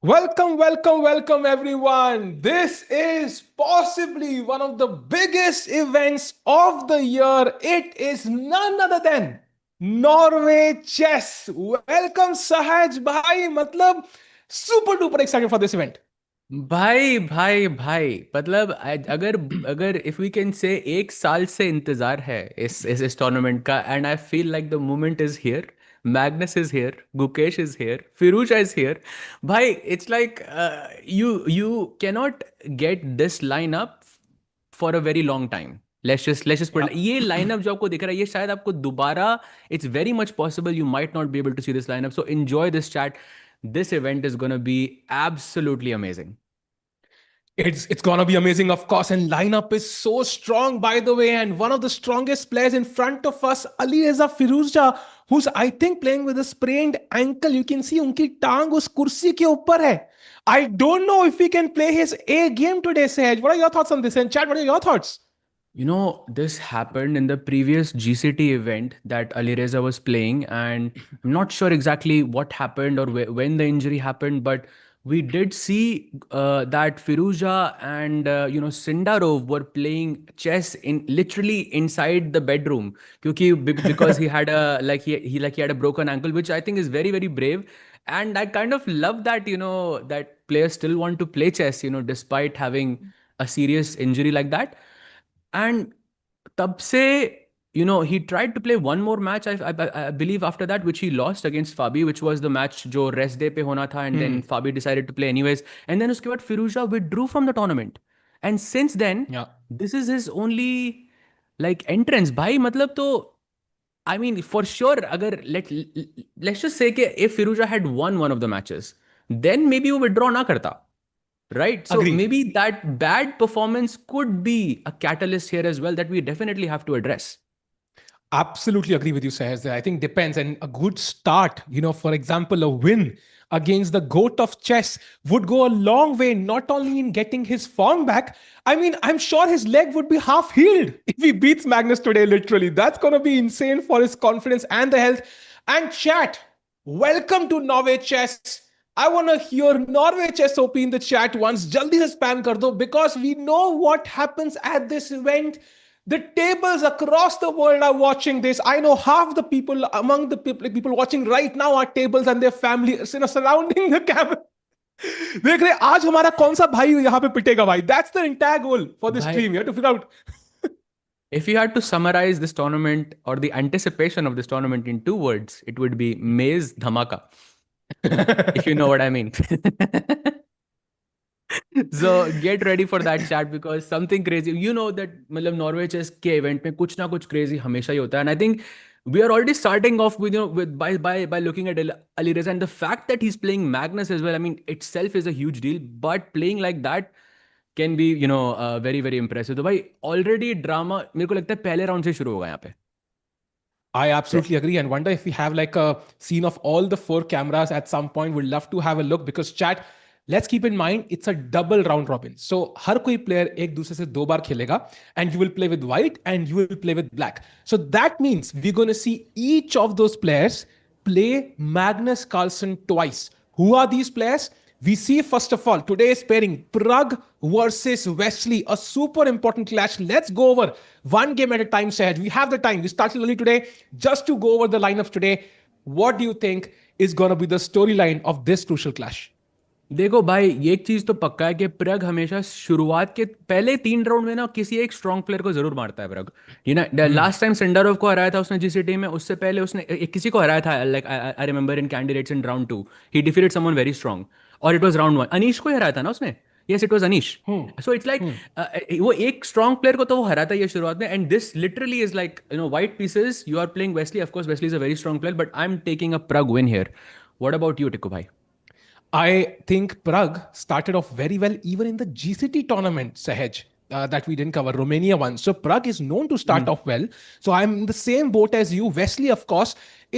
Welcome everyone. This is possibly one of the biggest events of the year. It is none other than Norway Chess. Welcome Sahaj bhai. मतलब super duper excited for this event. भाई भाई भाई मतलब अगर अगर if we can से 1 साल से इंतजार है इस टूर्नामेंट का and I feel like the moment is here Magnus is here Gukesh is here Firouzja is here भाई it's like you cannot get this line up for a very long time let's just put Yeah. ये lineup जो आपको दिख रहा है ये शायद आपको दोबारा it's very much possible you might not be able to see this lineup so enjoy this chat this event is gonna be absolutely amazing. It's gonna be amazing, of course, and lineup is so strong, by the way. And one of the strongest players in front of us, Ali Reza Firouzja, who's I think playing with a sprained ankle. You can see उनकी टांग उस कुर्सी के ऊपर है. I don't know if he can play his A game today, Sahaj. What are your thoughts on this? And chat, what are your thoughts? You know, this happened in the previous GCT event that Alireza was playing, and I'm not sure exactly what happened or when the injury happened, but we did see that Firouzja and Sindarov were playing chess in literally inside the bedroom, because he had a he had a broken ankle, which I think is very very brave, and I kind of love that that players still want to play chess, despite having a serious injury like that. And तब से he tried to play one more match I believe after that which he lost against Fabi, which was the match जो rest day पे होना था, and then Hmm. Fabi decided to play anyways, and then उसके बाद Firouzja withdrew from the tournament, and since then Yeah. this is his only like entrance भाई. मतलब तो I mean for sure अगर let's just say कि if Firouzja had won one of the matches then maybe वो withdraw ना करता. Right. So Agreed. maybe that bad performance could be a catalyst here as well that we definitely have to address. Absolutely agree with you, Sahaj. I think depends. And a good start, for example, a win against the GOAT of chess would go a long way, not only in getting his form back. I mean, I'm sure his leg would be half healed if he beats Magnus today, literally. That's going to be insane for his confidence and the health. And chat, welcome to Norway Chess. I want to hear Norway Chess OP in the chat once. Jaldi se spam kar do, because we know what happens at this event. The tables across the world are watching this. I know half the people among the people watching right now are tables and their families surrounding the camera. देख रहे आज हमारा कौन सा भाई यहाँ पे पिटेगा भाई. That's the entire goal for this Bhai, stream. You have to figure out. if you had to summarize this tournament or the anticipation of this tournament in 2 words, it would be Maze Dhamaka, if you know what I mean. So get ready for that chat because something crazy. You know that मतलब Norway chess के event में कुछ ना कुछ crazy हमेशा ही होता है. And I think we are already starting off with with by looking at Alireza, and the fact that he's playing Magnus as well. I mean itself is a huge deal, but playing like that can be very very impressive. तो भाई already drama मेरे को लगता है पहले round से शुरू होगा यहाँ पे. I absolutely agree and wonder if we have like a scene of all the 4 cameras at some point. We'd love to have a look because chat, let's keep in mind it's a double round robin. So हर कोई player एक दूसरे से 2 बार खेलेगा and you will play with white and you will play with black. So that means we're going to see each of those players play Magnus Carlsen twice. Who are these players? We see, first of all, today's pairing, Pragg versus Wesley, a super important clash. Let's go over one game at a time, Sahaj. We have the time. We started early today just to go over the lineups today. What do you think is going to be the storyline of this crucial clash? देखो भाई ये एक चीज तो पक्का है कि प्रग हमेशा शुरुआत के पहले 3 राउंड में ना किसी एक स्ट्रॉन्ग प्लेयर को जरूर मारता है प्रग. लास्ट टाइम सिंडारोव को हराया था उसने जीसीटी में. उससे पहले उसने किसी को हराया था. Like I remember in candidates in round 2 he defeated someone very strong, और इट वाज राउंड 1. अनीश को ही हराया था ना उसने. Yes it was Anish. Hmm. So it's like Hmm. वो एक स्ट्रॉन्ग प्लेयर को तो वो हराता ही है शुरुआत में. And this literally is like white pieces you are playing Wesley. Of course Wesley is a very strong player, but I am taking a Pragg win here. What about you Tikku भाई? I think Pragg started off very well, even in the GCT tournament, Sahaj, that we didn't cover, Romania one. So Pragg is known to start off well. So I'm in the same boat as you. Wesley, of course,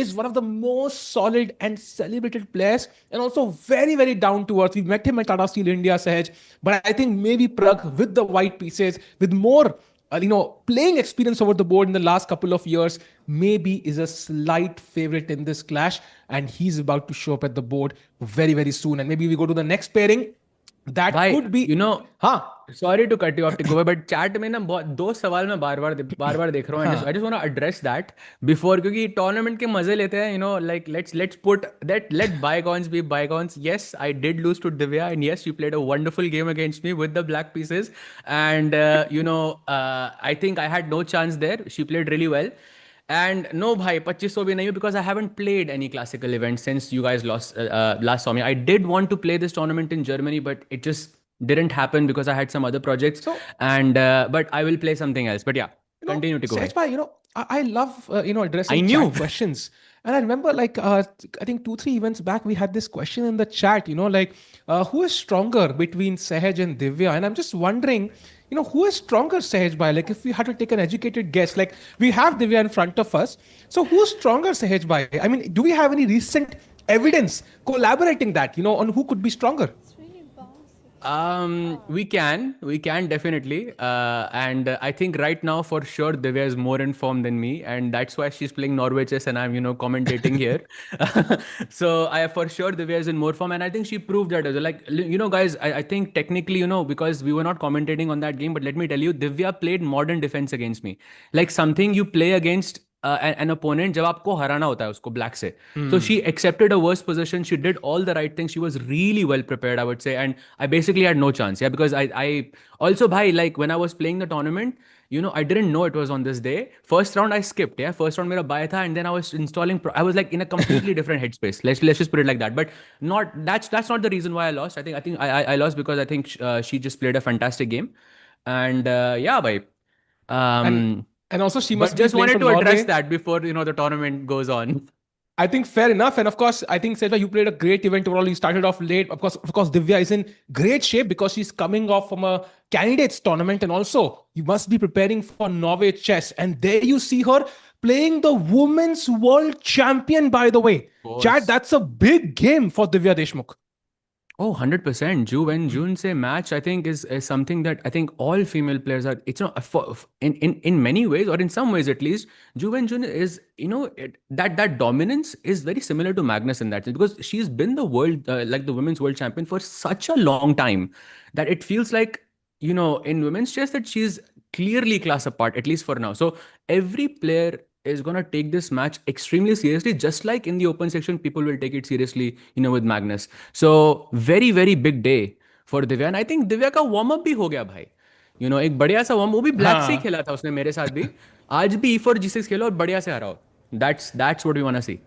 is one of the most solid and celebrated players, and also very, very down to earth. We met him at Tata Steel India, Sahaj. But I think maybe Pragg with the white pieces, with more playing experience over the board in the last couple of years, maybe is a slight favorite in this clash, and he's about to show up at the board very, very soon. And maybe we go to the next pairing. That भाई could be, you know huh, sorry to cut you off tick but chat में ना बहुत दो सवाल मैं बार बार देख रहा हूँ huh. I just want to address that before क्योंकि टूर्नामेंट के मजे लेते हैं like let's put that let bygones be bygones yes I did lose to Divya and yes she played a wonderful game against me with the black pieces and I think I had no chance there she played really well. And no, bhai, 2500 bhi nahi because I haven't played any classical events since you guys last saw me. I did want to play this tournament in Germany, but it just didn't happen because I had some other projects. So, And but I will play something else. But yeah, continue to go ahead. Sehaj bhai, I love, I addressing knew. chat questions. And I remember, like, I think 2, 3 events back, we had this question in the chat, like, who is stronger between Sehaj and Divya? And I'm just wondering, who is stronger, Sehaj bhai? Like, if we had to take an educated guess, like, we have Divya in front of us. So, who's stronger, Sehaj bhai? I mean, do we have any recent evidence collaborating that, on who could be stronger? We can definitely, and I think right now for sure Divya is more informed than me, and that's why she's playing Norway chess, and I'm commentating here. So I for sure Divya is in more form, and I think she proved that as well. Like guys, I think technically because we were not commentating on that game, but let me tell you, Divya played modern defense against me, like something you play against an opponent जब आपको हराना होता है उसको black से. So she accepted a worse position. She did all the right things. She was really well prepared, I would say, and I basically had no chance. Yeah, because I also bhai, like when I was playing the tournament, I didn't know it was on this day. First round I skipped. Yeah, first round मेरा bye था, and then I was installing. I was like in a completely different headspace. Let's just put it like that. But that's not the reason why I lost. I lost because I think she just played a fantastic game, and yeah, bhai. And Um, and also she but must be just playing wanted for to address Norway. that before the tournament goes on. I think fair enough. And of course, I think Seva, you played a great event overall. You started off late. Of course, Divya is in great shape because she's coming off from a candidates tournament. And also, you must be preparing for Norway chess. And there you see her playing the women's world champion, by the way. Of Chad, course. that's a big game for Divya Deshmukh. Oh, 100%. June say match, I think, is something that I think all female players are. It's not in many ways, or in some ways at least. June is that dominance is very similar to Magnus in that sense because she's been the world like the women's world champion for such a long time that it feels like in women's chess that she's clearly class apart at least for now. So every player is gonna take this match extremely seriously, just like in the open section, people will take it seriously, with Magnus. So very very big day for Divya, and I think Divya का warm up भी हो गया भाई. एक बढ़िया सा warm वो भी black से ही Huh. खेला था उसने मेरे साथ भी. आज भी E4 G6 खेलो और बढ़िया से हराओ. That's what we wanna see.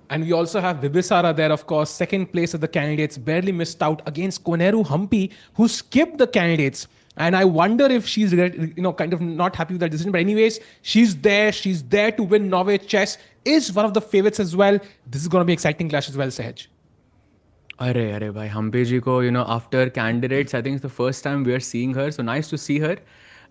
And we also have Bibisara there, of course, second place of the candidates, barely missed out against Koneru Humpy, who skipped the candidates. And I wonder if she's, kind of not happy with that decision. But anyways, she's there. She's there to win Norway chess. Is one of the favorites as well. This is going to be exciting clash as well, Sehaj. अरे भाई हम्पी जी को after candidates I think it's the first time we are seeing her, so nice to see her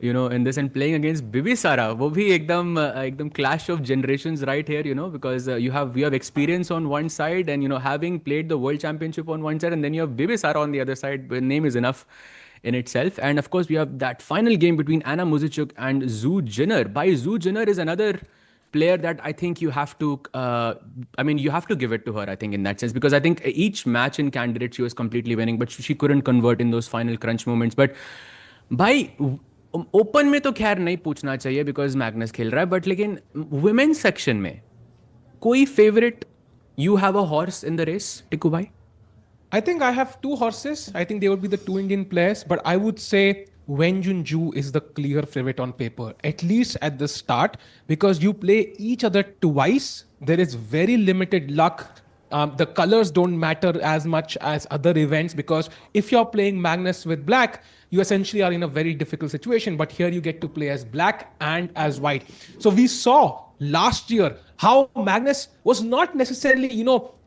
in this and playing against Bibisara वो भी एकदम clash of generations right here because you have experience on one side and having played the world championship on one side and then you have Bibisara on the other side. The name is enough in itself, and of course we have that final game between Anna Muzichuk and Zhu Jinner. By Zhu Jinner is another player that I think you have to, you have to give it to her, I think, in that sense, because I think each match in candidate she was completely winning, but she couldn't convert in those final crunch moments. But भाई open में तो खैर नहीं पूछना चाहिए because Magnus खेल रहा है, बट लेकिन वुमेन्स सेक्शन में कोई favourite you have a horse in the race Tikku भाई? I think I have two horses. I think they would be the two Indian players, but I would say Wenjun Ju is the clear favorite on paper, at least at the start, because you play each other twice. There is very limited luck. The colors don't matter as much as other events because if you're playing Magnus with black, you essentially are in a very difficult situation. But here you get to play as black and as white. So we saw last year how Magnus was not necessarily,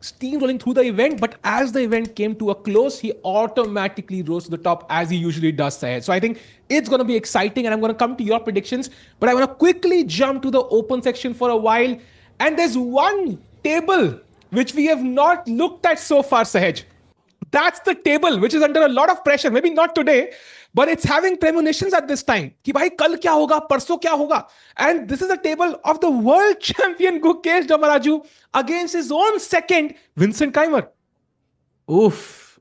steamrolling through the event, but as the event came to a close, he automatically rose to the top as he usually does. So I think it's going to be exciting, and I'm going to come to your predictions, but I want to quickly jump to the open section for a while. And there's one table which we have not looked at so far, Sahaj. that's the table which is under a lot of pressure. Maybe not today, but it's having premonitions at this time. कि भाई कल क्या होगा, परसों क्या होगा? And this is a table of the world champion Gukesh Damaraju against his own second Vincent Keimer. Oof.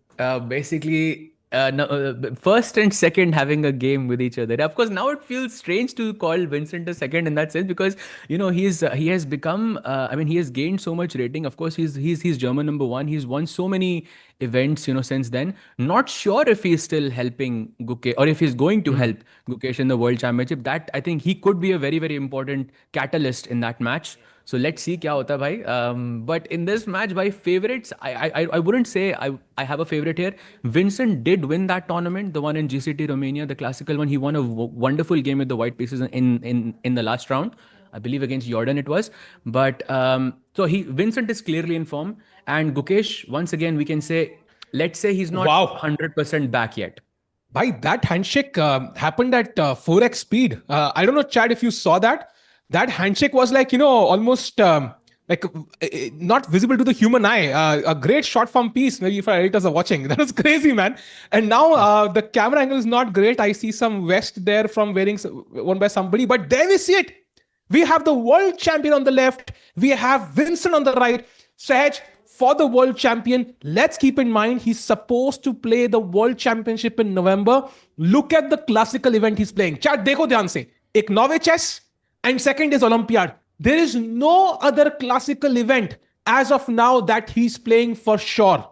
Basically, no, first and second having a game with each other. Of course, now it feels strange to call Vincent a second in that sense because he has become. I mean, he has gained so much rating. Of course, he's German number one. He's won so many events since then. Not sure if he's still helping Gukesh or if he's going to help Gukesh in the World Championship. That I think he could be a very very important catalyst in that match. So let's see क्या होता है भाई. But in this match, by favorites, I wouldn't say I have a favorite here. Vincent did win that tournament, the one in GCT Romania, the classical one. He won a wonderful game with the white pieces in the last round. I believe against Jordan it was. But so Vincent is clearly in form, and Gukesh once again we can say, let's say he's not Wow. 100% back yet. By that handshake happened at 4x speed. I don't know, Chad, if you saw that. That handshake was like, almost like not visible to the human eye. A great short form piece, maybe if our editors are watching. That was crazy, man. And now the camera angle is not great. I see some vest there from worn by somebody, but there we see it. We have the world champion on the left. We have Vincent on the right. Sahaj, for the world champion, let's keep in mind he's supposed to play the world championship in November. Look at the classical event he's playing. Chat, dekho dhyan se. Ek Norway chess and second is Olympiad. There is no other classical event as of now that he's playing for sure.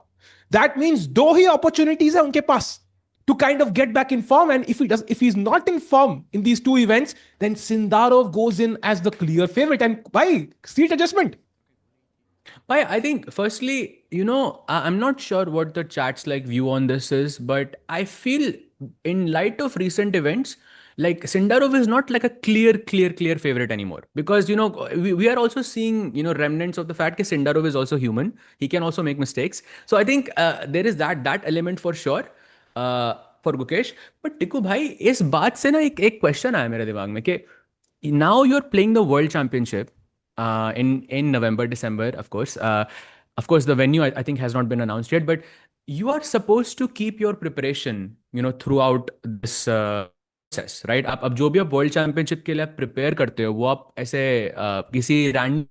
That means दो ही opportunities है उनके पास to kind of get back in form. And if he's not in form in these two events, then Sindarov goes in as the clear favorite. And why? Seat adjustment. I think firstly, I'm not sure what the chat's like view on this is, but I feel in light of recent events, like Sindarov is not like a clear favorite anymore because we are also seeing remnants of the fact that Sindarov is also human. He can also make mistakes. So I think there is that element for sure for Gukesh. But Tiku भाई इस बात से ना एक question आया मेरे दिमाग में कि now you're playing the World Championship in November, December, of course. Of course, the venue I think has not been announced yet, but you are supposed to keep your preparation, throughout this process, right? आप अब जो भी आप world championship के लिए आप prepare करते हो वो आप ऐसे किसी random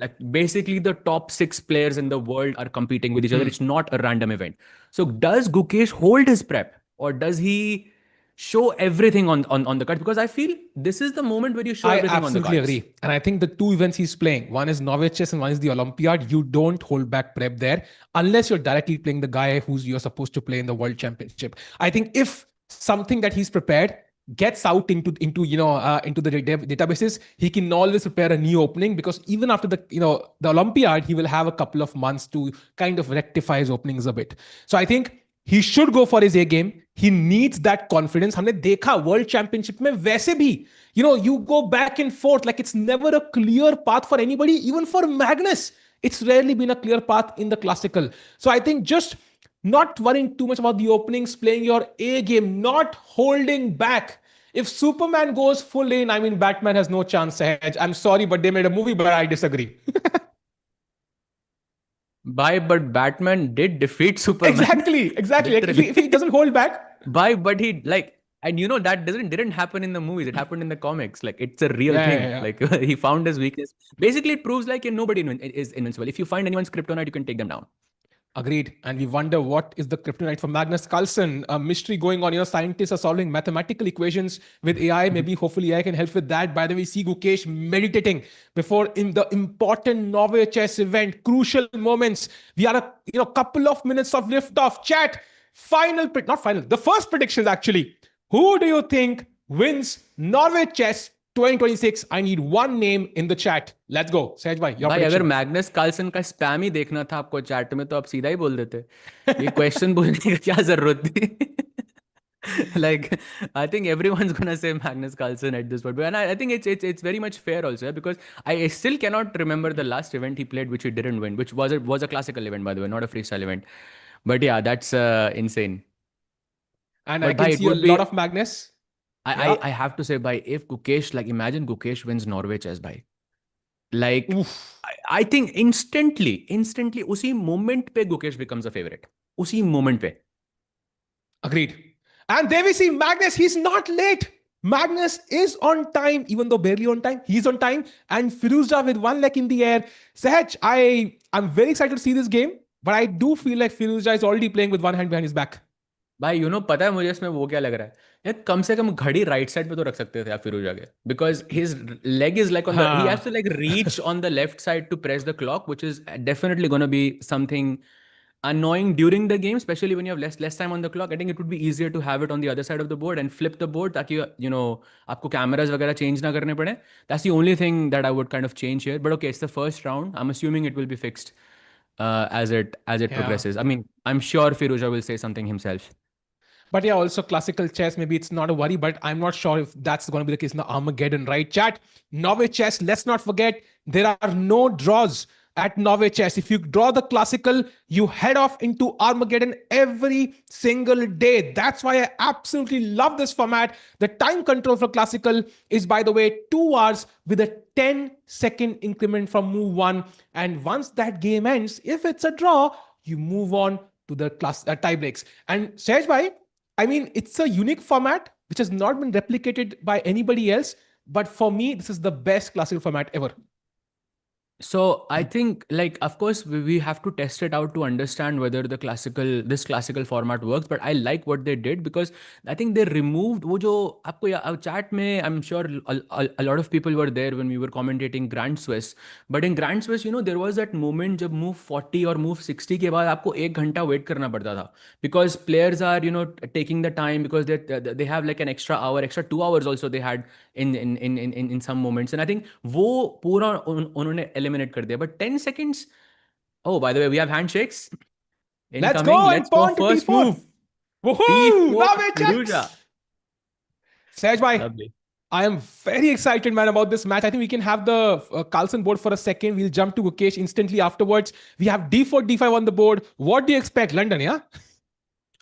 like basically the top 6 players in the world are competing with each other. It's not a random event. So does Gukesh hold his prep or does he show everything on the cards? Because I feel this is the moment where you show I everything on the absolutely cards. agree. And I think the two events he's playing, one is Norway chess and one is the Olympiad. You don't hold back prep there unless you're directly playing the guy who's you're supposed to play in the World Championship. I think if something that he's prepared gets out into the databases, he can always prepare a new opening because even after the Olympiad, he will have a couple of months to kind of rectify his openings a bit. So I think he should go for his A game. He needs that confidence. हमने देखा world championship में वैसे भी you go back and forth like it's never a clear path for anybody, even for Magnus. It's rarely been a clear path in the classical. So I think just not worrying too much about the openings, playing your A game, not holding back. If Superman goes full in, I mean, Batman has no chance. Sahaj. I'm sorry, but they made a movie, but I disagree. But Batman did defeat Superman. Exactly. Like, if he doesn't hold back. But he like, and that didn't happen in the movies. It happened in the comics. Like it's a real thing. Yeah. Like he found his weakness. Basically, it proves like nobody is invincible. If you find anyone's kryptonite, you can take them down. Agreed. And we wonder what is the kryptonite for Magnus Carlsen. A mystery going on. Scientists are solving mathematical equations with AI. Maybe, hopefully, AI can help with that. By the way, see Gukesh meditating before in the important Norway chess event. Crucial moments. We are a couple of minutes of liftoff. Chat. Not final. The first predictions actually. Who do you think wins Norway chess 2026? I need one name in the chat. Let's go. Sahaj bhai, your भाई prediction. अगर Magnus Carlsen का spam ही देखना था आपको chat में तो आप सीधा ही बोल देते ये क्वेश्चन बोलने की क्या जरूरत थी like I think everyone's gonna say Magnus Carlsen at this point, and I think it's very much fair also, yeah, because I still cannot remember the last event he played which he didn't win, which was a classical event, by the way, not a freestyle event. But yeah, that's insane. And But I can bhai, it see a would be lot of Magnus. I have to say, bhai, if Gukesh, like imagine Gukesh wins Norway chess, bhai. Like, Oof. I think instantly, उसी moment पे Gukesh becomes a favorite. उसी moment पे. Agreed. And there we see Magnus. He's not late. Magnus is on time, even though barely on time. He's on time. And Firouzja with one leg in the air. Sahaj, I'm very excited to see this game, but I do feel like Firouzja is already playing with one hand behind his back. भाई पता है मुझे इसमें वो क्या लग रहा है यार, कम से कम घड़ी राइट साइड पे तो रख सकते थे आप फिरोजा के, because his leg is like on the, he has Huh. To like reach on the left side to press the clock, which is definitely going to be something annoying during the game, especially when you have less time on the clock. I think it would be easier to have it on the other side of the board and flip the board ताकि आपको cameras वगैरह change ना करने पड़े. That's the only thing that I would kind of change here. But okay, it's the first round. I'm assuming it will be fixed as it Yeah. progresses. I mean, I'm sure Firouzja will say something himself. But yeah, also classical chess, maybe it's not a worry, but I'm not sure if that's going to be the case in the Armageddon, right? Chat, Norway chess, let's not forget, there are no draws at Norway chess. If you draw the classical, you head off into Armageddon every single day. That's why I absolutely love this format. The time control for classical is, by the way, 2 hours with a 10-second increment from move one. And once that game ends, if it's a draw, you move on to the class tie breaks. And Sehaj bhai, I mean, it's a unique format which has not been replicated by anybody else. But for me, this is the best classical format ever. So I think, like, of course, we have to test it out to understand whether this classical format works. But I like what they did because I think they removed वो जो आपको chat में, I'm sure a lot of people were there when we were commentating Grand Swiss. But in Grand Swiss, there was that moment जब move 40 or move 60 के बाद आपको 1 घंटा wait करना पड़ता था, because players are taking the time, because they have like an extra hour, extra 2 hours also they had in some moments. And I think वो पूरा उन्होंने eliminate कर दिया. But 10 seconds. Oh, by the way, we have handshakes Let's incoming. go and Let's go pawn to first T4. move. Woohoo! T4 Nave Firouzja. checks. Sehaj bhai, Lovely. I am very excited, man, about this match. I think we can have the Carlsen board for a second. We'll jump to Gukesh instantly afterwards. We have D4, D5 on the board. What do you expect, London? Yeah.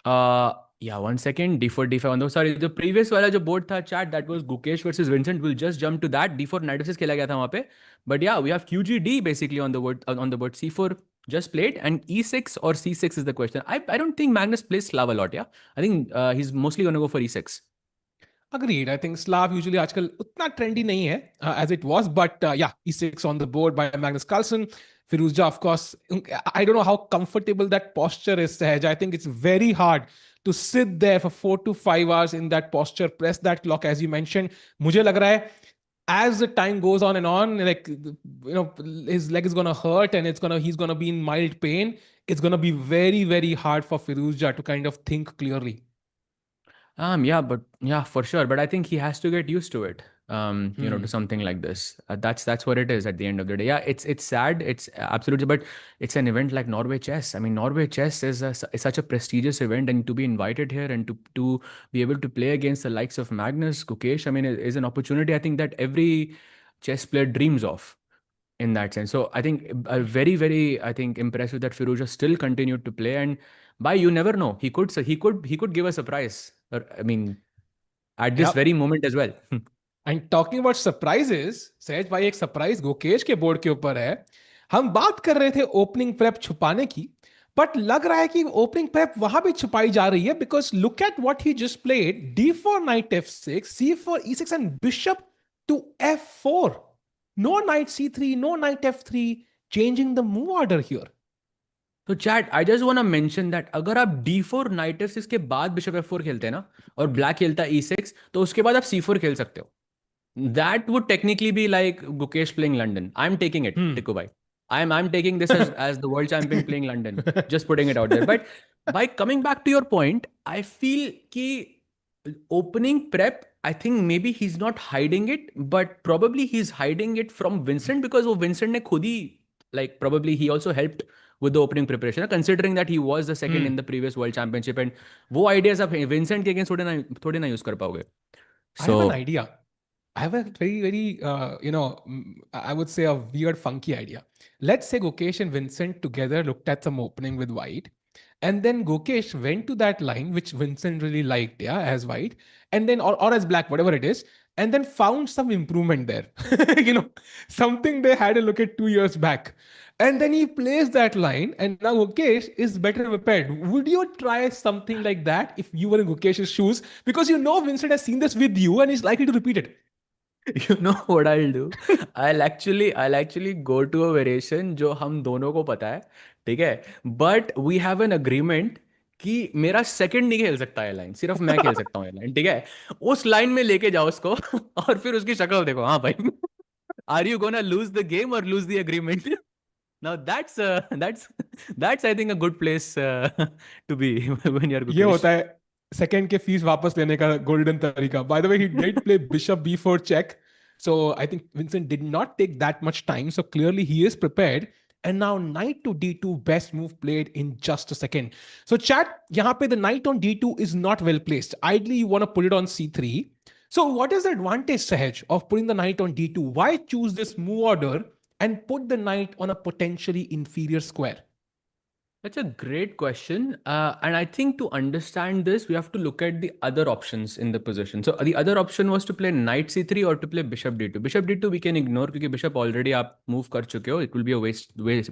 Uh, yeah, 1 second. D4, D5 on the, sorry, the previous वाला जो board था chat, that was Gukesh versus Vincent. We'll just jump to that. D4 knight f6 खेला गया था वहाँ पे. But yeah, we have QGD basically on the board. C4 just played, and E6 or C6 is the question. I don't think Magnus plays Slav a lot. Yeah, I think he's mostly gonna go for E6. Agreed. I think Slav usually आजकल उतना trendy नहीं है as it was, but yeah, E6 on the board by Magnus Carlsen. Firouzja, of course. I don't know how comfortable that posture is, Sahaj. I think it's very hard to sit there for 4 to 5 hours in that posture, press that clock, as you mentioned. मुझे लग रहा है as the time goes on and on, like his leg is gonna hurt and he's gonna be in mild pain. It's gonna be very, very hard for Firouzja to kind of think clearly. Yeah, but yeah, for sure. But I think he has to get used to it. To Hmm. something like this. That's what it is at the end of the day. Yeah, it's sad. It's absolutely, but it's an event like Norway Chess. I mean, Norway Chess is such a prestigious event, and to be invited here and to be able to play against the likes of Magnus, Gukesh, I mean, is an opportunity I think that every chess player dreams of in that sense. So I think very, very, I think impressive that Firouzja still continued to play. And by you never know, he could give a surprise. Or, I mean, at this Yep. very moment as well. And talking about surprises, सहज भाई, एक surprise Gukesh के board के ऊपर है. हम बात कर रहे थे ओपनिंग प्रेप छुपाने की, बट लग रहा है कि ओपनिंग प्रेप वहां भी छुपाई जा रही है, because look at what he just played. D4 knight f6, C4 e6 and bishop to f4. No knight c3, no knight f3, changing the move order here. तो chat, I just want mention that अगर आप D4 night F6 के बाद bishop F4 खेलते हैं ना, और black खेलता है E6, तो उसके बाद आप C4 खेल सकते हो. That would technically be like Gukesh playing London. I'm taking it, Hmm. Tikku bhai. I'm taking this as the world champion playing London. Just putting it out there. But by coming back to your point, I feel ki opening prep, I think maybe he's not hiding it, but probably he's hiding it from Vincent, because वो Vincent ने खुद ही, like, probably he also helped with the opening preparation, considering that he was the second in Hmm. the previous world championship. And वो ideas आप Vincent के against थोड़े ना use कर पाओगे. I have an So idea. I have a very, very, I would say a weird, funky idea. Let's say Gukesh and Vincent together looked at some opening with white. And then Gukesh went to that line, which Vincent really liked, yeah, as white. And then, or as black, whatever it is. and then found some improvement there. Something they had a look at 2 years back. And then he plays that line, and now Gukesh is better prepared. Would you try something like that if you were in Gukesh's shoes? Because Vincent has seen this with you and is likely to repeat it. You know what I'll do? I'll actually go to a variation जो हम दोनों को पता है, ठीक है? But we have an agreement कि मेरा सेकंड नहीं खेल सकता है लाइन, सिर्फ मैं खेल सकता हूँ ये लाइन, ठीक है? उस लाइन में लेके जाओ उसको और फिर उसकी शक्ल देखो, हाँ भाई, are you gonna lose the game और lose the agreement? Now that's I think a good place to be when you're ये Gukesh. होता है सेकंड के फीस वापस लेने का गोल्डन तरीका. Bye the way, he did play bishop b4 check. So I think Vincent did not take that much time. So clearly he is prepared. And now knight to d2, best move played in just a second. So chat, यहाँ पे the knight on d2 is not well placed. Ideally you want to put it on c3. So what is the advantage, Sahaj, of putting the knight on d2? Why choose this move order and put the knight on a potentially inferior square? That's a great question. And I think to understand this, we have to look at the other options in the position. So the other option was to play knight c3 or to play bishop d2. Bishop d2 we can ignore because bishop already आप move कर चुके हो. It will be a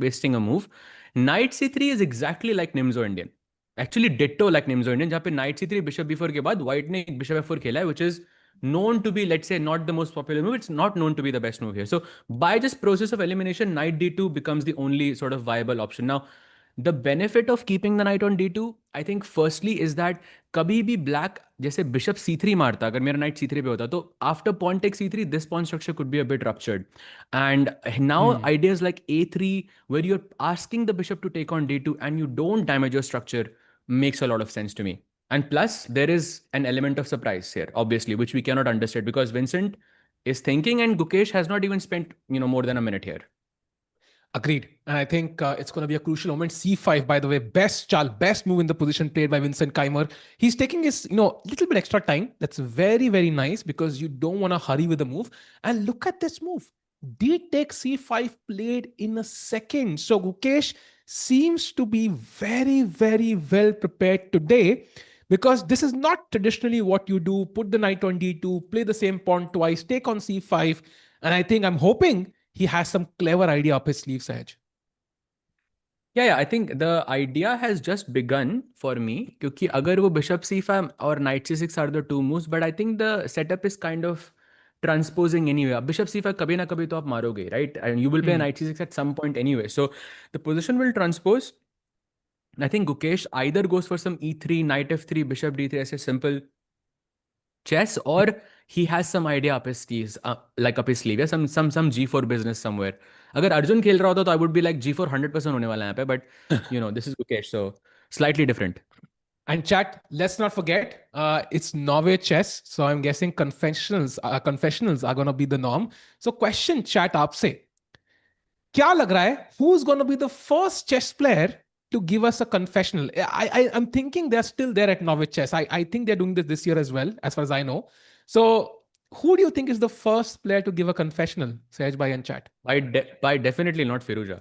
wasting a move. Knight c3 is exactly like Nimzo Indian. Actually ditto like Nimzo Indian, जहाँ पे knight c3 bishop b4 के बाद white ने bishop f4 खेला है, which is known to be, let's say, not the most popular move. It's not known to be the best move here. So by just process of elimination, knight d2 becomes the only sort of viable option. Now, the benefit of keeping the knight on d2, I think firstly is that कभी भी black जैसे bishop c3 मारता, अगर मेरा knight c3 पे होता, तो after pawn takes c3, this pawn structure could be a bit ruptured. And now ideas like a3, where you're asking the bishop to take on d2 and you don't damage your structure, makes a lot of sense to me. And plus, there is an element of surprise here, obviously, which we cannot understate because Vincent is thinking and Gukesh has not even spent, more than a minute here. Agreed. And I think it's going to be a crucial moment. C5, by the way, best move in the position played by Vincent Keimer. He's taking his, little bit extra time. That's very, very nice because you don't want to hurry with the move. And look at this move. D takes C5 played in a second. So Gukesh seems to be very, very well prepared today because this is not traditionally what you do. Put the knight on D2, play the same pawn twice, take on C5. And I'm hoping he has some clever idea up his sleeve, Sahaj. Yeah, I think the idea has just begun for me. क्योंकि अगर वो bishop c5 और knight c6 are the two moves, but I think the setup is kind of transposing anyway. Bishop c5 कभी ना कभी तो आप मारोगे, right? And you will play knight c6 at some point anyway. So the position will transpose. I think Gukesh either goes for some e3, knight f3, bishop d3 as a simple chess, or he has some idea up his sleeves, like up his sleeve, yeah, some g4 business somewhere. अगर अर्जुन खेल रहा होता तो I would be like g4 100% होने वाला है यहाँ पे, but this is Gukesh, so slightly different. And chat, let's not forget, it's Norway chess, so I'm guessing confessionals are going to be the norm. So question chat आपसे, क्या लग रहा है, who's going to be the first chess player to give us a confessional? I'm thinking they're still there at Norway chess. I think they're doing this year as well, as far as I know. So who do you think is the first player to give a confessional, Sahaj Bhai and chat? By definitely not Firouzja.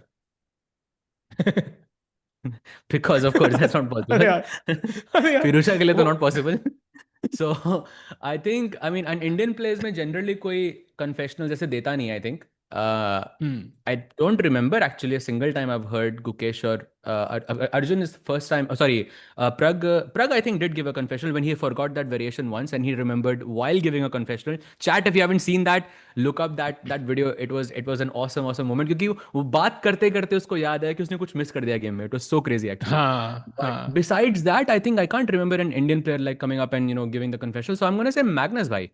Because of course that's not possible. Firouzja के लिए तो not possible. So I think, an Indian players में generally कोई confessional जैसे देता नहीं है, I think. I don't remember actually a single time I've heard Gukesh or Arjun is the first time. Pragg I think did give a confessional when he forgot that variation once and he remembered while giving a confessional. Chat, if you haven't seen that, look up that video. It was an awesome moment क्योंकि वो बात करते करते उसको याद है कि उसने कुछ मिस कर दिया गेम में. It was so crazy actually. But besides that, I think I can't remember an Indian player like coming up and giving the confessional. So I'm gonna say Magnus bhai.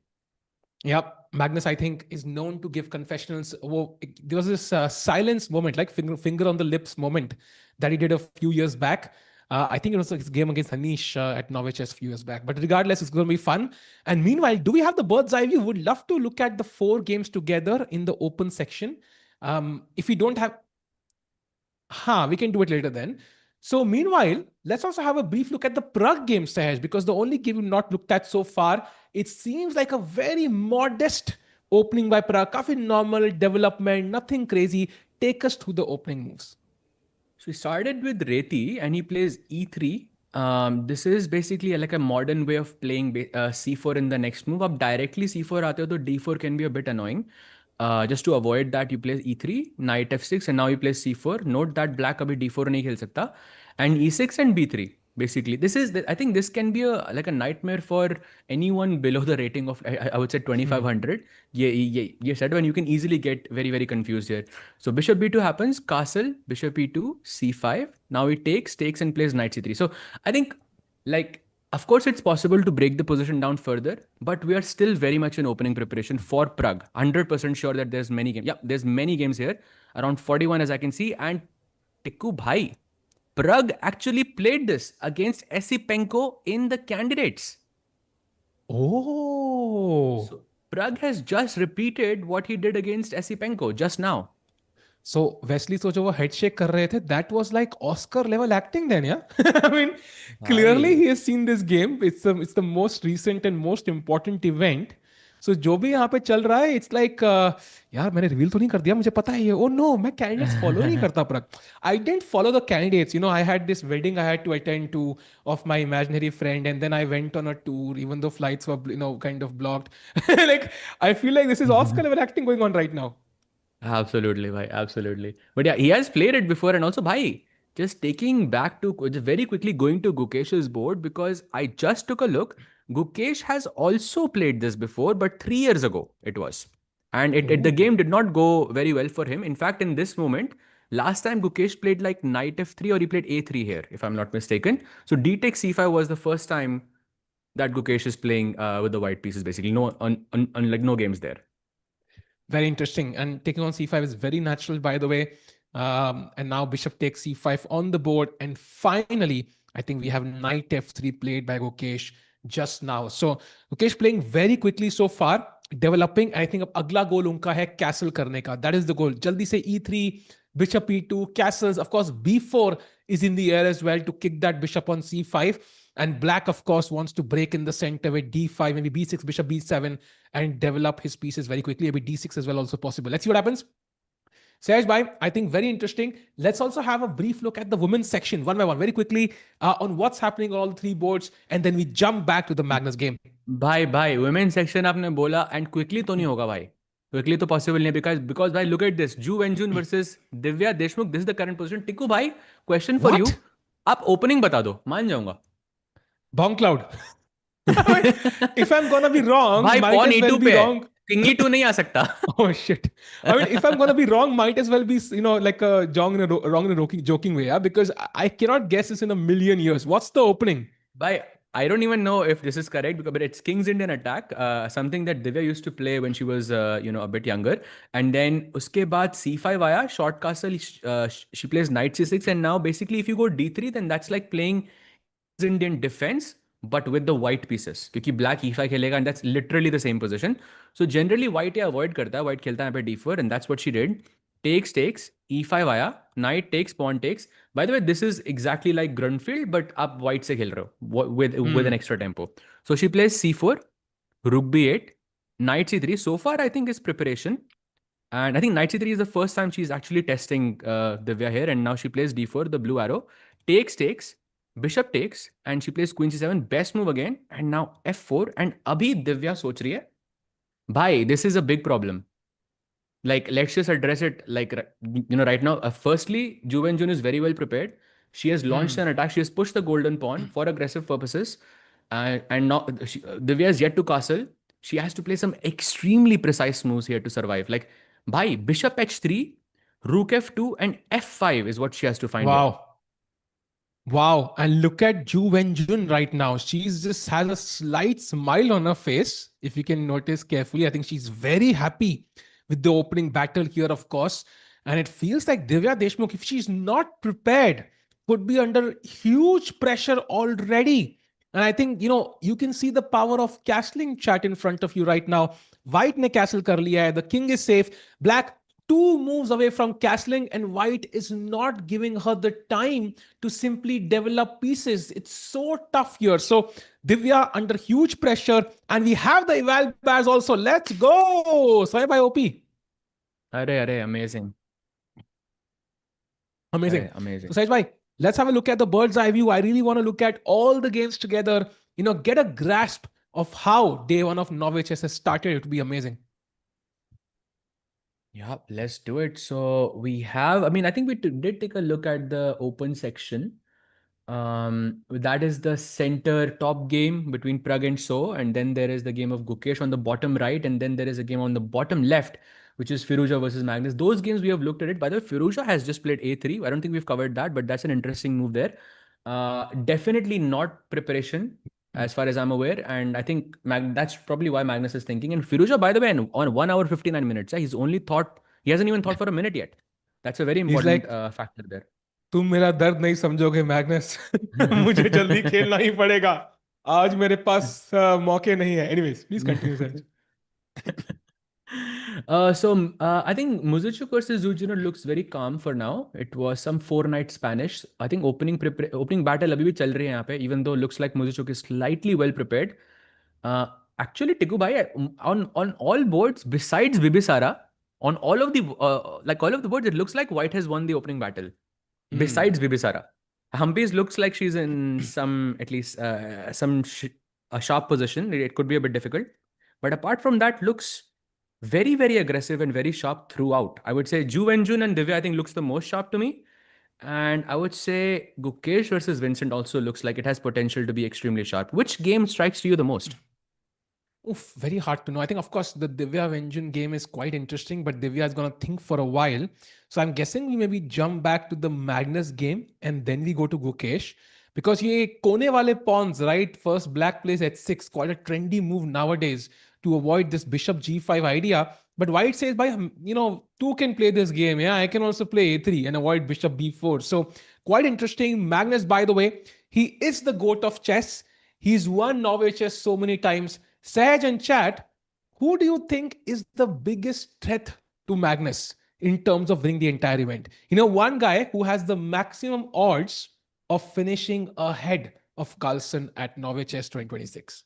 Yep. Magnus, I think, is known to give confessionals. There was this silence moment, like finger on the lips moment that he did a few years back. I think it was his game against Anish at Norwich a few years back. But regardless, it's going to be fun. And meanwhile, do we have the bird's eye view? Would love to look at the 4 games together in the open section. If we don't have... we can do it later then. So meanwhile, let's also have a brief look at the Pragg game, Sahaj, because the only game we've not looked at so far, it seems like a very modest opening by Pragg. Kafi normal development, nothing crazy. Take us through the opening moves. So he started with Reti and he plays e3. This is basically like a modern way of playing c4 in the next move. अब directly c4 आते हो तो d4 can be a bit annoying. Just to avoid that, you play e3, knight f6, and now you play c4. Note that black अभी d4 नहीं खेल सकता, and e6 and b3. Basically, I think this can be a like a nightmare for anyone below the rating of I would say Hmm. 2500. ये said when you can easily get very very confused here. So bishop b2 happens, castle, bishop e2, c5. Now he takes and plays knight c3. So I think, like, of course, it's possible to break the position down further, but we are still very much in opening preparation for Pragg. 100% sure that there's many games. Yeah, there's many games here, around 41 as I can see. And Tikku Bhai, Pragg actually played this against Esipenko in the candidates. Oh. So Pragg has just repeated what he did against Esipenko just now. So Wesley, so जो वो head shake कर रहे थे, that was like Oscar level acting then, yeah? I mean, clearly Bhai. he has seen this game. It's the most recent and most important event. So जो भी यहाँ पे चल रहा है, it's like यार मैंने रिवील तो नहीं कर दिया, मुझे पता है ये. Oh no, मैं candidates follow नहीं करता Prag. I didn't follow the candidates. You know, I had this wedding I had to attend to of my imaginary friend, and then I went on a tour, even though flights were kind of blocked. Like I feel like this is Oscar level acting going on right now. Absolutely, bhai. Absolutely. But yeah, he has played it before. And also, bhai, just taking back to just very quickly going to Gukesh's board, because I just took a look. Gukesh has also played this before, but 3 years ago it was. And the Oh. game did not go very well for him. In fact, in this moment, last time Gukesh played like knight f3 or he played a3 here, if I'm not mistaken. So d takes c5 was the first time that Gukesh is playing with the white pieces, basically. No, like no games there. Very interesting. And taking on c5 is very natural, by the way. And now bishop takes c5 on the board. And finally, I think we have knight f3 played by Gukesh just now. So Gukesh playing very quickly so far, developing. I think अब अगला गोल उनका है castle करने का. That is the goal. जल्दी से e3, bishop e2, castles. Of course, b4 is in the air as well to kick that bishop on c5. And black, of course, wants to break in the center with d5, maybe b6, bishop b7, and develop his pieces very quickly. Maybe d6 as well, also possible. Let's see what happens. Sahaj bhai, I think very interesting. Let's also have a brief look at the women's section one by one, very quickly, on what's happening on all the three boards, and then we jump back to the Magnus game. भाई women section आपने बोला, and quickly तो नहीं होगा भाई. Quickly तो possible नहीं है, बिकॉज भाई look at this, Ju Wenjun versus Divya Deshmukh. This is the current position. Tiku भाई, क्वेश्चन फॉर यू. What? आप ओपनिंग बता दो, मान जाऊंगा. Bomb cloud. I mean, if I'm gonna be wrong, भाई might पॉन as ई well टू be पे है, wrong. किंग ई टू नहीं आ सकता. Oh shit! I mean, if I'm gonna be wrong, might as well be like a wrong in a joking way, yeah. Because I cannot guess this in a million years. What's the opening? By I don't even know if this is correct, but it's King's Indian attack, something that Divya used to play when she was, a bit younger. And then uske baad c5 आया, short castle. She plays knight c6, and now basically if you go d3, then that's like playing King's Indian defense, but with the white pieces. क्योंकि black e5 खेलेगा, and that's literally the same position. So generally white ये avoid करता है, white खेलता है यहाँ पे d4, and that's what she did. Takes, e5 आया, knight takes, pawn takes. By the way, this is exactly like Grunfeld, but आप white से खेल रहे हो with an Hmm. extra tempo. So she plays c4, rook b8, knight c3. So far, I think is preparation. And I think knight c3 is the first time she's actually testing Divya here. And now she plays d4, the blue arrow. Takes, bishop takes, and she plays queen c7. Best move again. And now f4. And abhi Divya सोच रही है, भाई, this is a big problem. Like, let's just address it, like, right now. Firstly, Juven Jun is very well prepared. She has launched Hmm. an attack. She has pushed the golden pawn for aggressive purposes. And now Divya is yet to castle. She has to play some extremely precise moves here to survive. Like, bhai, bishop h3, rook f2, and f5 is what she has to find here. Wow. Wow. And look at Ju Wenjun right now. She's just has a slight smile on her face. If you can notice carefully, I think she's very happy with the opening battle here, of course. And it feels like Divya Deshmukh, if she's not prepared, could be under huge pressure already. And I think, you can see the power of castling chat in front of you right now. White ne castle kar liya hai. The king is safe. Black two moves away from castling, and white is not giving her the time to simply develop pieces. It's so tough here. So Divya under huge pressure, and we have the eval bars also. Let's go. Sorry by OP. Arey, amazing. Amazing. Arey, amazing. So Sahaj bhai, let's have a look at the bird's eye view. I really want to look at all the games together, get a grasp of how day one of Norway chess has started. It would be amazing. Yeah, let's do it. So we have, I mean, I think we did take a look at the open section. That is the center top game between Pragg and So, and then there is the game of Gukesh on the bottom right, and then there is a game on the bottom left, which is Firouzja versus Magnus. Those games we have looked at it. By the way, Firouzja has just played A3. I don't think we've covered that, but that's an interesting move there. Definitely not preparation as far as I'm aware, and I think that's probably why Magnus is thinking. And Firouzja, by the way, on 1 hour 59 minutes, he's only thought, he hasn't even thought for a minute yet. That's a very He's important like, factor there. तुम मेरा दर्द नहीं समझोगे Magnus. मुझे जल्दी खेलना ही पड़ेगा. आज मेरे पास मौके नहीं है. Anyways, please continue, Serge. I think Muzichuk versus Zujino looks very calm for now. It was some 4 night Spanish. I think opening battle अभी भी चल रही है यहाँ पे, even though looks like Muzichuk is slightly well prepared. Uh, Actually, Tiku bhai, on all boards besides Bibisara, on all of the boards, it looks like White has won the opening battle. Besides Bibisara, Humpies looks like she's in some, at least a sharp position. It could be a bit difficult, but apart from that, looks very, very aggressive and very sharp throughout. I would say Ju Wenjun and Divya, I think, looks the most sharp to me. And I would say Gukesh versus Vincent also looks like it has potential to be extremely sharp. Which game strikes to you the most? Oof, very hard to know. I think, of course, the Divya engine game is quite interesting, but Divya is going to think for a while. So I'm guessing we maybe jump back to the Magnus game and then we go to Gukesh. Because ye kone wale pawns, right? First black plays at 6, quite a trendy move nowadays to avoid this bishop g5 idea. But White says, by two can play this game. Yeah, I can also play a3 and avoid bishop b4. So quite interesting. Magnus, by the way, he is the goat of chess. He's won Norway chess so many times. Saj and chat, who do you think is the biggest threat to Magnus in terms of winning the entire event? One guy who has the maximum odds of finishing ahead of Carlsen at Norway Chess 2026.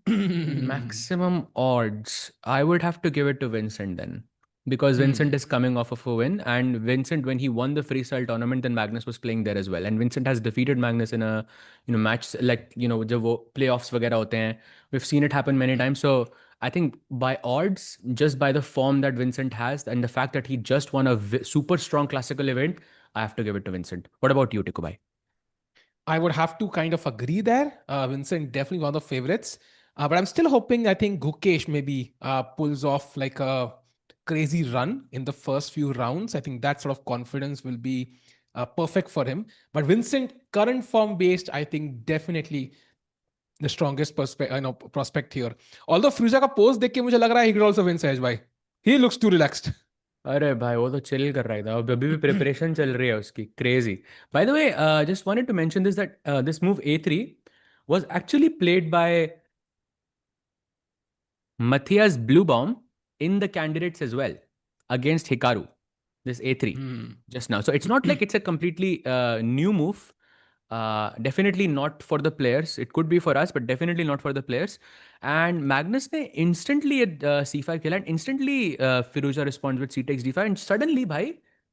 Maximum odds. I would have to give it to Vincent then. Because Vincent is coming off of a win. And Vincent, when he won the freestyle tournament, then Magnus was playing there as well. And Vincent has defeated Magnus in a match, like, जब वो playoffs वगैरह होते हैं. We've seen it happen many times. So I think by odds, just by the form that Vincent has and the fact that he just won a super strong classical event, I have to give it to Vincent. What about you, Tikubai? I would have to kind of agree there. Vincent definitely one of the favorites. But I'm still hoping, I think Gukesh maybe pulls off like a crazy run in the first few rounds. I think that sort of confidence will be perfect for him. But Vincent, current form based, I think definitely the strongest prospect here. Although Firouzja का pose देख के मुझे लग रहा है he could also win Sahaj bhai. He looks too relaxed. अरे भाई वो तो चिल कर रहा था अभी भी प्रिपरेशन चल रही है उसकी crazy by the way just wanted to mention this that this move A3 was actually played by Matthias Bluebaum in the candidates as well against Hikaru, this A3 just now. So it's not like it's a completely new move. Definitely not for the players. It could be for us, but definitely not for the players. And Magnus ne instantly at C5 खेला and instantly Firouzja responds with C takes D5 and suddenly bhai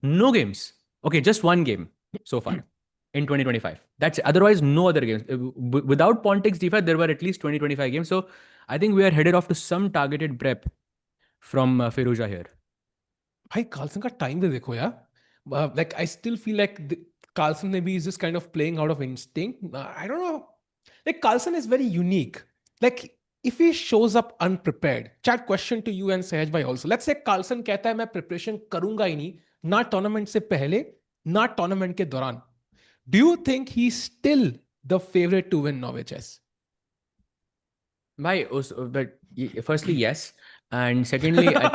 no games. Okay, just one game so far in 2025. That's it. Otherwise no other games. Without pawn takes D5 there were at least 20-25 games. So I think we are headed off to some targeted prep from Firouzja here. भाई Carlsen का time भी देखो यार. Like I still feel like Carlsen maybe is just kind of playing out of instinct. I don't know. Like Carlsen is very unique. Like if he shows up unprepared, chat question to you and Sahaj bhai also. Let's say Carlsen कहता है मैं preparation करूंगा ही नहीं, ना tournament से पहले, ना tournament के दौरान. Do you think he's still the favorite to win Norway chess? But firstly, yes. And secondly, I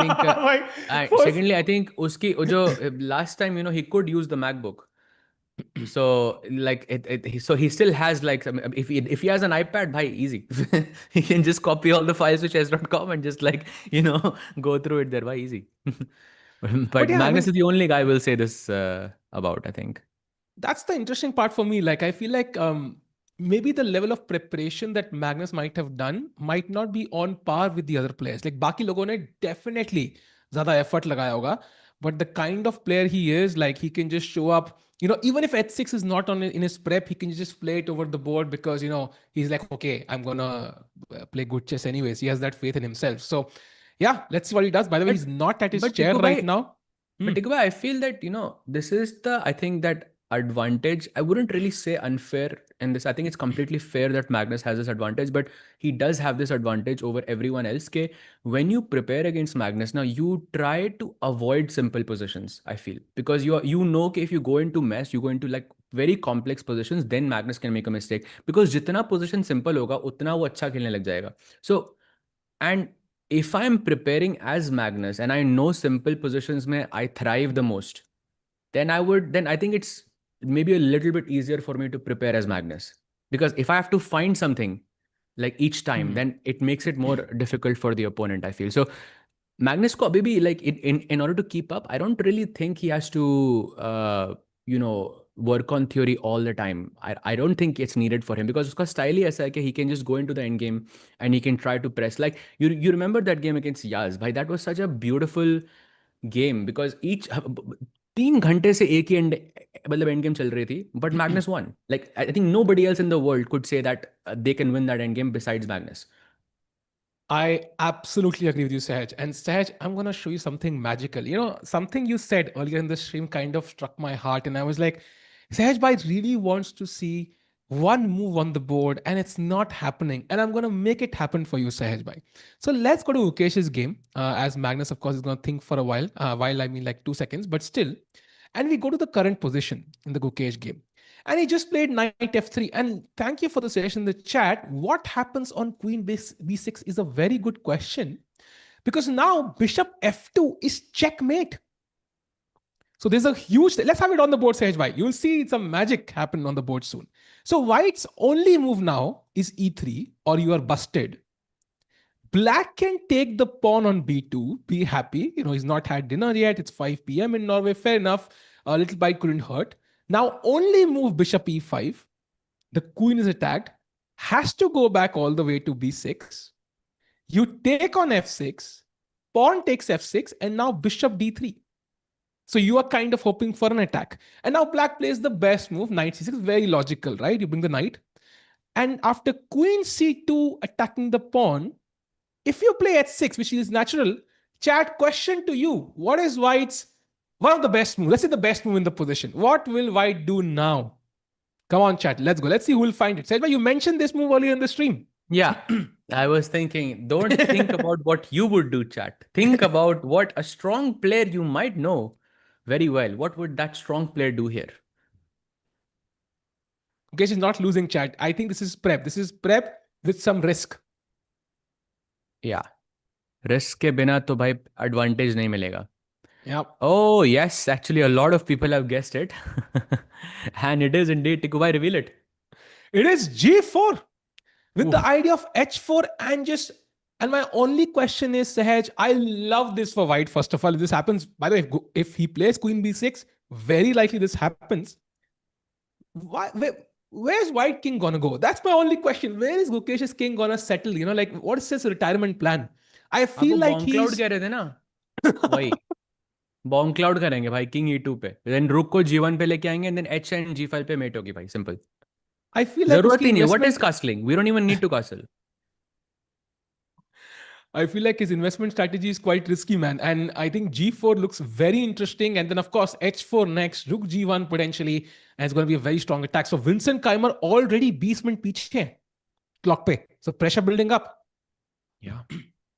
think uski jo last time, he could use the MacBook. So like so he still has like if he has an iPad, bhai, easy. He can just copy all the files to chess.com and just like go through it there, bhai, easy. But Yeah, I Magnus mean, is the only guy I will say this about, I think. that's the interesting part for me. Like I feel like maybe the level of preparation that Magnus might have done might not be on par with the other players. Like बाकी लोगों ने definitely ज़्यादा effort लगाया होगा. but the kind of player he is, like he can just show up. Even if h6 is not on in his prep, he can just play it over the board because he's like, okay, I'm gonna play good chess anyways. He has that faith in himself. So yeah, let's see what he does. By the way, But he's not at his but chair right Tikubai, now. Hmm. But Tikva, I feel that, this is I think that advantage. I wouldn't really say unfair in this. I think it's completely fair that Magnus has this advantage, but he does have this advantage over everyone else. When you prepare against Magnus, now you try to avoid simple positions, I feel. Because if you go into mess, you go into like very complex positions, then Magnus can make a mistake. Because jitna position simple hoga, utna wo अच्छा खेलने लग जाएगा. So and if I'm preparing as Magnus and I know simple positions may I thrive the most, then I think it's maybe a little bit easier for me to prepare as Magnus. Because if I have to find something like each time, Hmm. then it makes it more difficult for the opponent, I feel. So Magnus ko abhi bhi, like in order to keep up, I don't really think he has to work on theory all the time. I don't think it's needed for him because uska style hi aisa hai कि he can just go into the end game and he can try to press. Like you remember that game against Yaz, bhai, that was such a beautiful game because each 3 घंटे से एक ही end मतलब end game चल रही थी but Magnus won like I think nobody else in the world could say that they can win that end game besides Magnus. I absolutely agree with you, Sahaj. And Sahaj, I'm going to show you something magical. Something you said earlier in the stream kind of struck my heart. And I was like, Sahaj Bhai really wants to see one move on the board and it's not happening. And I'm going to make it happen for you, Sahaj Bhai. So let's go to Gukesh's game. As Magnus, of course, is going to think for a while. While I mean like 2 seconds, but still. And we go to the current position in the Gukesh game. And he just played knight f3. And thank you for the suggestion in the chat. What happens on queen b6 is a very good question because now bishop f2 is checkmate. So there's a huge, let's have it on the board, Sahaj Bhai. You'll see some magic happen on the board soon. So white's only move now is e3 or you are busted. Black can take the pawn on b2, be happy. He's not had dinner yet. It's 5 p.m. in Norway. Fair enough. A little bite couldn't hurt. Now only move bishop e5. The queen is attacked. Has to go back all the way to b6. You take on f6. Pawn takes f6. And now bishop d3. So you are kind of hoping for an attack. And now black plays the best move, knight c6. Very logical, right? You bring the knight. And after queen c2 attacking the pawn, if you play h6, which is natural, chat, question to you. What is white's one of the best moves? Let's say the best move in the position. What will white do now? Come on, chat. Let's go. Let's see who will find it. Said, you mentioned this move earlier in the stream. Yeah, I was thinking, don't think about what you would do, chat. Think about what a strong player you might know very well. What would that strong player do here? Gukesh is not losing, chat. I think this is prep. This is prep with some risk. Yeah, risk के बिना तो भाई advantage नहीं मिलेगा. Yeah. Oh, yes, actually, a lot of people have guessed it. And it is indeed. Tikubai, reveal it. It is G4 with the Oof. idea of H4 and just. And my only question is, Sahaj, I love this for white. First of all, if this happens, by the way, if he plays Queen B6, very likely this happens. Where's White King gonna go? That's my only question. Where is Gukesh's King gonna settle? Like what is his retirement plan? I आप वो feel like Bong cloud he's. कह रहे थे ना, वही Bong cloud करेंगे भाई king E2 पे, देन रुक को G1 पे लेके आएंगे, देन H एंड G5 पे मेट होगी भाई, सिंपल. I feel like जरूरत uski ही नहीं है, what is investment. Castling, we don't even need to castle. I feel like his investment strategy is quite risky, man. And I think G4 looks very interesting. And then, of course, H4 next, Rook G1 potentially. And it's going to be a very strong attack. So Vincent Keimer already beastment piche clock pe. So pressure building up. Yeah,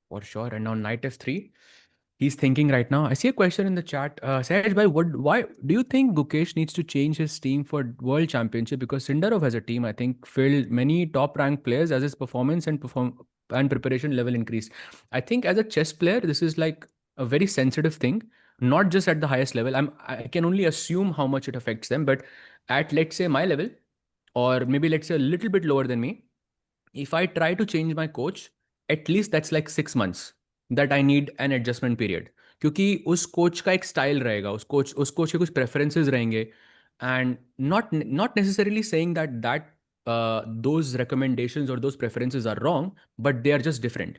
for sure. And now knight F3. He's thinking right now. I see a question in the chat. Sahaj bhai, why do you think Gukesh needs to change his team for World Championship? Because Sindarov as a team, I think, filled many top ranked players as his performance and preparation level increased. I think as a chess player, this is like a very sensitive thing, not just at the highest level. I can only assume how much it affects them, but at, let's say, my level, or maybe let's say a little bit lower than me, if I try to change my coach, at least that's like 6 months that I need an adjustment period. क्योंकि उस coach का एक style रहेगा, उस coach के कुछ preferences रहेंगे, and not necessarily saying that those recommendations or those preferences are wrong, but they are just different.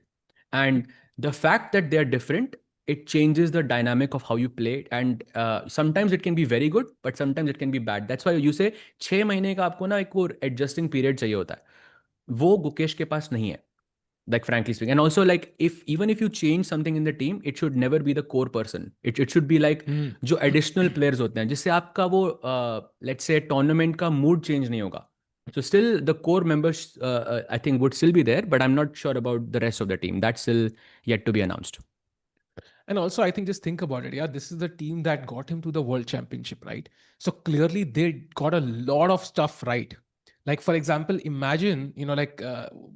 And the fact that they are different it changes the dynamic of how you play, and sometimes it can be very good, but sometimes it can be bad. That's why you say 6 महीने का आपको ना एक वो adjusting period चाहिए होता है, वो गुकेश के पास नहीं है, like frankly speaking. And also, like, if even if you change something in the team, it should never be the core person. It should be like Hmm. जो additional players होते हैं जिससे आपका वो let's say tournament का mood change नहीं होगा. So still the core members I think would still be there, but I'm not sure about the rest of the team. That's still yet to be announced. And also, I think just think about it. Yeah, this is the team that got him to the world championship, right? So clearly they got a lot of stuff right. Like, for example, imagine, like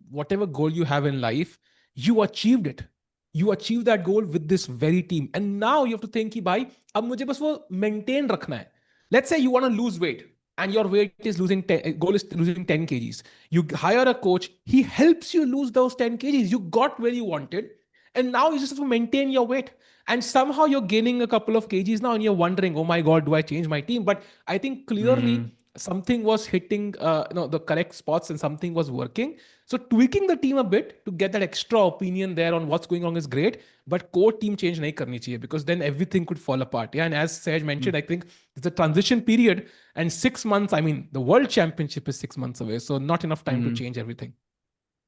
whatever goal you have in life, you achieved it. You achieved that goal with this very team. And now you have to think, कि भाई, अब मुझे बस वो maintain रखना है. Let's say you want to lose weight and your weight is losing 10, goal is losing 10 kgs. You hire a coach, he helps you lose those 10 kgs. You got where you wanted, and now you just have to maintain your weight. And somehow you're gaining a couple of kgs now, and you're wondering, oh my God, do I change my team? But I think clearly Mm, something was hitting the correct spots and something was working. So tweaking the team a bit to get that extra opinion there on what's going on is great. But core team change nahi karni chahiye, because then everything could fall apart. Yeah, and as Saj mentioned, mm, I think it's a transition period, and 6 months. I mean, the world championship is 6 months away, so not enough time to mm. change everything.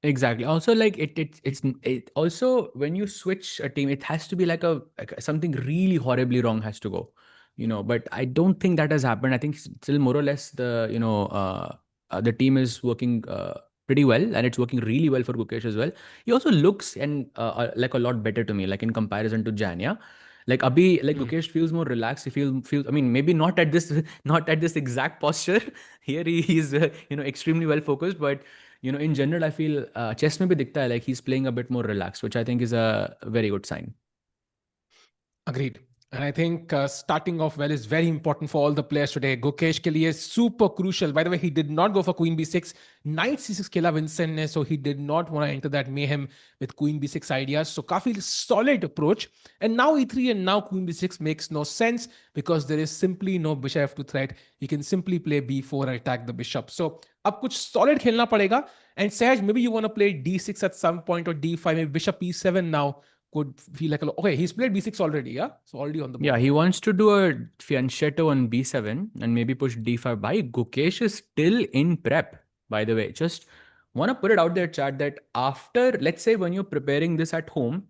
Exactly. Also, like it also when you switch a team, it has to be like something really horribly wrong has to go, But I don't think that has happened. I think still more or less the team is working pretty well, and it's working really well for Gukesh as well. He also looks and like a lot better to me, like in comparison to Jan. Yeah, like Abhi, like Hmm. Gukesh feels more relaxed. He feels. I mean, maybe not at this not at this exact posture. Here he's extremely well focused, but in general, I feel chess में भी दिखता है like he's playing a bit more relaxed, which I think is a very good sign. Agreed. And I think starting off well is very important for all the players today. Gukesh ke liye super crucial. By the way, he did not go for Queen B6. Knight C6 खेला Vincent ने, so he did not want to enter that mayhem with Queen B6 ideas. So काफी solid approach. And now E3 and now Queen B6 makes no sense, because there is simply no bishop to threat. He can simply play B4 and attack the bishop. So अब कुछ solid खेलना पड़ेगा. And Sahaj, maybe you want to play D6 at some point, or D5, maybe bishop E7 now could feel like a lot. Okay, he's played B6 already, yeah? So already on the Yeah, board. he wants to do a fianchetto on B7 and maybe push D5 by. Gukesh is still in prep, by the way. Just want to put it out there, chat, that after, let's say, when you're preparing this at home,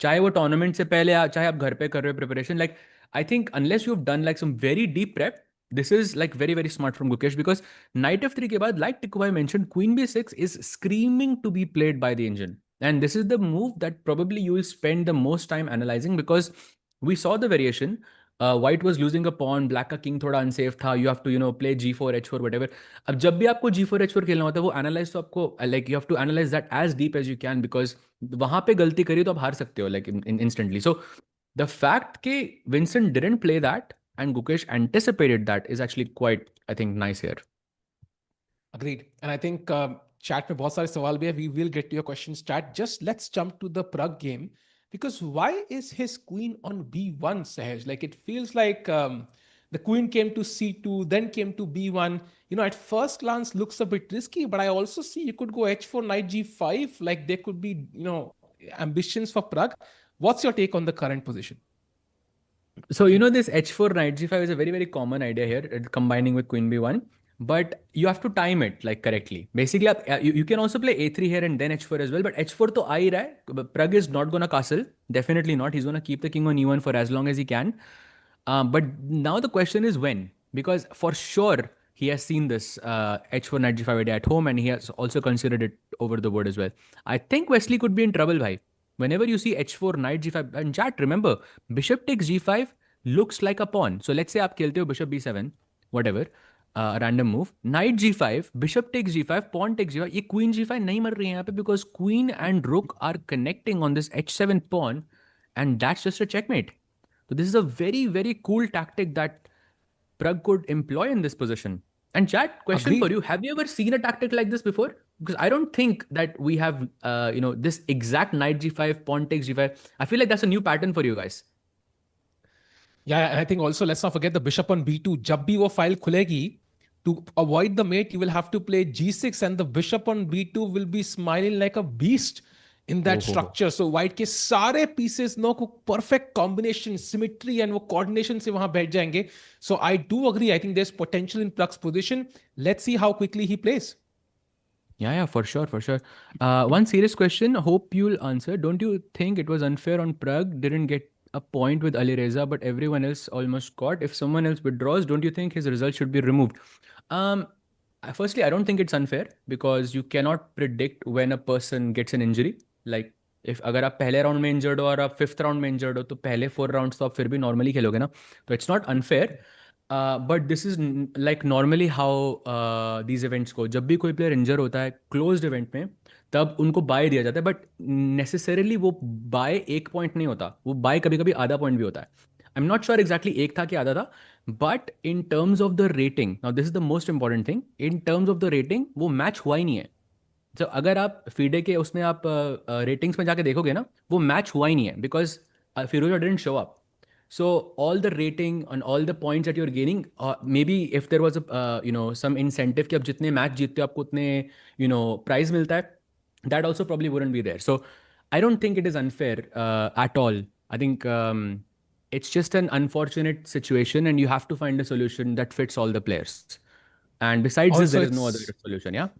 चाहे वो tournament से पहले चाहे आप घर पे कर रहे हो preparation, like I think unless you've done like some very deep prep, this is like very very smart from Gukesh, because knight f3 के बाद, like Tikubai mentioned, queen b6 is screaming to be played by the engine, and this is the move that probably you will spend the most time analyzing, because we saw the variation. White was losing a pawn, black का king थोड़ा unsafe था, you have to play g4 h4 whatever. अब जब भी आपको g4 h4 खेलना होता है, वो analyze तो आपको like you have to analyze that as deep as you can, because वहां पे गलती करी तो आप हार सकते हो like instantly. So the fact कि Vincent didn't play that and Gukesh anticipated that is actually quite, I think, nice here. Agreed. And I think chat में बहुत सारे सवाल भी है. We will get to your questions, chat. Just let's jump to the Pragg game, because why is his queen on B1, Sahaj? Like, it feels like the queen came to C2, then came to B1. At first glance looks a bit risky, but I also see you could go H4, knight G5. Like, there could be, ambitions for Pragg. What's your take on the current position? So, this h4 knight g5 is a very, very common idea here, combining with queen b1. But you have to time it like correctly. Basically, you can also play a3 here and then h4 as well. But h4 to aa hi raha hai. Pragg is not going to castle. Definitely not. He's going to keep the king on e1 for as long as he can. But now the question is when. Because for sure, he has seen this h4 knight g5 idea at home, and he has also considered it over the board as well. I think Wesley could be in trouble, bhai. Whenever you see h4 knight g5, and chat, remember, bishop takes g5 looks like a pawn. So let's say आप खेलते हो bishop b7, whatever, a random move, knight g5, bishop takes g5, pawn takes g5. ये queen g5 नहीं मर रही है यहाँ पे, because queen and rook are connecting on this h7 pawn, and that's just a checkmate. So this is a very, very cool tactic that Pragg could employ in this position. And chat, question for Agreed. you: have you ever seen a tactic like this before? Because I don't think that we have, this exact knight g5, pawn takes g5. I feel like that's a new pattern for you guys. Yeah, and I think also let's not forget the bishop on b2. जब भी वो file खुलेगी, to avoid the mate, you will have to play g6, and the bishop on b2 will be smiling like a beast. In that Oh. Structure. So white के सारे pieces नो को perfect combination, symmetry and वो coordination से वहां बैठ जाएंगे. So I do agree, I think there is potential in Pragg's position. Let's see how quickly he plays. Yeah, for sure, for sure. One serious question. Hope you'll answer. Don't you think it was unfair on Pragg? Didn't get a point with Ali Reza, but everyone else almost got. If someone else withdraws, don't you think his result should be removed? Um, Firstly, I don't think it's unfair because you cannot predict when a person gets an injury. Like if अगर आप पहले round में injured हो और आप fifth round में injured हो तो पहले 4 राउंड्स तो आप फिर भी नॉर्मली खेलोगे ना. तो it's not unfair. But this is like normally how these events को, जब भी कोई प्लेयर इंजर होता है क्लोज्ड इवेंट में, तब उनको बाय दिया जाता है. बट नेसेसरीली वो बाय 1 पॉइंट नहीं होता, वो बाय कभी कभी आधा पॉइंट भी होता है. I am not sure exactly एक था कि आधा था. But in terms of the rating, now this is the most important thing, in terms of the rating वो मैच हुआ ही नहीं है. तो अगर आप फीडे के उसमें आप रेटिंग्स में जाके देखोगे ना, वो मैच हुआ ही नहीं है because Firouzja didn't show up. So all the rating and all the points that you're gaining, maybe if there was a some incentive कि आप जितने मैच जीतते हो आपको उतने प्राइज मिलता है, that also probably wouldn't be there. So I don't think it is unfair at all. I think it's just an unfortunate situation and you have to find a solution that fits all the players. And besides this, Also, there is no other solution. Yeah.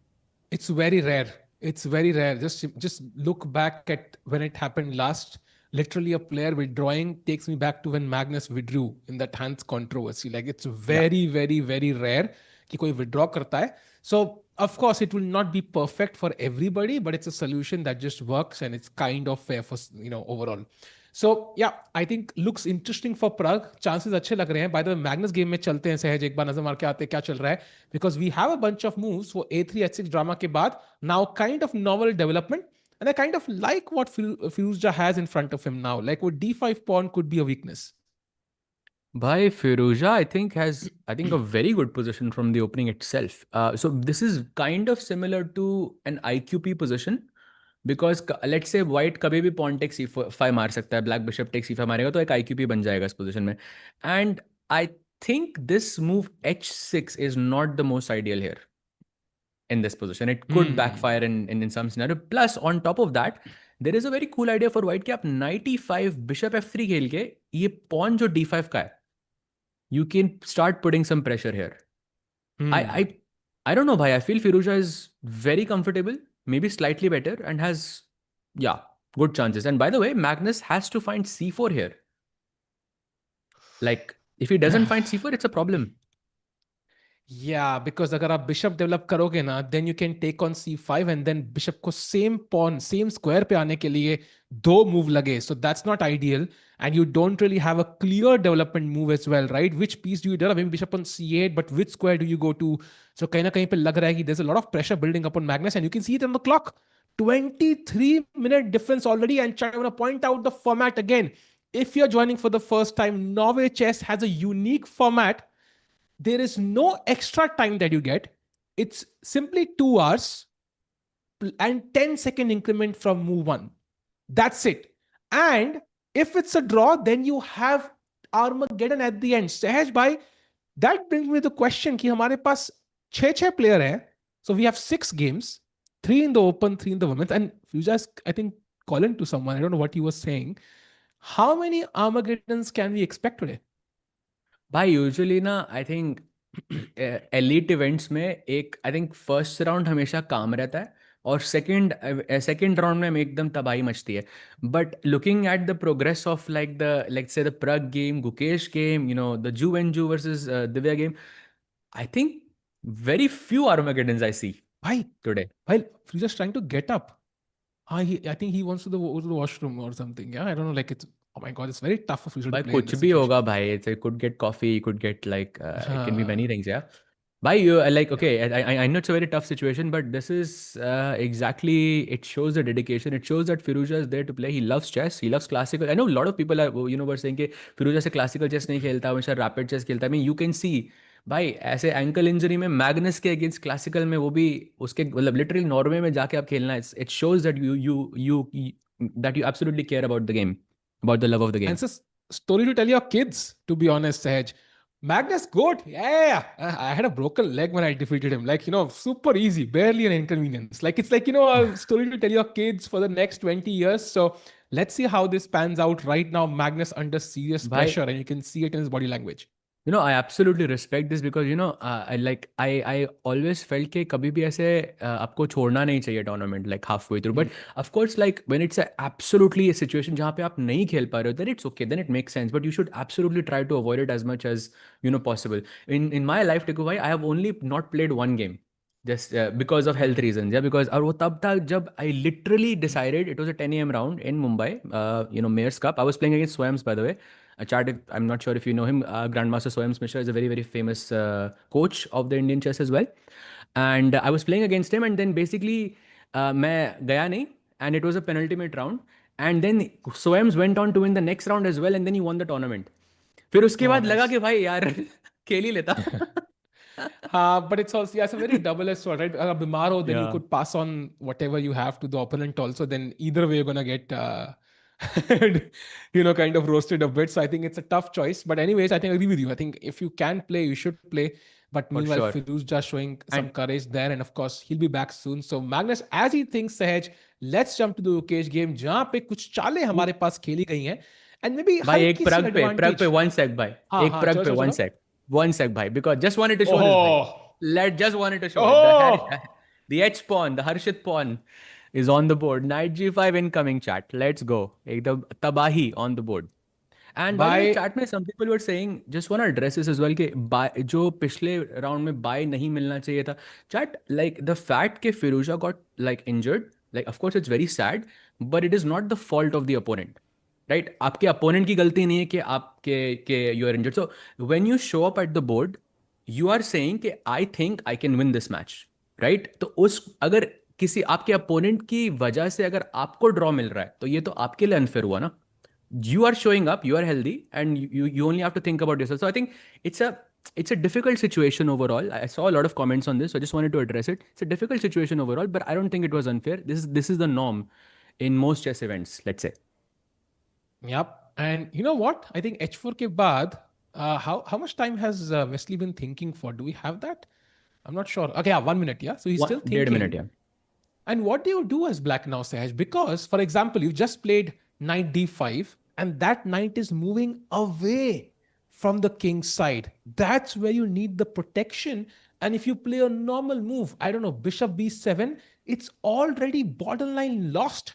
it's very rare. It's very rare. Just look back at when it happened last. Literally, a player withdrawing takes me back to when Magnus withdrew in that Hans controversy. Like it's Yeah. very, very, very rare कि कोई withdraw करता है. So of course, it will not be perfect for everybody, but it's a solution that just works and it's kind of fair for overall. So yeah I think looks interesting for Pragg. Chances अच्छे लग रहे हैं. By the way Magnus game में चलते हैं सहज, एक बार नजर मार के आते हैं क्या चल रहा है, because we have a bunch of moves वो A3 H6 ड्रामा के बाद. Now kind of novel development and I kind of like what Firouzja has in front of him now. Like what D5 pawn could be a weakness. Bhai, Firouzja, I think has a very good position from the opening itself. So this is kind of similar to an IQP position because let's say white कभी भी pawn takes C5 मार सकता है, black bishop takes C5 मारेगा तो एक IQP बन जाएगा इस position में. And I think this move H6 is not the most ideal here in this position. It could backfire in some scenario. Plus, on top of that, there is a very cool idea for white कि आप knight E5 bishop F3 खेल के ये pawn जो D5 का है, you can start putting some pressure here. I don't know, bhai. I feel Firouzja is very comfortable, maybe slightly better, and has good chances. And by the way, Magnus has to find C4 here. Like if he doesn't find C4, it's a problem. Yeah, because अगर आप bishop develop करोगे ना, then you can take on C5 and then bishop को same pawn, same square पे आने के लिए दो मूव लगे. So that's not ideal and you don't really have a clear development move as well, right? Which piece do you develop? Maybe bishop on C8, but which square do you go to? So कहीं ना कहीं पे लग रहा है कि there's a lot of pressure building up on Magnus and you can see it on the clock. 23-minute difference already. And I want to point out the format again. If you're joining for the first time, Norway chess has a unique format. There is no extra time that you get. It's simply 2 hours and 10-second increment from move 1. That's it. And if it's a draw, then you have Armageddon at the end. Sahaj bhai, that brings me to the question कि हमारे पास 6 player है. So we have 6 games, 3 in the open, 3 in the women's. And you just, I think, calling to someone, I don't know what he was saying. How many Armageddons can we expect today? भाई usually ना I think elite events में एक I think first round हमेशा काम रहता है और second round में एकदम तबाही मचती है. But looking at the progress of like say the Pragg game, Gukesh game, the Ju and Ju versus Divya game, I think very few Armageddons I see Why? today. While he's just trying to get up. I think he wants to go to the washroom or something. Yeah, I don't know. Like it's, oh my god, it's very tough for Future to भाई play in कुछ this भी situation. होगा भाई. It could get coffee, it could get like it can be हाँ, many things. Yeah. Bhai, you like okay. I know it's a very tough situation, but this is exactly, it shows the dedication. It shows that Firouzja is there to play. He loves chess. He loves classical. I know a lot of people are were saying कि Firouzja से classical chess नहीं खेलता, हमेशा rapid chess खेलता है. I mean you can see भाई ऐसे ankle injury में मैग्नस के अगेंस्ट क्लासिकल में वो भी उसके मतलब लिटरली नॉर्वे में जाके आप खेलना. It shows that you that you absolutely care about the game, about the love of the and game. it's a story to tell your kids. To be honest, Sahaj, Magnus Goat, yeah. I had a broken leg when I defeated him. Like, super easy, barely an inconvenience. Like, it's like, a story to tell your kids for the next 20 years. So let's see how this pans out right now. Magnus under serious भाई, pressure, and you can see it in his body language. I absolutely respect this because I always felt कि कभी भी ऐसे आपको छोड़ना नहीं चाहिए tournament like halfway through. But of course, like when it's a absolutely a situation जहाँ पे आप नहीं खेल पा रहे हो, then it's okay, then it makes sense. But you should absolutely try to avoid it as much as possible. In my life, Tiku bhai, I have only not played one game. Just because of health reasons, yeah. Because और वो तब था जब I literally decided it was a 10 a.m. round in Mumbai, Mayor's Cup. I was playing against Swams, by the way. Chart, I'm not sure if you know him. Grandmaster Swayam Mishra is a very, very famous coach of the Indian chess as well. And I was playing against him, and then basically, मैं गया नहीं, and it was a penultimate round. And then Swayams went on to win the next round as well, and then he won the tournament. फिर उसके Oh, बाद लगा nice. कि भाई यार खेल ही लेता. But it's also, yeah, it's a very double-edged sword, right? बीमार हो, then you Yeah, could pass on whatever you have to the opponent also. Then either way, you're gonna get, kind of roasted a bit. So I think it's a tough choice. But anyways, I think I agree with you. I think if you can play, you should play. But for meanwhile, sure. Firouz just showing some And courage there, and of course, he'll be back soon. So Magnus, as he thinks, Sahaj, let's jump to the Gukesh game, जहाँ पे कुछ चालें हमारे पास खेली गई हैं, and maybe भाई एक हल्की सी प्रग पे advantage. 1 sec भाई. हाँ एक हाँ, प्रग चलो पे चलो वन चलो. सेक 1 sec भाई, because just wanted to show this भाई. Oh, Just wanted to show it. oh. The H pawn, the Harshit pawn is on the board. Knight G5 incoming, chat. Let's go. एकदम तबाही on the board. And by the way, भाई chat में some people were saying, just want to address this as well, कि जो पिछले round में bye नहीं मिलना चाहिए था. Chat, like the fact कि Firouzja got like injured, like of course it's very sad, but it is not the fault of the opponent. Right? आपके opponent की गलती नहीं है कि आपके के you are injured. So when you show up at the board, you are saying कि I think I can win this match. Right? तो उस अगर किसी आपके opponent की वजह से अगर आपको draw मिल रहा है, तो ये तो आपके लिए unfair हुआ ना. You are showing up, you are healthy, and you only have to think about yourself. So I think it's a difficult situation overall. I saw a lot of comments on this, so I just wanted to address it. It's a difficult situation overall, but I don't think it was unfair. This is the norm in most chess events, let's say. Yep. And you know what? I think H4 के बाद, how much time has Wesley been thinking for? Do we have that? I'm not sure. Okay, yeah, 1 minute. Yeah. So he's One still 1.5 minute, thinking. yeah. And what do you do as black now, Sahaj? Because, for example, you just played knight d5, and that knight is moving away from the king's side. That's where you need the protection. And if you play a normal move, I don't know, bishop b7, it's already borderline lost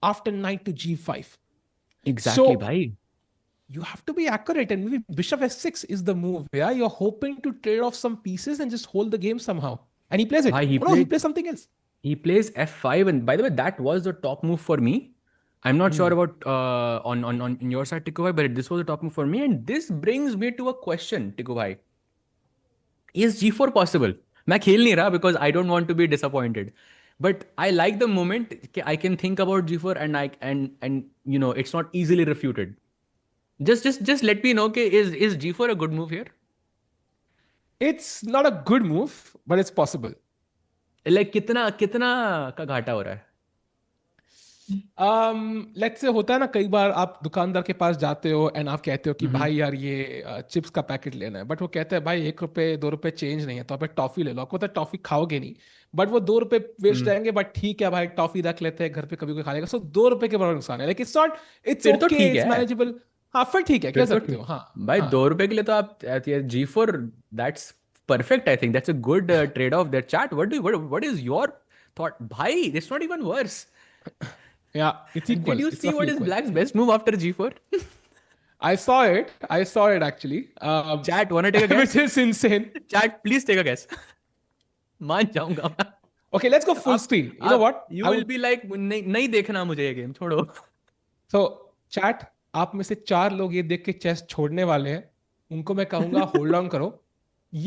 after knight to g5. Exactly, So bhai. you have to be accurate, and maybe bishop f6 is the move. Yeah, you're hoping to trade off some pieces and just hold the game somehow. And he plays Bhai, it. Oh no, he plays something else. he plays f5, and by the way, that was the top move for me. I'm not sure about on in your side, Tiku bhai, but this was the top move for me. And this brings me to a question, Tiku bhai. Is G4 possible? मैं खेल नहीं रहा because I don't want to be disappointed. But I like the moment कि I can think about G4, and it's not easily refuted. Just let me know कि is G4 a good move here? It's not a good move, but it's possible. Like कितना कितना का घाटा हो रहा है? Let's say होता है ना, कई बार आप दुकानदार के पास जाते हो एंड आप कहते हो कि हम्म. भाई यार ये चिप्स का पैकेट लेना है, बट वो कहता है भाई 1 रुपए 2 रुपए चेंज नहीं है, तो आप एक टॉफी ले लो. आपको तो टॉफी खाओगे नहीं, बट वो 2 रुपए वेस्ट हम्म. जाएंगे. बट ठीक है भाई, टॉफी रख लेते हैं, घर पे कभी कोई खा लेगा. सो 2 रुपए के बराबर नुकसान है. लाइक इट्स नॉट, इट्स फिर तो ओके, ठीक इट्स है. मैनेजेबल. हाँ फिर ठीक है, फिर कह तो सकते हो. ठीक. हाँ भाई हाँ. 2 रुपए के लिए तो आप G4, that's perfect. I think that's a good trade off there. Chat, what is your thought? भाई, it's not even worse. Yeah, it's Did equal. you It's see roughly what is equal. Black's best move after G4? I saw it. I saw it actually. Chat, wanna take a Which guess? is insane. Chat, please take a guess. मान जाऊंगा मैं. Okay, let's go full आप screen. You know आप what? you will be like, नहीं नहीं देखना मुझे ये गेम छोड़ो. So chat, आप में से 4 लोग ये देख के चेस छोड़ने वाले हैं. उनको मैं कहूंगा होल्ड ऑन करो.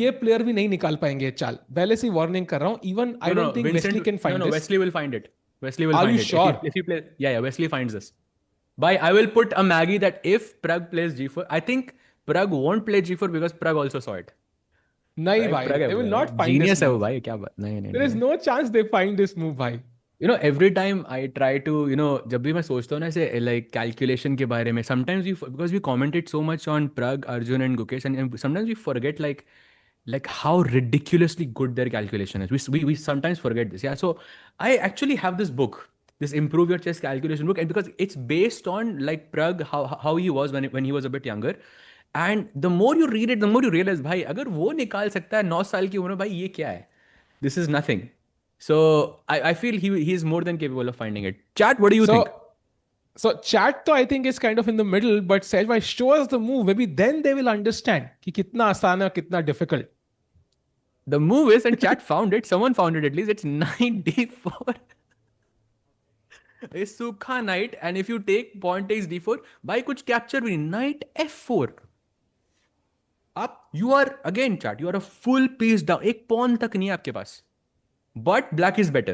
ये प्लेयर भी नहीं निकाल पाएंगे ये चाल. पहले से वार्निंग कर रहा हूं. Even I No, don't no, think Wesley Vincent. Can No, find no, this. Wesley will find it. Wesley will are you find it. If he sure? if he plays, yeah, Wesley finds this. By I will put a Maggie that if Pragg plays G4, I think Pragg won't play G4 because Pragg also saw it. नहीं भाई भाई, Pragg है they will भाई. not find this Genius है वो move. भाई. क्या बात. नहीं नहीं There is नहीं. no chance they find this move, भाई. every time I try to, जब भी मैं सोचता हूँ ना ऐसे like calculation के बारे में, sometimes because we commented so much on Pragg, Arjun and Gukesh, and sometimes we forget like how ridiculously good their calculation is. We sometimes forget this. Yeah. So I actually have this book, this Improve Your Chess Calculation book, and because it's based on like Pragg, how he was when he was a bit younger. And the more you read it, the more you realize, भाई अगर वो निकाल सकता है 9 साल की उम्र में, भाई ये क्या है? This is nothing. So I feel he is more than capable of finding it. Chat, what do you think? So, so chat तो I think is kind of in the middle, but Sehbhai, show us the move. Maybe then they will understand कि कितना आसान है और कितना difficult. The move is, and chat found it. Someone found it at least. It's knight d4. A सूखा knight, and if you take pawn takes d4, भाई कुछ capture भी नहीं. Knight f4. आप you are again chat. You are a full piece down. एक pawn तक नहीं है आपके पास. But black is better.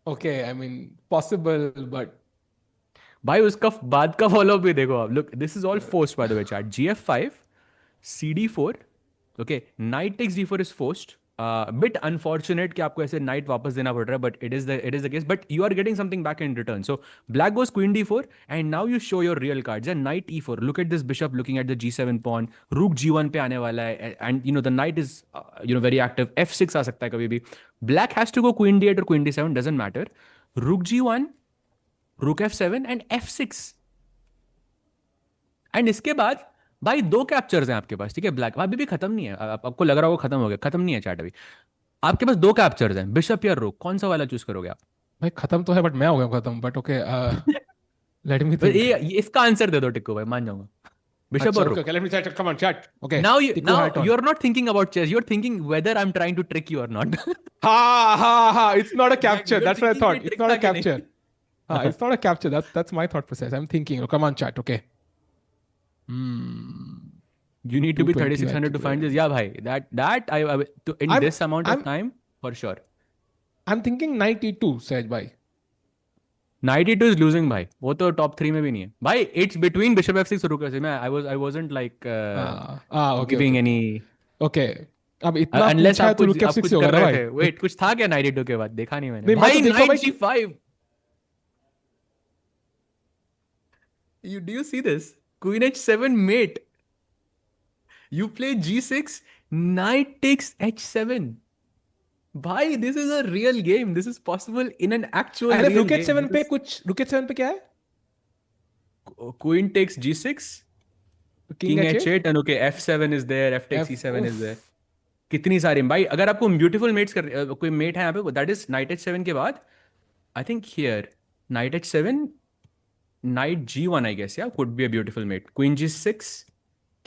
Okay, I mean possible, but भाई उसका बाद का फॉलो भी देखो आप. Look, this is all forced by the way chat. gf5, cd4. Okay, knight takes d4 is forced. Bit unfortunate कि आपको ऐसे knight वापस देना पड़ रहा है, but it is the case. But you are getting something back in return. So black goes queen d4, and now you show your real cards. And knight e4. Look at this bishop looking at the g7 pawn. Rook g1 पे आने वाला है, and the knight is very active. f6 आ सकता है कभी भी. Black has to go queen d8 or queen d7, doesn't matter. Rook g1, rook f7 and f6. And इसके बाद भाई 2 कैप्चर्स हैं आपके पास, ठीक है. ब्लैक अभी भी खत्म नहीं है. आपको लग रहा होगा खत्म हो गया, खत्म नहीं है चैट अभी. आपके पास 2 कैप्चर्स हैं, बिशप या रोक. कौन सा वाला चूज करोगे आप? भाई खत्म तो है, बट मैं हो गया खत्म. बट ओके, लेट मी तो थिंक. ये इसका आंसर दे दो टिक्को भाई, मान जाऊंगा. बिशप अच्छा और ओके रोक. Okay, let me chat. Come on chat. Okay, now you Tiku now hat on. You are not thinking about chess, you are thinking whether I am trying to trick you or not. Ha. It's not a capture. Exactly, you are That's what I thinking कि thought. It's trick not था a कि capture. नहीं. It's not a capture. That's my thought process. I'm thinking. Oh, come on, chat. Okay. Hmm. You need to be 220 3600 to find this. Yeah bhai, that I in I'm this amount of I'm time for sure. I'm thinking 92, Sahaj bhai. 92 is losing भाई, वो तो top 3 में भी नहीं है भाई. It's between bishop f6 और रुक f6. मैं I wasn't like Okay, giving okay. any Okay. अब इतना unless पूछा है आप तो कुछ रुक आप F6 कुछ से होगा कर ना रहे भाई. थे. वेट, कुछ था क्या 92 के बाद? देखा नहीं मैंने नहीं, मैं तो भाई. देखा knight भाई g5. You do you see this? Queen h7 mate. You play g6, knight takes h7. भाई this is a real game. This is possible in an actual अरे real रुक game. H7 This पे is कुछ, रुक H7 पे क्या है? queen takes g6, king king H8, h8, and okay f7 is there, f takes F. e7 is there. उफ. कितनी सारी भाई. अगर आपको ब्यूटीफुल मेट्स कर कोई मेट है यहाँ पे, दैट इज नाइट h7 के बाद. आई think here night h7, knight g1 I guess, yeah, could be a beautiful mate. Queen g6,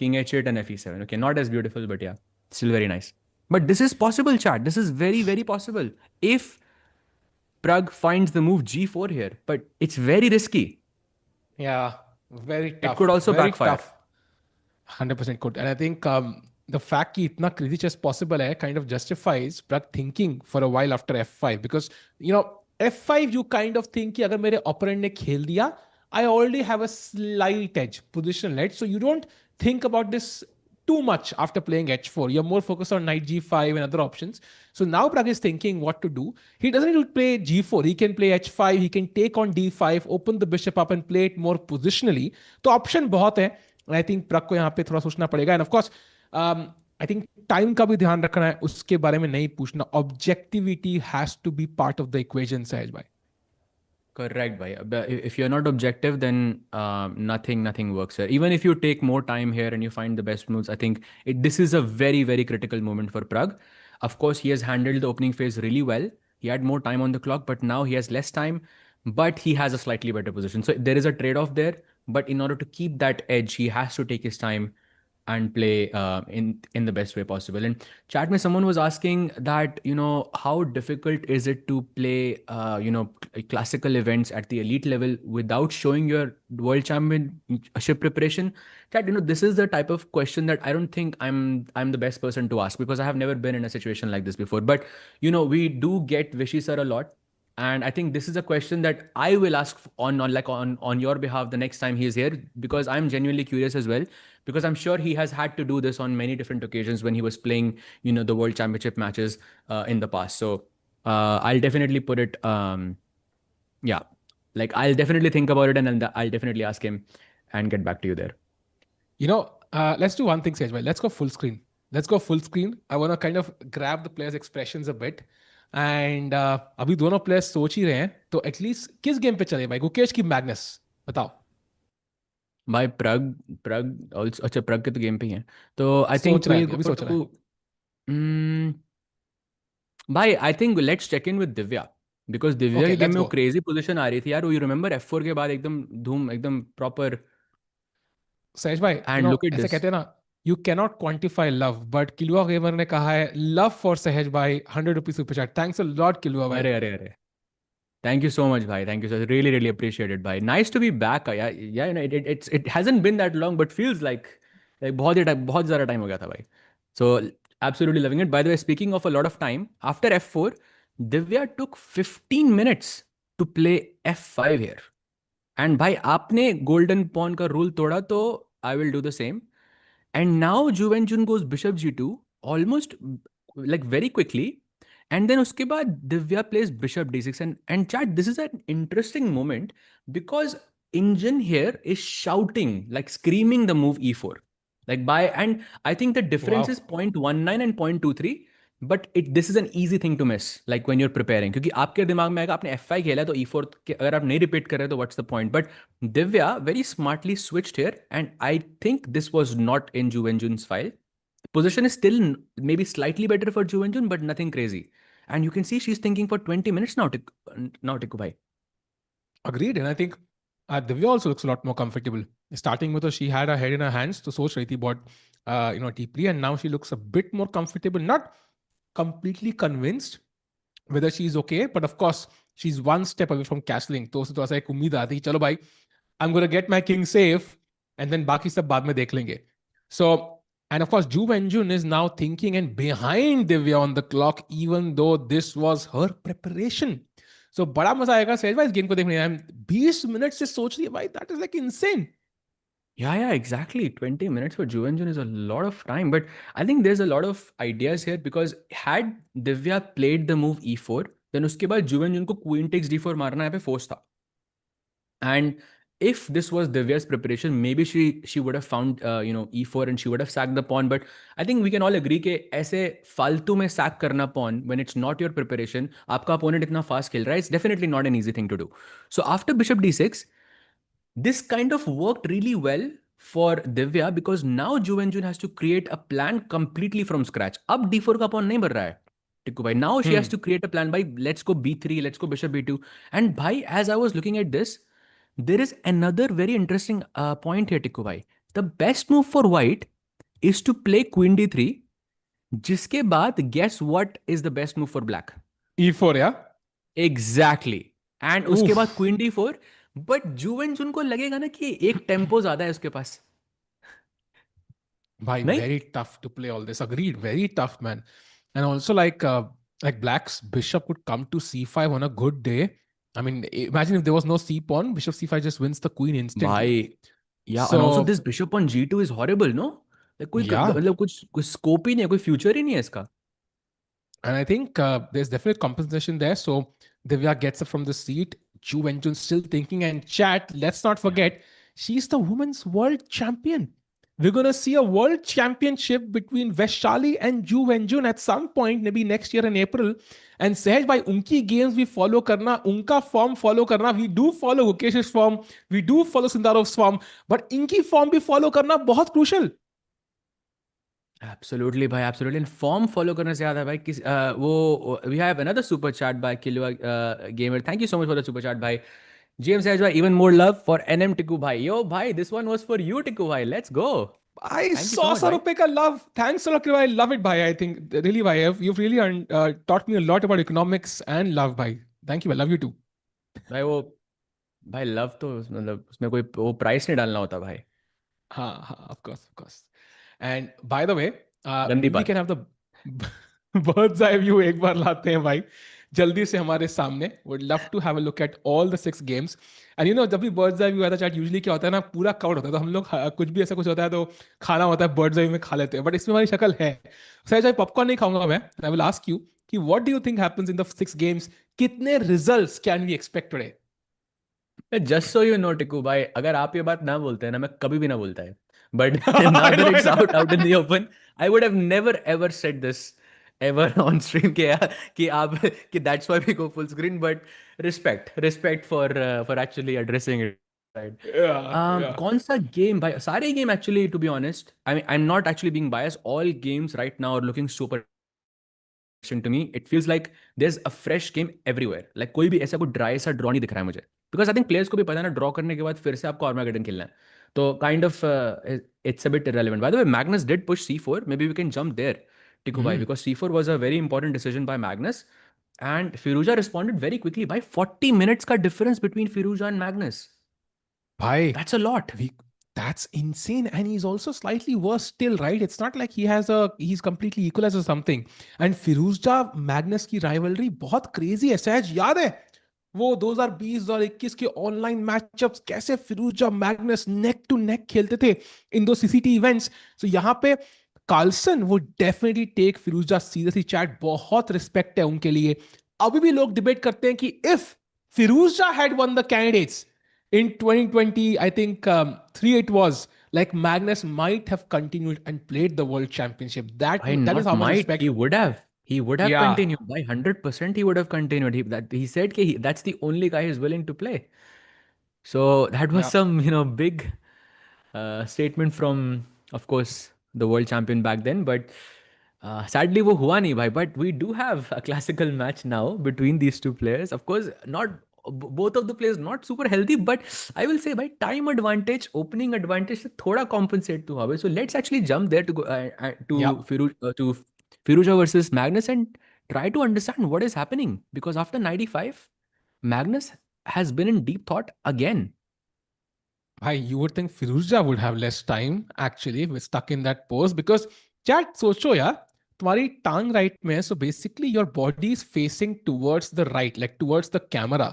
king h8 and fe7. Okay, not as beautiful, but yeah, still very nice. But this is possible chat, this is very very possible if Pragg finds the move g4 here, but it's very risky. Yeah, very It tough, could also very backfire. tough. 100% could. And I think the fact कि इतना crazy chess possible है kind of justifies Pragg thinking for a while after f5, because f5 you kind of think कि अगर मेरे opponent ने खेल दिया, I already have a slight edge, positional edge, so you don't think about this too much after playing h4. You're more focused on knight g5 and other options. So now Pragg is thinking what to do. He doesn't need to play g4. He can play h5. He can take on d5, open the bishop up and play it more positionally. तो option बहुत है. I think प्रग को यहाँ पे थोड़ा सोचना पड़ेगा. End of course I think time का भी ध्यान रखना है, उसके बारे में नहीं पूछना. Objectivity has to be part of the equation, Sahaj भाई. Correct, bhai. If you're not objective, then nothing works here. Even if you take more time here and you find the best moves, I think this is a very, very critical moment for Pragg. Of course, he has handled the opening phase really well. He had more time on the clock, but now he has less time, but he has a slightly better position. So there is a trade-off there. But in order to keep that edge, he has to take his time and play in the best way possible. And chat mein someone was asking that how difficult is it to play classical events at the elite level without showing your world championship preparation. Chat, this is the type of question that I don't think I'm the best person to ask, because I have never been in a situation like this before. But we do get Vishy sir a lot, and I think this is a question that I will ask on your behalf the next time he is here, because I'm genuinely curious as well, because I'm sure he has had to do this on many different occasions when he was playing, the world championship matches in the past. So I'll definitely put it, yeah, like I'll definitely think about it, and I'll definitely ask him and get back to you there. Let's do one thing, Sejbhai. Let's go full screen. Let's go full screen. I want to kind of grab the players' expressions a bit. And अभी दोनों players सोच ही रहे हैं तो at least किस game पे चले भाई गुकेश की मैग्नेस बताओ भाई प्रग प्रग अच्छा, प्रग के तो गेम पे ही हैं, तो आई थिंक सोच रहा है विल अभी अभी गो सोच रहा है टू, भाई I think let's check in with Divya, because Divya okay के गेम लेट्स में वो गो क्रेजी पोजीशन आ रही थी यार, वो यू रिमेंबर F4 के बाद एकदम धूम, एकदम प्रॉपर। सहज भाई एंड लुक एट ऐसे दिस। कहते हैं ना you cannot quantify love but Killua gamer ने कहा है लव फॉर सहज भाई 100 rupees super chat thanks a lot Killua भाई अरे अरे अरे, thank you so much, bhai. Thank you so much. Really, really appreciate it, bhai. Nice to be back. Yeah, yeah. It hasn't been that long, but feels like बहुत ज़्यादा time हो गया था, भाई. So absolutely loving it. By the way, speaking of a lot of time, after F4, Divya took 15 minutes to play F5 here. And भाई आपने golden pawn का rule तोड़ा, तो I will do the same. And now Juvenjun goes bishop g2 almost like very quickly. And then uske baad Divya plays bishop d6. And chat, this is an interesting moment because Injun here is shouting, like screaming the move e4. Like by, and I think the difference वाह is 0.19 and 0.23. But it this is an easy thing to miss like when you are preparing, क्योंकि आपके दिमाग में आएगा आपने F5 खेला है तो E4 अगर आप नहीं रिपीट कर रहे तो what's the point, but Divya very smartly switched here, and I think this was not in Juvenjun's file. Position is still maybe slightly better for Juvenjun, but nothing crazy. And you can see she's thinking for 20 minutes now, Tikku bhai. agreed and I think Divya also looks a lot more comfortable starting with her she had her head in her hands तो सोच रही थी बहुत deeply and now she looks a bit more comfortable not completely convinced whether she's okay but of course she's one step away from castling तो उसे थोड़ा सा एक उम्मीद आती है चलो भाई I'm going to get my king safe and then बाकी सब बाद में देख लेंगे so and of course Ju Wenjun is now thinking and behind Divya on the clock even though this was her preparation so बड़ा मजा आएगा सहज भाई इस गेम को देखने में 20 मिनट से सोच रही है भाई that is like insane Yeah, exactly. 20 minutes for Juvenjun is a lot of time. But I think there's a lot of ideas here because had Divya played the move e4, then उसके बाद Juvenjun को queen takes d4 मारना यहाँ पे force था. And if this was Divya's preparation, maybe she would have found e4 and she would have sacked the pawn. But I think we can all agree कि ऐसे फालतू में sack करना pawn when it's not your preparation, आपका opponent इतना fast खेल रहा है, it's definitely not an easy thing to do. So after bishop d6, this kind of worked really well for Divya because now Juvenjun has to create a plan completely from scratch. अब d4 का pawn नहीं बढ़ रहा है टिक्कू भाई. Now she has to create a plan by let's go b3, let's go bishop b2. And bhai, as I was looking at this, there is another very interesting point here, Tikku bhai. The best move for white is to play queen d3. जिसके बाद guess what is the best move for black? e4 या Exactly. And उसके बाद उफ queen d4. But जुवेंचुन को लगेगा ना कि एक टेम्पो ज्यादा है उसके पास, Bhai, नहीं? very tough to play all this. Agreed, very tough, man. And also, like Black's bishop could come to c5 on a good day. I mean, imagine if there was no c pawn, bishop c5 just wins the queen instantly. भाई, या and also So this bishop on g2 is horrible, no? Like कोई yeah, मतलब कुछ scope ही नहीं है, कोई future ही नहीं है इसका. and I think there's definite compensation there. So Divya gets up from the seat. Chu Wenjun still thinking and chat. Let's not forget, she's the women's world champion. We're gonna see a world championship between Vaishali and Ju Wenjun at some point, maybe next year in April. And Sehaj by unki games we follow karna, unka form follow karna. We do follow Gukesh's form, we do follow Sundarov's form, but inki form भी follow करना बहुत crucial. Absolutely भाई, absolutely. And form follow करने से याद है भाई, वो we have another super chat by Killua gamer. Thank you so much for the super chat भाई. जेम्स हैज भाई, even more love for NM Tiku भाई. यो भाई, this one was for you Tiku भाई. Let's go. I thank you so saw much भाई. Sarupeka love. Thanks a lot, Kriva. I love it, bhai. I think really, bhai. You've really taught me a lot about economics and love, bhai. Thank you. I love you too. भाई वो, भाई love तो मतलब उसमें कोई वो price नहीं डालना होता भाई. Of course, of course. And by the way, गंदी maybe we बात. can have the bird's eye view एक बार लाते हैं भाई. जल्दी से हमारे सामने. Would love to have a look at all the 6 games. And जब भी बर्ड्स आई व्यू आता है चैट, यूजली क्या होता है ना, पूरा कवर होता है, तो हम लोग कुछ भी ऐसा कुछ होता है तो खाना होता है बर्ड्स आई में खा लेते हैं, बट इसमें हमारी शक्ल है. शायद चाहे पॉपकॉर्न नहीं खाऊंगा मैं. आई विल आस्क यू कि what do you think happens in the 6 games. कितने results can we expect today? Just so you know Tiku भाई, अगर आप ये बात ना बोलते हैं ना, मैं कभी भी ना बोलता है, but now I that know, I it's know. Out in the open, I would have never ever said this ever on stream के कि आप कि that's why we go full screen, but respect respect for actually addressing it, right. Yeah, yeah. कौन सा game भाई, सारे game actually, to be honest, I am not actually being bias, all games right now are looking super to me. It feels like there's a fresh game everywhere. Like कोई भी ऐसा कोई dry सा draw नहीं दिख रहा है मुझे, बिकॉज आई थिंक प्लेयर्स को भी पता है ना, ड्रॉ करने के बाद फिर से आपको आर्मागेडन खेलना है, तो kind of it's a bit irrelevant. By the way, Magnus did push C4. Maybe we can jump there, Tiku bhai, Hmm. because C4 was a very important decision by Magnus, and Firouzja responded very quickly. By 40 minutes का difference between Firouzja and Magnus. Bhai, That's a lot. we that's insane. And he's also slightly worse still, right? It's not like he's completely equal as or something. And Firouzja Magnus की rivalry बहुत crazy है. सहज याद है वो 2020 और 21 के online matchups, कैसे फिरोजा मैग्नस नेक टू नेक खेलते थे इन दो सीसीटी इवेंट्स. सो यहाँ पे कार्लसन वो डेफिनेटली टेक फिरोजा सीरियसली. चैट बहुत रिस्पेक्ट है उनके लिए. अभी भी लोग डिबेट करते हैं कि if Firouzja had won the candidates in 2020, I think 3 it was, like Magnus might have continued and played the world championship. Why That is not how much might? He respect. would have. He would have Yeah, continued. By 100%, he would have continued. He said that's the only guy he's willing to play. So that was yeah. some, big statement from, of course, the world champion back then. But sadly, वो हुआ नहीं भाई. But we do have a classical match now between these two players. Of course, not both of the players not super healthy, but I will say by time advantage, opening advantage से थोड़ा compensate to हुआ. So let's actually jump there to go Yeah. to Firouzja versus Magnus and try to understand what is happening, because after 95, Magnus has been in deep thought again. Hi, you would think Firouzja would have less time actually. We're stuck in that pose because chat सोचो यार, तुम्हारी टांग right में है, so basically your body is facing towards the right, like towards the camera.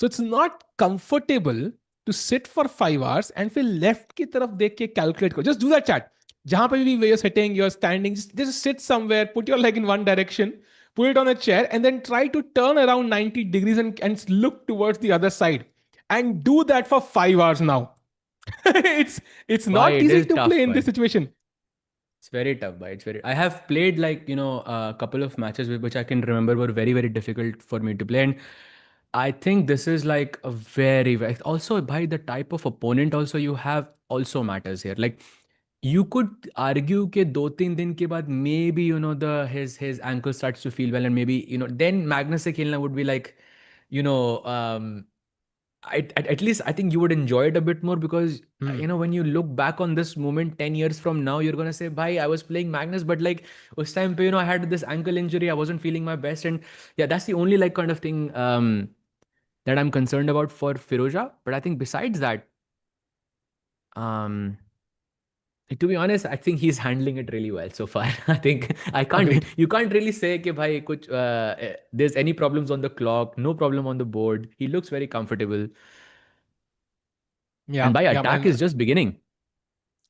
So it's not comfortable to sit for 5 hours and फिर left की तरफ देख के calculate करो. Just do that chat. जहां पे भी where you're sitting, you're standing, just sit somewhere, put your leg in one direction, put it on a chair, and then try to turn around 90 degrees and look towards the other side. And do that for 5 hours now. It's Why not it easy is to play tough, in this boy. situation. It's very tough, but it's very. I have played like a couple of matches which I can remember were very very difficult for me to play, and I think this is like a very also by the type of opponent also you have also matters here. Like you could argue कि 2-3 दिन के बाद maybe the his ankle starts to feel well, and maybe then Magnus से खेलना would be like you know at least I think you would enjoy it a bit more, because Hmm. when you look back on this moment 10 years from now, you're gonna say, bhai, I was playing Magnus, but like उस time पे I had this ankle injury, I wasn't feeling my best, and yeah, that's the only like kind of thing that I'm concerned about for Firouzja. But I think besides that, um to be honest, I think he's handling it really well so far. I think Agreed. you can't really say कि भाई कुछ there's any problems on the clock, no problem on the board. He looks very comfortable, and Yeah, by yeah. attack is just beginning.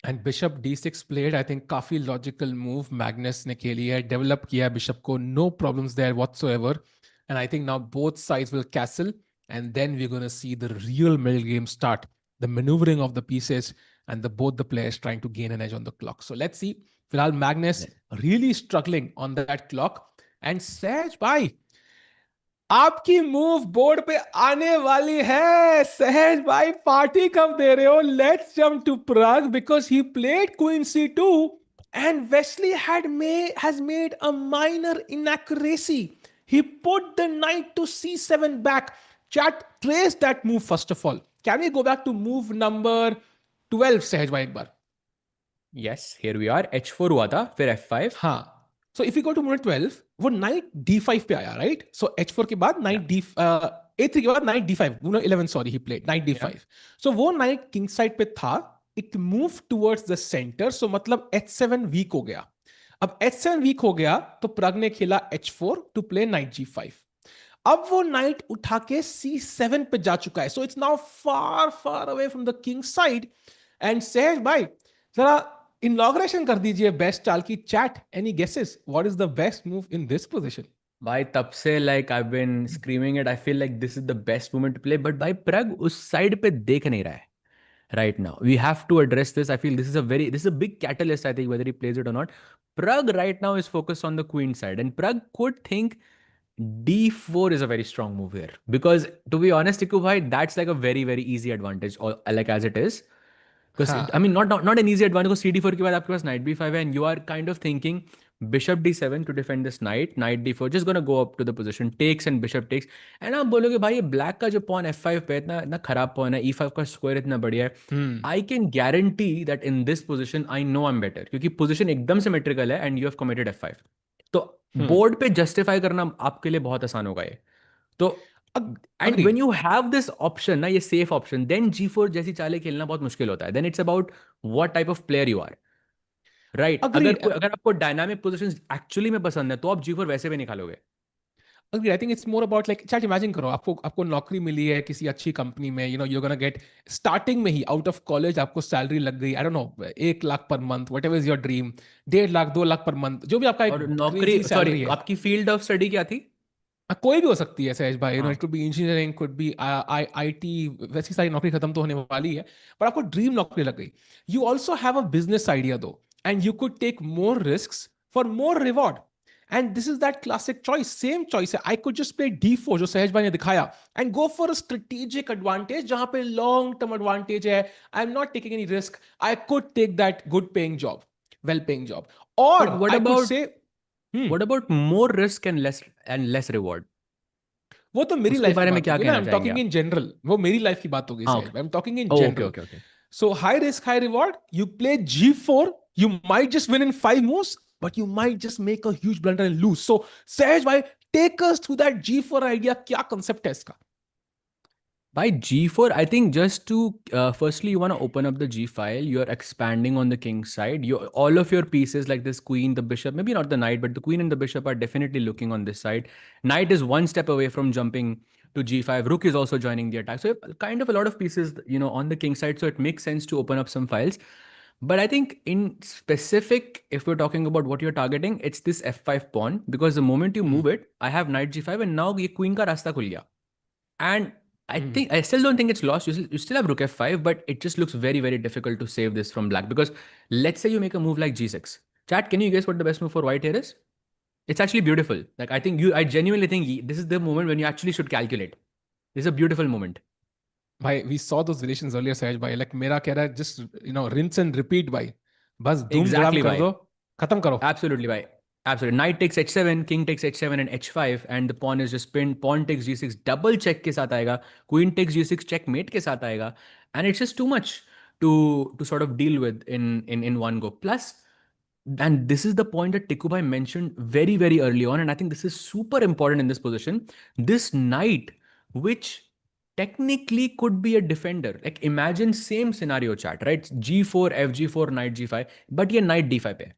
And Bishop D6 played, I think काफी logical move Magnus ने खेली है, develop किया Bishop को, no problems there whatsoever. And I think now both sides will castle, and then we're going to see the real middle game start, the maneuvering of the pieces, and both the players trying to gain an edge on the clock. So let's see. फिलहाल Magnus really struggling on that clock. And Saj, bhai, आपकी move board पे आने वाली है. सहज भाई party कब दे रहे हो? Let's jump to Prague because he played queen C2 and Wesley has made a minor inaccuracy. He put the knight to C7 back. Chat, trace that move first of all. Can we go back to move number 12, सहज भाई एक बार? Yes, here we are. H4 हुआ था, फिर F5. हाँ. So if you go to minute 12, वो night D5 पे आया, राइट? सो H4 के बाद Yeah. नाइट A3 के बाद knight D5, 11 sorry, he played knight Yeah. D5. So वो नाइट किंग साइड पे था. It move towards the centre, so मतलब H7 वीक हो गया. अब H7 वीक हो गया तो प्रग ने खेला H4 to play night G5. अब वो नाइट उठा के C7 पे जा चुका है, so it's now far far away from the king side. And Sahaj भाई, जरा इनॉग्रेशन कर दीजिए बेस्ट चाल की. Chat, any guesses what is the best move in this position? भाई तब से like I been screaming it, I feel like this is the best moment to play, but भाई प्रग उस साइड पे देख नहीं रहा है right now. We have to address this. I feel this is a big catalyst, I think, whether he plays it or not. Pragg right now is focused on the queen side, and Pragg could think d4 is a very strong move here. Because to be honest, Tiku bhai, that's like a very, very easy advantage, or like as it is. Because I हाँ. mean, not an easy advantage. Because CD4 के बाद आपके पास knight b5 है, and you are kind of thinking bishop d7 to defend this knight d4 just gonna go up to the position, takes and bishop takes. And आप बोलोगे भाई ये black का जो pawn f5 पे इतना इतना खराब pawn है, e5 का square इतना बढ़िया है. हम्म. I can guarantee that in this position I know I'm better, क्योंकि position एकदम symmetrical है and you have committed f5. तो हम्म. बोर्ड पे जस्टिफाई करना आपके लिए बहुत आसान होगा ये. तो and agreed. When you have this option ना, ये सेफ ऑप्शन, देन जी4 जैसी चालें खेलना बहुत मुश्किल होता है. Then it's about what type of player you are, right. Agreed. अगर आपको डायनामिक पोजीशंस एक्चुअली में पसंद है तो आप जी4 वैसे भी निकालोगे. Agreed. I think it's more about like, chat imagine करो आपको आपको नौकरी मिली है किसी अच्छी कंपनी में, you know you gonna get starting में ही आउट ऑफ कॉलेज आपको सैलरी लग गई, आई don't no 1 lakh per month, what ever is your dream, 1.5 lakh 2 lakh per month, जो भी आपका एक और नौकरी, क्रेजी सॉरी, सैलरी है. आपकी फील्ड ऑफ स्टडी क्या थी? कोई भी हो सकती है सहज भाई, यू नो हाँ. It could be engineering, could be IT. वैसी सारी नौकरी खत्म तो होने वाली है, पर आपको ड्रीम नौकरी लग गई. You also have a business idea दो, and you could take more risk for more reward. And this is that classic choice, same choice है. I could just play D4 जो सहज भाई ने दिखाया, and go for a strategic advantage जहां पे long term advantage है. I am not taking any risk. I could take that good paying job, well paying job. But or I could say what about more risk and less reward? वो तो मेरी उसके life की बारे में बात क्या होगी ना, आई कहना एम चाहेंगे टॉकिंग आप? In general. वो मेरी लाइफ की बात होगी हाँ, sir, okay. I am talking in okay general. Okay okay. So high risk, high reward. You play G4, you might just win in 5 moves, but you might just make a huge blunder and lose. So Sahaj bhai, take us through that G4 idea. क्या concept है इसका? By g4, I think just to firstly, you want to open up the g file. You're expanding on the king side. All of your pieces, like this queen, the bishop, maybe not the knight, but the queen and the bishop are definitely looking on this side. Knight is one step away from jumping to g5. Rook is also joining the attack. So kind of a lot of pieces, on the king side. So it makes sense to open up some files. But I think in specific, if we're talking about what you're targeting, it's this f5 pawn, because the moment you Hmm. move it, I have knight g5, and now ये queen का रास्ता खुल गया. And Hmm. I still don't think it's lost. You still have rook f5, but it just looks very, very difficult to save this from black. Because let's say you make a move like g6. Chat, can you guess what the best move for white here is? It's actually beautiful. Like, I genuinely think this is the moment when you actually should calculate. This is a beautiful moment. भाई, we saw those relations earlier सहज भाई. Like मेरा कह रहा है, just rinse and repeat भाई. बस धूम धड़ाम Exactly, कर bhai. दो, खत्म करो. Absolutely, bhai. Absolutely. Knight takes h7, king takes h7 and h5, and the pawn is just pinned. Pawn takes g6, double check के साथ आएगा. Queen takes g6, checkmate के साथ आएगा. And it's just too much to sort of deal with in one go. Plus, and this is the point that Tikubai mentioned very, very early on, and I think this is super important in this position. This knight, which technically could be a defender. Like imagine same scenario, chat, right? G4, fg4, knight g5, but ये knight d5 पे है.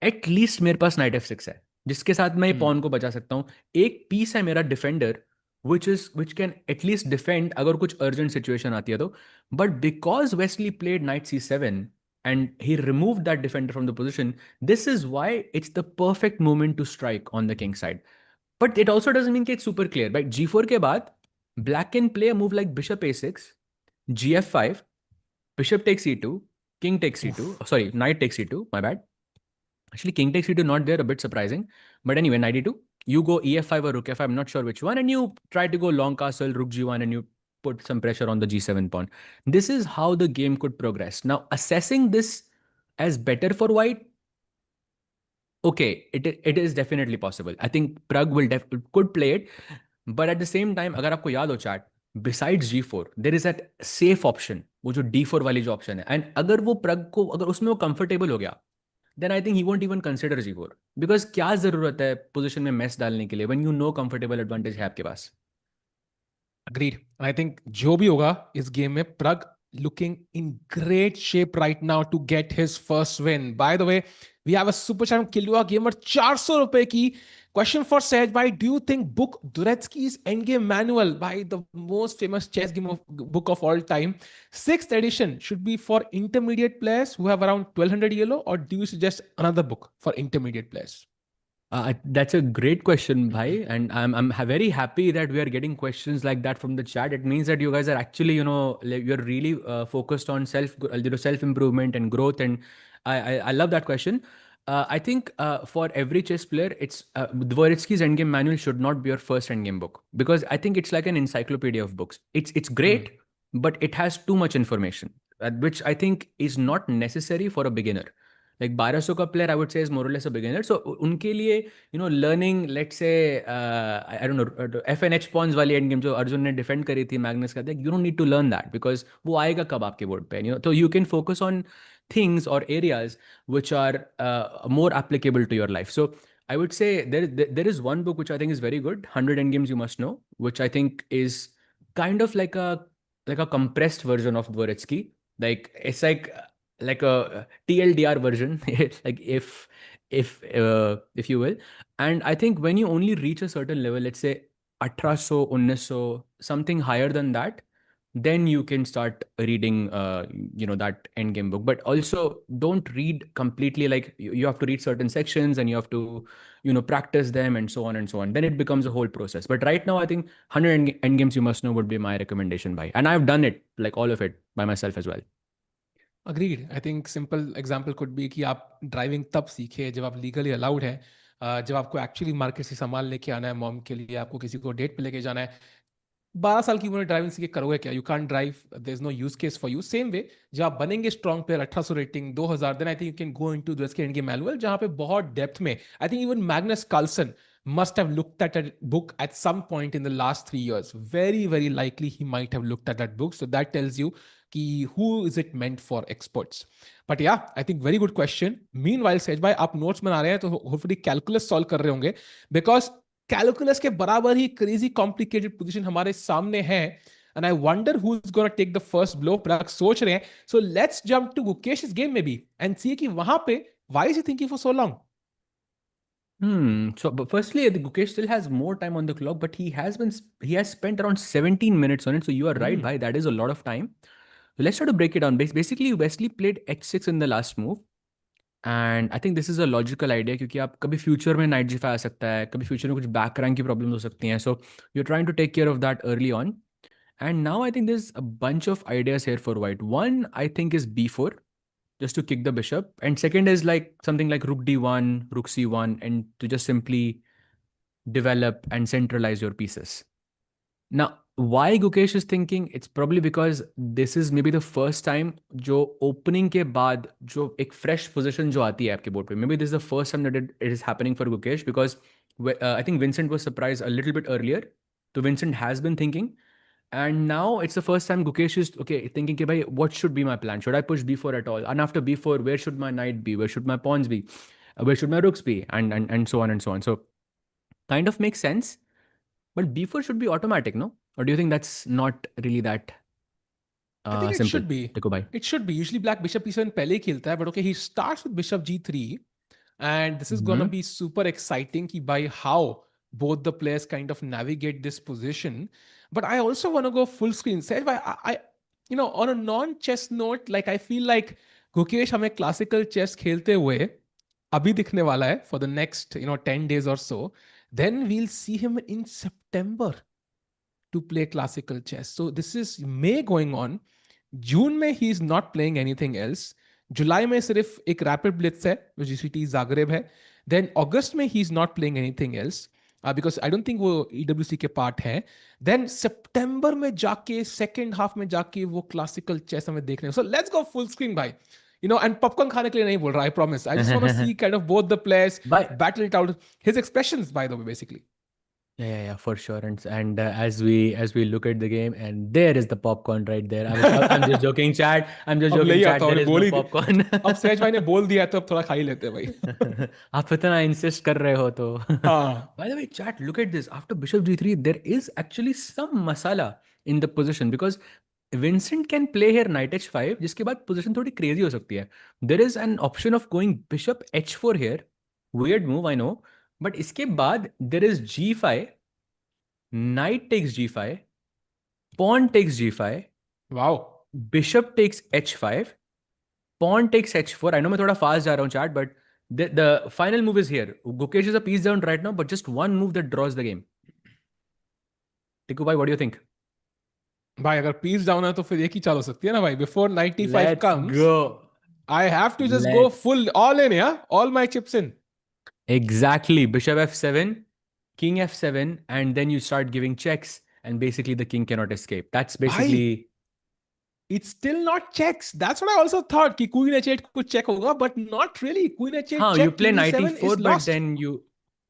At least मेरे पास night f6 है जिसके साथ मैं ये Hmm. Pawn को बचा सकता हूँ. एक पीस है मेरा defender which can at least defend अगर कुछ अर्जेंट सिचुएशन आती है तो. But because Wesley played night c7 and he removed that defender from the position, this is why it's the perfect moment to strike on the king side. But it also doesn't mean that it's super clear. Right? g4 के बाद black can play a move like bishop a6, gf5, bishop takes e2, king takes e2, Oof. sorry, knight takes e2, my bad. Actually, king takes e2 not there, a bit surprising. But anyway, knight e2. You go ef5 or rook f5, I'm not sure which one, and you try to go long castle, rook g1, and you put some pressure on the g7 pawn. This is how the game could progress. Now, assessing this as better for white, okay, it is definitely possible. I think Pragg could play it, but at the same time, अगर आपको याद हो chat, besides g4, there is that safe option, वो जो d4 वाली जो option है, and अगर वो Pragg को अगर उसमें वो comfortable हो गया, then I think he won't even consider g4. Because क्या जरूरत है पोजीशन में मैस डालने के लिए when you know comfortable advantage है आपके पास. Agreed. And I think जो भी होगा इस गेम में, Pragg looking in great shape right now to get his first win. By the way, We have a super chat from Kilua Gamer 400 रुपए की. Question for Sahaj bhai, do you think book Duretsky's Endgame Manual by the most famous chess game book of all time, sixth edition, should be for intermediate players who have around 1200 yellow, or do you suggest another book for intermediate players? That's a great question, Bhai, and very happy that we are getting questions like that from the chat. It means that you guys are actually, like, you're really focused on self improvement and growth, and I love that question. I think for every chess player, it's Dvoretsky's Endgame Manual should not be your first endgame book, because I think it's like an encyclopedia of books. It's great, but it has too much information, which I think is not necessary for a beginner. Like 1200 का player, I would say, is more or less a beginner. So उनके लिए, learning, let's say, I don't know, FNH pawns वाली end game जो अर्जुन ने defend करी थी Magnus का, you don't need to learn that, because वो आएगा कब आपके बोर्ड पे, so you can focus on things or areas which are more applicable to your life. So I would say there is one book which I think is very good, 100 end games you must know, which I think is kind of like a compressed version of Dvoretsky. Like it's like a TLDR version, like if you will. And I think when you only reach a certain level, let's say 1800, 1900, something higher than that, then you can start reading that end game book. But also don't read completely, like you have to read certain sections and you have to practice them and so on and so on. Then it becomes a whole process. But right now I think 100 end games you must know would be my recommendation, by, and I've done it, like all of it, by myself as well. Agreed. I think simple example could be कि आप driving तब सीखे जब आप legally allowed है, जब आपको actually market से सामान लेके आना है मॉम के लिए, आपको किसी को डेट पे लेके जाना है. 12 साल की उम्र में ड्राइविंग सीखे करोगे क्या? You can drive, there is no use case for you. Same way जब आप बनेंगे strong player, 1800 rating, 2000, then I think you can go into the end game manual, जहां पे बहुत डेप्थ में I think even Magnus Carlsen must have looked at a book at some point in the last 3 years. Very, very likely he might have looked at that book. So that tells you ki who is it meant for experts. But yeah, I think very good question. Meanwhile, Sej bhai, आप notes बना रहे हैं तो hopefully calculus solve कर रहे होंगे, because calculus के बराबर ही crazy complicated position हमारे सामने है. And I wonder who's going to take the first blow. Pragg सोच रहे हैं. So let's jump to Gukesh's game maybe and see कि वहां पे why is he thinking for so long? So, but firstly, the Gukesh still has more time on the clock, but he has spent around 17 minutes on it. So you are right, bhai. That is a lot of time. So let's try to break it down. Basically, Wesley played h6 in the last move, and I think this is a logical idea, क्योंकि आप कभी future में knight g5 आ सकता है, कभी future में कुछ back rank की problems हो सकती हैं. So you're trying to take care of that early on. And now I think there's a bunch of ideas here for white. One, I think, is b4, just to kick the bishop. And second is like something like rook d1, rook c1, and to just simply develop and centralize your pieces. Now, why Gukesh is thinking? It's probably because this is maybe the first time जो opening के बाद जो एक fresh position जो आती है आपके board पे. Maybe this is the first time that it is happening for Gukesh, because I think Vincent was surprised a little bit earlier. So Vincent has been thinking, and now it's the first time Gukesh is thinking, okay, bhai, what should be my plan? Should I push b4 at all? And after b4, where should my knight be? Where should my pawns be? Where should my rooks be? And so on and so on. So kind of makes sense. But b4 should be automatic, no? Or do you think that's not really that I think it simple? should be. Dekho bhai. It should be. Usually black bishop e7 पहले ही खेलता है, but okay, he starts with bishop g3, and this is gonna Hmm. be super exciting कि by how both the players kind of navigate this position. But I also want to go full screen. Say, on a non-chess note, like I feel like Gukesh हमें classical chess खेलते हुए अभी दिखने वाला है for the next 10 days or so. Then we'll see him in September to play classical chess. So this is May going on. जून में he is not playing anything else. जुलाई में सिर्फ एक रैपिड ब्लिट्स है जो जीसीटी जागरेब है. Then अगस्त में he is not playing anything else because I don't think वो ईडब्ल्यूसी के पार्ट है. देन सितंबर में जाके सेकेंड हाफ में जाके वो क्लासिकल चेस हमें देखने. So let's go full screen भाई. एंड पॉपकॉर्न खाने के लिए नहीं बोल रहा, I promise. I just want to see kind of both the players But battle it out. His expressions by the way basically. yeah, for sure. And as we look at the game, and there is the popcorn right there. I'm just joking, chat. I'm just अब ले joking, ही chat. आता हूँ, There is बोल no ही popcorn. अब सहज भाई ने बोल दिया तो अब थोड़ा खा ही लेते हैं भाई. आप इतना insist कर रहे हो तो. हाँ. By the way, chat, look at this. After bishop g3, there is actually some masala in the position, because Vincent can play here knight h5, जिसके बाद पोजीशन थोड़ी क्रेजी हो सकती है. There is an option of going bishop h4 here. Weird move I know. But इसके बाद there is g5, knight takes g5, pawn takes g5, wow. bishop takes h5, pawn takes h4. I know मैं थोड़ा fast जा रहा हूँ chat, but the final move is here. Gukesh is a piece down right now, but just one move that draws the game. Tiku bhai, what do you think? भाई अगर piece down है तो फिर एक ही चाल हो सकती है ना भाई. Before 95 Let's comes go. I have to just go Let's full all in, या all my chips in. exactly bishop f7, king f7, and then you start giving checks, and basically the king cannot escape. That's भाई basically. it's still not checks. That's what I also thought कि queen h8 कुछ check होगा, but not really. Queen h8 Huh, you check, play king knight e7 e4, is but lost.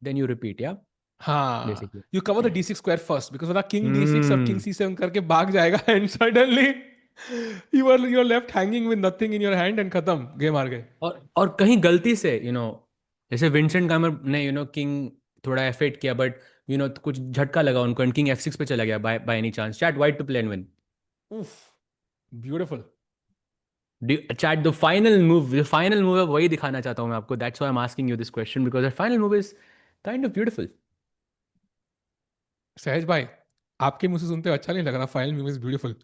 then you repeat, yeah, हाँ, basically. you cover the d6 square first because वरना king d6 अब king Hmm. c7 करके भाग जाएगा and suddenly you're left hanging with nothing in your hand and खत्म, game हार गए. और कहीं गलती से जैसे विंसेंट गामर ने किंग थोड़ा एफेक्ट किया, बट कुछ झटका लगा उनको एंड किंग f6 पे चला गया by by any chance. Chat white to play and win. Oof, beautiful. Chat the final move है वही दिखाना चाहता हूँ मैं आपको. That's why I am asking you this question because the final move is kind of beautiful. Sahaj भाई, आपके मुंह से सुनते हुए अच्छा नहीं लग रहा. Final music is beautiful.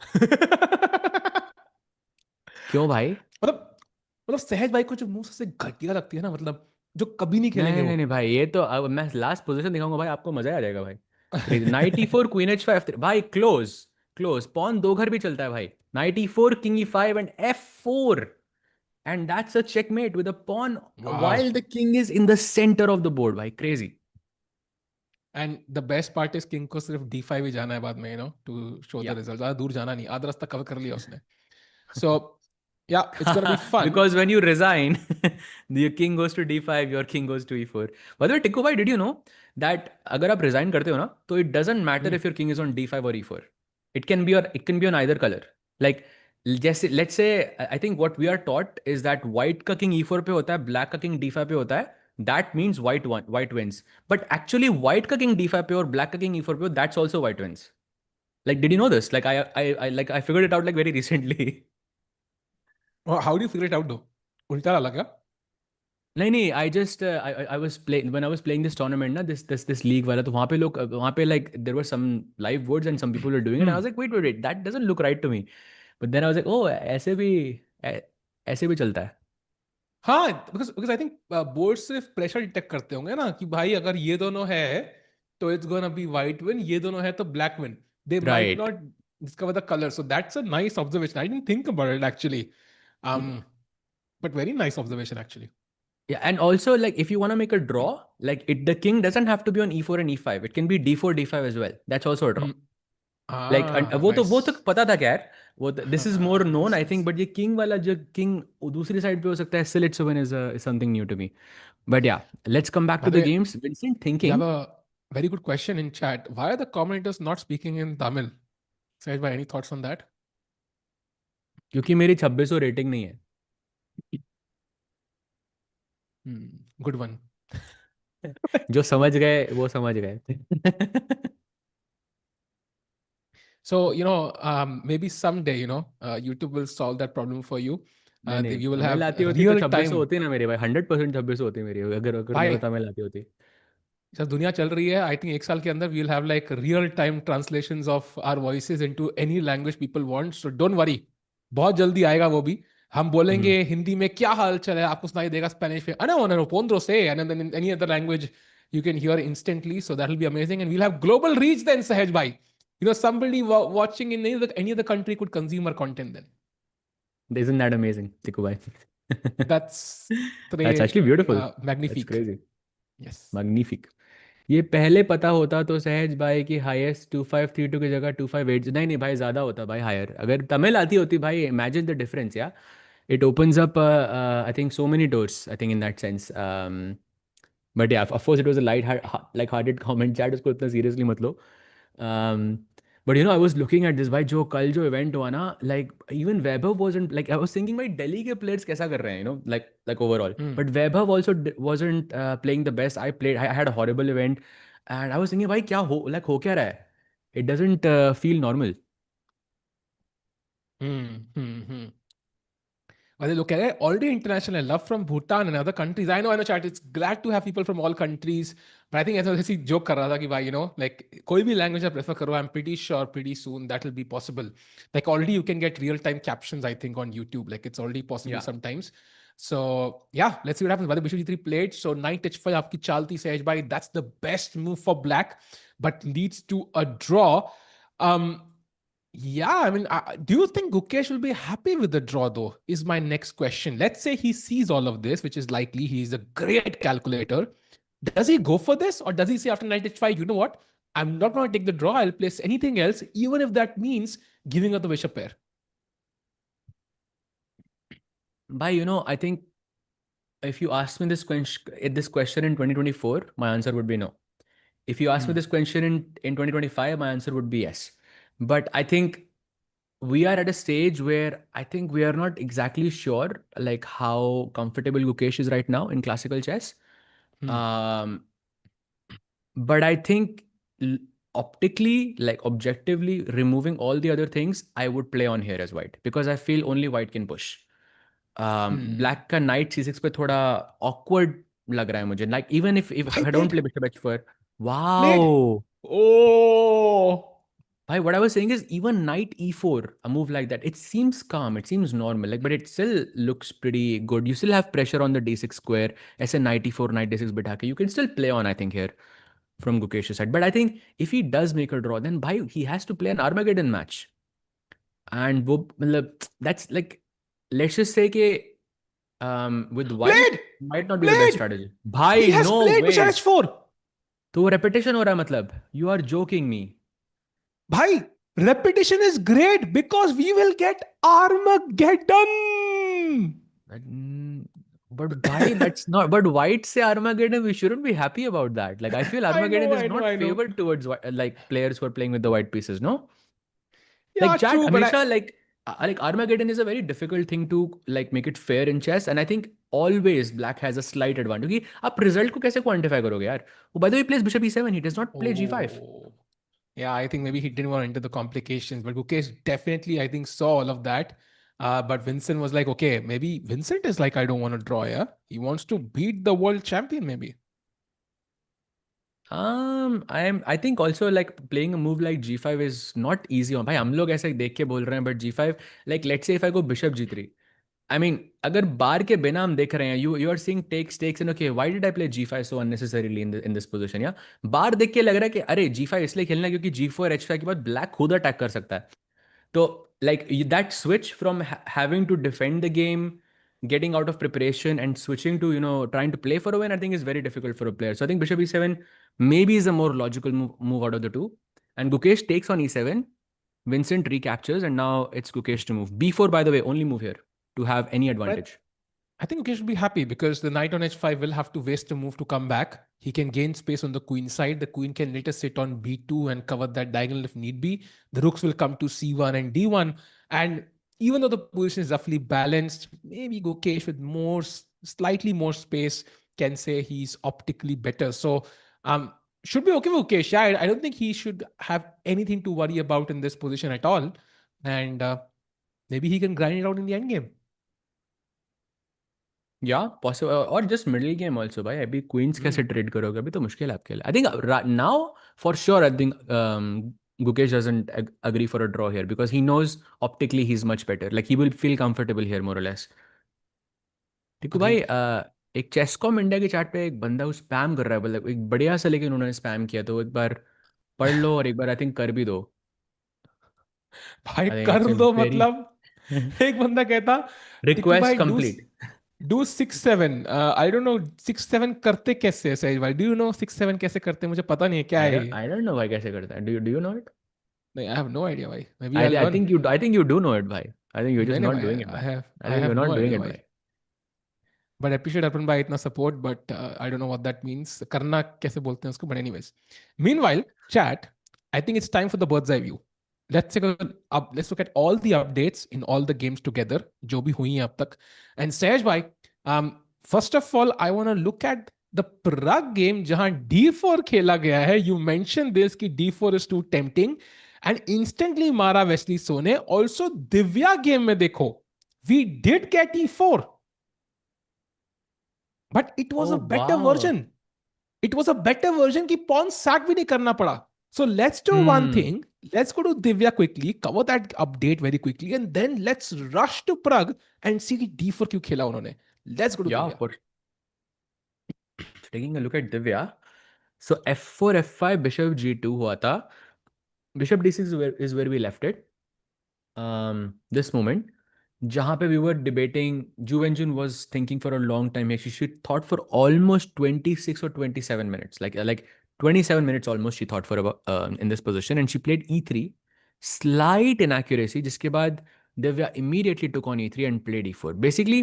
क्यों भाई? मतलब सहज भाई को जो मुंह से घटिया लगती है ना, मतलब जो कभी नहीं खेलेंगे नहीं वो. नहीं नहीं भाई, ये तो अब मैं लास्ट पोजीशन दिखाऊंगा भाई, आपको मजा आ जाएगा भाई. Crazy. Night e4 queen h5 भाई. क्लोज. क्लोज पॉन दो घर भी चलता है भाई. Night e4 king e5 and f4. And that's a checkmate with a pawn वाह. while the king is in the center of the board. Bhai, crazy. And the best part is king को सिर्फ d5 ही जाना है बाद में, to show the Yeah. Result. ज्यादा दूर जाना नहीं, आधा रास्ता कवर कर लिया उसने. सो या it's gonna be fun. Because when you resign, your king goes to d5, your king goes to e4. By the way, Tikku bhai, did you know that अगर आप resign करते हो ना, तो it doesn't matter if your king is on d5 or e4. It can be on either color. Like जैसे let's say I think what we are taught is that white का king e4 पे होता है, black का king d5 पे होता है. That means white wins. But actually white का king d5 पे और black का king e4 पे हो, that's also white wins. Like did you know this? Like I figured it out like very recently. How do figure it out though? उल्टा डाला क्या? नहीं नहीं, I just I was playing when I was playing this tournament ना, this league वाला, तो वहाँ पे लोग वहाँ पे like there were some live words and some people were doing it, I hmm. Was like wait wait wait, that doesn't look right to me. But then I was like oh ऐसे भी चलता है. हाँ, because because I think board सिर्फ pressure detect करते होंगे ना कि भाई अगर ये दोनों है तो it's gonna B white win, ये दोनों है तो black win. They might right. Not discover the colour. So that's a nice observation. I didn't think about it actually. um but very nice observation actually. Yeah, and also like if you want to make a draw, like the king doesn't have to be on e4 and e5. It can be d4 d5 as well. That's also a draw. Hmm. Like वो तो Nice. पता था क्या यार. वो this is more known Yes, I think, yes. But ये king वाला जो किंग दूसरी साइड पे हो सकता है, still it's a win is something new to me. But yeah, let's come back By to the the way, games. Vincent we have thinking. a very good question in chat. Why are the commentators not speaking in Tamil? Said by any thoughts on that? क्योंकि मेरी 2600 rating नहीं है. Good one. जो समझ गए वो समझ गए. So, maybe someday, YouTube will solve that problem for you. नहीं नहीं, You will तमिल have आती होती तो real 2600 time. होती ना मेरी भाई. 100% 2600 होती मेरी, अगर अगर मेरे भाई, को तमिल आती होती. जब दुनिया चल रही है, आई थिंक एक साल के अंदर we will have like real time translations of our voices into any language people want. So don't worry, बहुत जल्दी आएगा वो भी. हम हम्म. बोलेंगे हिंदी में क्या हाल चाल है, आपको सुनाई देगा स्पेनिश में अनो अनो पोंद्रो से, and then in any other language you can hear instantly. So that will be amazing, and we'll have global reach then, Sahaj bhai. Somebody watching in any other country could consume our content then. Isn't that amazing, Tiku bhai? That's That's très actually beautiful. That's magnifique. crazy. Yes. Magnifique. ये पहले पता होता तो सहज भाई की highest 2532 की जगह 2580. नहीं नहीं भाई, ज़्यादा होता भाई हायर. अगर तमिल आती होती भाई, imagine the difference. Yeah it opens up I think so many doors I think in that sense. But yeah of course it was a light like hearted comment chat, उसको इतना सीरियसली मत लो. But I was looking at this भाई, जो कल जो event हुआ ना, like even Vaibhav wasn't like, I was thinking भाई दिल्ली के प्लेयर्स कैसा कर रहे हैं, like overall. Hmm. But Vaibhav also wasn't playing the best. I had a horrible event and I was thinking भाई क्या हो, लाइक हो क्या रहा है. It doesn't feel normal. Hmm. Well, look at it. Already international love from Bhutan and other countries. I know, chat. It's glad to have people from all countries. But I think ऐसा जैसे joke कर रहा था कि भाई, like कोई भी language आप prefer करो, I'm pretty sure pretty soon that will be possible. Like already you can get real time captions, I think, on YouTube. Like it's already possible Yeah. sometimes. So yeah, let's see what happens. Bishop G3 played. So knight h5 आपकी चाल थी सहज भाई. That's the best move for black, but leads to a draw. Um, yeah, I mean, do you think Gukesh will be happy with the draw, though? Is my next question. Let's say he sees all of this, which is likely. He's a great calculator. Does he go for this, or does he say after knight h5, you know what? I'm not going to take the draw. I'll place anything else, even if that means giving up the bishop pair. By I think if you asked me this question in 2024, my answer would be no. If you ask me Hmm. this question in 2025, my answer would be yes. But I think we are at a stage where I think we are not exactly sure like how comfortable Gukesh is right now in classical chess. Hmm. Um, but I think l- optically, like objectively, removing all the other things, I would play on here as white because I feel only white can push. Hmm. Black का night C6 पे थोड़ा awkward लग रहा है मुझे, like even if I I don't played. play bishop h4. Played. Wow. Oh. Why, what I was saying is even knight e4, a move like that, it seems calm, it seems normal, like, but it still looks pretty good. You still have pressure on the d6 square. As a knight e4, knight d6 बिठा के, you can still play on, I think, here from Gukesh's side. But I think if he does make a draw, then bhai, he has to play an Armageddon match. And वो मतलब that's like, let's just say कि with white Played. might not be the best Played. strategy. He Bhai, has no played bishop ways. h4. तो वो repetition हो रहा है मतलब. You are joking me. Bhai, repetition is great because we will get Armageddon. Mm, But why? That's not. But white say Armageddon. We shouldn't be happy about that. Like I feel I Armageddon know, is I know, not I know. favored towards like players who are playing with the white pieces. No, Yeah, like chat. true, but I. Hamisha like Armageddon is a very difficult thing to like make it fair in chess, and I think always black has a slight advantage. क्योंकि आप result को कैसे quantify करोगे यार? Oh, by the way, he plays bishop e7. He does not play g5. Oh. Yeah, I think maybe he didn't want to enter the complications, but Gukesh definitely, I think, saw all of that. But Vincent was like, okay, maybe Vincent is like, I don't want to draw, yeah? He wants to beat the world champion, maybe. I think also like playing a move like g5 is not easy on. भाई हम लोग ऐसे देख के बोल रहे हैं, but g5, like let's say if I go bishop g3, I mean, अगर बार के बिना हम देख रहे हैं, you are seeing takes and okay, why did I play g5 so unnecessarily in this position? या बार देख के लग रहा है कि अरे g5 इसलिए खेलना है क्योंकि g4 h5 के बाद ब्लैक खुद अटैक कर सकता है. So, like that switch from having to defend the game, getting out of preparation, and switching to trying to play for a win, I think is very difficult for a player. So I think bishop e7 maybe is a more logical move out of the two. And Gukesh takes on e7. Vincent recaptures, and now it's Gukesh to move. b4, by the way, only move here to have any But advantage. I think Mukesh will be happy because the knight on h5 will have to waste a move to come back. He can gain space on the queen side. The queen can later sit on b2 and cover that diagonal if need be. The rooks will come to c1 and d1. And even though the position is roughly balanced, maybe Gukesh with slightly more space can say he's optically better. So, should be okay with Gukesh. Yeah, I don't think he should have anything to worry about in this position at all. And maybe he can grind it out in the end game. Yeah, possible. और just middle game also भाई. अभी queens कैसे Hmm. trade करोगे? अभी तो मुश्किल है आपके लिए. I think now for sure I think Gukesh doesn't agree for a draw here because he knows optically he's much better. Like he will feel comfortable here more or less. क्योंकि भाई Agreed. एक चेसकॉम India के chat पे एक बंदा spam कर रहा है, मतलब एक बढ़िया सा, लेकिन उन्होंने स्पैम किया, तो एक बार पढ़ लो और एक बार आई थिंक कर भी दो. भाई आई थिंक कर इट्स अ दो वेरी मतलब एक बंदा कहता टिकू रिक्वेस्ट भाई complete. Do 6-7 I don't no 6-7 करते कैसे है सही भाई डू यू नो 6-7 कैसे करते हैं मुझे पता नहीं है क्या है ये आई डोंट नो भाई कैसे करता है. Do you no it? नहीं आई हैव नो आइडिया भाई may be I, I I learn think you I think you do know it, bhai. I think you're नहीं just नहीं not भाई doing it, bhai. I I think have you're no not doing idea it, भाई bhai. But appreciate Arpan भाई इतना support but I don't know what that means करना कैसे बोलते हैं उसको but anyways meanwhile chat I think it's time for the bird's eye view let's look at all the updates in all the games together जो भी हुई हैं अब तक and Sehaj bhai first of all I want to look at the Pragg game जहां d4 खेला गया है you mentioned this कि d4 is too tempting and instantly मारा वेस्ली सो ने. ऑल्सो दिव्या गेम में देखो, we did get E4, but it was a Oh better wow. Version. It was a better version की pawn sac भी नहीं करना पड़ा. So let's do one Hmm. thing. Let's go to Divya quickly, cover that update very quickly, and then let's rush to Pragg and see कि D4 क्यों खेला उन्होंने. Let's go to Yeah, Divya. for taking a look at Divya. So f4 f5 bishop g2 हुआ था. Bishop d6 is where we left it. This moment, जहाँ पे we were debating, Ju Wenjun was thinking for a long time. She thought for almost 26 or 27 minutes, like 27 minutes almost. She thought for about in this position, and she played e3, slight inaccuracy. जिसके बाद Divya immediately took on e3 and played e4. Basically,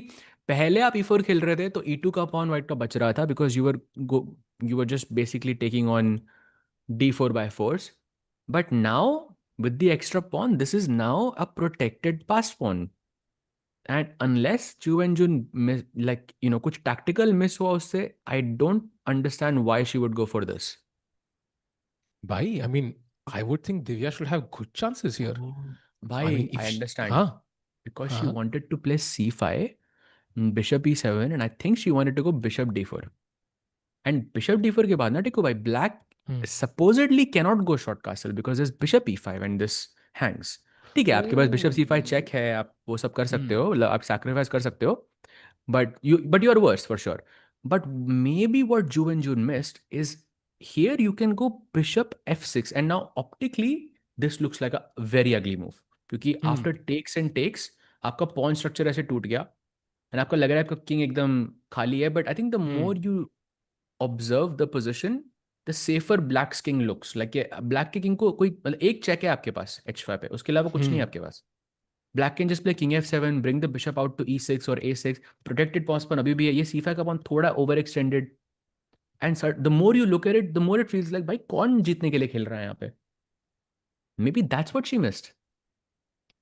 पहले आप e4 खेल रहे थे तो e2 का pawn white का बच रहा था because you were just basically taking on d4 by force. But now, with the extra pawn, this is now a protected passed pawn. And unless Chu and Jun miss, कुछ tactical miss हुआ उससे, I don't understand why she would go for this. Bhai, I mean, I would think Divya should have good chances here. Oh, I mean, why if I she, understand. huh, Because she huh, wanted to play c5, bishop e7, and I think she wanted to go bishop d4. And bishop d4 के बाद ना टिको भाई, black hmm. supposedly cannot go short castle because there's bishop e5 and this hangs. ठीक है, आपके पास bishop c5 Oh, check है, आप वो सब कर सकते hmm. हो, मतलब आप sacrifice कर सकते हो. But you are worse for sure. But maybe what Ju and Jun missed is, here you can go bishop f6, and now optically this looks like a very ugly move, क्योंकि Hmm. after takes and takes आपका pawn structure ऐसे टूट गया, and आपको लग रहा है आपका king एकदम खाली है. But I think the Hmm. more you observe the position, the safer black's king looks. Like black के king को कोई मतलब एक check है आपके पास h5 पे, उसके अलावा कुछ नहीं है Hmm. आपके पास. Black can just play king f7, bring the bishop out to e6 or a6. Protected pawns पर अभी भी है. ये c5 का pawn थोड़ा overextended. And the more you look at it, the more it feels like भाई कौन जीतने के लिए खेल रहा है यहाँ पे. Maybe that's what she missed.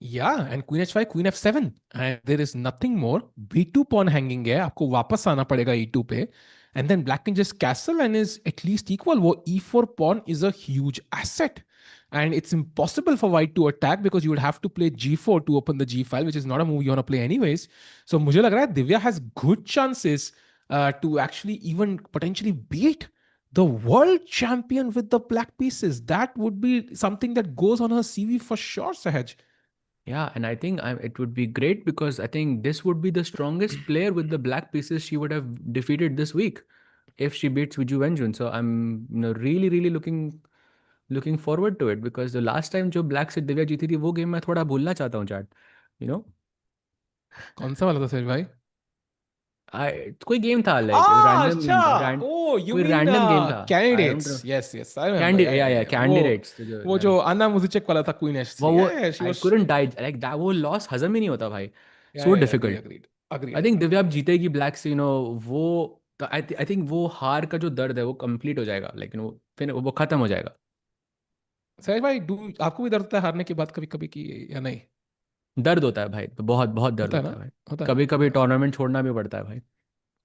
Yeah, and queen h5, queen f7, and there is nothing more. B2 pawn hanging है, आपको वापस आना पड़ेगा E2 पे, and then black can just castle and is at least equal. वो E4 pawn is a huge asset, and it's impossible for white to attack because you would have to play G4 to open the G file, which is not a move you want to play anyways. So मुझे लग रहा है Divya has good chances to actually even potentially beat the world champion with the black pieces. That would be something that goes on her CV for sure, Sahaj. Yeah, and I think it would be great because I think this would be the strongest player with the black pieces she would have defeated this week if she beats Viju Wenjun. So I'm really really looking forward to it because the last time जो black से दिव्या जीती थी वो game मैं थोड़ा भूलना चाहता हूँ चैट. you know कौन सा वाला था सर भाई? कोई गेम था लाइक Ah, रैंडम अच्छा. Oh, you कोई mean रैंडम गेम था. आई don't no. candidates? Yes, yes, I remember. Candy Yeah, या yeah, या yeah. कैंडिडेट्स वो जो जो Anna Muzichek वाला था Queen वो H3. वो Yeah, yeah, she I was. couldn't die like that. वो लॉस हजम ही नहीं होता भाई. Yeah, so yeah, agree, difficult. agreed, agreed, I think agreed. Divya अब जीतेगी ब्लैक से. वो आई थिंक वो हार का जो दर्द है वो कंप्लीट हो जाएगा. लाइक फिर वो खत्म हो जाएगा. सहज भाई, आपको भी दर्द होता है हारने के बाद कभी कभी की, या नहीं? दर्द होता है भाई, तो बहुत बहुत दर्द होता है होता ना? है भाई. होता है ना? कभी कभी हाँ. टूर्नामेंट छोड़ना भी पड़ता है भाई.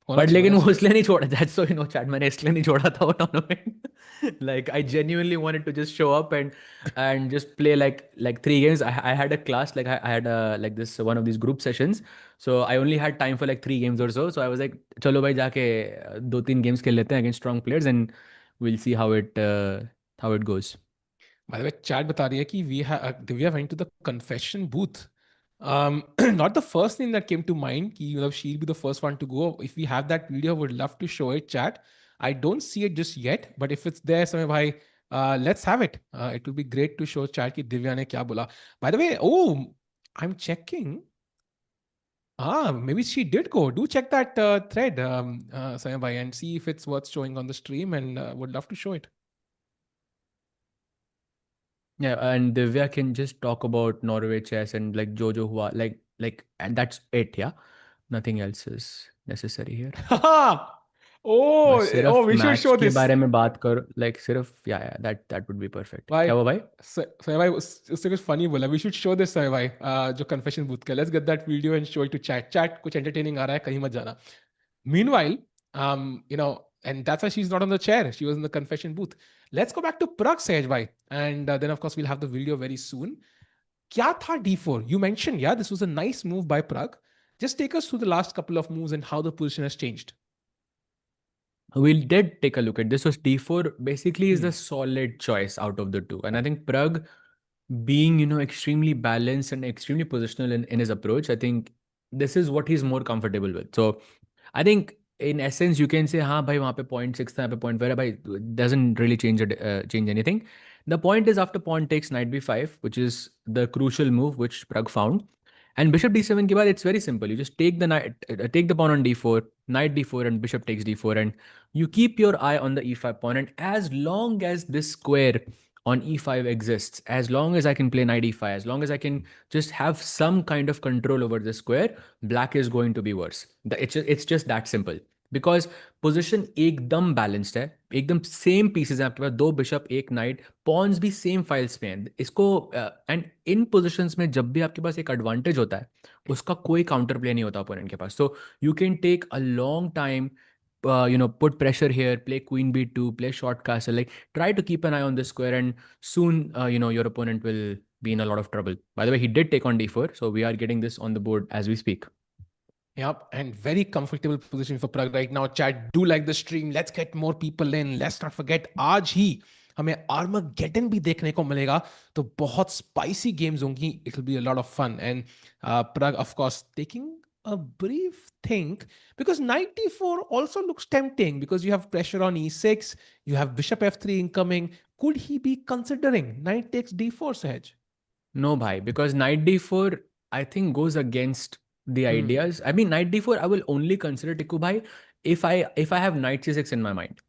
होना बट चाहिए, लेकिन होना वो चाहिए. इसलिए नहीं छोड़ा. दैट्स सो चैट, मैंने इसलिए नहीं छोड़ा था वो tournament. Like I genuinely wanted to just show up and just play like 3 games. I had a class, like I had like this one of these group sessions, so I only had time for like 3 games or so I was like चलो भाई जाके 2-3 games खेल लेते हैं against strong players and we'll see how it goes. By the way, chat बता रही है कि Divya went to the confession booth. Not the first thing that came to mind कि मतलब she'll be the first one to go. If we have that video, would love to show it, chat. I don't see it just yet, but if it's there, समय भाई, let's have it. It will be great to show chat कि दिव्या ने क्या बोला. By the way, oh, I'm checking. Maybe she did go. Do check that thread, Samay bhai, and see if it's worth showing on the stream, and would love to show it. Yeah, and Divya can just talk about Norway chess and like Jojo Hua, and that's it. Yeah, nothing else is necessary here. Oh, बस सिर्फ oh, we should match show के this. बारे में बात करो. Like सिर्फ या that would be perfect. भाई, क्या हुआ भाई? समय भाई उससे कुछ फनी बोला. We should show this, समय भाई, जो confession booth का. Let's get that video and show it to chat. Chat कुछ entertaining आ रहा है, कहीं मत जाना. Meanwhile, you know, And that's why she's not on the chair. She was in the confession booth. Let's go back to Pragg, Sehaj bhai. And then, of course, we'll have the video very soon. Kya tha D4? You mentioned, yeah, this was a nice move by Pragg. Just take us through the last couple of moves and how the position has changed. We did take a look at this. Was d4 basically is Hmm. the solid choice out of the two, and I think Pragg, being extremely balanced and extremely positional in his approach, I think this is what he's more comfortable with. So I think in essence you can say, हाँ भाई वहाँ पे point 6 था, यहाँ पे point 5 है भाई, doesn't really change anything. The point is after pawn takes knight b5, which is the crucial move which Pragg found, and bishop d7 के बाद it's very simple. You just take the take the pawn on d4, knight d4, and bishop takes d4, and you keep your eye on the e5 pawn. And as long as this square on e5 exists, as long as I can play knight e5, as long as I can just have some kind of control over the square, black is going to be worse. It's just that simple. Because position एकदम balanced है, एकदम same pieces हैं आपके पास, दो bishop एक night, Pond's भी same files पे हैं इसको। एंड इन पोजिशंस में जब भी आपके पास एक एडवांटेज होता है, उसका कोई काउंटर प्ले नहीं होता ओपोनेंट के पास। So you can take a long time, put pressure here, play queen b2, play short castle, like try to keep an eye on this square, and soon your opponent will be in a lot of trouble. By the way, he did take on d4, so we are getting this on the board as we speak. Yep, and very comfortable position for Pragg right now. Chat, do like the stream. Let's get more people in. Let's not forget, आज ही हमें Armageddon भी देखने को मिलेगा. तो बहुत spicy games होंगी. It'll be a lot of fun. And Pragg, of course, taking a brief think, because knight d4 also looks tempting because you have pressure on e6. You have bishop f3 incoming. Could he be considering knight takes d4, Sahaj? No, bhai, because knight d4, I think, goes against the ideas. I mean, knight d4, I will only consider Tikku bhai if I have knight c6 in my mind.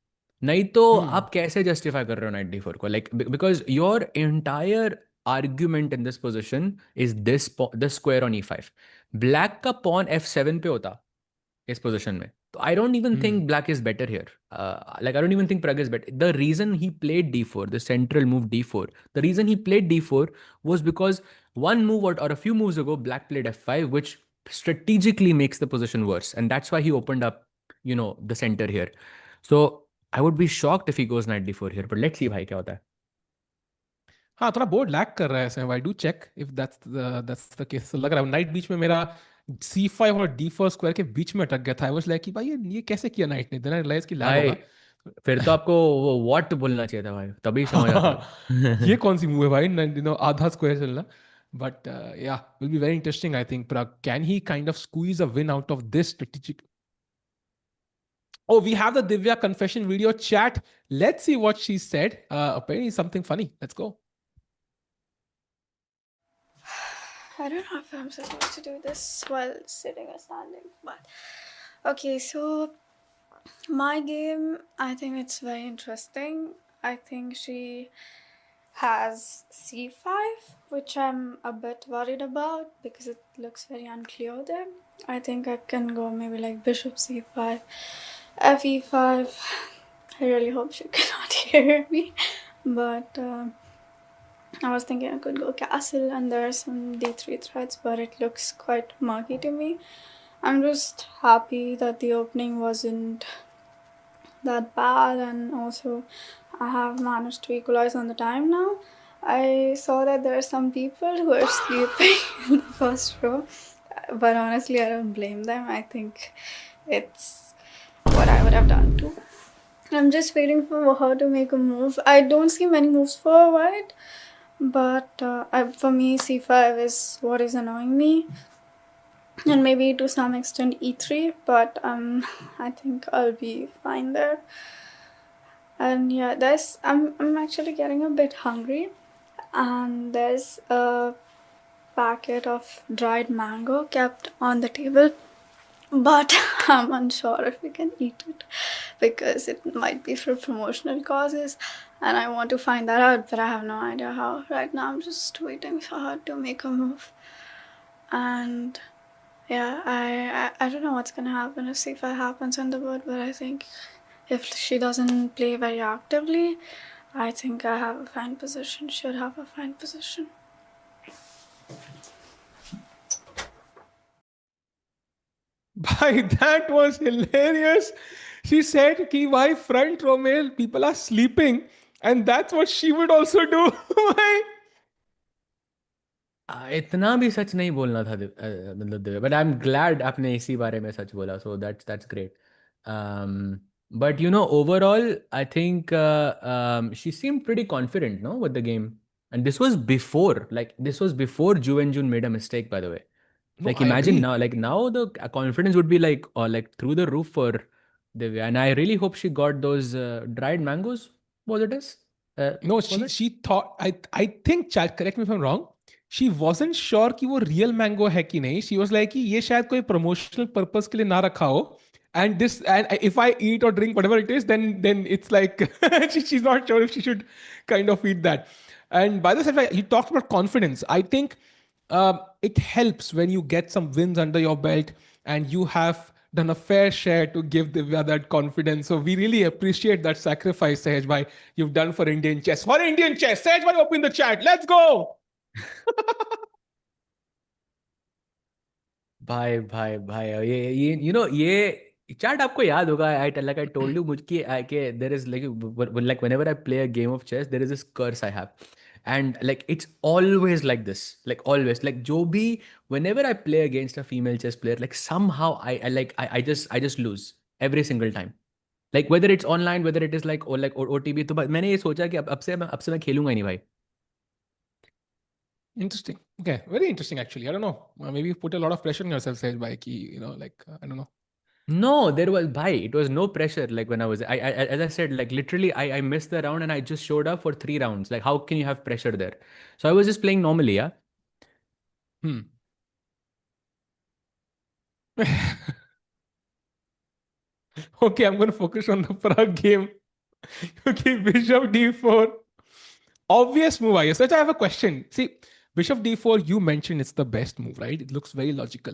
नहीं तो आप कैसे justify कर रहे हो knight d4 को? Like because your entire argument in this position is this square on e5. Black का pawn f7 पे होता इस position में. So I don't even think black is better here. Like I don't even think Pragg is better. The reason he played d4, the central move d4, the reason he played d4 was because one move or a few moves ago, black played f5, which strategically makes the position worse. And that's why he opened up, the center here. So I would be shocked if he goes knight d4 here. But let's see भाई क्या होता है. हाँ, थोड़ा board lag कर रहा है ऐसे. I do check if that's the case. लग रहा है नाइट बीच में मेरा c5 और d4 स्क्वायर के बीच में अटक गया था. आई वाज लाइक कि भाई ये कैसे किया नाइट ने. देन आई रियलाइज कि लैग भाई होगा. फिर तो आपको वो व्हाट बोलना चाहिए था भाई, तभी समझ आता है. ये कौन सी मूव है भाई, आधा स्क्वायर चलना. बट या will be very interesting. I think Pragg, can he kind of squeeze a win out of this strategic. Oh, we have the Divya confession video chat. Let's see what she said. Apparently something funny. Let's go. I don't know if I'm supposed to do this while sitting or standing, but okay, so my game, I think it's very interesting. I think she has c5, which I'm a bit worried about because it looks very unclear there. I think I can go maybe like bishop c5, fe5. I really hope she cannot hear me, but I was thinking I could go castle, and there are some d3 threats, but it looks quite murky to me. I'm just happy that the opening wasn't that bad, and also I have managed to equalize on the time now. I saw that there are some people who are sleeping in the first row, but honestly I don't blame them. I think it's what I would have done too. I'm just waiting for her to make a move. I don't see many moves for white, but for me c5 is what is annoying me, and maybe to some extent e3, but I think I'll be fine there. And yeah, I'm actually getting a bit hungry, and there's a packet of dried mango kept on the table, but I'm unsure if we can eat it because it might be for promotional causes, and I want to find that out, but I have no idea how. Right now I'm just waiting for her to make a move. And yeah, I don't know what's gonna happen if c5 happens on the board, but I think if she doesn't play very actively, I think I have a fine position, should have a fine position. Bhai, that was hilarious. She said कि why front row में people are sleeping and that's what she would also do. Why? इतना भी सच नहीं बोलना था मतलब Divya, but I am glad आपने इसी बारे में सच बोला, so that's great. But you know overall I think she seemed pretty confident no with the game, and this was before Ju and Ju made a mistake by the way. No, Like I imagine now, agree. like now the confidence would be like, or like through the roof for Divya. And I really hope she got those dried mangoes. Was it? Uh, No, was she it? she thought I think Chad, correct me if I'm wrong. She wasn't sure कि वो real mango है कि नहीं. She was like कि ये शायद कोई promotional purpose के लिए ना रखा हो. And this and if I eat or drink whatever it is, then it's like she's not sure if she should kind of eat that. And by the way, you talked about confidence. I think it helps when you get some wins under your belt and you have done a fair share to give Divya that confidence. So we really appreciate that sacrifice, Sahej bhai, you've done for Indian chess. For Indian chess, Sahej bhai, open the chat. Let's go. भाई भाई भाई ये you know ये chat आपको याद होगा. I like I told you मुझे कि there is like whenever I play a game of chess there is this curse I have, and like it's always like this, like always, like जो भी whenever I play against a female chess player, like somehow I just lose every single time. Like whether it's online, whether it is like OTB. तो मैंने ये सोचा कि अब से मैं खेलूंगा ही नहीं भाई. Interesting. Okay, very interesting actually. I don't know. Maybe you put a lot of pressure on yourself, Sahej bhai, like, I don't know. No, there was bhai. It was no pressure. Like when I as I said, like literally, I missed the round and I just showed up for 3 rounds. Like how can you have pressure there? So I was just playing normally, yeah. Hmm. Okay, I'm going to focus on the Prague game. Okay, Bishop D4. Obvious move, I guess. But I have a question. See, Bishop D4, you mentioned it's the best move, right? It looks very logical.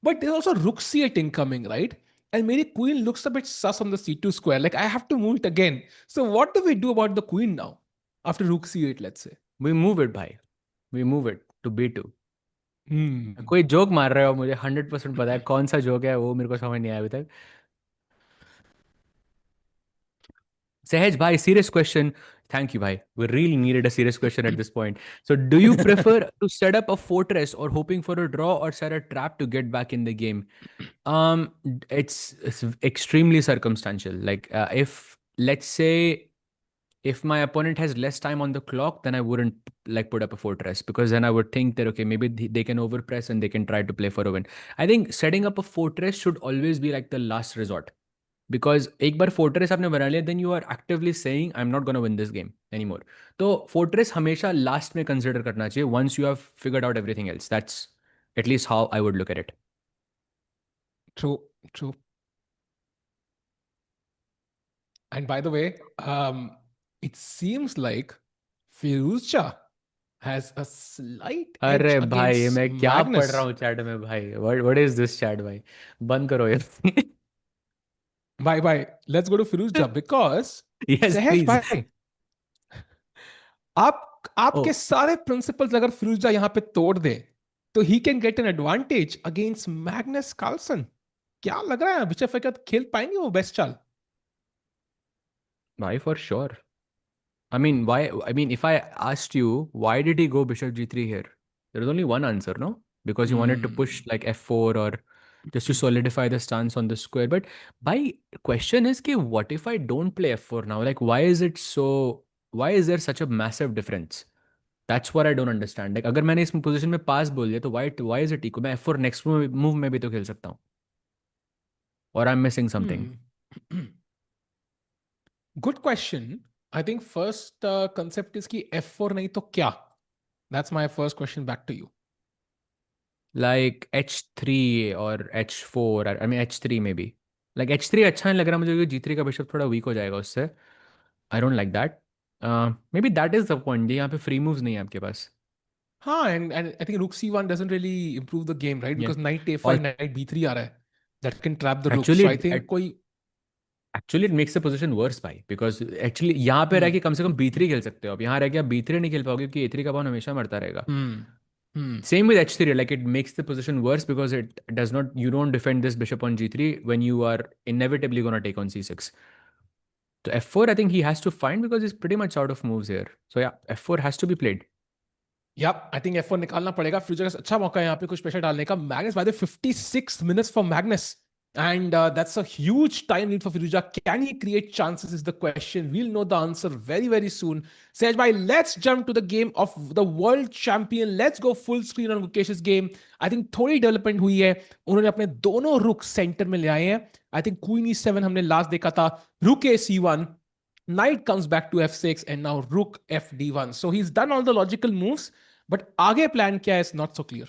But there's also Rook C8 incoming, right? And maybe queen looks a bit sus on the C2 square. Like I have to move it again. So what do we do about the queen now? After Rook C8, let's say. We move it, bhai. We move it to B2. Hmm. कोई joke मार रहे हो, मुझे 100% पता है कौन सा joke है, वो मेरे को समझ नहीं आया अभी तक. Sahej bhai, serious question. Thank you, bhai. We really needed a serious question at this point. So, do you prefer to set up a fortress or hoping for a draw, or set a trap to get back in the game? It's extremely circumstantial. Like, if let's say if my opponent has less time on the clock, then I wouldn't like put up a fortress, because then I would think that okay, maybe they can overpress and they can try to play for a win. I think setting up a fortress should always be like the last resort, because एक बार fortress आपने बना लिया, then you are actively saying I'm not gonna win this game anymore. तो fortress हमेशा last में consider करना चाहिए once you have figured out everything else. That's at least how I would look at it. True, true. And by the way, it seems like Firouzja has a slight edge अरे भाई ये against मैं क्या पढ़ रहा Magnus. हूँ chat में भाई. What is this chat भाई? बंद करो ये. Bye. Let's go to Firouzja because Yes, Sahesh please. भाई, आपके Oh, सारे प्रिंसिपल्स अगर फिरोजा यहाँ पे तोड़ दे तो he can get an advantage against Magnus Carlsen. क्या लग रहा है बिशप के साथ खेल पाएंगे वो बेस्ट चाल? bye for sure. I mean, why? I mean, if I asked you, why did he go bishop g3 here? There is only one answer, no? Because he wanted to push Hmm. like f4, or just to solidify the stance on the square. But my question is, कि what if I don't play f4 now? Like, why is it so? Why is there such a massive difference? That's what I don't understand. Like, अगर मैंने इस position में pass बोल दिया, तो why is it equal? मैं f4 next move में भी तो खेल सकता हूँ. Or I'm missing something. Hmm. Good question. I think first concept is कि F4 नहीं तो क्या? That's my first question back to you. Like h3 or h4, I mean h3 maybe. Like h3 अच्छा नहीं लग रहा मुझे, क्योंकि g3 का बिशप थोड़ा वीक हो जाएगा उससे. I don't like that. Maybe that is the point. यहाँ पे free moves नहीं है आपके पास. हाँ, and I think Rook C1 doesn't really improve the game, right? Yeah. Because Knight A5, और Knight B3 आ रहा है. That can trap the rook. actually So I think कोई actually it makes the position worse भाई, because actually यहाँ पे रह hmm. के कम से कम b3 खेल सकते हो आप. यहाँ रह के आप b3 नहीं खेल पाओगे, क्योंकि a3 का पावन हमेशा मरता रहेगा. Hmm. Same with h3, like it makes the position worse because it does not, you don't defend this bishop on g3 when you are inevitably going to take on c6. So f4, I think he has to find because he's pretty much out of moves here. So yeah, f4 has to be played. Yep, I think F1 निकालना पड़ेगा. Future का अच्छा मौका है यहाँ पे कुछ pressure डालने का. Magnus by the 56 minutes for Magnus. And that's a huge time lead for Firouzja. Can he create chances is the question. We'll know the answer very, very soon. Sej bhai, let's jump to the game of the world champion. Let's go full screen on Gukesh's game. I think थोड़ी development हुई है. उन्होंने अपने दोनों रुक centre में ले आए हैं. I think Queen E7 हमने लास्ट देखा था. Rook A C1. Knight comes back to f6 and now rook fd1. So he's done all the logical moves, but आगे plan क्या है is not so clear.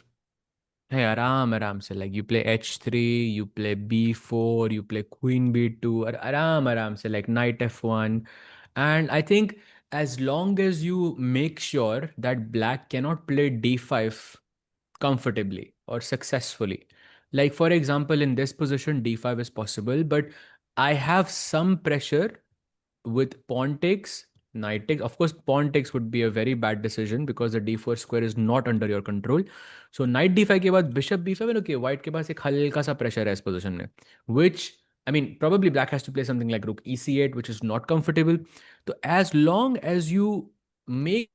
Hey, aram se, like you play h3, you play b4, you play queen b2, aram se, like knight f1. And I think as long as you make sure that black cannot play d5 comfortably or successfully, like for example in this position d5 is possible, but I have some pressure with pawn takes, knight takes. Of course, pawn takes would be a very bad decision because the d4 square is not under your control. So knight d5 के बाद bishop b7, okay, white के पास एक हल्का सा pressure है इस position में, which I mean probably black has to play something like rook ec8, which is not comfortable. So as long as you make,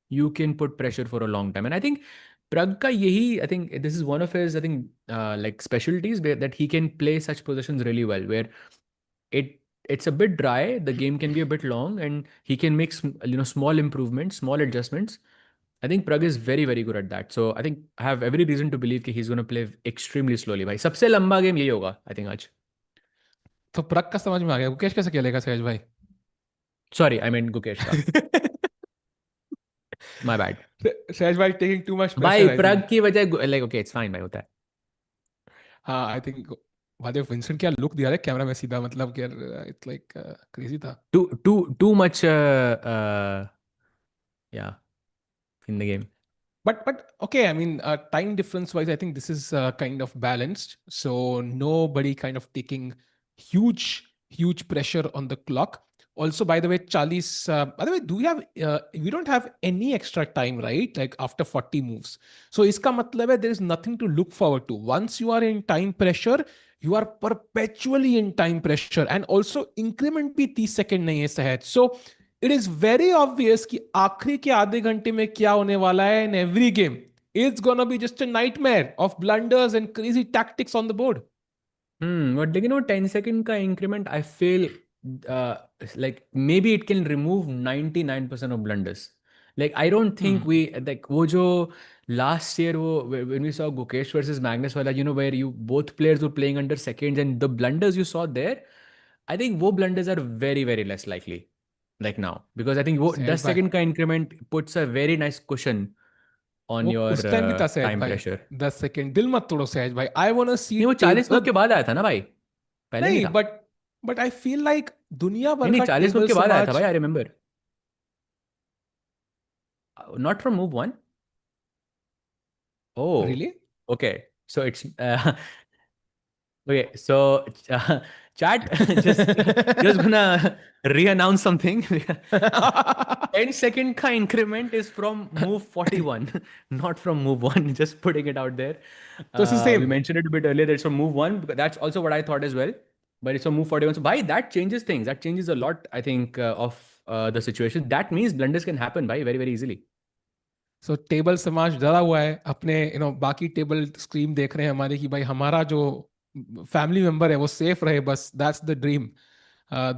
you can put pressure for a long time. And I think Pragg ka yahi, I think this is one of his, I think, like specialties where that he can play such positions really well, where it's a bit dry, the game can be a bit long, and he can make small improvements, small adjustments. I think Pragg is very, very good at that. So I think I have every reason to believe that he's going to play extremely slowly. भाई सबसे लंबा game यही होगा I think आज. तो प्रग का समझ में आ गया. गुकेश कैसे खेलेगा सहज भाई? Sorry, I meant Gukesh का. My bad. सहज भाई taking too much भाई pressure, I Pragg think. की वजह like okay, it's fine भाई होता है. हाँ, I think वादे विंसेंट क्या लुक दिया है कैमरा में सीधा, मतलब कि इट्स लाइक क्रेजी था. Too much yeah, in the game. But okay, I mean, time difference wise, I think this is kind of balanced. So nobody kind of taking huge pressure on the clock. Also, by the way, Charlie's. By the way, do we have? We don't have any extra time, right? Like after 40 moves. So iska matlab hai there is nothing to look forward to. Once you are in time pressure, you are perpetually in time pressure, and also increment भी 30 second नहीं है सहज. So it is very obvious कि आखिरी के आधे घंटे में क्या होने वाला है in every game. It's gonna be just a nightmare of blunders and crazy tactics on the board. But like 10-second का increment, I feel uh, like maybe it can remove 99% of blunders. Like I don't think we like वो जो last year वो when we saw Gukesh versus Magnus वाला, where you both players were playing under seconds and the blunders you saw there, I think वो blunders are very, very less likely like now because I think वो सहज 10 भाई, second का increment puts a very nice cushion on वो your उस time भी था सहज time भाई. pressure. 10 सेकेंड दिल मत तोड़ो सहज भाई. आई वांट टू सी नहीं वो 40 मूव टेबल. के बाद आया था ना भाई, पहले नहीं नहीं, था. बट आई फील लाइक दुनिया भर नहीं का 40 मूव टेबल के बाद आया था समाज. भाई, I remember. Not from move one. Oh, really? okay. So it's okay. So chat just gonna re-announce something. 10-second ka increment is from move 41, not from move one. Just putting it out there. तो it's We same. mentioned it a bit earlier that it's from move one. Because that's also what I thought as well. But it's from move 41. So by that changes things. That changes a lot, I think, of the situation. That means blunders can happen by very, very easily. So table समाज डरा हुआ है अपने बाकी table screen देख रहे हैं हमारे कि भाई हमारा जो फैमिली मेंबर है वो सेफ रहे, बस दैट्स द ड्रीम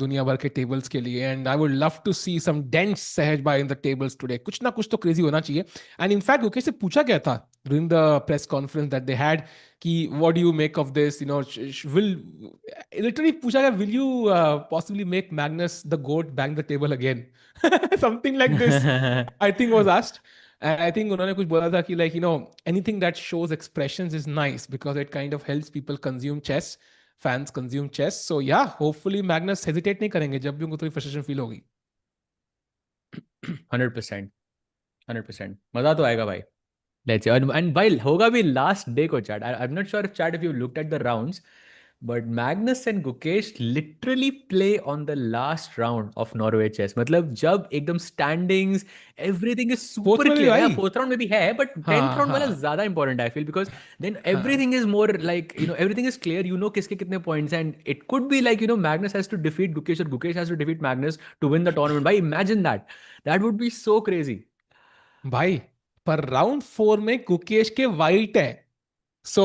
दुनिया भर के टेबल्स के लिए. And I would love to see some dense Sahaj by in the tables today. कुछ ना कुछ तो क्रेजी होना चाहिए. एंड इनफैक्ट गुकेश से पूछा गया था during the press conference that they had कि what do you make of this, will literally पूछा गया, will you possibly make Magnus the goat bang the table again, something like this I think was asked. And I think उन्होंने कुछ बोला था कि anything that shows expressions is nice because it kind of helps people consume chess, fans consume chess. So yeah, hopefully Magnus hesitate नहीं करेंगे जब भी उनको थोड़ी frustration feel होगी. 100%. 100%. मजा तो आएगा भाई. Let's see. And भाई होगा भी last day को chat. I'm not sure if chat if you looked at the rounds, But Magnus and Gukesh literally play on the last round of Norway chess. मतलब जब एकदम standings everything is super fourth में भी clear. Yeah, भाई. fourth round में भी है, but 10th हाँ round वाला हाँ ज़्यादा important I feel because then हाँ. everything is more like everything is clear. You know किसके कितने points and it could be like Magnus has to defeat Gukesh or Gukesh has to defeat Magnus to win the tournament. Bhai, imagine that. That would be so crazy. भाई पर round 4 में गुकेश के white है. So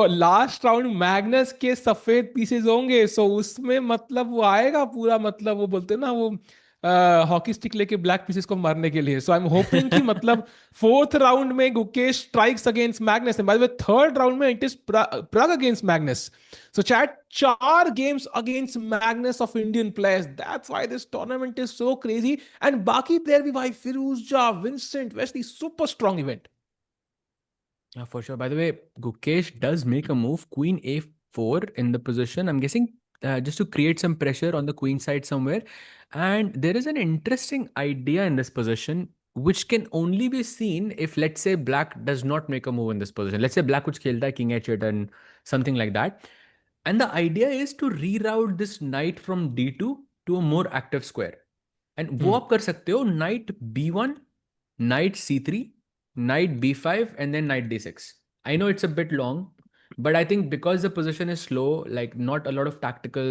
last round Magnus के सफेद pieces होंगे. सो उसमें मतलब वो आएगा पूरा, मतलब वो बोलते हैं ना वो हॉकी स्टिक लेके ब्लैक पीसेस को मारने के लिए. सो आई एम होपिंग कि मतलब फोर्थ राउंड में Gukesh strikes against Magnus and by the way third round में it is Pragg against Magnus. So chat 4 games against Magnus of Indian players. That's why this tournament is so crazy. And बाकी player भी भाई, Firouzja, Vincent, Wesley, super strong event. For sure. By the way, Gukesh does make a move, Queen A4 in the position. I'm guessing just to create some pressure on the queen side somewhere. And there is an interesting idea in this position, which can only be seen if, let's say, Black does not make a move in this position. Let's say Black kuch khelta hai, King H8 and something like that. And the idea is to reroute this knight from D2 to a more active square. And वो आप कर सकते हो knight B1, knight C3, knight b5 and then knight d6. I know it's a bit long, but I think because the position is slow, like not a lot of tactical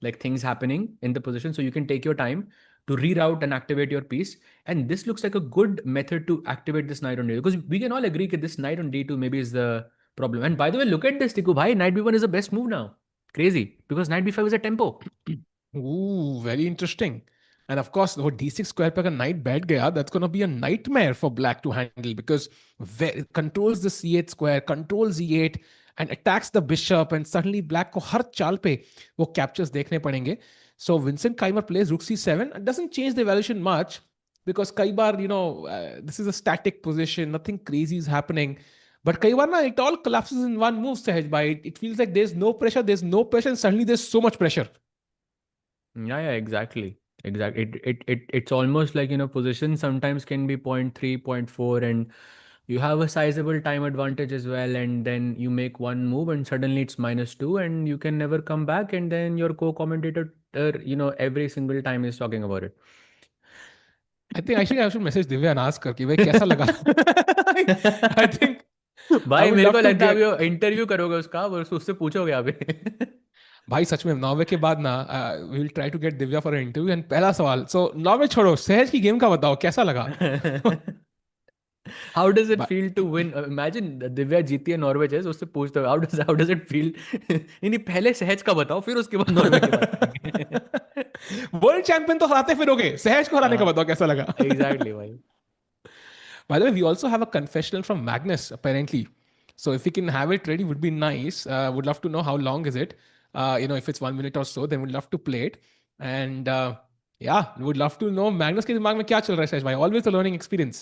like things happening in the position, so you can take your time to reroute and activate your piece. And this looks like a good method to activate this knight on d2 because we can all agree that this knight on d2 maybe is the problem. And by the way, look at this, Tiku bhai, knight b1 is the best move now. Crazy, because knight b5 is a tempo. Ooh, very interesting. And of course, वो D6 square पे अगर knight बैठ गया, that's going to be a nightmare for black to handle because it controls the C8 square, controls E8 and attacks the bishop, and suddenly black को हर चाल पे वो captures देखने पड़ेंगे. So Vincent Keimer plays rook C7. It doesn't change the evaluation much because कई बार, this is a static position, nothing crazy is happening. But कई बार ना, it all collapses in one move, Sahaj bhai. It feels like there's no pressure, and suddenly there's so much pressure. Yeah, exactly. Exactly. It's almost like, position sometimes can be point 0.3, point 0.4, and you have a sizable time advantage as well. And then you make one move and suddenly it's -2 and you can never come back. And then your co-commentator, every single time is talking about it. I think actually I should message Divya and ask her कि भाई कैसा लगा. I think I भाई would मेरे को love to लगता है get. अभी वो इंटरव्यू करोगे उसका और उससे पूछोगे अभी. भाई सच में नॉर्वे के बाद ना we will try to get Divya for interview. And पहला सवाल, सो नॉर्वे छोड़ो, सहज की गेम का बताओ कैसा लगा. How does it But feel to win? Imagine Divya जीती है नॉर्वे चेस, उससे पूछते हो how does it feel? नहीं पहले सहज का बताओ फिर उसके बाद नॉर्वे की बात करेंगे. वर्ल्ड चैंपियन तो हराते फिरोगे, सहज को हराने का हाँ बताओ कैसा लगा. एग्जैक्टली भाई. By the way, we also have a confessional from Magnus, apparently. So if we can have it ready, would be nice. Would love to know how long is it. If it's 1 minute or so, then we'd love to play it. And yeah, would love to know Magnus के दिमाग में क्या चल रहा है, सहज भाई. Always a learning experience.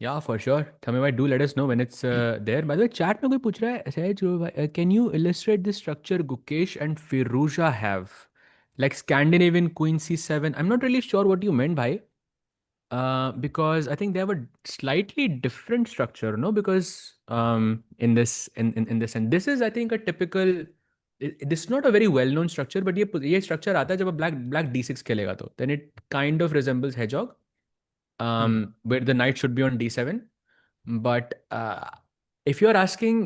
Yeah, for sure. Tell me, भाई, do let us know when it's there. By the way, chat में कोई पूछ रहा है सहज, can you illustrate the structure Gukesh and Firouzja have? Like Scandinavian Queen C7. I'm not really sure what you meant, bhai. Because I think they have a slightly different structure, no? Because in this, and this is I think a typical. This is not a very well-known structure, but ये structure आता है जब black d6 खेलेगा तो then it kind of resembles hedgehog, Hmm. where the knight should be on d7. But if you're asking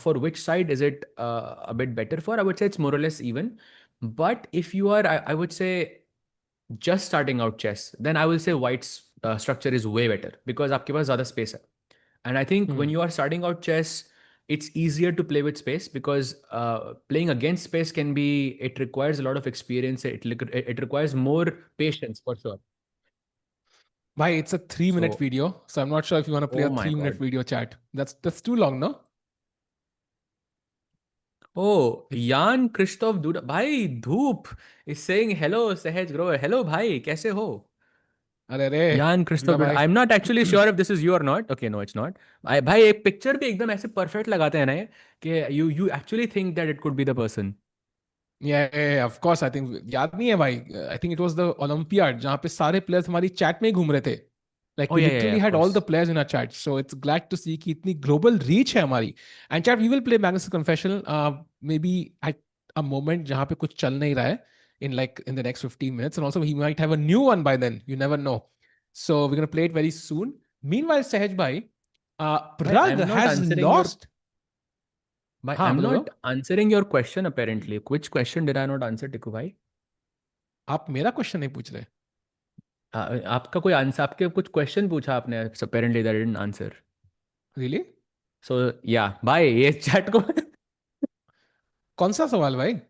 for which side is it a bit better for, I would say it's more or less even. But if you are, I would say just starting out chess, then I will say white's structure is way better because आपके पास ज़्यादा space है. And I think when Hmm. you are starting out chess, it's easier to play with space because playing against space it requires a lot of experience. It requires more patience for sure. Bhai, it's a 3 minute So, video. So I'm not sure if you want to play oh a my 3 minute God. video chat. That's too long, no? Oh, If Jan Christoph Duda. Bhai, Dhoop is saying hello, Sahaj Grover. Hello, bhai. कैसे हो? अरे रे Jan Christoph जुड़ा Duda. भाई. I'm not actually sure if this is you or not. Okay, no, it's not. भाई एक picture भी एकदम ऐसे परफेक्ट लगाते हैं ना ये, कि you actually think that it could be the person. Yeah, of course. I think याद नहीं है भाई. I think it was the Olympiad जहाँ पे सारे प्लेयर्स हमारी चैट में ही घूम रहे थे. Like Oh we yeah, literally of had all the course. players in our chat. So it's glad to see कि इतनी global reach है हमारी. And chat, we will play Magnus Confessional. Maybe at a moment जहाँ पे कुछ चल नहीं रहा है in the next 15 minutes. And also he might have a new one by then. You never know. So we're gonna play it very soon. Meanwhile, Sahaj bhai, Bhai, Pragg has lost. हाँ I'm बताओ. not answering your question apparently. Which question did I not answer, Tiku bhai? आप मेरा question नहीं पूछ रहे. आपका कोई answer, आपके कुछ क्वेश्चन पूछा आपने, apparently that I didn't answer. Really? So yeah, भाई ये चैट को कौन सा सवाल भाई?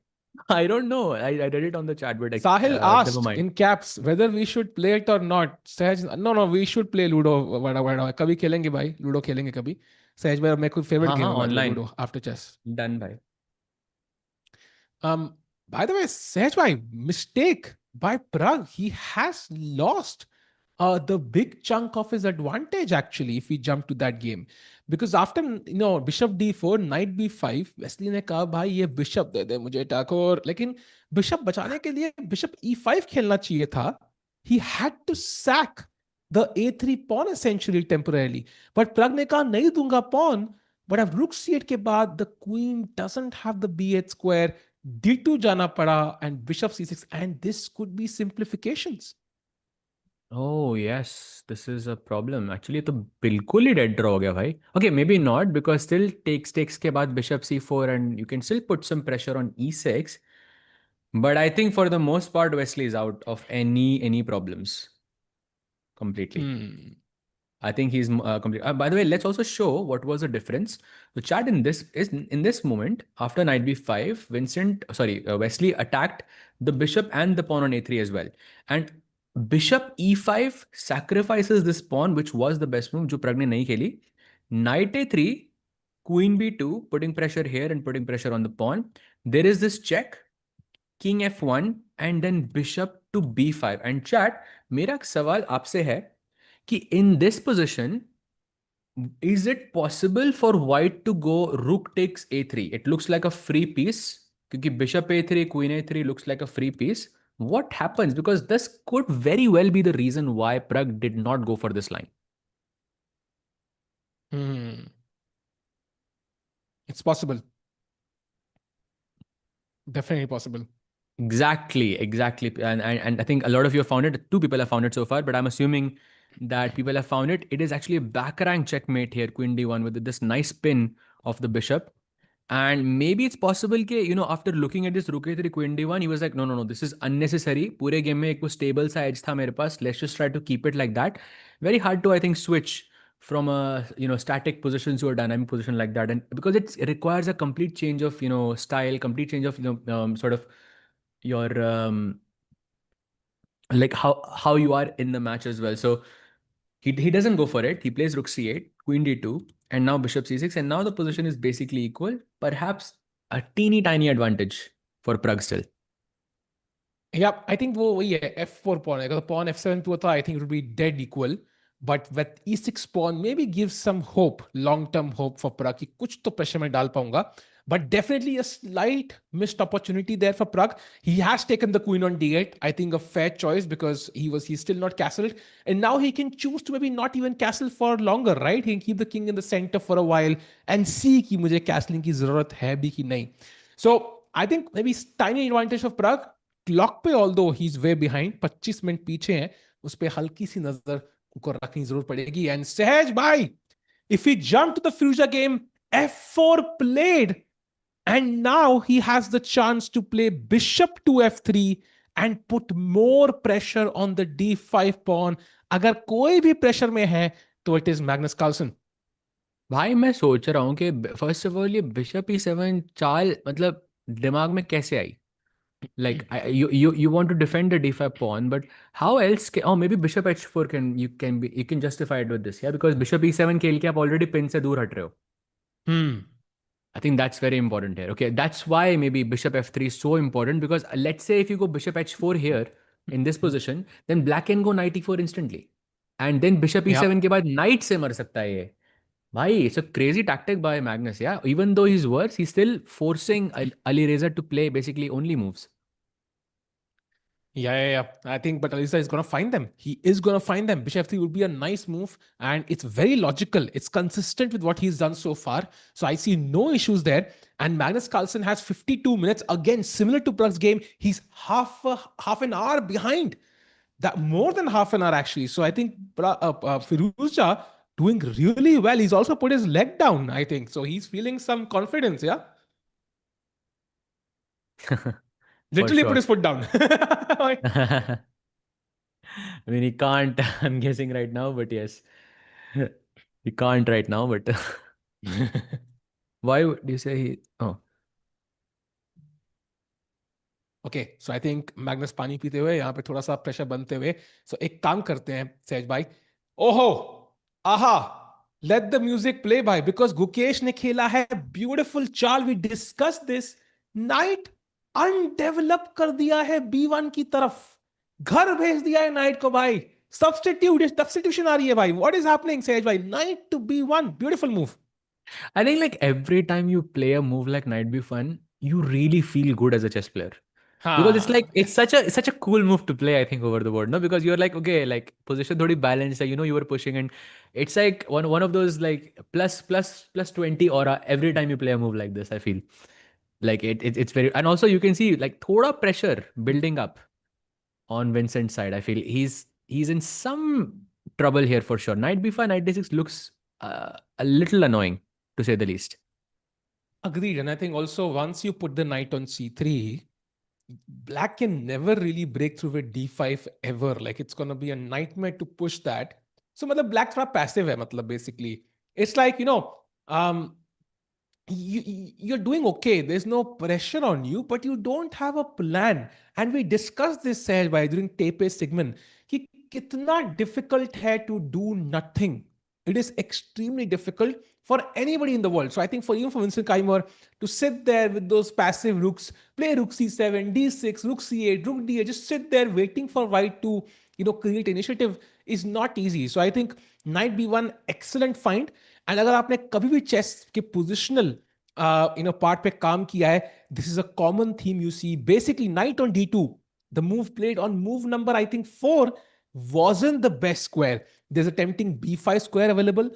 I don't know. I read it on the chat, but Sahil never asked mind. in caps whether we should play it or not. सहज no, we should play Ludo. Vada vada कभी खेलेंगे भाई, लूडो खेलेंगे कभी. सहज भाई मेरे को फेवरेट हाँ गेम हाँ, है by the way, online ludo after chess. Done भाई. By the way, Sehaj bhai, mistake by Pragg. He has lost the big chunk of his advantage actually if we jump to that game. Because after bishop d4, knight b5, Wesley ने कहा भाई ये bishop दे दे मुझे ठाकुर. लेकिन bishop बचाने के लिए bishop e5 खेलना चाहिए था. He had to sack the a3 pawn essentially temporarily. But Pragg ने कहा नहीं दूंगा pawn. But अब rook c8 के बाद the queen doesn't have the b8 square. D2 जाना पड़ा and bishop c6 and this could be simplifications. Oh yes, this is a problem. Actually, तो बिल्कुल ही dead draw हो गया भाई. Okay, maybe not because still takes के बाद bishop c4 and you can still put some pressure on e6. But I think for the most part, Wesley is out of any problems completely. Hmm. I think he's complete. By the way, let's also show what was the difference. The chat in this moment after knight b5, Wesley attacked the bishop and the pawn on a3 as well, and bishop e5 sacrifices this pawn, which was the best move, जो Pragg ने नहीं खेली. Knight a3, queen b2, putting pressure here and putting pressure on the pawn. There is this check, king f1, and then bishop to b5. And chat, मेरा सवाल आपसे है कि in this position, is it possible for white to go rook takes a3? It looks like a free piece. क्योंकि bishop a3, queen a3 looks like a free piece. What happens? Because this could very well be the reason why Pragg did not go for this line. Hmm. It's possible. Definitely possible. Exactly. And I think a lot of you have found it. Two people have found it so far, but I'm assuming that people have found it. It is actually a back rank checkmate here, queen d1 with this nice pin of the bishop. And maybe it's possible that, after looking at this rook a3 queen d1, he was like, no, this is unnecessary. Pure game mein ek wo stable sa edge tha mere paas. Let's just try to keep it like that. Very hard to, I think, switch from a static position to a dynamic position like that, and because it requires a complete change of style, complete change of sort of your like how you are in the match as well. So he doesn't go for it. He plays rook c8, queen d2, and now bishop c6, and now the position is basically equal. Perhaps a teeny tiny advantage for Pragg still. Yeah, I think वो वही है f4 pawn. अगर pawn f7 पे होता I think it would be dead equal. But with e6 pawn maybe gives some hope, long-term hope for Pragg कि कुछ तो pressure में डाल पाऊंगा. But definitely a slight missed opportunity there for Pragg. He has taken the queen on d8. I think a fair choice because he's still not castled. And now he can choose to maybe not even castle for longer, right? He can keep the king in the center for a while and see कि मुझे castling की जरूरत है भी कि नहीं. So I think maybe tiny advantage of Pragg. Clock पे although he is way behind 25 minute पीछे हैं उस पे हल्की सी नजर को रखनी जरूर पड़ेगी एंड सहज भाई if he jump to the future game f4 played and now he has the chance to play bishop to f3 and put more pressure on the d5 pawn अगर कोई भी प्रेशर में है तो इट इज मैग्नस कार्लसन भाई मैं सोच रहा हूँ कि फर्स्ट ऑफ ऑल ये बिशप ई7 चाल मतलब दिमाग में कैसे आई. Like you want to defend the d5 pawn, but how else can, oh maybe bishop h4 you can justify it with this, yeah, because bishop e7 खेल के आप already pin से दूर हट रहे हो. I think that's very important here. Okay, that's why maybe bishop f3 is so important, because let's say if you go bishop h4 here in this position, then black can go knight e4 instantly, and then bishop yeah. e7 के बाद knight से मर सकता है ये. भाई, it's a crazy tactic by Magnus. Yeah, even though he's worse, he's still forcing Ali Reza to play basically only moves. Yeah. I think, but Alisa is going to find them. He is going to find them. Bishop 3 would be a nice move, and it's very logical. It's consistent with what he's done so far. So I see no issues there. And Magnus Carlsen has 52 minutes. Again, similar to Pragg's game, he's half an hour behind. That more than half an hour actually. So I think Firouzja doing really well. He's also put his leg down, I think. So he's feeling some confidence, yeah? For Literally put sure. his foot down. I mean, he can't, I'm guessing right now, but yes. He can't right now, but why would you say he? Oh, okay so I think Magnus पानी पीते हुए यहाँ पे थोड़ा सा pressure बनते हुए सो एक काम करते हैं सहज भाई ओहो आहा लेट द म्यूजिक प्ले भाई बिकॉज गुकेश ने खेला है ब्यूटिफुल चाल we discuss this knight undevelop कर दिया है B1 की तरफ घर भेज दिया है नाइट को भाई सब्स्टिट्यूशन आ रही है भाई व्हाट इज हैपनिंग सहज भाई knight to B1 beautiful move I think like every time you play a move like Knight B1, you really feel good as a chess player. Because it's like हाँ it's such a cool move to play, I think, over the board, no? Because you're like, okay, like position thodi balanced, like, you were pushing, and it's like one of those like plus 20 aura every time you play a move like this, I feel. Like it's very, and also you can see like thoda pressure building up on Vincent's side. I feel he's in some trouble here for sure. Knight B5, Knight D6 looks a little annoying to say the least. agreed and I think also once you put the knight on C3 black can never really break through with d5 ever. Like it's gonna be a nightmare to push that. So matlab black थोड़ा passive है मतलब basically. It's like um you're doing okay. There's no pressure on you, but you don't have a plan. And we discussed this Sahel by during tape segment कि कितना difficult है to do nothing. It is extremely difficult for anybody in the world. So I think for even for Vincent Keimer to sit there with those passive rooks, play rook c7, d6, rook c8, rook d8, just sit there waiting for white to create initiative is not easy. So I think knight b1 excellent find. And अगर आपने कभी भी chess के positional part पे काम किया है this is a common theme you see basically knight on D2 the move played on move number I think 4 wasn't the best square. There's a tempting B5 square available.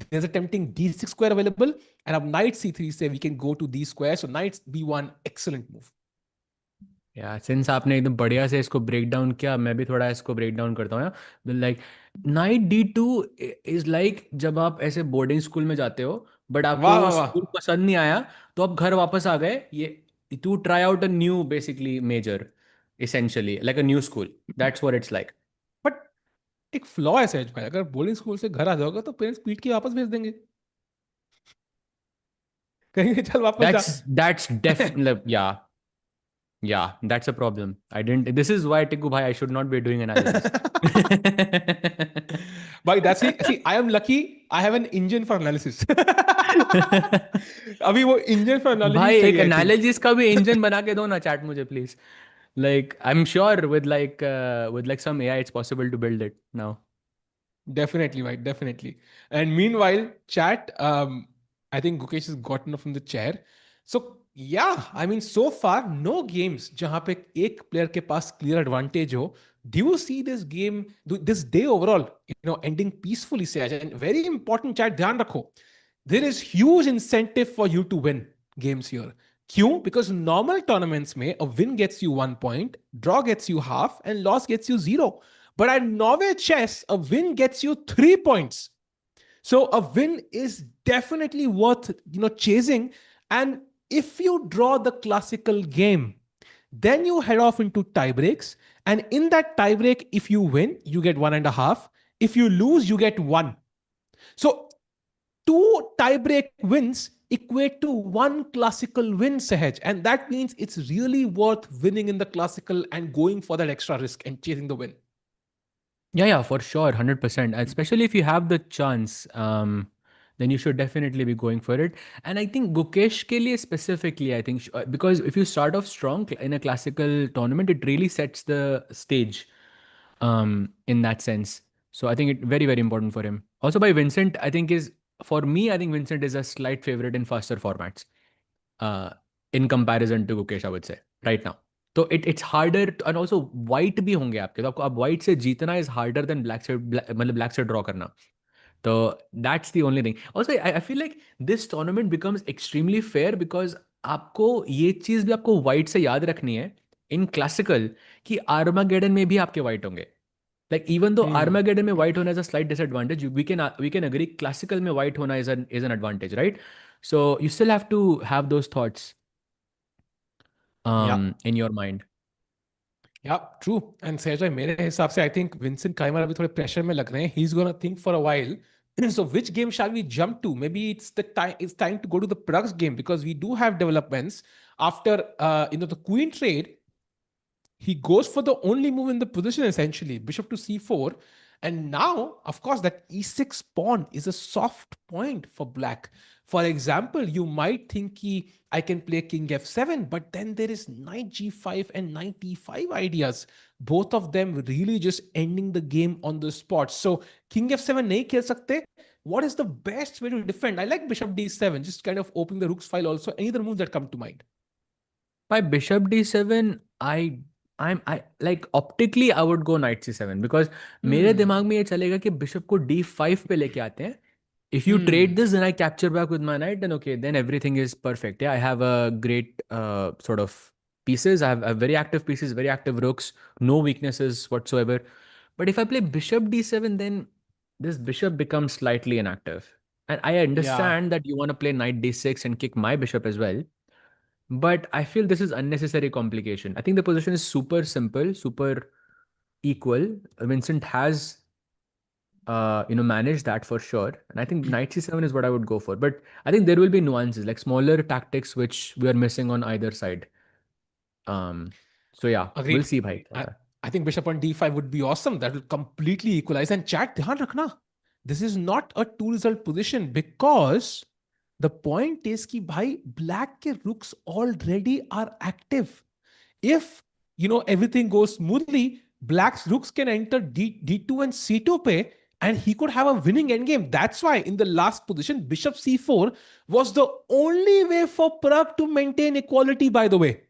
There's a tempting D6 square available. And अब knight C3 say we can go to these squares. So knight B1, excellent move. या since आपने एकदम बढ़िया से इसको break down किया, मैं भी थोड़ा इसको ब्रेक डाउन करता हूँ। Like Knight D2 is like जब आप ऐसे बोर्डिंग स्कूल में जाते हो बट वाह आपको वाह वाह स्कूल पसंद नहीं आया, तो आप घर वापस आ गए, ये to try out a new basically major, essentially like a new school. That's what it's like. But एक फ्लॉ है सहज भाई अगर बोर्डिंग स्कूल से घर आ जाओगे तो पेरेंट्स पीट के वापस भेज देंगे कहेंगे चल वापस जा That's definitely, yeah, that's a problem. I didn't, this is why Tikku bhai I should not be doing analysis. But that's see, I am lucky. I have an engine for analysis. अभी वो engine for भाई analysis एक चाहिए I think. Analysis का भी engine बना के दो ना चैट मुझे please. Like I'm sure with like some AI it's possible to build it now. Definitely, right? Definitely. And meanwhile, chat. I think Gukesh has gotten up from the chair. So yeah, I mean, so far no games जहाँ पे एक player के पास clear advantage हो. Do you see this game, this day overall, ending peacefully, Saj? And very important, chat. ध्यान रखो. There is huge incentive for you to win games here. क्यों? Because normal tournaments में a win gets you 1 point, draw gets you half, and loss gets you 0. But at Norway chess, a win gets you 3 points. So a win is definitely worth chasing. And if you draw the classical game, then you head off into tie breaks. And in that tie break, if you win, you get 1.5. If you lose, you get 1. So 2 tie break wins equate to 1 classical win, Sahaj. And that means it's really worth winning in the classical and going for that extra risk and chasing the win. Yeah, for sure, 100%. Especially if you have the chance, then you should definitely be going for it. And I think Gukesh ke liye specifically, I think, because if you start off strong in a classical tournament, it really sets the stage in that sense. So I think it very, very important for him. Also by Vincent, I think for me, I think Vincent is a slight favorite in faster formats in comparison to Gukesh, I would say, right now. तो it's harder and also white भी होंगे आपके, तो आपको अब white से जीतना is harder than black से मतलब black से draw करना. So that's the only thing. Also, I feel like this tournament becomes extremely fair because आपको ये चीज़ भी आपको white से याद रखनी है in classical कि Armageddon में भी आपके white होंगे. Like even though Hmm. Armageddon में white होना is a slight disadvantage, we can agree classical में white होना is an advantage, right? So you still have to have those thoughts Yeah. in your mind. Yeah, true. And Sejay, मेरे हिसाब से I think Vincent Keimer अभी थोड़े pressure में लग रहे हैं. He's gonna think for a while. So which game shall we jump to? Maybe it's time to go to the Prague's game because we do have developments after the queen trade. He goes for the only move in the position essentially, bishop to c4. And now, of course, that e6 pawn is a soft point for black. For example, you might think I can play king f7, but then there is knight g5 and knight e5 ideas. Both of them really just ending the game on the spot. So king f7 nahi khel sakte. What is the best way to defend? I like bishop d7, just kind of opening the rook's file also. Any other moves that come to mind? By bishop d7, I like optically I would go knight c7 because मेरे Hmm. दिमाग में ये चलेगा कि bishop को d5 पे लेके आते हैं. If you trade Hmm. this, then I capture back with my knight, then okay, then everything is perfect. Yeah, I have a great sort of pieces. I have very active pieces, very active rooks, no weaknesses whatsoever. But if I play bishop d7, then this bishop becomes slightly inactive. And I Yeah. understand that you want to play knight d6 and kick my bishop as well. But I feel this is unnecessary complication. I think the position is super simple, super equal. Vincent has managed that for sure. And I think knight c7 is what I would go for. But I think there will be nuances, like smaller tactics which we are missing on either side. Um, so yeah, we'll Agreed. see, bhai. I, I think bishop on d5 would be awesome. That will completely equalize. And chat, dhyan rakhna. This is not a two result position because the point is ki bhai, black ke rooks already are active. If everything goes smoothly, black's rooks can enter d2 and c2 pe, and he could have a winning endgame. That's why in the last position, bishop c4 was the only way for Pragg to maintain equality, by the way.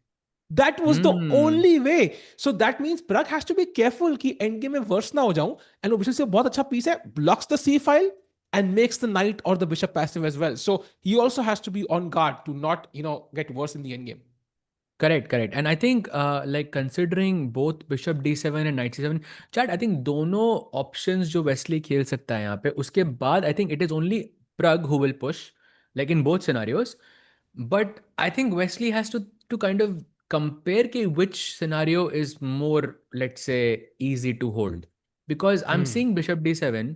That was the Hmm. only way. So that means Pragg has to be careful कि end game में worse ना हो जाऊं. And वो bishop से बहुत अच्छा piece है, blocks the c file and makes the knight or the bishop passive as well. So he also has to be on guard to not get worse in the end game. Correct, correct. And I think like considering both bishop d7 and knight c7, chat, I think दोनों options जो Wesley खेल सकता है यहाँ पे, उसके बाद I think it is only Pragg who will push, like in both scenarios. But I think Wesley has to kind of compare कि which scenario is more, let's say, easy to hold. Because I'm Hmm. seeing bishop d7,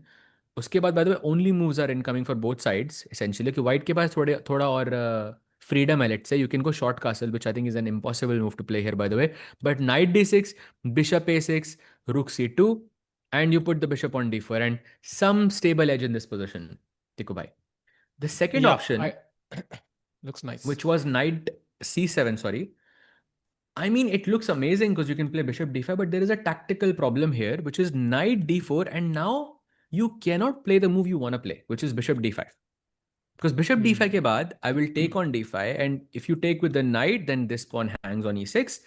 उसके बाद by the way only moves are incoming for both sides essentially कि white के पास थोड़ा और freedom है, let's say you can go short castle, which I think is an impossible move to play here by the way. But knight d6, bishop a6, rook c2, and you put the bishop on d4 and some stable edge in this position, Tiku bhai. The second Yeah, option, I looks nice. which was knight c7, sorry, I mean, it looks amazing because you can play bishop d5, but there is a tactical problem here, which is knight d4, and now you cannot play the move you want to play, which is bishop d5. Because bishop d5 ke Hmm. baad, I will take on d5, and if you take with the knight, then this pawn hangs on e6,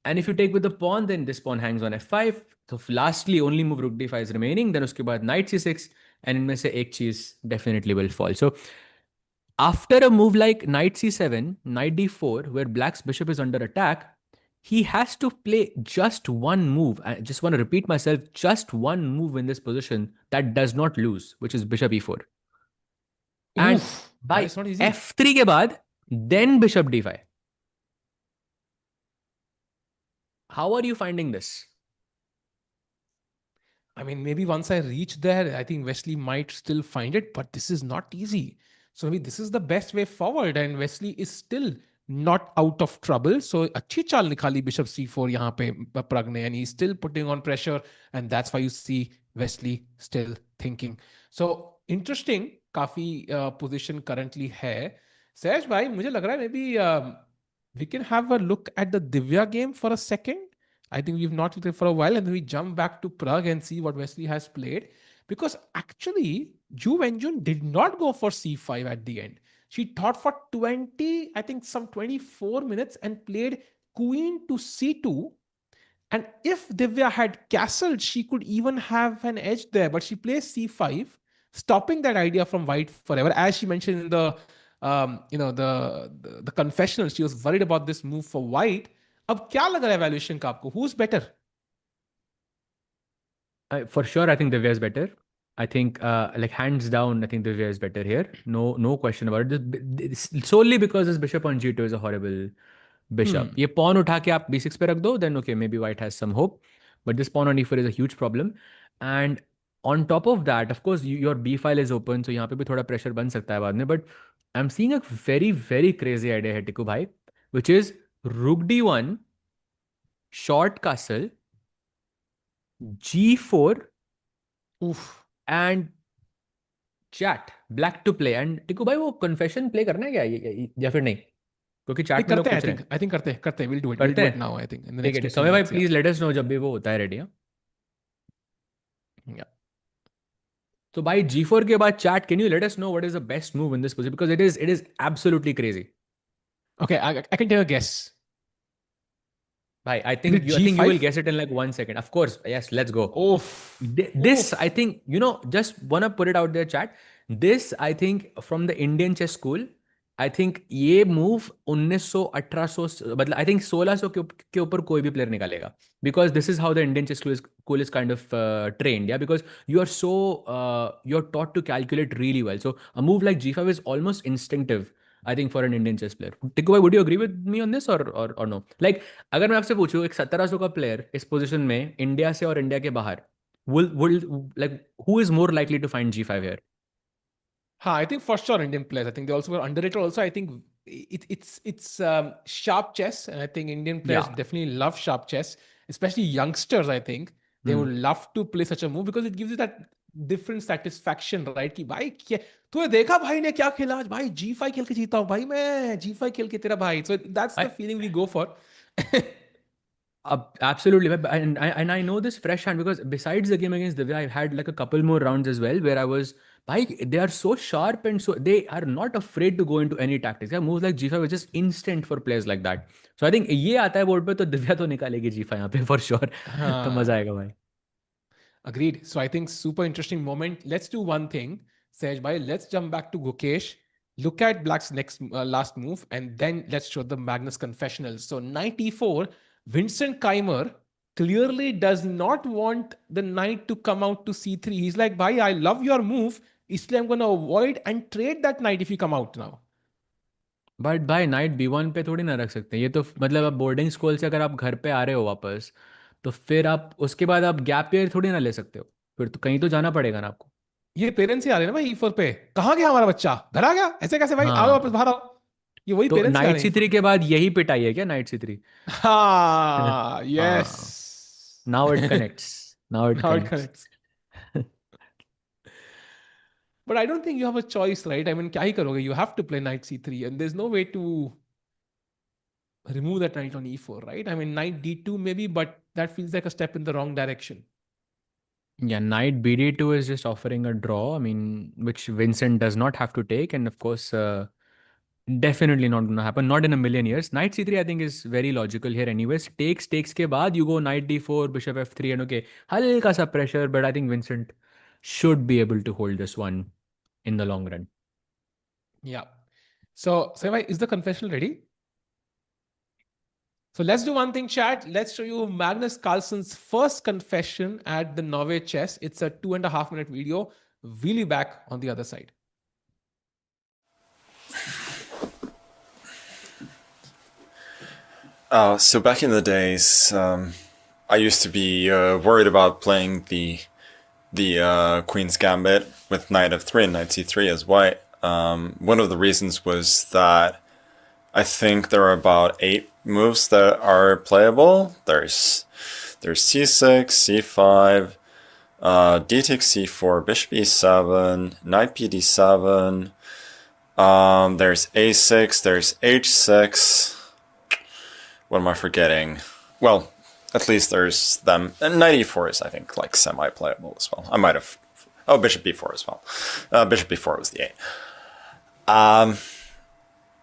and if you take with the pawn, then this pawn hangs on f5. So lastly, only move rook d5 is remaining. Then uske baad knight c6, and इनमें से एक चीज definitely will fall. So after a move like knight c7, knight d4, where black's bishop is under attack, he has to play just one move. I just want to repeat myself, just one move in this position that does not lose, which is bishop e4. And Oof, that by is not easy. f3 के बाद, then bishop d5. How are you finding this? I mean, maybe once I reach there, I think Wesley might still find it, but this is not easy. So maybe this is the best way forward, and Wesley is still not out of trouble. So अच्छी चाल निकाली bishop c4 यहाँ पे Pragg ने, and he's still putting on pressure, and that's why you see Wesley still thinking. So interesting, काफी position currently है. सहज भाई, मुझे लग रहा है maybe we can have a look at the Divya game for a second. I think we've not looked at it for a while, and then we jump back to Prague and see what Wesley has played. Because actually, Ju Wenjun did not go for c5 at the end. She thought for 20, I think some 24 minutes and played queen to c2. And if Divya had castled, she could even have an edge there. But she plays c5, stopping that idea from white forever. As she mentioned in the the confessional, she was worried about this move for white. अब क्या लग रहा है evaluation का आपको? Who's better? For sure, I think Divya is better. I think, like hands down, I think Divya is better here. No question about it. Solely because this bishop on g2 is a horrible bishop. ये pawn उठा के आप b6 पे रख दो, then okay, maybe white has some hope. But this pawn on e4 is a huge problem. And on top of that, of course, your b file is open, so यहाँ पे भी थोड़ा pressure बन सकता है बाद में. But I'm seeing a very crazy idea here, Tiku bhai, which is rook d1, short castle, g4, Oof. and chat black to play. And टिकू भाई वो confession play करना है क्या या फिर नहीं, क्योंकि नहीं chat में लोग करते हैं, पूछ रहे हैं. I think करते हैं. We'll do करते it हैं. now. I think in the ठीक next है, 2-3 समय भाई minutes. Please let us know जब भी वो होता है रेडी. Yeah. तो भाई g4 के बाद chat, can you let us know what is the best move in this position, because it is absolutely crazy. Okay, I can take a guess. Bhai, I Is think it you will G5? guess it in like 1 second. Of course, yes, let's go. Oof. This, Oof. I think, just wanna put it out there, chat. This, I think, from the Indian chess school, I think ये move 1900 1800 मतलब I think 1600 के ऊपर कोई भी player निकालेगा, because this is how the Indian chess school is kind of trained, yeah, because you're taught to calculate really well. So a move like g5 is almost instinctive, I think, for an Indian chess player. Tikku bhai, would you agree with me on this or no? Like, अगर मैं आपसे पूछूं एक 1700 का player इस position में India से और इंडिया के बाहर, will like who is more likely to find g5 here? I think for sure Indian players. I think they also were underrated. Also, I think it's sharp chess, and I think Indian players Yeah. definitely love sharp chess, especially youngsters. I think they would love to play such a move because it gives you that different satisfaction, right? कि भाई क्या तूने देखा भाई ने क्या खेला आज भाई g5 खेल के जीता हूँ भाई मैं g5 खेल के तेरा भाई. So that's the feeling we go for. Absolutely, and I know this fresh hand because besides the game against Divya, I've had like a couple more rounds as well where I was, they are so sharp and so they are not afraid to go into any tactics. Yeah, moves like g5 is just instant for players like that. So I think ये आता है board पे तो दिव्या तो निकालेगी g5 यहाँ पे for sure. तो मजा आएगा भाई. Agreed. So I think super interesting moment. Let's do one thing, Sej bhai. Let's jump back to Gukesh. Look at Black's next last move, and then let's show the Magnus confessional. So knight e4. Vincent Keimer clearly does not want the knight to come out to c3. He's like, "Bhai, I love your move. Isliye I'm going to avoid and trade that knight if you come out now." But भाई night b1 पे थोड़ी ना रख सकते हैं ये तो, मतलब आप बोर्डिंग स्कूल से अगर आप घर पे आ रहे हो वापस, तो फिर आप उसके बाद आप गैप ईयर थोड़ी ना ले सकते हो, फिर तो कहीं तो जाना पड़ेगा ना आपको. ये पेरेंट्स ही आ रहे हैं ना भाई e4 पे. कहाँ गया हमारा बच्चा? घर आ गया? ऐसे कैसे भाई? आओ वापस हाँ, बाहर आओ. ये वही तो पेरेंट्स ही आ नाइट रहे हैं c3 e4 के बाद यही पिटाई है क्या, नाइट c3? हाँ, हाँ, yes. Now it connects, now it Now it connects. connects. But I don't think you have a choice, right? I mean, क्या ही करोगे? You have to play knight c3, and there's no way to remove that knight on e4, right? I mean, knight d2 maybe, but that feels like a step in the wrong direction. Yeah, knight bd2 is just offering a draw, I mean, which Vincent does not have to take, and of course, definitely not gonna happen, not in a million years. Knight c3 I think is very logical here anyways. Takes के बाद you go knight d4, bishop f3, and okay, हल्का सा pressure, but I think Vincent should be able to hold this one in the long run. Yeah. So, Sevai, is the confessional ready? So let's do one thing, chat. Let's show you Magnus Carlsen's first confession at the Norway chess. It's a 2.5 minute video. We'll be back on the other side. So back in the days, I used to be worried about playing the Queen's Gambit with knight f3 and knight c3 as white. One of the reasons was that I think there are about 8 moves that are playable. There's c6, c5, d takes c4, bishop e7, knight pd7. There's a6, there's h6. What am I forgetting? Well, at least there's them. And knight e4 is, I think, like semi-playable as well. I might have... Oh, bishop b4 as well. Bishop b4 was the 8.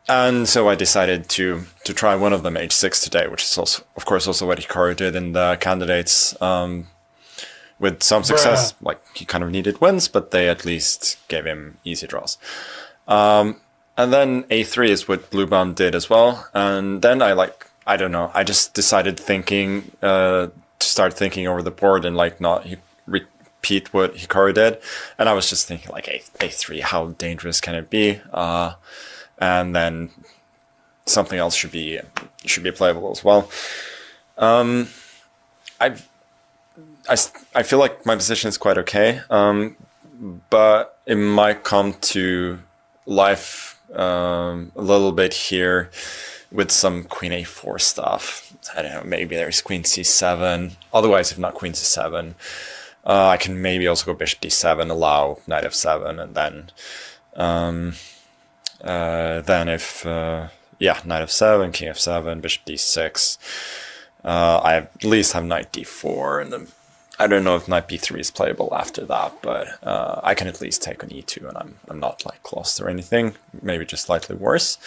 And so I decided to try one of them, h6 today, which is also, of course, also what Hikaru did in the candidates. With some success, like he kind of needed wins, but they at least gave him easy draws. And then a3 is what Bluebond did as well. And then I don't know, I just decided to start thinking over the board and like not repeat what Hikaru did. And I was just thinking like a3, how dangerous can it be? And then something else should be playable as well. I feel like my position is quite okay, but it might come to life a little bit here with some queen a4 stuff. I don't know, maybe there's queen c7. Otherwise, if not queen c7, I can maybe also go bishop d7, allow knight f7, and then if knight f7, king f7, bishop d6, I at least have knight d4, and then I don't know if knight b3 is playable after that, but I can at least take on e2, and I'm not like lost or anything. Maybe just slightly worse.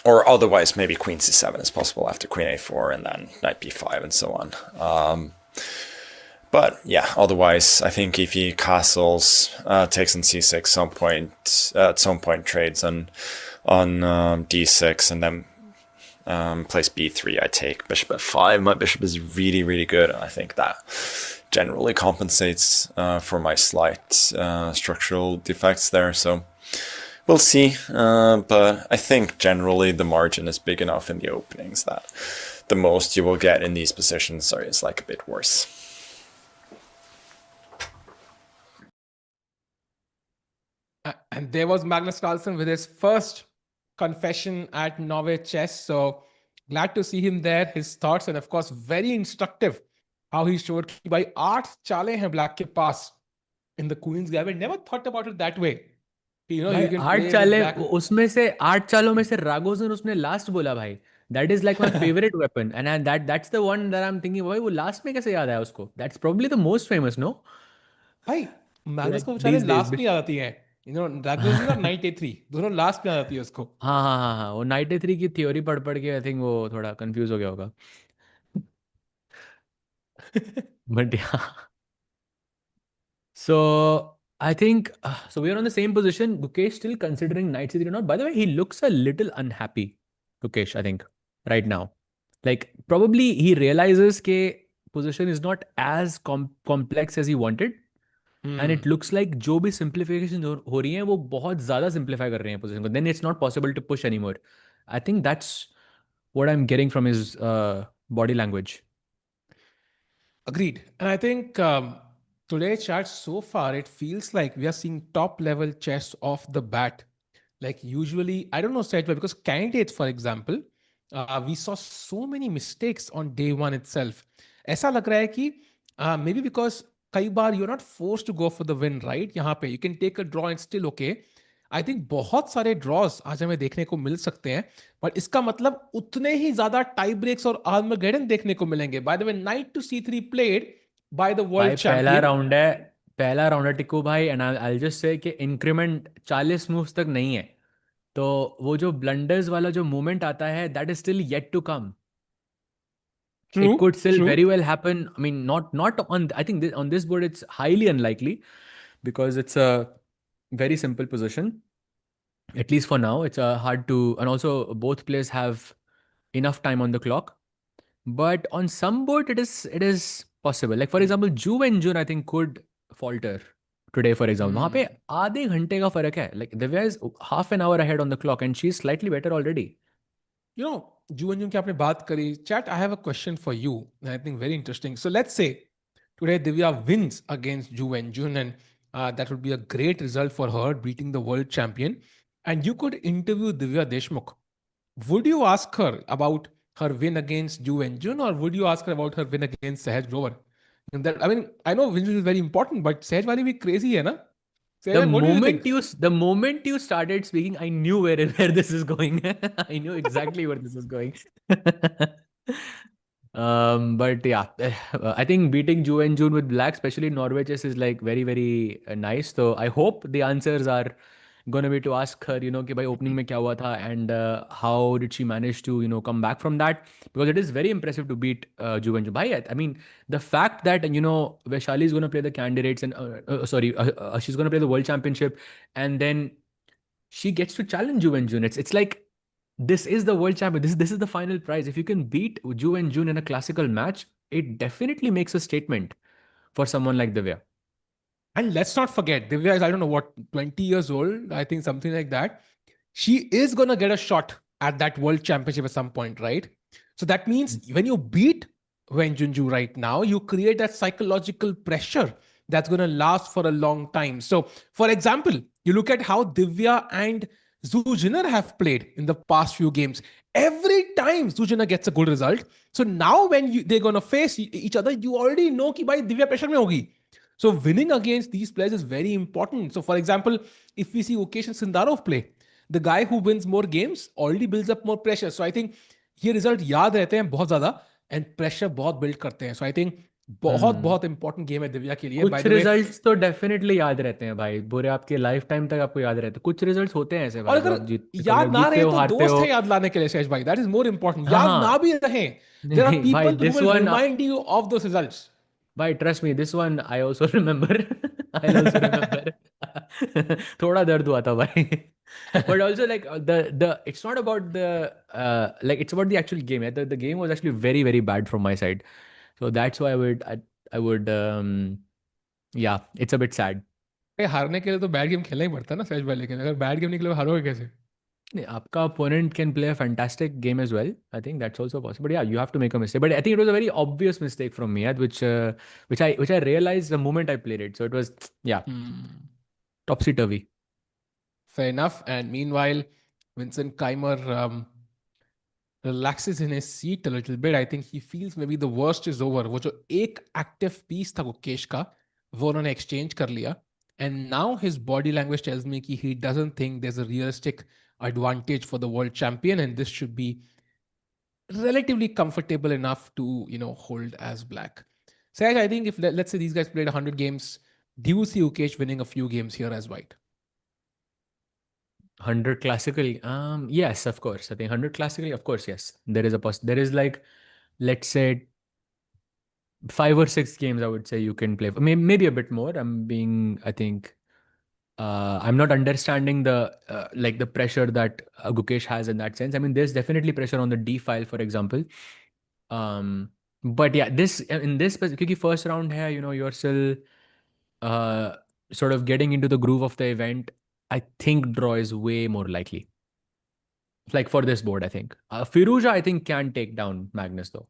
Or otherwise, maybe queen c7 is possible after queen a4, and then knight b5, and so on. But yeah, otherwise, I think if he castles, takes on c6 at some point trades on d6, and then plays b3, I take bishop f5. My bishop is really, really good. I think that generally compensates for my slight structural defects there. So we'll see. But I think generally the margin is big enough in the openings that the most you will get in these positions is like a bit worse. And there was Magnus Carlsen with his first confession at Norway Chess. So glad to see him there, his thoughts, and of course, very instructive how he showed कि भाई 8 चालें हैं black के पास in the Queen's Gambit. Never thought about it that way. You know, you can आठ play with चालें black. उसमें से 8 चालों में से रागोजन उसने लास्ट बोला भाई. That is like my favorite weapon, and that's the one that I'm thinking भाई वो लास्ट में कैसे याद आया उसको. That's probably the most famous, no? भाई मैग्नस को वो चालें These days. लास्ट में याद आती हैं. You know, Ragozin और Knight A3 दोनों लास्ट में याद आती है उसको. हाँ हाँ हाँ हाँ, वो नाइट ए 3 की थ्योरी पढ़ पढ़ के आई थिंक वो थोड़ा कंफ्यूज हो गया होगा. But yeah. So I think so we are on the same position. Gukesh still considering knight c3 or not. By the way, he looks a little unhappy, Gukesh, I think, right now. Like probably he realizes के position is not as complex as he wanted. And it looks like जो भी simplification हो रही हैं वो बहुत ज़्यादा simplify कर रहे हैं position को. Then it's not possible to push anymore. I think that's what I'm getting from his body language. Agreed. And I think today, chat, so far, it feels like we are seeing top level chess off the bat. Like usually, I don't know, Seth, because candidates, for example, we saw so many mistakes on day one itself. ऐसा लग रहा है कि maybe because कई बार you're not forced to go for the win, right? यहाँ पे you can take a draw and still okay. I think बहुत सारे ड्रॉज आज हमें देखने को मिल सकते हैं, पर इसका मतलब उतने ही ज्यादा टाई ब्रेक्स और आर्मगेडन देखने को मिलेंगे. By the way, knight to C3 played by the world champion. पहला राउंड है टिक्कू भाई, and I will just say कि इंक्रीमेंट 40 मूव्स तक नहीं है, तो वो जो ब्लंडर्स वाला जो मूवमेंट आता है that is still yet to come. It could still very well happen. I mean, not on. I think on this board it's highly unlikely because it's a very simple position. At least for now, it's hard to. And also, both players have enough time on the clock. But on some board, it is possible. Like for example, Ju and Jun, I think could falter today. For example, वहाँ पे आधे घंटे का फर्क है. Like Divya is half an hour ahead on the clock, and she's slightly better already. You know, Ju and Jun की आपने बात करी. Chat, I have a question for you. I think very interesting. So let's say today Divya wins against Ju and Jun, and that would be a great result for her, beating the world champion. And you could interview Divya Deshmukh. Would you ask her about her win against Ju and Jun, or would you ask her about her win against Sahaj Grover? And that, I mean, I know win is very important, but Sahaj wali bhi crazy hai na? Sahaj, what do you think? The moment you started speaking, I knew where this is going. I knew exactly where this is going. But yeah, I think beating Ju and Jun with black, especially Norway chess, is like very, very nice. So I hope the answers are gonna be to ask her, कि भाई opening में क्या हुआ था, and how did she manage to, come back from that? Because it is very impressive to beat Juventus. Bhai, I mean, the fact that, Vaishali is gonna play the candidates and she's gonna play the World Championship, and then she gets to challenge Ju and Jun. It's like this is the world champion. This is the final prize. If you can beat Ju and Jun in a classical match, it definitely makes a statement for someone like Divya. And let's not forget, Divya is, I don't know what, 20 years old, I think something like that. She is going to get a shot at that world championship at some point, right? So that means when you beat Wen Junju right now, you create that psychological pressure that's going to last for a long time. So, for example, you look at how Divya and Zhu Jinner have played in the past few games. Every time Zhu Jinner gets a good result. So now when they're going to face each other, you already know कि भाई Divya pressure में होगी. So winning against these players is very important. So for example, if we see Gukesh and Sindarov play, the guy who wins more games already builds up more pressure. So I think ये result याद रहते हैं बहुत ज़्यादा and pressure बहुत build करते हैं. So I think बहुत बहुत important game है दिव्या के लिए. By कुछ the way, रिजल्ट्स तो डेफिनेटली याद रहते हैं भाई, बुरे आपके लाइफ टाइम तक आपको याद रहते हैं. कुछ रिजल्ट्स होते हैं ऐसे और भाई, जो अगर आप याद ना जीतते रहे हो, तो हारते दोस्त हो. है याद लाने के लिए शेष भाई. That is more important. हाँ याद ना हाँ. भी रहे. There are नहीं भाई, people who this will one, remind you of those results. भाई trust me, this one I also remember. I also remember. थोड़ा दर्द हुआ था भाई. But also, like, the it's not about the like, it's about the actual game. The game was actually very very bad from my side, so that's why I would yeah, it's a bit sad. हारने के लिए तो bad game खेलना ही पड़ता है ना शेष भाई, लेकिन अगर बैड गेम निकले हारोगे कैसे? नहीं, आपका opponent can play a fantastic game as well. I think that's also possible. But yeah, you have to make a mistake. But I think it was a very obvious mistake from me, which I realized the moment I played it. So it was yeah, topsy turvy. Fair enough. And meanwhile, Vincent Keimer relaxes in his seat a little bit. I think he feels maybe the worst is over. वो जो एक active piece था गुकेश का, वो उन्होंने exchange कर लिया. And now his body language tells me कि he doesn't think there's a realistic advantage for the world champion, and this should be relatively comfortable enough to, hold as black. Saj, I think if let's say these guys played 100 games, do you see Ukesh winning a few games here as white? 100 classically, yes, of course. I think 100 classically, of course, yes. There is like, let's say 5 or 6 games, I would say you can play. Maybe a bit more. I think, I'm not understanding the like the pressure that Gukesh has in that sense. I mean, there's definitely pressure on the D file, for example. But yeah, in this because first round here, you're still uh, sort of getting into the groove of the event. I think draw is way more likely. Like for this board, I think. Firouzja, I think, can take down Magnus though.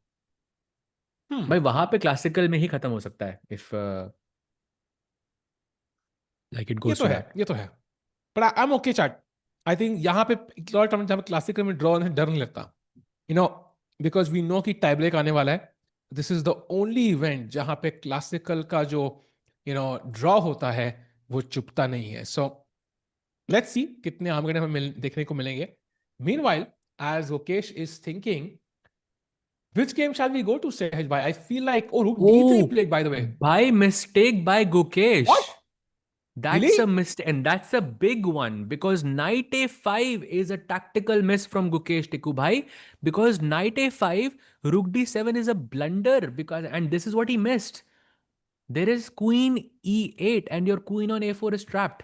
भाई वहां पे classical में ही खत्म हो सकता है if like it ये goes तो to है, that. ये तो है. But I'm okay, chat. I think यहाँ पे एक और टर्म जहाँ पे क्लासिकल में ड्रॉ डर नहीं लगता. Because we know कि टाई ब्रेक आने वाला है. This is the only event जहाँ पे क्लासिकल का जो ड्रॉ होता है वो चुपता नहीं है. So let's see कितने आमगढ़े हमें देखने को मिलेंगे. Meanwhile, as Gukesh is thinking, which game shall we go to, Sehaj bhai? I feel like, Rook D3 Oh, played, by the way. by mistake by Gukesh. What? That's Really? a mistake, and that's a big one because knight a5 is a tactical miss from Gukesh Tikku bhai. Because knight a5, rook d7 is a blunder and this is what he missed. There is queen e8 and your queen on a4 is trapped.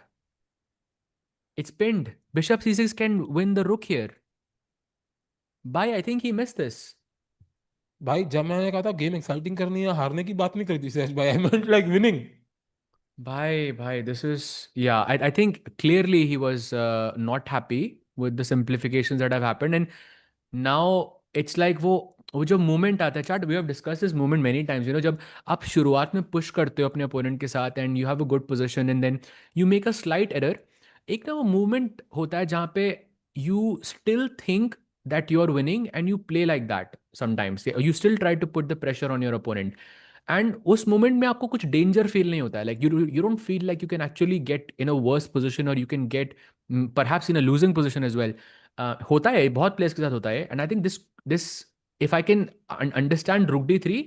It's pinned. Bishop c6 can win the rook here. Bhai, I think he missed this. भाई जब मैंने कहा था game exciting करनी है, हारने की बात नहीं करी थी सहज भाई. I meant like winning. Bhai, this is, yeah, I think clearly he was not happy with the simplifications that have happened. And now it's like वो जो मोमेंट आता है, chat, we have discussed this moment many times, जब आप शुरुआत में push करते हो अपने अपोनेंट के साथ and you have a good position and then you make a slight error. एक ना वो मूवमेंट होता है जहाँ पे you still think that you are winning and you play like that sometimes. You still try to put the pressure on your opponent. And उस moment में आपको कुछ danger feel नहीं होता है. Like you don't feel like you can actually get in a worse position or you can get perhaps in a losing position as well. होता है, बहुत players के साथ होता है. And I think this if I can understand rook d3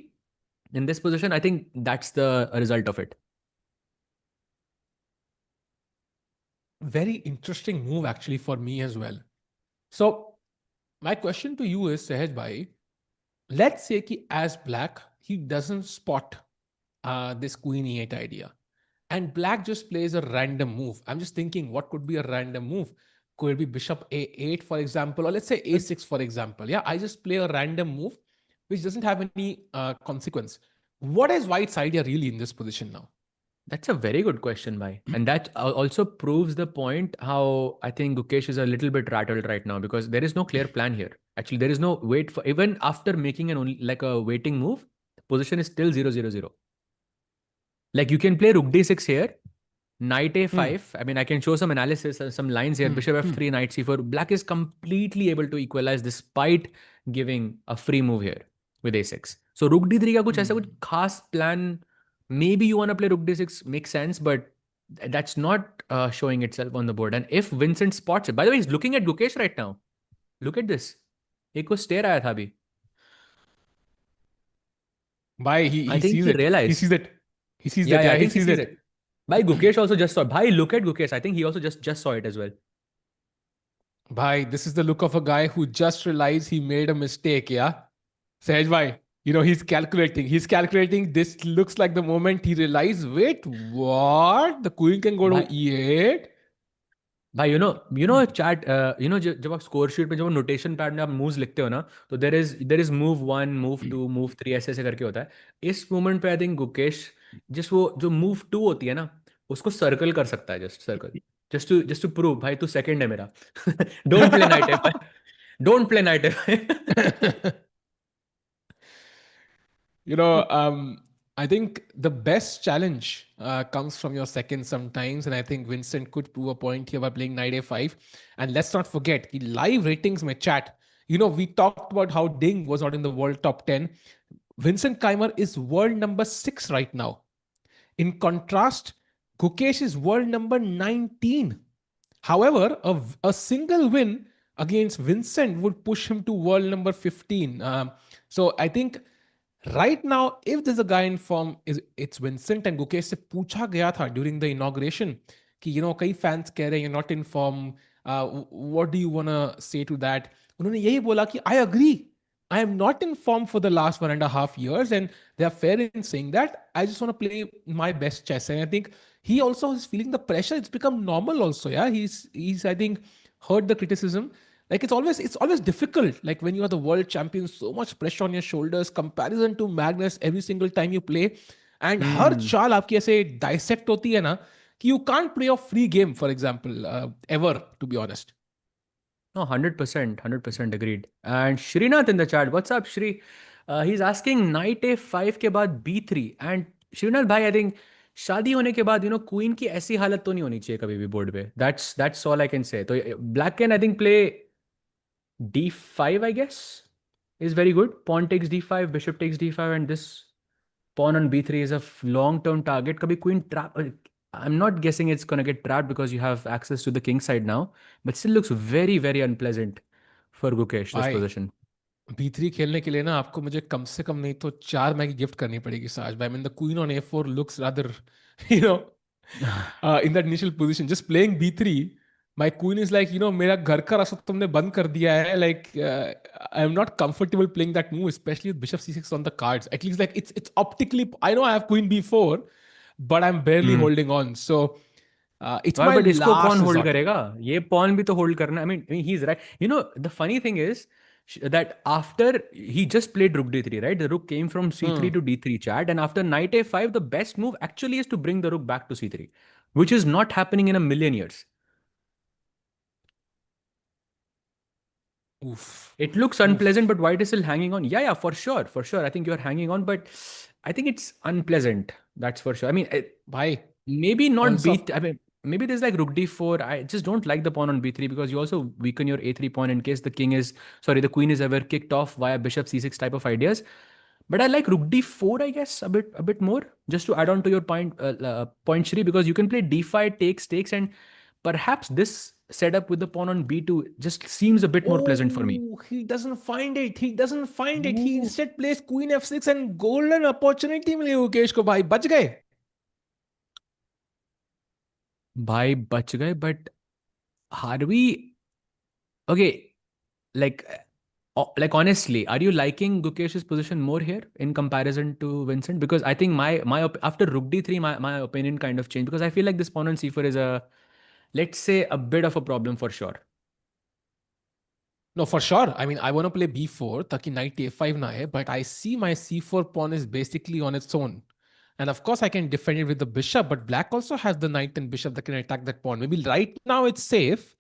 in this position, I think that's the result of it. Very interesting move actually for me as well. So my question to you is, Sahaj bhai, let's say ki as black, he doesn't spot this queen e8 idea. And black just plays a random move. I'm just thinking, what could be a random move? Could it be bishop a8, for example, or let's say a6, for example? Yeah, I just play a random move which doesn't have any consequence. What is white's idea really in this position now? That's a very good question, Bhai. And that also proves the point how I think Gukesh is a little bit rattled right now because there is no clear plan here. Actually, there is no wait for even after making an only like a waiting move, the position is still 0-0-0. Like you can play Rook D6 here, Knight Hmm. A5. I mean, I can show some analysis, some lines here. Hmm. Bishop Hmm. F3, Knight C4. Black is completely able to equalize despite giving a free move here with A6. So Rook D3 का कुछ ऐसा कुछ Hmm. खास plan. Maybe you want to play Rook D6 makes sense, but that's not showing itself on the board. And if Vincent spots it, by the way, he's looking at Gukesh right now. Look at this. एक को stare आया था अभी. Bhai, I he think sees he it. He realized. sees it. He sees Yeah, that. yeah, Yeah, I he think he sees sees it. it. Bhai, Gukesh also just saw it. Bhai, look at Gukesh. I think he also just saw it as well. Bhai, this is the look of a guy who just realized he made a mistake. Yeah. Sahaj bhai, he's calculating. He's calculating. This looks like the moment he realized, wait, what? The queen can go to भाई e8? भाई chat जब आप score sheet पे जब notation pad में आप moves लिखते हो ना तो there is move 1 move 2 move 3 ऐसे ऐसे करके होता है इस मोमेंट पे आई थिंक गुकेश जिस वो जो मूव 2 होती है ना उसको सर्कल कर सकता है just circle just to prove भाई तू सेकंड है मेरा don't play knight F don't play knight F You know, I think the best challenge comes from your second sometimes, and I think Vincent could prove a point here by playing knight a5. And let's not forget, the live ratings my chat. We talked about how Ding was not in the world top 10. Vincent Keimer is world number 6 right now. In contrast, Gukesh is world number 19. However, a single win against Vincent would push him to world number 15. So I think right now, if there's a guy in form, it's Vincent. And Gukesh से पूछा गया था during the inauguration कि कई fans कह रहे हैं you're not in form. What do you wanna say to that? उन्होंने यही बोला कि I agree. I am not in form for the last 1.5 years, and they are fair in saying that. I just want to play my best chess, and I think he also is feeling the pressure. It's become normal, also. Yeah, he's I think heard the criticism. Like it's always difficult. Like when you are the world champion, so much pressure on your shoulders. Comparison to Magnus every single time you play, and हर चाल आपकी ऐसे dissect होती है ना कि you can't play a free game, for example, ever. To be honest. No, 100% agreed. And Srinath in the chat. What's up, Shri? He's asking knight a5 के बाद b3 and Srinath भाई I think शादी होने के बाद queen की ऐसी हालत तो नहीं होनी चाहिए कभी भी बोर्ड पे that's all I can say. तो black can I think play d5 I guess is very good. Pawn takes d5, bishop takes d5 and this pawn on b3 is a long term target. Kabhi queen trap. I'm not guessing it's gonna get trapped because you have access to the king side now, but still looks very very unpleasant for Gukesh this भाई position. B3 खेलने के लिए ना आपको मुझे कम से कम नहीं तो 4 मैगी गिफ्ट करनी पड़ेगी साज भाई. I mean the queen on a4 looks rather you know in that initial position just playing b3 my queen is like मेरा घर का रास्ता तुमने बंद कर दिया है. Like I am not comfortable playing that move, especially with bishop c6 on the cards. At least like it's optically, I know I have queen b4 but I'm barely Hmm. holding on, so it's Why, my but इसको कौन last hold resort. करेगा ये pawn भी तो hold करना I mean he's right. The funny thing is that after he just played rook d3, right? The rook came from c3 Hmm. to d3 chat, and after knight a5 the best move actually is to bring the rook back to c3, which is not happening in a million years. Oof. It looks unpleasant, Oof. but white is still hanging on. Yeah, yeah, for sure, for sure. I think you're hanging on, but I think it's unpleasant. That's for sure. I mean, Bhai, maybe not also b. I mean, maybe there's like rook d4. I just don't like the pawn on b3 because you also weaken your a3 pawn in case the queen is ever kicked off via bishop c6 type of ideas. But I like rook d4, I guess, a bit more. Just to add on to your point, Shri, because you can play d5 takes, and perhaps this setup with the pawn on b2 just seems a bit more pleasant for me. Oh, he doesn't find it. He doesn't find it. He Ooh. instead plays Queen F6 and golden opportunity मिली मुकेश को भाई बच गए. भाई बच गए, but are we okay? Like, like honestly, are you liking Gukesh's position more here in comparison to Vincent? Because I think after Rook D3, my opinion kind of changed, because I feel like this pawn on C4 is a, let's say, a bit of a problem for sure. No, for sure. I mean, I want to play b4 ताकि knight a5 ना है, but I see my c4 pawn is basically on its own. And of course, I can defend it with the bishop, but black also has the knight and bishop that can attack that pawn. Maybe right now it's safe,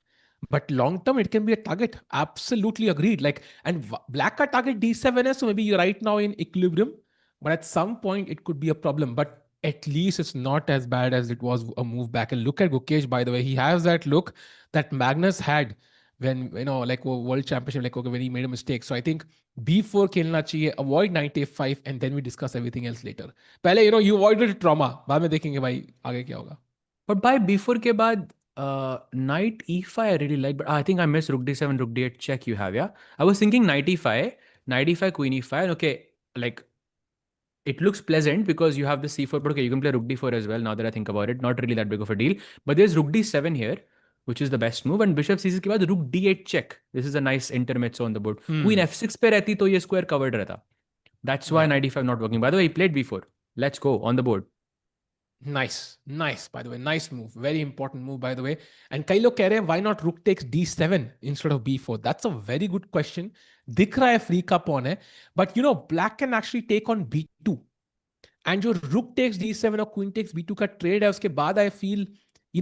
but long term it can be a target. Absolutely agreed. Like, and black ka target d7 है, so maybe you're right now in equilibrium, but at some point it could be a problem. But at least it's not as bad as it was a move back. And look at Gukesh, by the way. He has that look that Magnus had when, like world championship, like okay, when he made a mistake. So I think b4 खेलना चाहिए, avoid knight a5, and then we discuss everything else later. पहले you avoided trauma, बाद में देखेंगे भाई आगे क्या होगा. But by b4 के बाद knight e5 I really like, but I think I missed rook d7, rook d8 check you have, yeah? I was thinking knight e5, knight e5, queen e5, and okay, like it looks pleasant because you have the c4, but okay, you can play rook d4 as well now that I think about it. Not really that big of a deal. But there's rook d7 here, which is the best move. And bishop c6 के बाद rook d8 check. This is a nice intermezzo on the board. Queen f6 पे रहती तो ये square covered रहता. That's why Yeah. knight e5 not working. By the way, he played b4. Let's go on the board. Nice, by the way. Nice move. Very important move, by the way. And कई लोग कह रहे हैं why not rook takes d7 instead of b4? That's a very good question. दिख रहा है free का pawn है, but black can actually take on b2. And जो rook takes d7 और queen takes b2 का trade है, उसके बाद I feel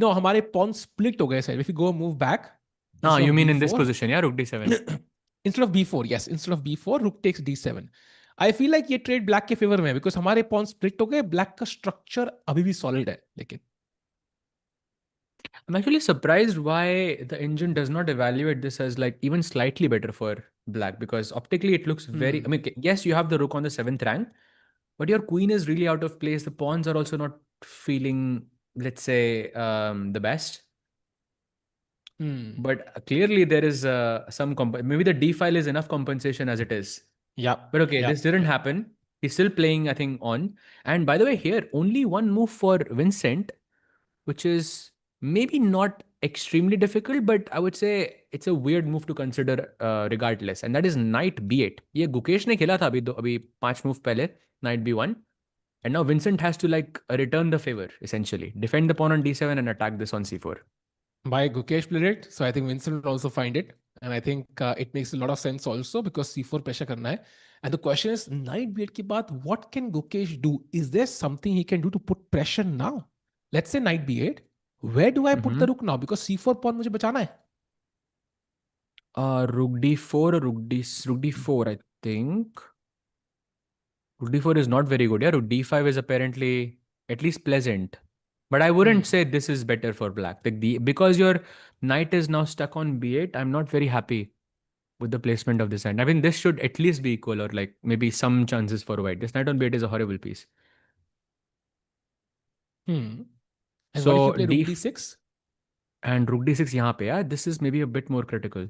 हमारे pawn split हो गए side. If you go move back, Ah, instead you of mean in this b4, position, yeah, rook d7. instead of b4, yes, instead of b4, rook takes d7. I feel like ये trade black के favor में है, because हमारे pawn split हो गए, black का structure अभी भी solid है, लेकिन I'm actually surprised why the engine does not evaluate this as like even slightly better for black, because optically it looks very. I mean, yes, you have the rook on the 7th rank, but your queen is really out of place. The pawns are also not feeling, let's say, the best. But clearly there is some maybe the d file is enough compensation as it is. yeah. But okay, this didn't happen. He's still playing, I think, on. And by the way, here only one move for Vincent, which is maybe not extremely difficult, but I would say it's a weird move to consider regardless. And that is knight b8. ये गुकेश ने खेला था अभी 5 move पहले, knight b1. And now Vincent has to like return the favor, essentially. Defend the pawn on d7 and attack this on c4. By Gukesh played it, so I think Vincent will also find it. And I think it makes a lot of sense also because c4 pressure करना है. And the question is, knight b8 के बाद, what can Gukesh do? Is there something he can do to put pressure now? Let's say knight b8. Where do I put the rook now? Because c4 pawn मुझे बचाना है. Rook d4 or rook d4, I think. Rook d4 is not very good. Yeah, rook d5 is apparently at least pleasant. But I wouldn't say this is better for black. Because your knight is now stuck on b8, I'm not very happy with the placement of this hand. I mean, this should at least be equal or like maybe some chances for white. This knight on b8 is a horrible piece. And what if So you play rook d6? And rook d6 यहाँ पे, yeah, this is maybe a bit more critical.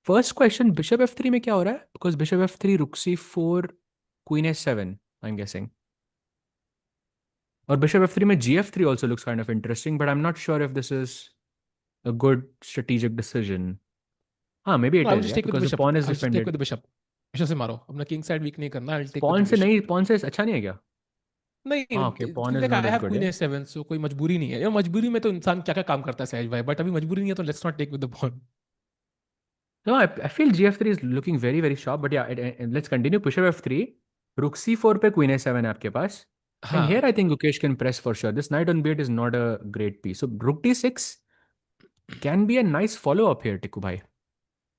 First question, bishop f3 में क्या हो रहा है? Because bishop f3, rook c4, queen s7, I'm guessing. Or bishop f3 में gf3 also looks kind of interesting, but I'm not sure if this is a good strategic decision. Maybe it I'll is, just yeah, take with the because the bishop. pawn is I'll just take defended. with the bishop. Bishop से मारो. अपना king side weak नहीं करना. I'll take with Pawn the से bishop. नहीं, pawn से अच्छा नहीं है क्या? नहीं, Okay, pawn is like not I as have good, queen yeah. a7, so कोई मजबूरी नहीं है. मजबूरी में तो इंसान क्या क्या काम करता है सहज भाई, but अभी मजबूरी नहीं है तो let's not take with the pawn. No, I feel gf3 is looking very, very sharp, but yeah, let's continue. Bishop f3, rook c4 पे queen a7 है आपके पास. And here I think Gukesh can press for sure. This knight on b8 is not a great piece. So rook d6 can be a nice follow-up here, Tikku bhai.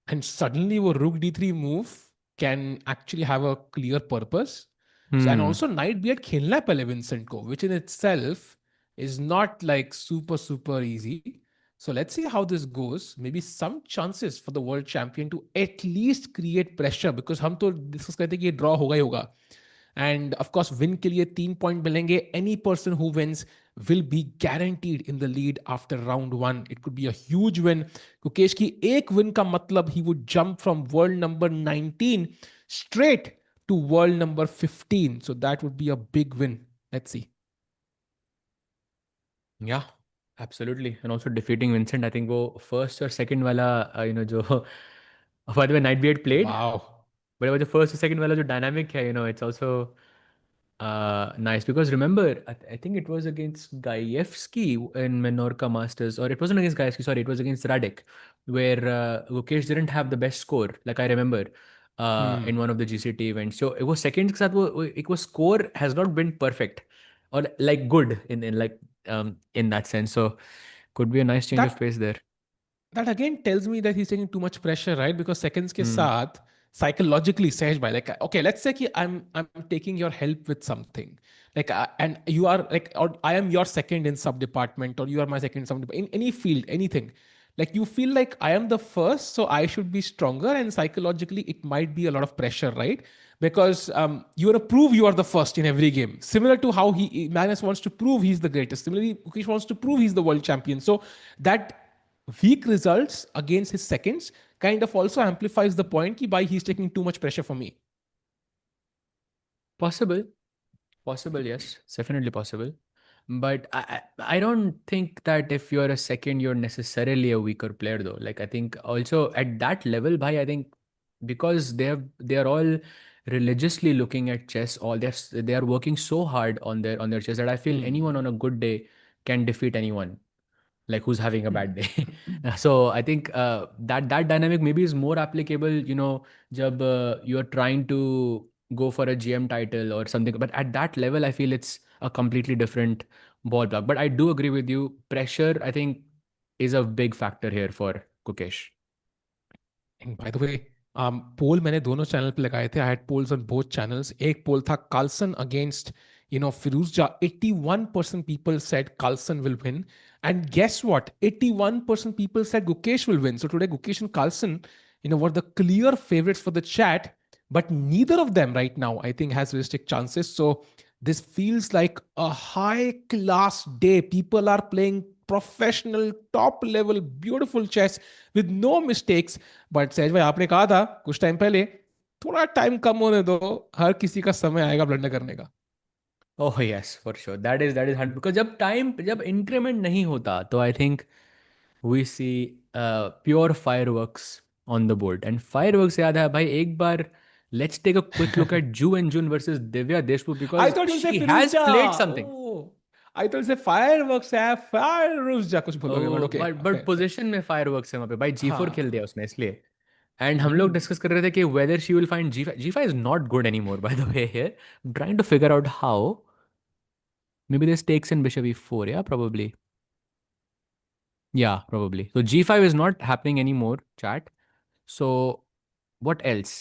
And suddenly वो rook d3 move can actually have a clear purpose. So, and also knight b8 खेलना है पहले Vincent को, which in itself is not like super easy. So let's see how this goes. Maybe some chances for the world champion to at least create pressure, because हम तो discuss करते हैं कि ये draw होगा ही होगा. And of course, win के लिए 3 point मिलेंगे. Any person who wins will be guaranteed in the lead after round 1. It could be a huge win. Gukesh की एक win का मतलब he would jump from world number 19 straight to world number 15. So that would be a big win. Let's see. Yeah, Absolutely. And also defeating Vincent, I think वो first or second वाला जो by the way Knight B8 played, Wow. but it was the first or second वाला जो dynamic है, it's also nice because remember, I think it was against Gajewski in Menorca Masters, or it wasn't against Gajewski, sorry, it was against Radek, where Gukesh didn't have the best score, like I remember, in one of the GCT events. So it was seconds के साथ it was score has not been perfect or like good in like in that sense. So could be a nice change of That pace there. that again tells me that he's taking too much pressure, right? Because seconds के Hmm. साथ psychologically सहज भाई, like okay, let's say कि I'm taking your help with something, like and you are like, or I am your second in sub department, or you are my second in in any field, anything. Like you feel like I am the first, so I should be stronger, and psychologically it might be a lot of pressure, right? Because you want to prove you are the first in every game. Similar to how Magnus wants to prove he's the greatest. Similarly, Mukesh wants to prove he's the world champion. So that weak results against his seconds kind of also amplifies the point कि why he's taking too much pressure for me. Possible. Possible, yes, it's definitely possible. But I don't think that if you're a second, you're necessarily a weaker player though. Like I think also at that level, bhai, I think because they are all religiously looking at chess, all they are working so hard on their chess that I feel anyone on a good day can defeat anyone like who's having a bad day. So I think that dynamic maybe is more applicable, jab you're trying to go for a GM title or something. But at that level, I feel it's a completely different ballpark. But I do agree with you. Pressure, I think, is a big factor here for Kukesh. And by the way, पोल मैंने दोनों channel पे लगाए थे. I had polls on both channels. एक पोल था Carlsen against Firouzja. 81% people said Carlsen will win, and guess what? 81% people said Gukesh will win. So today Gukesh and Carlsen, were the clear favorites for the chat, but neither of them right now I think has realistic chances. So this feels like a high class day. People are playing professional, top level, beautiful chess with no mistakes. But सहज भाई आपने कहा था कुछ time पहले, थोड़ा time कम होने दो, हर किसी का समय आएगा ब्लंडर करने का. Oh yes, for sure. That is because जब increment नहीं होता तो I think we see pure fireworks on the board. And fireworks याद है भाई एक बार let's take a quick look at Ju and Jun versus Divya Deshmukh I because thought you say she has Firouzja. played something. Oh I thought say fireworks है, fireworks कुछ बोलोगे, but Oh, okay. but position में fireworks है वहाँ पे भाई G4 खेल हाँ. दिया उसने इसलिए. And हम लोग डिस्कस कर रहे थे कि whether she will find G5. G5 is not good anymore by the way here. I'm trying to figure out how. Maybe this takes in bishop e4, yeah, probably. Yeah, probably. So G5 is not happening anymore, chat. So what else?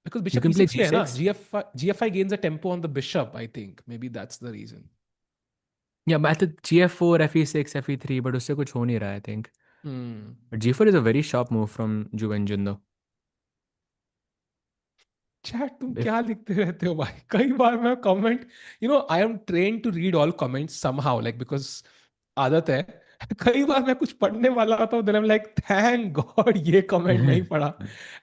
Because You bishop can play e6 पे है ना, G6. GF5 gains a tempo on the bishop. I think maybe that's the reason. Yeah, but I think GF4, FE6, FE3, but उससे कुछ हो नहीं रहा, I think. Hmm. But G4 is a very sharp move from Juvenjun though. Chat तुम If क्या लिखते रहते हो भाई? कई बार मैं comment, I am train to read all comments somehow, like because आदत है. कई बार मैं कुछ पढ़ने वाला था तो then I am like thank God ये कमेंट नहीं पढ़ा.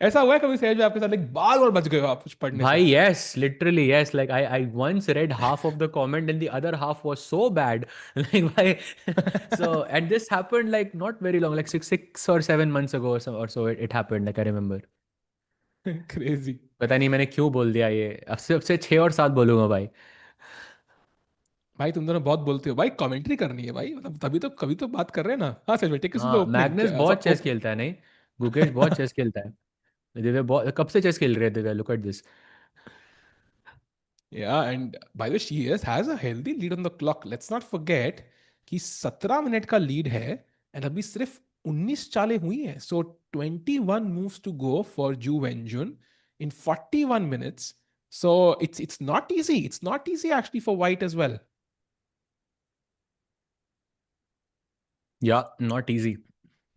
ऐसा हुआ है कभी सहज में आपके साथ, लाइक बार बार बच गए हो आप कुछ पढ़ने Bhai, से? yes, literally, yes. Like I once read half of the comment and the other half was so bad. Like bhai, so and this happened like not very long, like six or 7 months ago or so it happened. Like I remember. Crazy. पता नहीं मैंने क्यों बोल दिया ये. अब से 6 और 7 बोलूंगा भाई. भाई तुम दोनों बहुत बोलते हो भाई, कमेंट्री करनी है भाई, मतलब तभी तो कभी तो बात कर रहे हैं ना. हाँ सच में, टेक अस टू द हाँ, ओपनिंग. मैग्नस बहुत चेस खेलता है नहीं. गुकेश बहुत चेस खेलता है. दिव्या बहुत कब से चेस खेल रहे हैं Divya. Look at this. Yeah, and by the way, she has a healthy lead on the clock. Let's not forget कि 17 मिनट का लीड है, एंड अभी सिर्फ 19 चालें हुई हैं. सो 21 moves to go for Ju Wenjun in 41 minutes. So it's not easy. It's not easy actually for White as well. Yeah, not easy.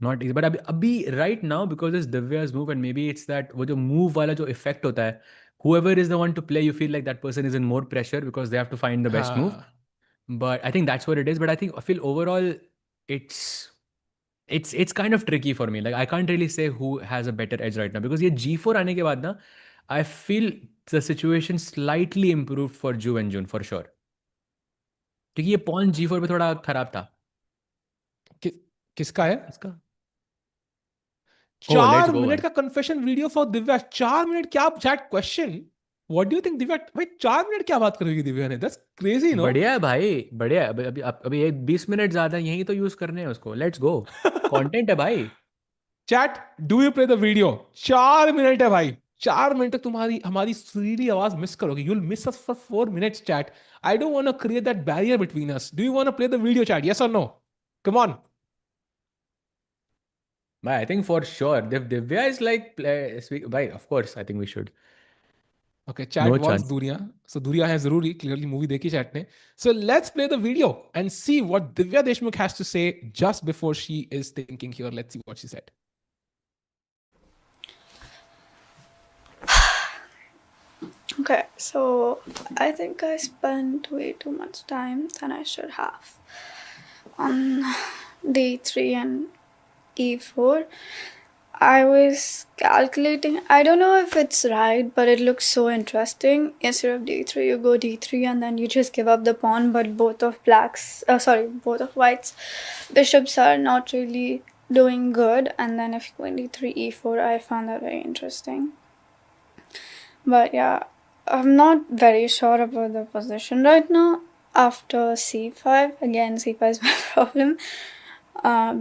Not easy. But अभी right now because it's Divya's move and maybe it's that वो जो move वाला जो effect होता है, whoever is the one to play, you feel like that person is in more pressure because they have to find the best move. हाँ. But I think that's what it is. But I feel overall it's it's kind of tricky for me. Like I can't really say who has a better edge right now because ये G4 आने के बाद ना I feel the situation slightly improved for Ju and Jun for sure. क्योंकि ये pawn G4 पे थोड़ा खराब था. किसका है? इसका? Oh, let's 4 go minute on. का confession video for Divya. 4 minute क्या chat question? What do you think Divya? भाई 4 मिनट क्या बात करेगी दिव्या ने? That's crazy, no? बढ़िया है भाई, बढ़िया है. अभी अभी अभी एक 20 मिनट ज्यादा यही तो यूज करने हैं उसको. Let's go. कंटेंट है भाई. Chat, do you play the video? 4 minute है भाई. 4 मिनट तक तुम्हारी हमारी सुरीली आवाज मिस करोगे. You'll miss us for 4 minutes, chat. I don't want to create that barrier between us. Do you want to play the video, chat? Yes or no? Come on. Bhai, I think for sure. Divya is like, bhai, of course, I think we should. Okay, chat No wants chance. Duriya. So Duriya has zaruri clearly movie dekhi chat ne. So let's play the video and see what Divya Deshmukh has to say just before she is thinking here. Let's see what she said. Okay, so I think I spent way too much time than I should have on d3 and e4. I was calculating, I don't know if it's right, but it looks so interesting. Instead of d3, you go d3 and then you just give up the pawn, but both of whites' bishops are not really doing good. And then if you go d3, e4, I found that very interesting. But yeah, I'm not very sure about the position right now. After c5, again c5 is my problem.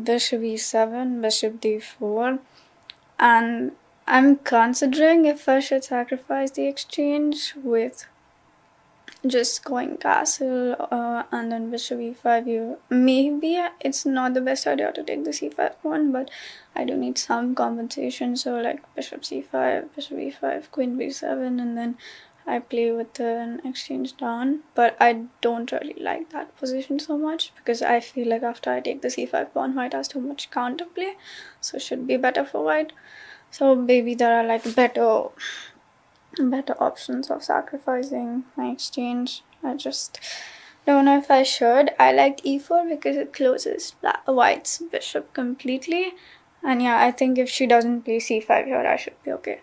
Bishop e7, bishop d4, and I'm considering if I should sacrifice the exchange with just going castle and then bishop e5. Maybe it's not the best idea to take the c5 pawn, but I do need some compensation. So like bishop c5, bishop e5, queen b7, and then I play with an exchange down. But I don't really like that position so much because I feel like after I take the c5 pawn, white has too much counterplay, so it should be better for white. So maybe there are like better options of sacrificing my exchange. I just don't know if I should. I liked e4 because it closes white's bishop completely. And yeah, I think if she doesn't play c5 here, I should be okay.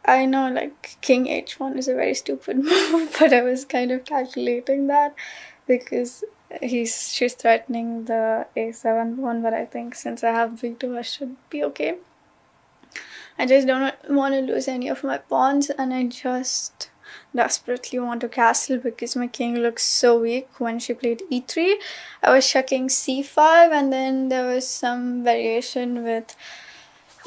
I know like king h1 is a very stupid move, but I was kind of calculating that because she's threatening the a7 pawn, but I think since I have b2, I should be okay. I just don't want to lose any of my pawns, and I just desperately want to castle because my king looks so weak. When she played e3, I was checking c5, and then there was some variation with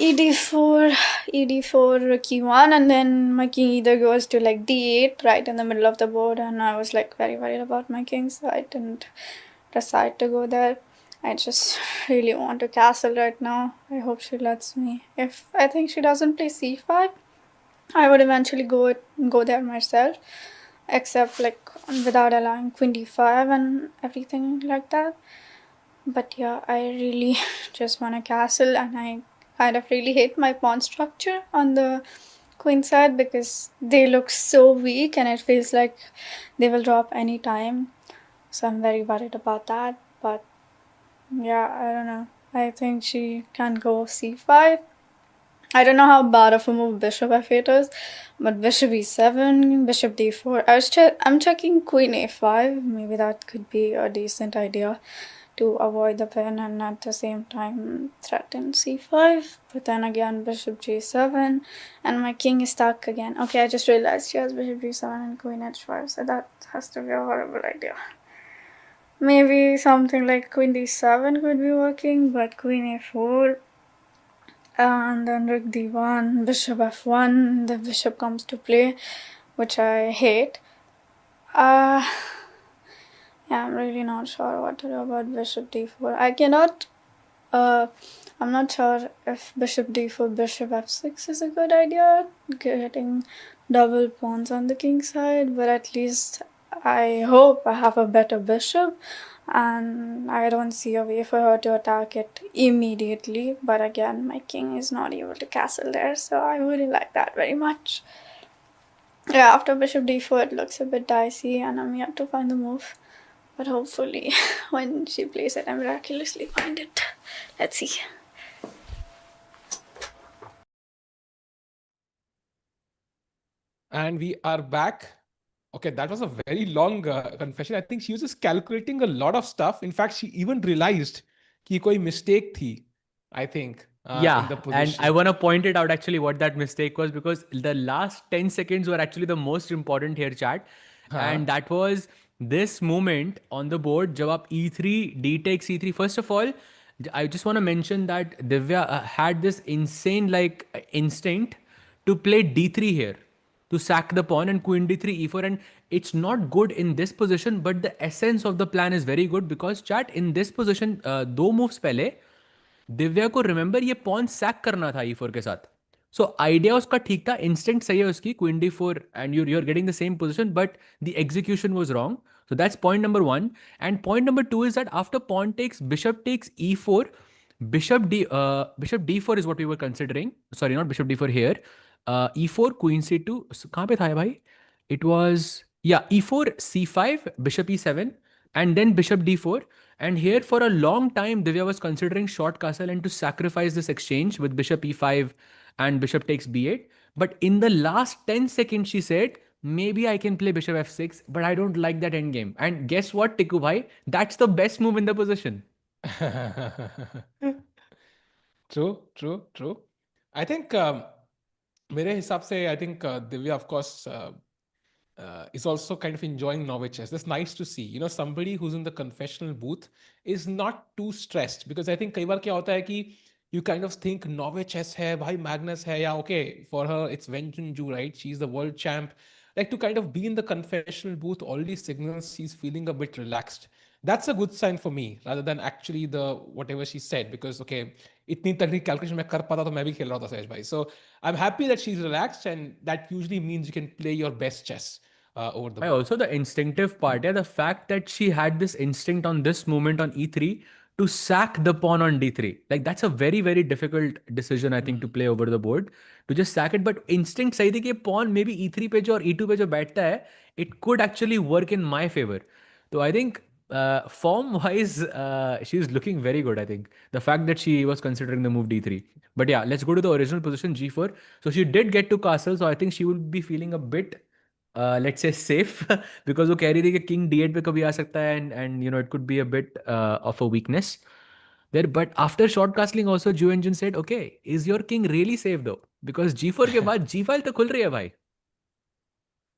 ed4 rook e1, and then my king either goes to like d8 right in the middle of the board, and I was like very worried about my king, so I didn't decide to go there. I just really want to castle right now. I hope she lets me. If I think she doesn't play c5, I would eventually go there myself, except like without allowing queen d5 and everything like that. But yeah, I really just want to castle, and I kind of really hate my pawn structure on the queen side because they look so weak and it feels like they will drop any time. So I'm very worried about that. But yeah, I don't know. I think she can go c5. I don't know how bad of a move bishop f8 is, but bishop e7, bishop d4. I'm checking queen a5. Maybe that could be a decent idea to avoid the pin and at the same time threaten c5. But then again, bishop g7, and my king is stuck again. Okay, I just realized she has bishop g7 and queen h5, so that has to be a horrible idea. Maybe something like queen d7 could be working, but queen a4, and then rook d1, bishop f1, the bishop comes to play, which I hate. Yeah, I'm really not sure what to do about bishop d4. I'm not sure if bishop d4, bishop f6 is a good idea, getting double pawns on the king side, but at least I hope I have a better bishop, and I don't see a way for her to attack it immediately. But again, my king is not able to castle there, so I really like that very much. Yeah, after bishop d4, it looks a bit dicey, and I'm yet to find the move. But hopefully, when she plays it, I miraculously find it. Let's see. And we are back. Okay, that was a very long confession. I think she was just calculating a lot of stuff. In fact, she even realized कि कोई mistake थी, I think, in Yeah, the and I position. want to point it out actually what that mistake was, because the last 10 seconds were actually the most important here, chat. हाँ. And that was this moment on the board, जब आप E3, D takes E3. First of all, I just want to mention that Divya had this insane instinct to play D3 here, to sack the pawn and queen D3, E4. And it's not good in this position, but the essence of the plan is very good, because chat in this position, दो moves पहले दिव्या को remember ये pawn sac करना था E4 के साथ. So idea उसका ठीक था, इंस्टेंट सही है उसकी, queen D4 and you're getting the same position, but the execution was wrong. So that's point number one. And point number two is that after pawn takes, bishop takes E4, bishop D4 is what we were considering. Sorry, not bishop D4 here. E4, queen C2. कहाँ पे था ये भाई? It was, yeah, E4, C5, bishop E7, and then bishop D4. And here, for a long time, Divya was considering short castle and to sacrifice this exchange with bishop E5 and bishop takes B8. But in the last 10 seconds, she said, maybe I can play bishop F6, but I don't like that endgame. And guess what, Tiku bhai? That's the best move in the position. True, true, true. I think मेरे हिसाब से I think Divya, of course, is also kind of enjoying Norway chess. That's nice to see. You know, somebody who's in the confessional booth is not too stressed, because I think कई बार क्या होता है कि you kind of think Norway chess है, भाई Magnus है, yeah, okay, for her it's Wen Junju, right? She's the world champ. Like, to kind of be in the confessional booth already signals she's feeling a bit relaxed. That's a good sign for me, rather than actually the whatever she said, because okay, इतनी तगड़ी calculation मैं कर पाता तो मैं भी खेल रहा था सहज भाई. So I'm happy that she's relaxed, and that usually means you can play your best chess over the I board. also the instinctive part, yeah, the fact that she had this instinct on this movement on E3 to sack the pawn on D3. Like, that's a very, very difficult decision, I think, to play over the board, to just sack it. But instinct सही थी कि pawn maybe E3 पे जो और E2 पे जो बैठता है, it could actually work in my favor. So I think form wise, she's looking very good. I think the fact that she was considering the move D3. But yeah, let's go to the original position G4. So she did get to castle. So I think she will be feeling a bit, let's say, safe, because वो कह रही थी कि king D8 पे कभी आ सकता है, and you know, it could be a bit of a weakness there. But after short castling also, Ju Engine said, okay, is your king really safe though? Because G4 के बाद G file तो खुल रही है भाई.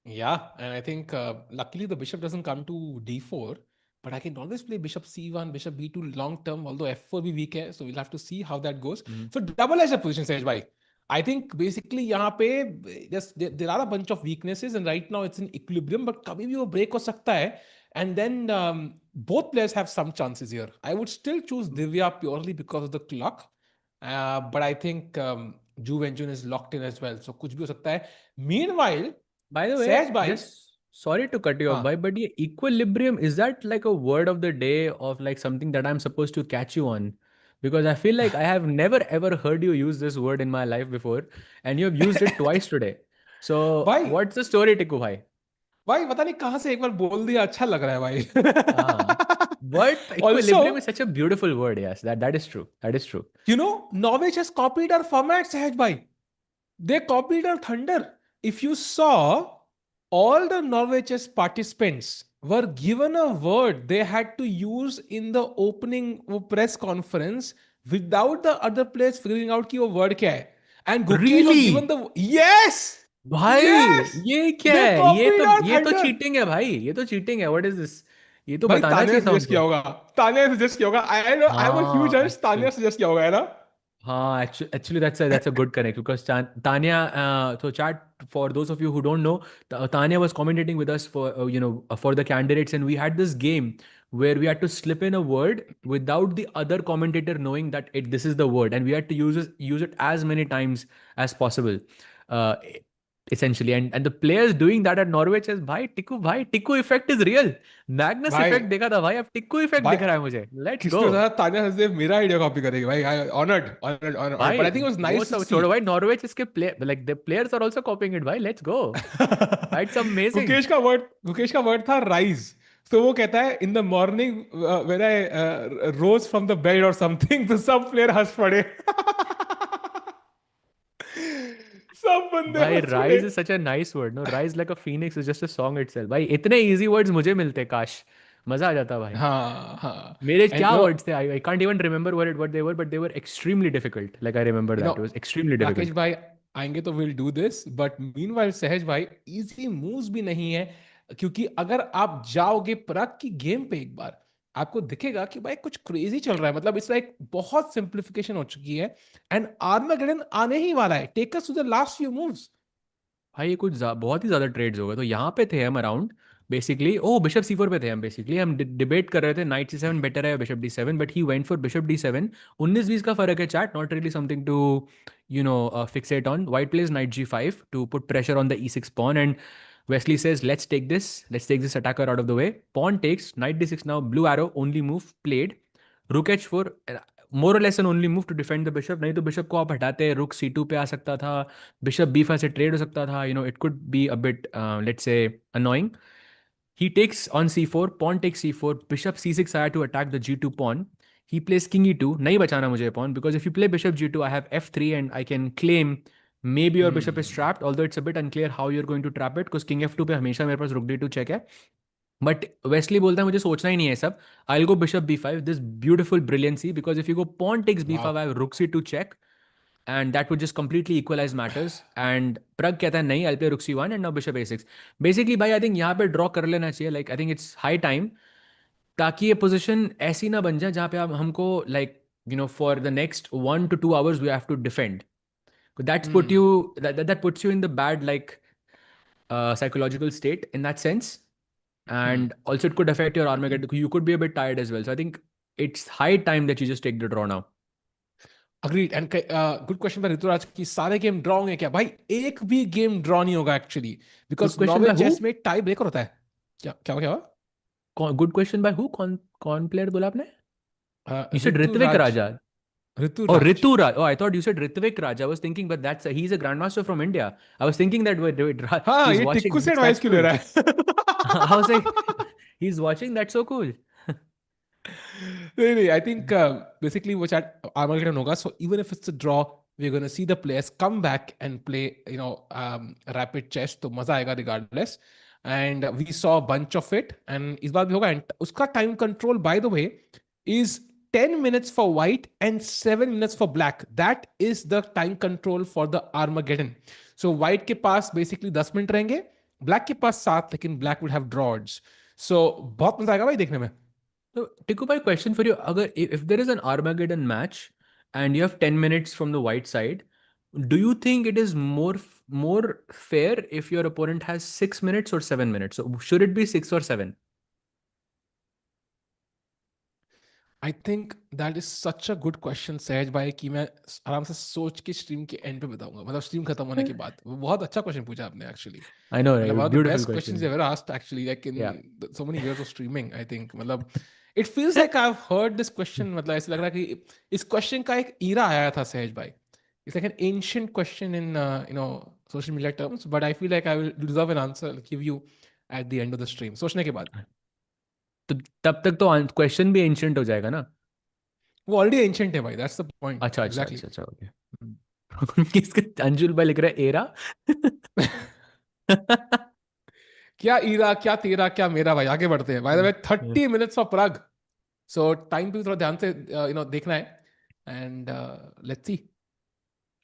Yeah, and I think luckily the bishop doesn't come to d4, but I can always play bishop c1, bishop b2 long term, although f4 भी weak है, so we'll have to see how that goes. So double-edged position, Sej bhai. I think basically यहाँ पे there are a bunch of weaknesses, and right now it's in equilibrium, but कभी भी वो break हो सकता है, and then both players have some chances here. I would still choose Divya purely because of the clock, but I think Ju Wenjun is locked in as well, so कुछ भी हो सकता है. Meanwhile, By the way, सहज भाई, just sorry to cut you off, हाँ, bhai, but yeah, equilibrium, is that like a word of the day of like something that I'm supposed to catch you on? Because I feel like I have never ever heard you use this word in my life before, and you have used it twice today. So भाई what's the story, Tiku bhai? भाई पता नहीं कहाँ से एक बार बोल दिया, अच्छा लग रहा है Ah, भाई. but equilibrium is Also, such a beautiful word. Yes, that is true. That is true. you know, Norwich has copied our format, Sahaj bhai. They copied our thunder. If you saw, all the Norwegian participants were given a word they had to use in the opening press conference without the other players figuring out कि वो word क्या है. And Gukesh was given Really? the yes, भाई, yes. ये क्या They है? copied our ये तो thunder. चीटिंग है भाई. ये तो चीटिंग है. What is this? ये तो भाई बताना तानिया ने चाहिए था सजेस्ट किया उनको. होगा. तानिया ने सजेस्ट किया होगा. आई एम अ ह्यूज हाँ, हर्ष. तानिया सजेस्ट किया होगा, है ना? actually, that's a good connect, because Tanya. So chat, for those of you who don't know, Tanya was commentating with us for for the candidates, and we had this game where we had to slip in a word without the other commentator knowing that this is the word, and we had to use it as many times as possible. Uh, Essentially, and the players doing that at Norway says, भाई Tikku effect is real. Magnus भाई effect देखा था भाई, अब Tikku effect भाई दिख रहा है मुझे. Let's किसने go. बताया तानिया हसदेव मेरा आइडिया कॉपी करेगी भाई? I honoured honoured honoured, but भाई आई थिंक इट वाज वो नाइस टू सब सी. छोड़ो भाई, नॉर्वेज इसके play like the players are also copying it भाई. Let's go. It's amazing. Gukesh का वर्ड था राइज. तो वो कहता है in the morning when I rose from the bed or something, तो सब प्लेयर हंस पड़े. सब बंदे भाई हंस पड़े। rise is such a nice word. No, rise like a phoenix is just a song itself. भाई इतने easy words मुझे मिलते काश, मजा आ जाता भाई. हाँ हाँ। मेरे एंड क्या words थे? I can't even remember what they were, but they were extremely difficult. Like I remember you know that it was extremely Rakesh difficult. भाई आएंगे तो will do this, but meanwhile सहज भाई इजी मूव्स भी नहीं है, क्योंकि अगर आप जाओगे प्रग की गेम पे एक बार, आपको दिखेगा कि भाई कुछ क्रेजी चल रहा है, मतलब इस लाइक बहुत सिंप्लीफिकेशन हो चुकी है, एंड आर्मागेडन आने ही वाला है। Take us to the last few moves. भाई ये कुछ बहुत ही ज्यादा ट्रेड्स हो गए, तो यहाँ पे थे हम अराउंड बेसिकली, ओ बिशप C4 पे थे हम बेसिकली, हम डिबेट कर रहे थे नाइट C7 बेटर है bishop D7, but he went for bishop D7. 19-20 का फर्क है chat, not really something to fixate on. White plays knight G5 to put pressure on the E6 pawn, and Wesley says let's take this attacker out of the way. Pawn takes knight D6. Now blue arrow only move played. Rook H4, more or less an only move to defend the bishop. नहीं तो bishop को आप हटाते, रुक C2 पे आ सकता था, bishop B5 से ट्रेड हो सकता था. It could be a bit let's say annoying. He takes on C4, pawn takes C4, bishop C6 आया to attack the G2 pawn. He plays king E2. नहीं बचाना मुझे pawn, because if you play bishop G2 I have F3 and I can claim maybe your bishop is trapped, although it's a bit unclear how you're going to trap it, because king F2 पे हमेशा मेरे पास रुक D2 check है. But Wesley बोलता है मुझे सोचना ही नहीं है सब. I go bishop B5, this beautiful brilliancy, because if you go pawn takes B5 वाह। I have rook C2 check, and that would just completely equalize matters. And Pragg कहता है नहीं, I'll play rook C1 and now bishop A6. Basically भाई I think यहाँ पे draw कर लेना चाहिए, like I think it's high time, ताकि ये पोजीशन ऐसी ना बन जाए जहाँ पे आप हमको like for the next 1 to 2 hours we have to defend. That's put you that puts you in the bad like psychological state in that sense. And also it could affect your Armageddon. You could be a bit tired as well. So I think it's high time that you just take the draw now. Agreed. And good question था ऋतुराज की, सारे game draw होंगे क्या? भाई एक भी game draw नहीं होगा actually, Good because question Norway by who? Chess में टाई ब्रेकर होता है। क्या क्या क्या हुआ? Good question by who? कौन player बोला आपने? You said Ritvik Rituraj. Raja. Oh, Rituraj. Ritu Raj. Oh, I thought you said Ritvik Raj. I was thinking, but he's a grandmaster from India. I was thinking that हाँ, he's ये Tikku watching. से That's advice क्यों ले cool. रहा है? I was like, he's watching. That's so cool. नहीं नहीं, I think basically वो चैट आर्मागेडन होगा, so even if it's a draw we are gonna see the players come back and play rapid chess, तो मजा आएगा regardless. And we saw bunch of it, and इस बार भी होगा। And उसका time control by the way is 10 minutes for white and 7 minutes for black. That is the time control for the Armageddon. So white के पास basically 10 minute रहेंगे, black के पास 7, लेकिन black would have draws. So बहुत मजा आएगा भाई देखने में। So, Tiku, my question for you: अगर if there is an Armageddon match and you have 10 minutes from the white side, do you think it is more fair if your opponent has 6 minutes or 7 minutes? So should it be 6 or 7? I think that is such a good question सहज भाई, कि मैं आराम से सोच के stream के and पे बताऊंगा, मतलब स्ट्रीम खत्म होने के बाद। वो बहुत अच्छा क्वेश्चन पूछा आपने एक्चुअली, I know, मतलब right? One of the Beautiful best questions question. Ever asked actually, like Yeah. In so many years of streaming I think. मतलब it feels like I have heard this question, मतलब ऐसा लग रहा है कि इस question का एक ईरा आया था सहज भाई। It's like an ancient question in social media terms, but I feel like I will deserve an answer give you at the end of the stream, सोचने के बाद। तो तब तक तो क्वेश्चन भी एंशियंट हो जाएगा ना? वो ऑलरेडी एंशिएंट है भाई, दैट्स द पॉइंट। अच्छा अच्छा एग्जैक्टली। अच्छा अच्छा, ओके. किसके अंजुल भाई लिख रहा है एरा? क्या ईरा, क्या तेरा, क्या मेरा भाई। आगे बढ़ते हैं। By the way 30 minutes of Pragg, so time पे भी थोड़ा ध्यान से देखना है, एंड लेट्स सी।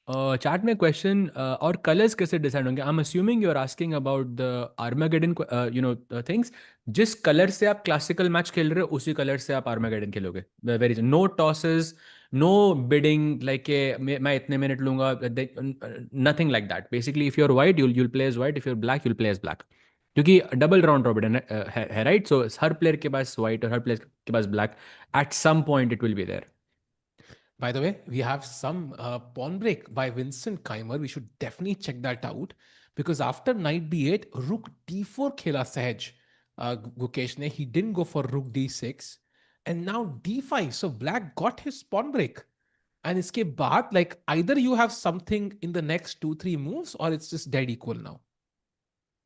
चैट में क्वेश्चन और कलर्स कैसे डिसाइड होंगे? I am assuming you are asking about the Armageddon things. जिस कलर से आप क्लासिकल मैच खेल रहे हो उसी कलर से आप आर्मागेडन खेलोगे. Very no tosses, no bidding like मैं इतने मिनट लूंगा, nothing like that. Basically if you are white you'll play as white, if you're black you'll play as black. क्योंकि डबल राउंड रॉबिन है right. So हर player के पास white और हर प्लेयर के पास black. At some point it will be there. By the way, we have some pawn break by Vincent Keimer. We should definitely check that out, because after knight b8, rook d4 khela Sahaj. Gukesh ne, he didn't go for rook d6, and now d5. So black got his pawn break. And iske baad, like either you have something in the next 2-3 moves, or it's just dead equal now.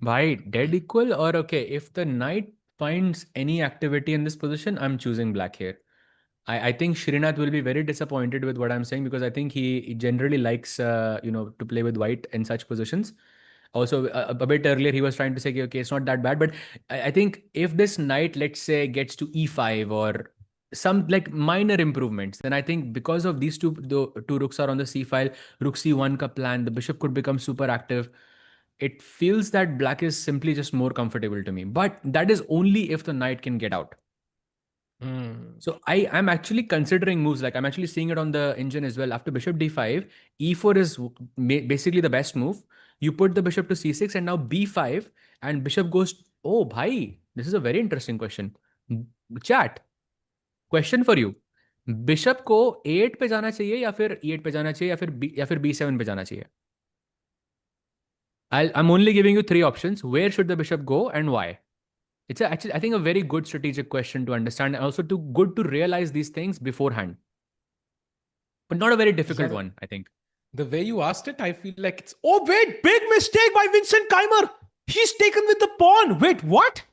Why dead equal? Or okay, if the knight finds any activity in this position, I'm choosing black here. I think Srinath will be very disappointed with what I'm saying because I think he generally likes to play with white in such positions. Also, a bit earlier he was trying to say, okay, it's not that bad, but I think if this knight, let's say, gets to e5 or some like minor improvements, then I think because of these the two rooks are on the c file, rook c1 ka plan, the bishop could become super active. It feels that black is simply just more comfortable to me, but that is only if the knight can get out. Hmm. So I'm actually considering moves, like I'm actually seeing it on the engine as well. After bishop d5, e4 is basically the best move. You put the bishop to c6 and now b5 and bishop goes. Oh, bhai, this is a very interesting question. Chat, question for you. Bishop को a8 पे जाना चाहिए या फिर e8 पे जाना चाहिए या फिर b7 पे जाना चाहिए? I'm only giving you three options. Where should the bishop go and why? It's actually, I think, a very good strategic question to understand, and also to good to realize these things beforehand, but not a very difficult Yeah, one, I think. the way you asked it, I feel like it's. Oh, wait, big mistake by Vincent Keimer. He's taken with the pawn. Wait, what?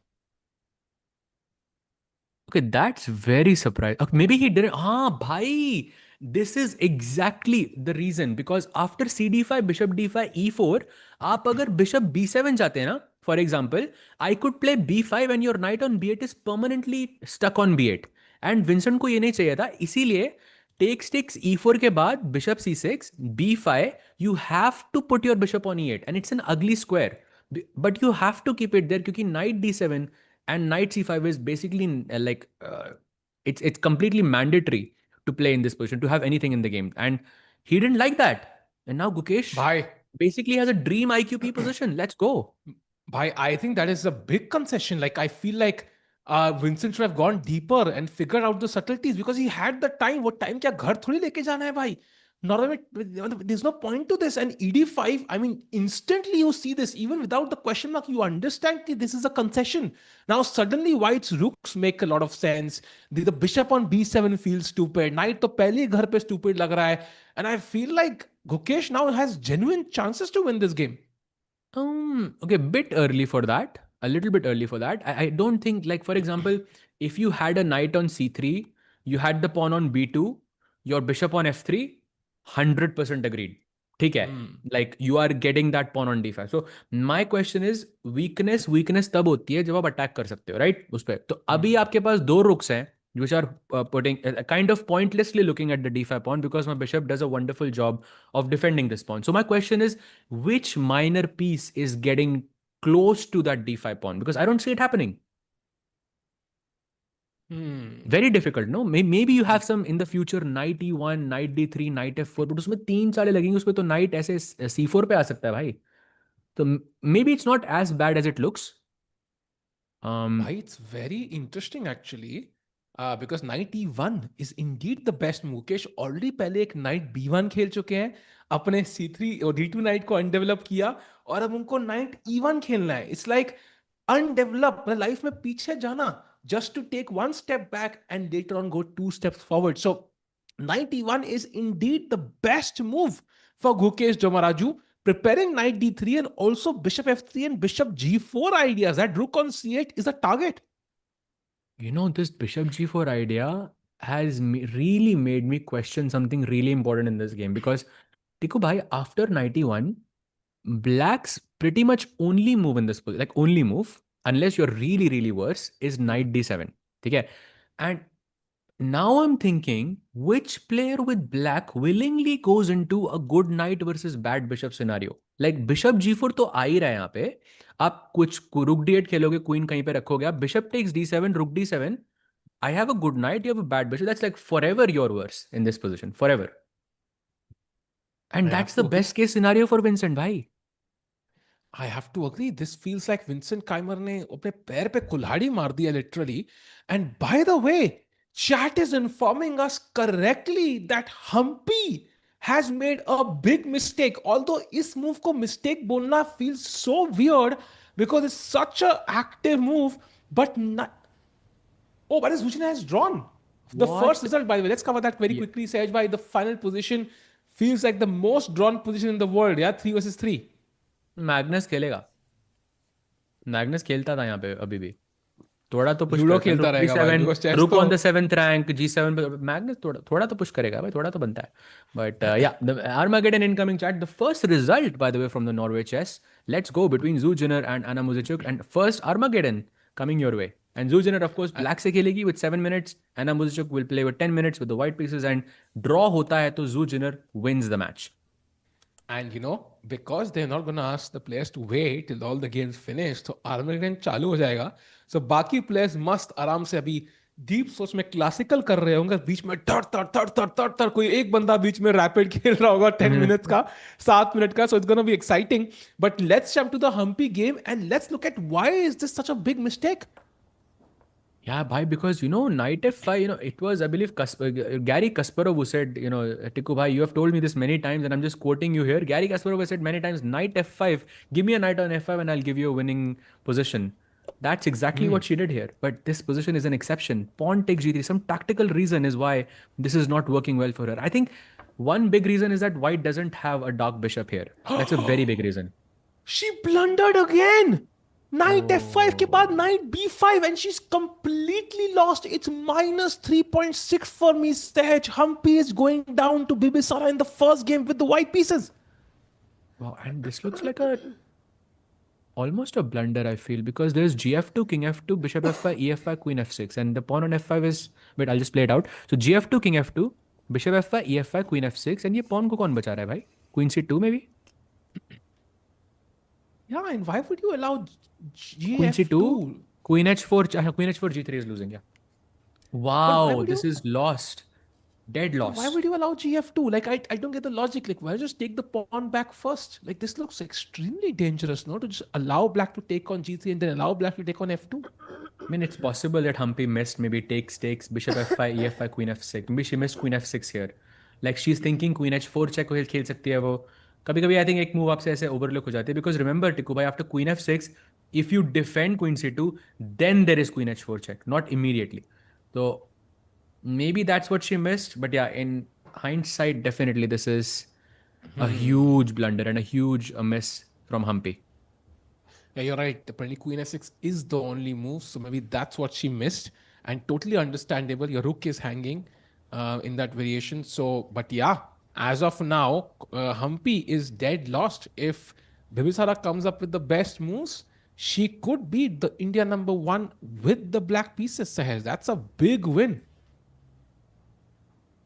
Okay, that's very surprising. Okay, maybe he didn't. Ah, bhai. This is exactly the reason because after CD5, bishop d5, e4, आप अगर bishop b7 जाते हैं ना, for example, I could play b5 and your knight on b8 is permanently stuck on b8. And Vincent को ये नहीं चाहिए था, इसीलिए takes e4 के बाद bishop c6, b5, you have to put your bishop on e8 and it's an ugly square. But you have to keep it there क्योंकि knight d7 and knight c5 is basically it's completely mandatory to play in this position to have anything in the game, and he didn't like that. And now Gukesh Bhai, basically has a dream IQP position. Let's go. Bhai, I think that is a big concession. Like, I feel like Vincent should have gone deeper and figured out the subtleties because he had the time. What time क्या घर थोड़ी लेके जाना है भाई? Norway, there's no point to this. And ED5, I mean, instantly you see this, even without the question mark, you understand that this is a concession. Now, suddenly, White's rooks make a lot of sense. The bishop on B7 feels stupid. Knight तो पहले ही घर पे stupid लग रहा है. And I feel like Gukesh now has genuine chances to win this game. Okay, bit early for that. A little bit early for that. I don't think, like, for example, if you had a knight on c3, you had the pawn on b2, your bishop on f3, 100% agreed. ठीक है, like you are getting that pawn on d5. So my question is, weakness तब होती है जब आप attack कर सकते हो, right? उस पे तो अभी आपके पास दो रुक्स हैं which are putting kind of pointlessly looking at the d5 pawn because my bishop does a wonderful job of defending this pawn. So my question is, which minor piece is getting close to that d5 pawn? Because I don't see it happening. Very difficult, no? Maybe you have some in the future, knight e1, knight d3, knight f4, but उसमें तीन चालें लगेंगी, उसमें तो knight ऐसे c4 पे आ सकता है भाई. So maybe it's not as bad as it looks. Why, it's very interesting actually, because knight e1 is indeed the best. Mukesh already पहले एक knight b1 खेल चुके हैं, अपने c3 और d2 knight को अनडेवलप किया, और अब उनको knight e1 खेलना है. It's like undeveloped, मतलब लाइफ में पीछे जाना just to take one step back and later on go two steps forward. So knight e1 is indeed the best move for Gukesh Jomaraju, preparing knight d3 and also bishop f3 and bishop g4 ideas. That rook on c8 is a target. You know, this bishop g4 idea has really made me question something really important in this game because, Tiku bhai, after 91, blacks pretty much only move in this position, like only move, unless you're really, really worse, is knight d7. Okay? And now I'm thinking, which player with black willingly goes into a good knight versus bad bishop scenario? Like bishop g4 तो आ ही रहा है यहाँ पे. आप कुछ rook d8 खेलोगे, queen कहीं पे रखोगे, आप bishop takes d7, rook d7. I have a good knight, you have a bad bishop. That's like forever you're worse in this position, forever. And I that's have the to agree. best case scenario for Vincent, bhai. I have to agree. This feels like Vincent Keimer ने अपने पैर पे कुल्हाड़ी मार दिया literally. And by the way, chat is informing us correctly that Humpy has made a big mistake. Although इस move को mistake बोलना feels so weird because it's such a active move. But oh, but Zuchina has drawn the first What? result. By the way, let's cover that very Yeah. quickly. Sahaj by the final position feels like the most drawn position in the world. Yeah, 3 versus 3. Magnus खेलेगा. Magnus खेलता था यहाँ पे अभी भी. थोड़ा तो push ludo करता है। खेलता रुक रहेगा भाई, G7, बिकॉज चेस रुक तो on the 7th rank, G7 पे मैग्नस थोड़ा थोड़ा तो पुश करेगा भाई, थोड़ा तो बनता है। बट या the Armageddon incoming chat, the first result by the way from the Norway chess, let's go between Zhu Jinner and Anna Muzichuk, and first Armageddon coming your way. And Zhu Jinner of course black से खेलेगी with 7 minutes, Anna Muzichuk will play with 10 minutes with the white pieces, and draw होता है तो Zhu Jinner wins the match. And because they're not going to ask the players to wait till all the games finish, तो आर्मेगेडन चालू हो जाएगा. So बाकी players मस्त आराम से अभी डीप सोच में क्लासिकल कर रहे होंगे, बीच में धड़ धड़ धड़ धड़ धड़ धड़ कोई एक बंदा बीच में रैपिड खेल रहा होगा 10 मिनट्स का, 7 मिनट का. So it's going to be exciting. But let's jump to the Humpy game and let's look at why is this such a big mistake. Yeah, bhai, because knight f5, it was, I believe, Gary Kasparov who said, Tiku bhai, you have told me this many times, and I'm just quoting you here. Gary Kasparov has said many times, knight f5, give me a knight on f5, and I'll give you a winning position. That's exactly what she did here. But this position is an exception. Pawn takes g3. Some tactical reason is why this is not working well for her. I think one big reason is that white doesn't have a dark bishop here. That's a very big reason. She blundered again. Knight f5 के बाद knight b5 and she's completely lost. It's minus 3.6 for me, Sehaj. Humpy is going down to Bibisara in the first game with the white pieces. Wow, and this looks like almost a blunder, I feel, because there's gf2, king f2, bishop f5, e5, queen f6, and the pawn on f5 is, wait, I'll just play it out. So gf2, king f2, bishop f5, e5, queen f6, and ये pawn को कौन बचा रहा है भाई? Queen c2 maybe? Yeah, and why would you allow Queen c2, gf2? queen h4, queen h4, g3 is losing, yeah. Wow, this is lost. Dead loss. Why would you allow gf2? Like, I don't get the logic. Like, why just take the pawn back first? Like, this looks extremely dangerous, no? To just allow black to take on g3 and then allow black to take on f2. I mean, it's possible that Humpy missed, maybe takes, bishop f5, e5, queen f6. Maybe she missed queen f6 here. Like, she's thinking queen h4 check को खेल सकती है वो. कभी कभी I think एक move आपसे ऐसे overlook हो जाती है, because remember Tiku bhai, after queen f6, if you defend queen c2, then there is queen h4 check, not immediately. So maybe that's what she missed, but yeah, in hindsight, definitely this is a huge blunder and a huge miss from Humpy. Yeah, you're right. Apparently, queen f6 is the only move, so maybe that's what she missed. And totally understandable. Your rook is hanging in that variation. So, but yeah, as of now, Humpy is dead lost. If Bibisara comes up with the best moves, she could beat the India number one with the black pieces, Sahaj. That's a big win.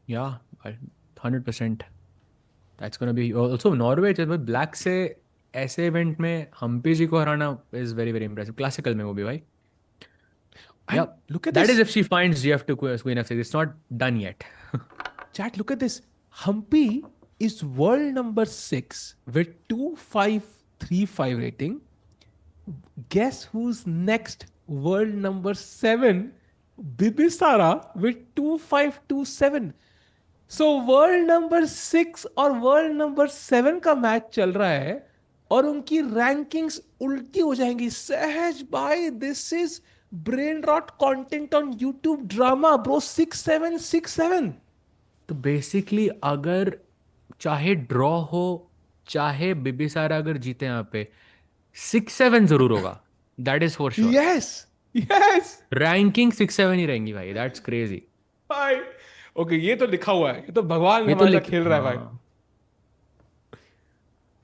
Yeah, 100%. That's gonna be also Norway with black से ऐसे event में हम्पी जी को हराना is very very impressive. Classical में वो भी भाई. And Yeah, look at that this. is if she finds gf2 queen f6. It's not done yet. Chat, look at this. Humpy is world number 6 with 2535 rating. Guess who's next? World number 7, Bibisara with 2527. So world number 6 और world number 7 का match चल रहा है और उनकी rankings उल्टी हो जाएंगी. सहज भाई, this is brain rot content on YouTube drama bro. 6767. तो बेसिकली अगर चाहे ड्रॉ हो, चाहे बिबिसारा अगर जीते यहाँ पे, 6-7 जरूर होगा. That is for sure. Yes yes ranking 6-7 ही रहेंगी भाई. दैट्स क्रेजी भाई. ओके, ये तो लिखा हुआ है, ये तो भगवान ये तो हमारे साथ खेल रहा है भाई. हाँ.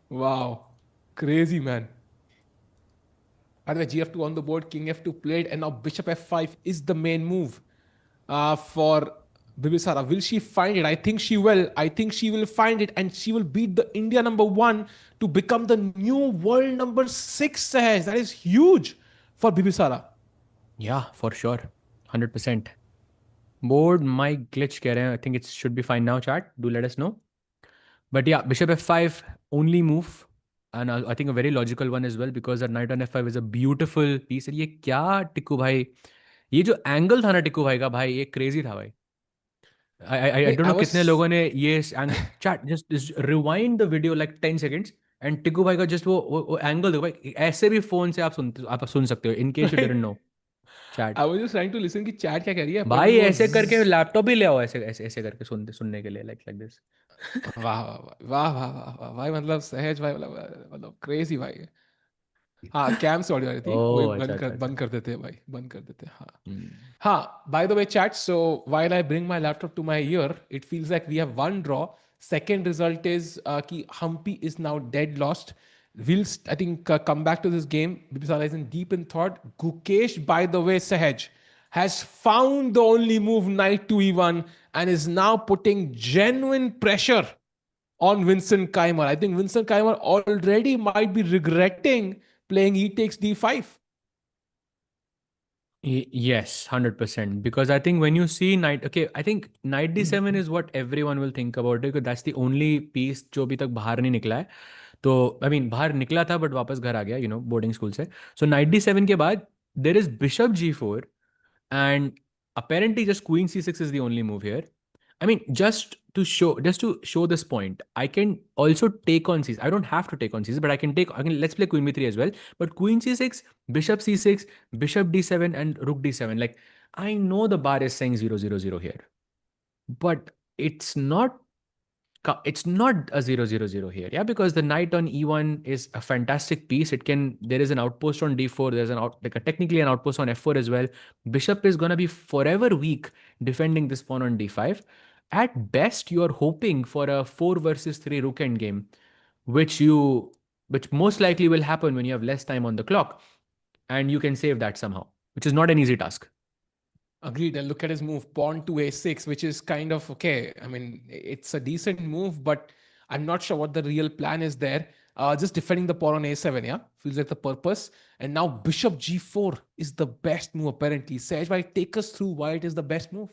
Wow, crazy man. By the way, gf2 on the board, king f2 played, and now bishop f5 is the main move for Bibisara. Will she find it? I think she will. I think she will find it, and she will beat the India number 1 to become the new world number 6. Sahaj. That is huge for Bibisara. Yeah, for sure. 100%. Board might glitch कह रहे हैं. I think it should be fine now, chat. Do let us know. But yeah, bishop f5 only move, and I think a very logical one as well, because that knight on f5 is a beautiful piece. ये क्या टिक्कू भाई, ये जो angle था ना टिक्कू भाई का भाई, ये क्रेजी था भाई. I don't know कितने लोगों ने ये chat just rewind the video like 10 seconds and Tikku भाई का just वो एंगल देखो भाई. ऐसे भी फोन से आप सुन सकते हो, in case you didn't know. Chat. I was just trying to listen कि chat क्या कह रही है. भाई ऐसे करके लैपटॉप भी ले आओ, ऐसे ऐसे ऐसे करके सुनने के लिए like this. वाह वाह वाह वाह वाह वाह वाह भाई. मतलब सहज भाई, मतलब क्रेजी भाई. हाँ कैम से ऑडियो आ रही थी, वही ओह, अच्छा अच्छा अच्छा। बंद कर देते हैं भाई, बंद कर देते हैं, हाँ. हम्म। Huh, by the way, chat. So while I bring my laptop to my ear, it feels like we have one draw. Second result is ki Humpy is now dead lost. We'll, I think, come back to this game. Bibisala is in deep in thought. Gukesh, by the way, Sahaj, has found the only move knight to e1 and is now putting genuine pressure on Vincent Keimer. I think Vincent Keimer already might be regretting playing e takes d5. Yes, 100%. Because I think when you see knight, okay, I think knight d7 is what everyone will think about it, because that's the only piece जो अभी तक बाहर नहीं निकला है. तो I mean बाहर निकला था बट वापस घर आ गया, बोर्डिंग स्कूल से. सो नाइट d7 के बाद there is bishop g4, and apparently just queen c6 is the only move here. I mean, just to show this point, I can also take on c6. I don't have to take on c6, but let's play queen b3 as well. But queen c6, bishop c6, bishop d7, and rook d7. Like, I know the bar is saying 0 0 0 here, but it's not a 0 0 0 here, yeah, because the knight on e1 is a fantastic piece. There is an outpost on d4, there's technically an outpost on f4 as well. Bishop is going to be forever weak defending this pawn on d5. At best, you are hoping for a 4 versus 3 rook endgame, which you which most likely will happen when you have less time on the clock, and you can save that somehow, which is not an easy task. Agreed. And look at his move, pawn to a6, which is kind of okay. I mean, it's a decent move, but I'm not sure what the real plan is there. Just defending the pawn on a7, yeah, feels like the purpose. And now bishop g4 is the best move apparently. Sej, why take us through why it is the best move?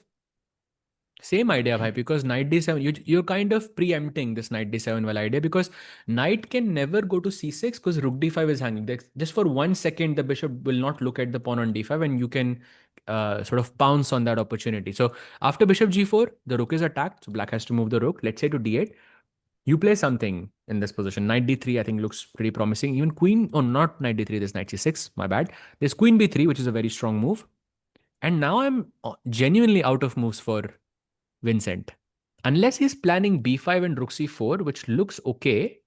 Same idea, bhai, because knight d7, you're kind of preempting this knight d7 well idea, because knight can never go to c6 because rook d5 is hanging. Just for 1 second, the bishop will not look at the pawn on d5, and you can sort of pounce on that opportunity. So after bishop g4, the rook is attacked. So black has to move the rook, let's say to d8. You play something in this position. Knight d3, I think, looks pretty promising. Even queen, oh, not knight d3, there's knight c6, my bad. There's queen b3, which is a very strong move. And now I'm genuinely out of moves for Vincent. Unless he's planning b5 and rook c4, which looks okay.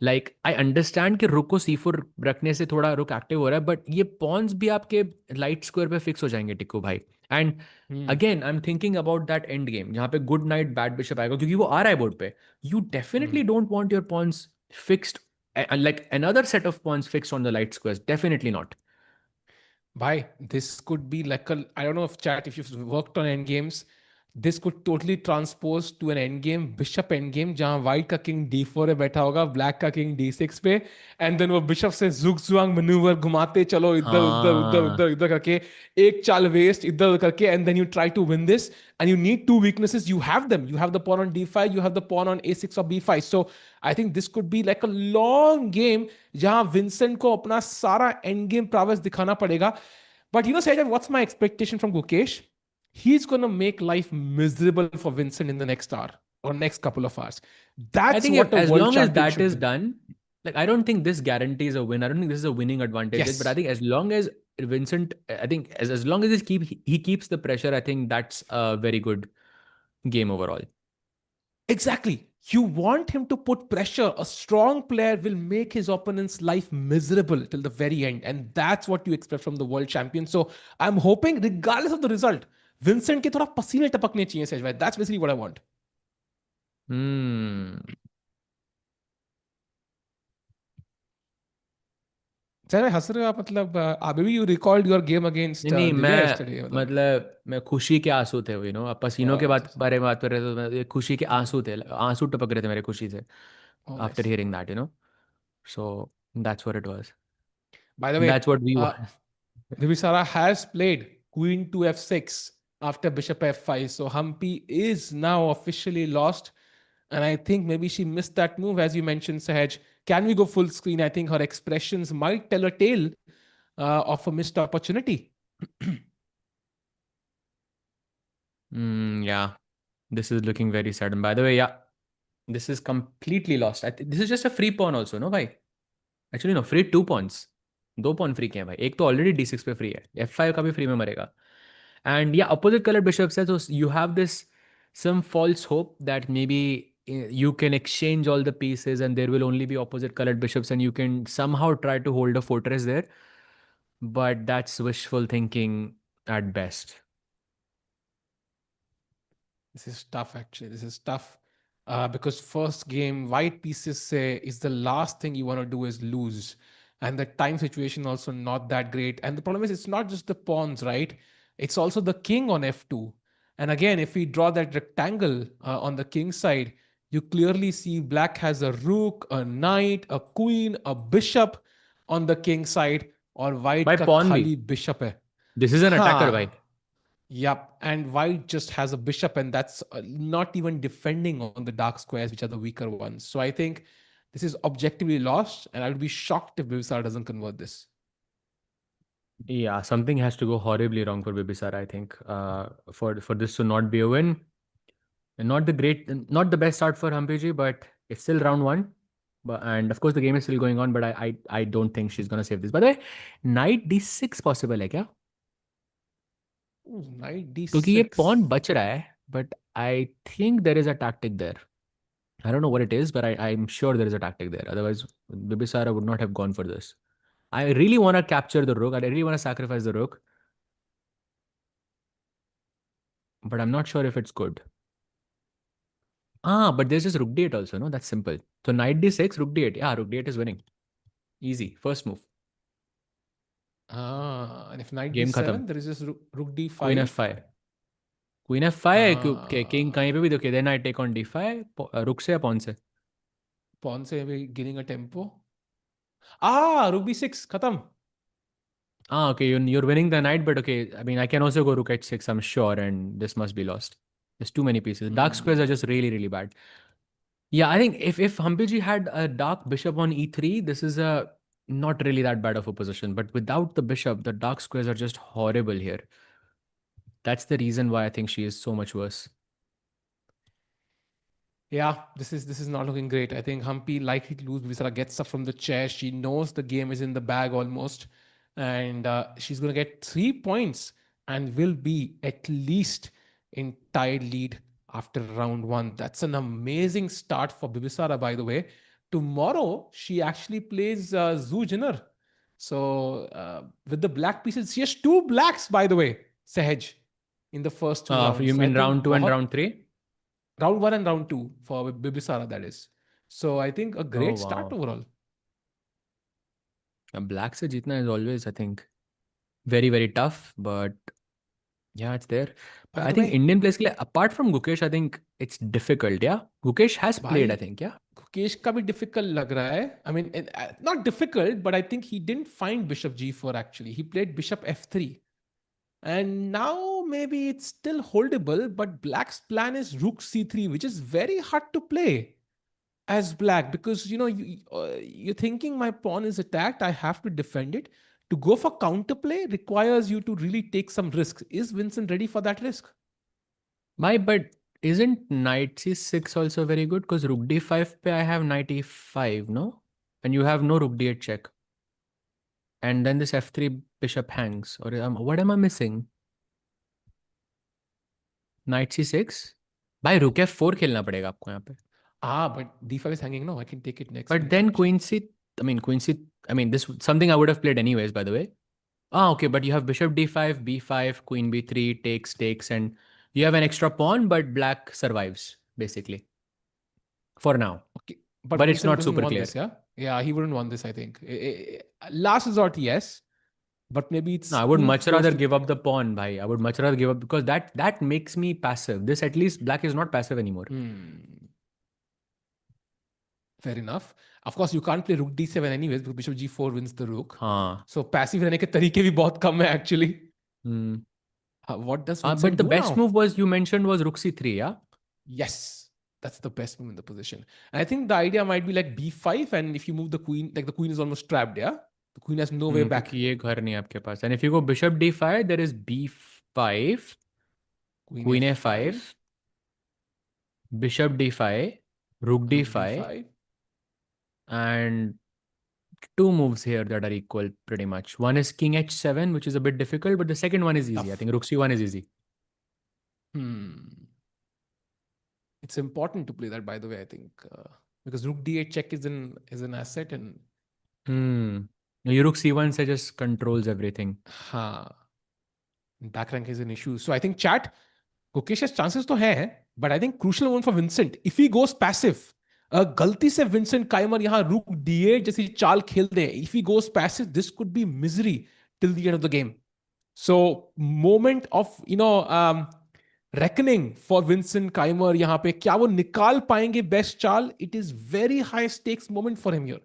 Like, I understand कि रुक को c4 रखने से थोड़ा रुक active हो रहा है, बट ये पॉन्स भी आपके लाइट स्क्वायर पे फिक्स हो जाएंगे टिक्कू भाई. And again I am thinking about that end game जहाँ पे गुड नाइट बैड बिशप आएगा, क्योंकि वो आ रहा है बोर्ड पे. You definitely don't want your pawns fixed, like another set of pawns fixed on the light squares. Definitely not. Bhai, this could be like a, I don't know if chat, if you've worked on endgames, this could totally transpose to an endgame, bishop endgame, जहां white का king d4 पे बैठा होगा, black का king d6 पे, and then वो bishop से zugzwang maneuver घुमाते चलो इधर उधर उधर हाँ. उधर इधर करके एक चाल waste इधर उधर करके, and then you try to win this, and you need two weaknesses. You have them. You have the pawn on d5, you have the pawn on a6 or b5. So I think this could be like a long game जहां Vincent को अपना सारा end game prowess दिखाना पड़ेगा. But you know, Sejal, what's my expectation from Gukesh? He's going to make life miserable for Vincent in the next hour or next couple of hours. I That's think what a as world long as champion that should is do. done, like, I don't think this guarantees a win. I don't think this is a winning advantage. But I Yes, think as long as Vincent, I think as long as he keeps the pressure, I think that's a very good game overall. exactly. You want him to put pressure. A strong player will make his opponent's life miserable till the very end. And that's what you expect from the world champion. So I'm hoping, regardless of the result, Vincent के थोड़ा पसीने टपकने चाहिए सहज. That's basically what I want. Hmm. सहज भाई हंस रहे हो आप, मतलब अभी you recalled your game against नहीं नहीं, Divya yesterday. मतलब मतलब मैं खुशी के आंसू थे, आप पसीनों के अच्छा, बारे में बात कर रहे थे, तो ये खुशी के आंसू थे, आंसू टपक रहे थे मेरे खुशी से oh after nice. Hearing that. So that's what it was. By the way, That's what we uh, want. Divisara has played Queen to f6 after Bishop f5. So Humpy is now officially lost. And I think maybe she missed that move, as you mentioned, Sahaj. Can we go full screen? I think her expressions might tell a tale of a missed opportunity. Yeah, this is looking very sad. And by the way, yeah, this is completely lost. This is just a free pawn also, no, भाई? Actually, no, free 2 pawns. 2 pawn free के हैं भाई. एक तो already d6 पे free है. f5 का भी free में मरेगा. And yeah, opposite colored bishops है, so you have this some false hope that maybe you can exchange all the pieces and there will only be opposite colored bishops and you can somehow try to hold a fortress there. But that's wishful thinking at best. This is tough, actually. This is tough. Because first game, white pieces say is the last thing you want to do is lose. And the time situation also not that great. And the problem is it's not just the pawns, right? It's also the king on f2. And again, if we draw that rectangle on the king side, you clearly see black has a rook, a knight, a queen, a bishop on the king side, और white By का pawn खाली bhi. bishop है. This is an attacker, bhai. Yep, and white just has a bishop, and that's not even defending on the dark squares, which are the weaker ones. So I think this is objectively lost, and I would be shocked if Bivisar doesn't convert this. Yeah, something has to go horribly wrong for Bibisar, I think, for this to not be a win. And not the best start for Hampiji, but it's still round one. And of course, the game is still going on, but I don't think she's gonna save this. By the way, knight d6 possible है क्या? Ooh, knight क्योंकि ये d6. pawn बच रहा है, but I think there is a tactic there. I don't know what it is, but I'm sure there is a tactic there. Otherwise, Bibisara would not have gone for this. I really want to capture the rook. I really want to sacrifice the rook. But I'm not sure if it's good. But there's just rook d8 also, no? That's simple. So knight d6, rook d8. Yeah, rook d8 is winning. Easy. First move. And if knight Game d7, khatam. there is just rook d5. Queen f5. Queen f5 है king कहीं पे भी देखिए. Then I take on d5. रुक से या pawn से? Pawn se we gaining a tempo. Rook b6, khatam. Okay, you're winning the knight, but okay. I mean, I can also go rook h6, I'm sure, and this must be lost. There's too many pieces. Dark squares are just really, really bad. Yeah, I think if Hampiji had a dark bishop on e3, this is a not really that bad of a position. But without the bishop, the dark squares are just horrible here. That's the reason why I think she is so much worse. Yeah, this is not looking great. I think Humpy likely to lose. Visara gets up from the chair. She knows the game is in the bag almost, and she's going to get 3 points and will be at least in tied lead after round one. That's an amazing start for Bibisara, by the way. Tomorrow she actually plays Zhu Jinner. So with the black pieces, she has two blacks, by the way, Sehaj, in the first two rounds. You So mean I think round 2 and round 3? round one and round two for Bibisara, that is. So I think a great start wow. overall. Black se jeetna is always, I think, very, very tough. But yeah, it's there. But By I the think way, Indian players, ke liye, apart from Gukesh, I think it's difficult. Yeah, Gukesh has played, I भाई think. Yeah. Gukesh का भी difficult लग रहा है. I mean, not difficult, but I think he didn't find bishop g4 actually. He played bishop f3. And now maybe it's still holdable, but black's plan is rook c3, which is very hard to play as black because you're thinking my pawn is attacked, I have to defend it. To go for counterplay requires you to really take some risks. Is Vincent ready for that risk? But isn't knight c6 also very good? Because rook d5 pe I have knight e5, no? And you have no rook d8 check. And then this f3 bishop hangs. Or what am I missing? Knight c6? भाई rook f4 खेलना पड़ेगा आपको यहाँ पे. But d5 is hanging. No, I can take it next. But then queen c, this is something I would have played anyways, by the way. Okay, but you have bishop d5, b5, queen b3, takes, and you have an extra pawn, but black survives, basically. For now. Okay, But it's Vincent not doesn't super want clear. this, yeah, he wouldn't want this. I think last resort, yes, but maybe it's No, I would too much close rather to- give up the pawn, bhai. I would much rather give up because that makes me passive. This at least black is not passive anymore. Fair enough. Of course, you can't play rook d7 anyways because bishop g4 wins the rook. हाँ. So passive रहने के तरीके भी बहुत कम है actually. Hmm. What does But Vincent the do best now? move was you mentioned was rook c3, yeah? Yes, that's the best move in the position. And I think the idea might be like b5, and if you move the queen, like the queen is almost trapped, yeah? The queen has no way back. क्योंकि ये घर नहीं है आपके पास. And if you go bishop d5, there is b5, queen a5, bishop d5, rook d5, and two moves here that are equal pretty much. One is king h7, which is a bit difficult, but the second one is easy. Tough. I think rook c1 is easy. It's important to play that, by the way, I think, because rook d8 check is an asset, and Hmm. Your rook c1 se just controls everything. back rank is an issue. So I think chat, Gukesh's chances to hai, but I think crucial one for Vincent. If he goes passive, गलती से Vincent काइमर यहाँ रुक d8 जैसी चाल खेल दे, if he goes passive, this could be misery till the end of the game. So moment of reckoning for Vincent Keimer यहाँ पे, क्या वो निकाल पाएंगे बेस्ट चाल? It is very high stakes moment for him here.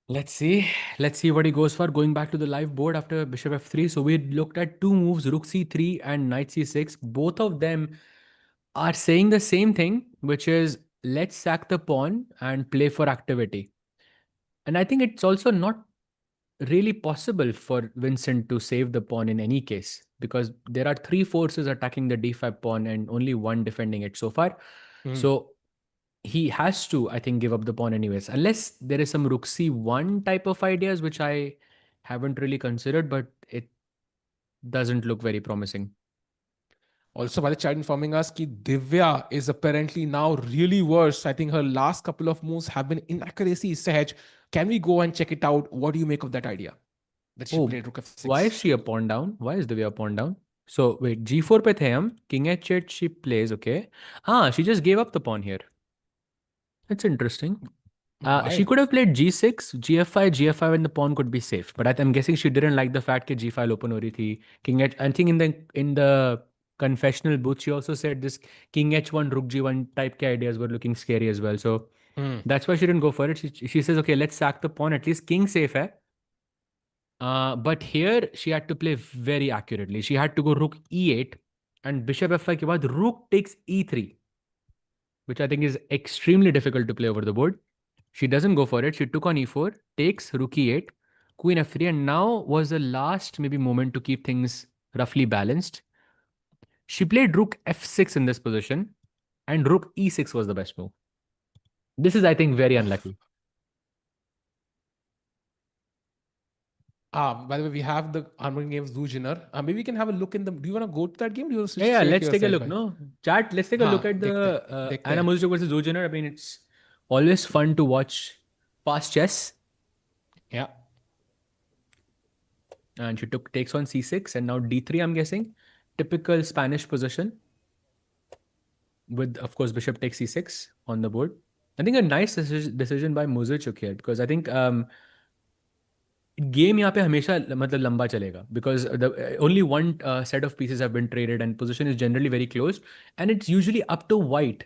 Let's see. Let's see what he goes for. Going back to the live board after bishop f3. So we looked at two moves, rook c3 and knight c6. Both of them are saying the same thing, which is let's sack the pawn and play for activity. And I think it's also not really possible for Vincent to save the pawn in any case, because there are three forces attacking the d5 pawn and only one defending it so far. So he has to, I think, give up the pawn anyways, unless there is some rook c1 type of ideas, which I haven't really considered, but it doesn't look very promising. Also, by the chat informing us that Divya is apparently now really worse. I think her last couple of moves have been inaccuracies. Sahaj, can we go and check it out? What do you make of that idea? That she played rook f6. Why is she a pawn down? Why is Divya a pawn down? So wait, g4 pe the hum. King h8 she plays, okay. She just gave up the pawn here. That's interesting. She could have played g6, gf5, gf5, and the pawn could be safe. But I'm guessing she didn't like the fact that g5 open ho rahi thi. King h. I think in the confessional booth, she also said this king h1, rook g1 type ke ideas were looking scary as well. So that's why she didn't go for it. She says, okay, let's sack the pawn. At least king safe hai. But here she had to play very accurately. She had to go rook e8 and bishop f5 ke baad rook takes e3, which I think is extremely difficult to play over the board. She doesn't go for it. She took on e4, takes rook e8, queen f3, and now was the last maybe moment to keep things roughly balanced. She played rook f6 in this position, and rook e6 was the best move. This is, I think, very unlucky. By the way, we have the Armored Games Lugener. Maybe we can have a look in the. Do you want to go to that game? Do you want to switch Yeah, straight let's here, take a Sahaj look. bhai? No, chat, let's take a look at the dekhte Anna hain. Muzjuk versus Zujiner. I mean, it's always fun to watch fast chess. Yeah. And she takes on c6 and now d3, I'm guessing. Typical Spanish position. With, of course, bishop takes c6 on the board. I think a nice decision by Muzjuk here, because I think game यहाँ पे हमेशा मतलब लंबा चलेगा, because the only one set of pieces have been traded and position is generally very close, and it's usually up to white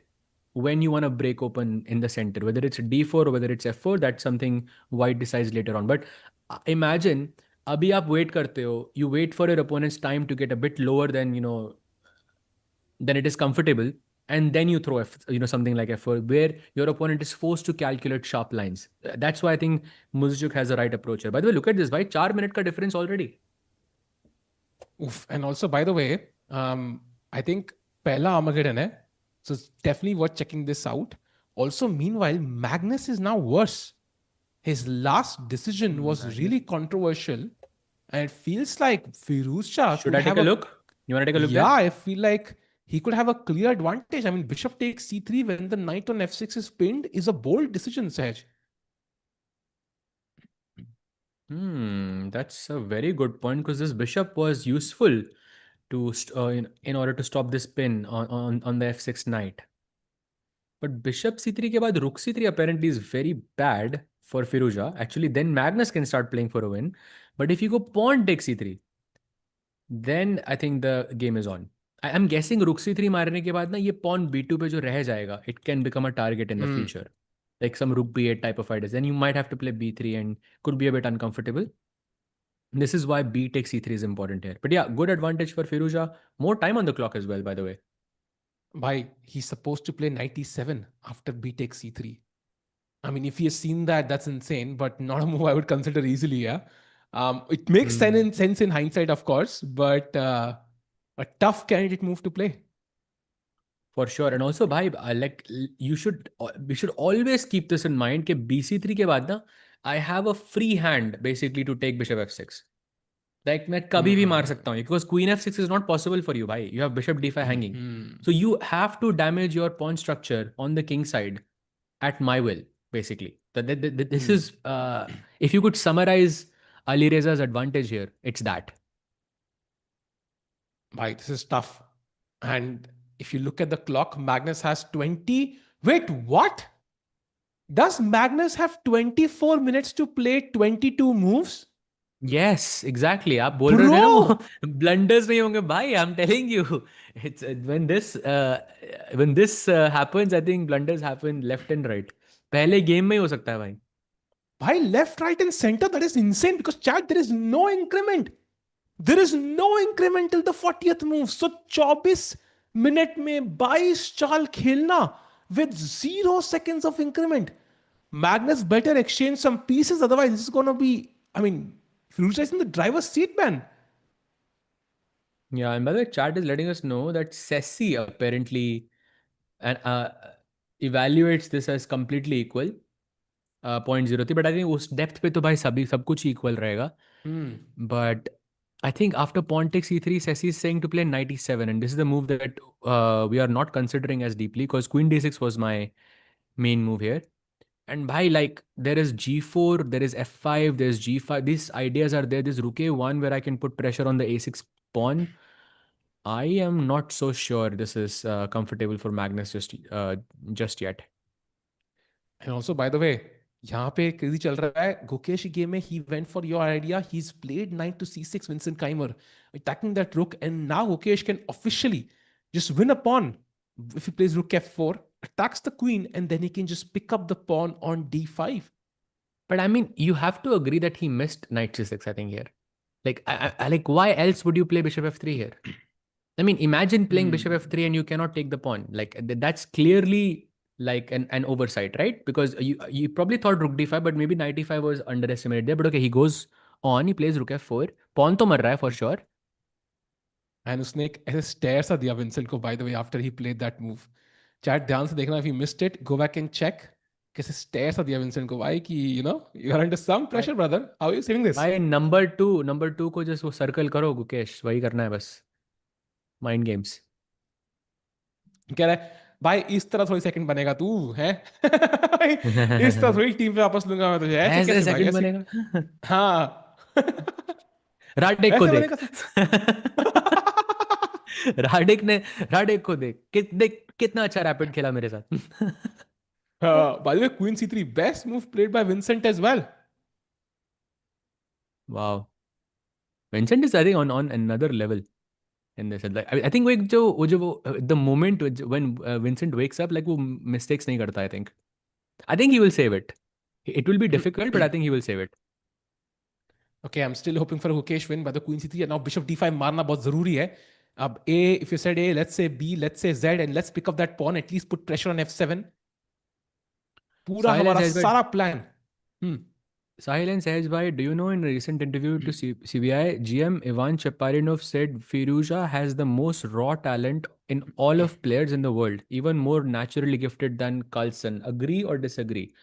when you want to break open in the center, whether it's d4 or whether it's f4. That's something white decides later on. But imagine अभी आप wait करते हो, you wait for your opponent's time to get a bit lower than than it is comfortable, and then you throw something like f4, where your opponent is forced to calculate sharp lines. That's why I think Muzjuk has the right approach here. By the way, look at this, right? 4 minute ka difference already. Oof. And also, by the way, I think Pehla Armageddon hai. So it's definitely worth checking this out. Also, meanwhile, Magnus is now worse. His last decision was really controversial, and it feels like Firouzja Should I take a look? You want to take a look there? Yeah, I feel like he could have a clear advantage. I mean, bishop takes c3 when the knight on f6 is pinned is a bold decision, Sahaj. That's a very good point, because this bishop was useful to in order to stop this pin on the f6 knight. But bishop c3 ke baad rook c3 apparently is very bad for Firouzja. Actually, then Magnus can start playing for a win. But if you go pawn takes c3, then I think the game is on. I'm guessing rook c3 मारने के बाद ना ये pawn b2 पे जो रह जाएगा, it can become a target in the future. Like some rook b8 type of ideas. Then you might have to play b3 and could be a bit uncomfortable. This is why b takes c3 is important here. But yeah, good advantage for Firouzja. More time on the clock as well, by the way. Why he's supposed to play knight e7 after b takes c3. I mean, if he has seen that, that's insane, but not a move I would consider easily. Yeah, it makes sense in hindsight, of course, but a tough candidate move to play. For sure. And also, bhai, we should always keep this in mind that bc3 ke baad na, I have a free hand basically to take bishop f6. Like मैं कभी भी मार सकता हूँ because queen f6 is not possible for you, भाई. You have bishop d5 hanging. So you have to damage your pawn structure on the king side at my will, basically. This is, if you could summarize Ali Reza's advantage here, it's that. Right, this is tough. And if you look at the clock, Magnus has 20. Wait, what? Does Magnus have 24 minutes to play 22 moves? Yes, exactly. आप बोल रहे थे ना वो Bro! blunders नहीं होंगे भाई. I'm telling you, it's when this happens, I think blunders happen left and right. पहले गेम में ही हो सकता है भाई. By left, right, and center, that is insane because chat, there is no increment. There is no increment till the 40th move. So 24 minute में 22 चाल खेलना with 0 seconds of increment. Magnus better exchange some pieces, otherwise this is gonna be. I mean, Firouzja is in the driver's seat, man. Yeah, and by the way, chat is letting us know that Sessi apparently and evaluates this as completely equal. 0.03, but I think उस depth पे तो भाई सब कुछ equal रहेगा. But I think after pawn takes e3, Sessi is saying to play 97, and this is the move that we are not considering as deeply because queen d6 was my main move here. And bhai, like there is g4, there is f5, there's g5. These ideas are there. This rook a1 where I can put pressure on the a6 pawn. I am not so sure this is comfortable for Magnus just yet. And also, by the way, यहाँ पे crazy चल रहा है गुकेश की game में he went for your idea. He's played knight to c6 Vincent Keimer, attacking that rook, and now Gukesh can officially just win a pawn if he plays rook f4, attacks the queen, and then he can just pick up the pawn on d5. But I mean, you have to agree that he missed knight c6, I think, here. Like, like, why else would you play bishop f3 here? I mean, imagine playing bishop f3 and you cannot take the pawn. Like, that's clearly like an oversight, right? Because you probably thought rook d5, but maybe knight e5 was underestimated there. But okay, he goes on, he plays rook f4. Pawn to mar raha hai for sure. And उसने एक ऐसे stare सा दिया Vincent को, by the way, after he played that move. Chat ध्यान से देखना, if you missed it, go back and check. कैसे stare सा दिया विंसेंट को भाई कि you are under some pressure, brother. How are you saving this? भाई number 2 को just वो circle करो गुकेश, वही करना है बस. Mind games. कह रहा है भाई इस तरह थोड़ी सेकंड बनेगा तू है इस तरह थोड़ी टीम पे वापस लूंगा मैं तुझे, ऐसे ऐसे कैसे भाई, सेकंड ऐसे बनेगा. हाँ राडेक को ऐसे देख. बनेगा. राडेक को देख कितना अच्छा रैपिड खेला मेरे साथ. By the way, Queen C3, best move played by Vincent as well. Wow. Vincent is, I think, on another level in this. Like, I think the moment when Vincent wakes up, like वो mistakes नहीं करता, I think. I think he will save it. It will be difficult, but I think he will save it. Okay, I'm still hoping for a Gukesh win by the Queen C3, and now Bishop D5 मारना बहुत जरूरी है. अब A, if you said A, let's say B, let's say Z, and let's pick up that pawn, at least put pressure on F7. पूरा Sahil हमारा and Sahej सारा plan. Sahil and Sahej bhai, do you know in a recent interview to CBI, GM Ivan Cheparinov said Firouzja has the most raw talent in all of players in the world, even more naturally gifted than Carlsen. Agree or disagree?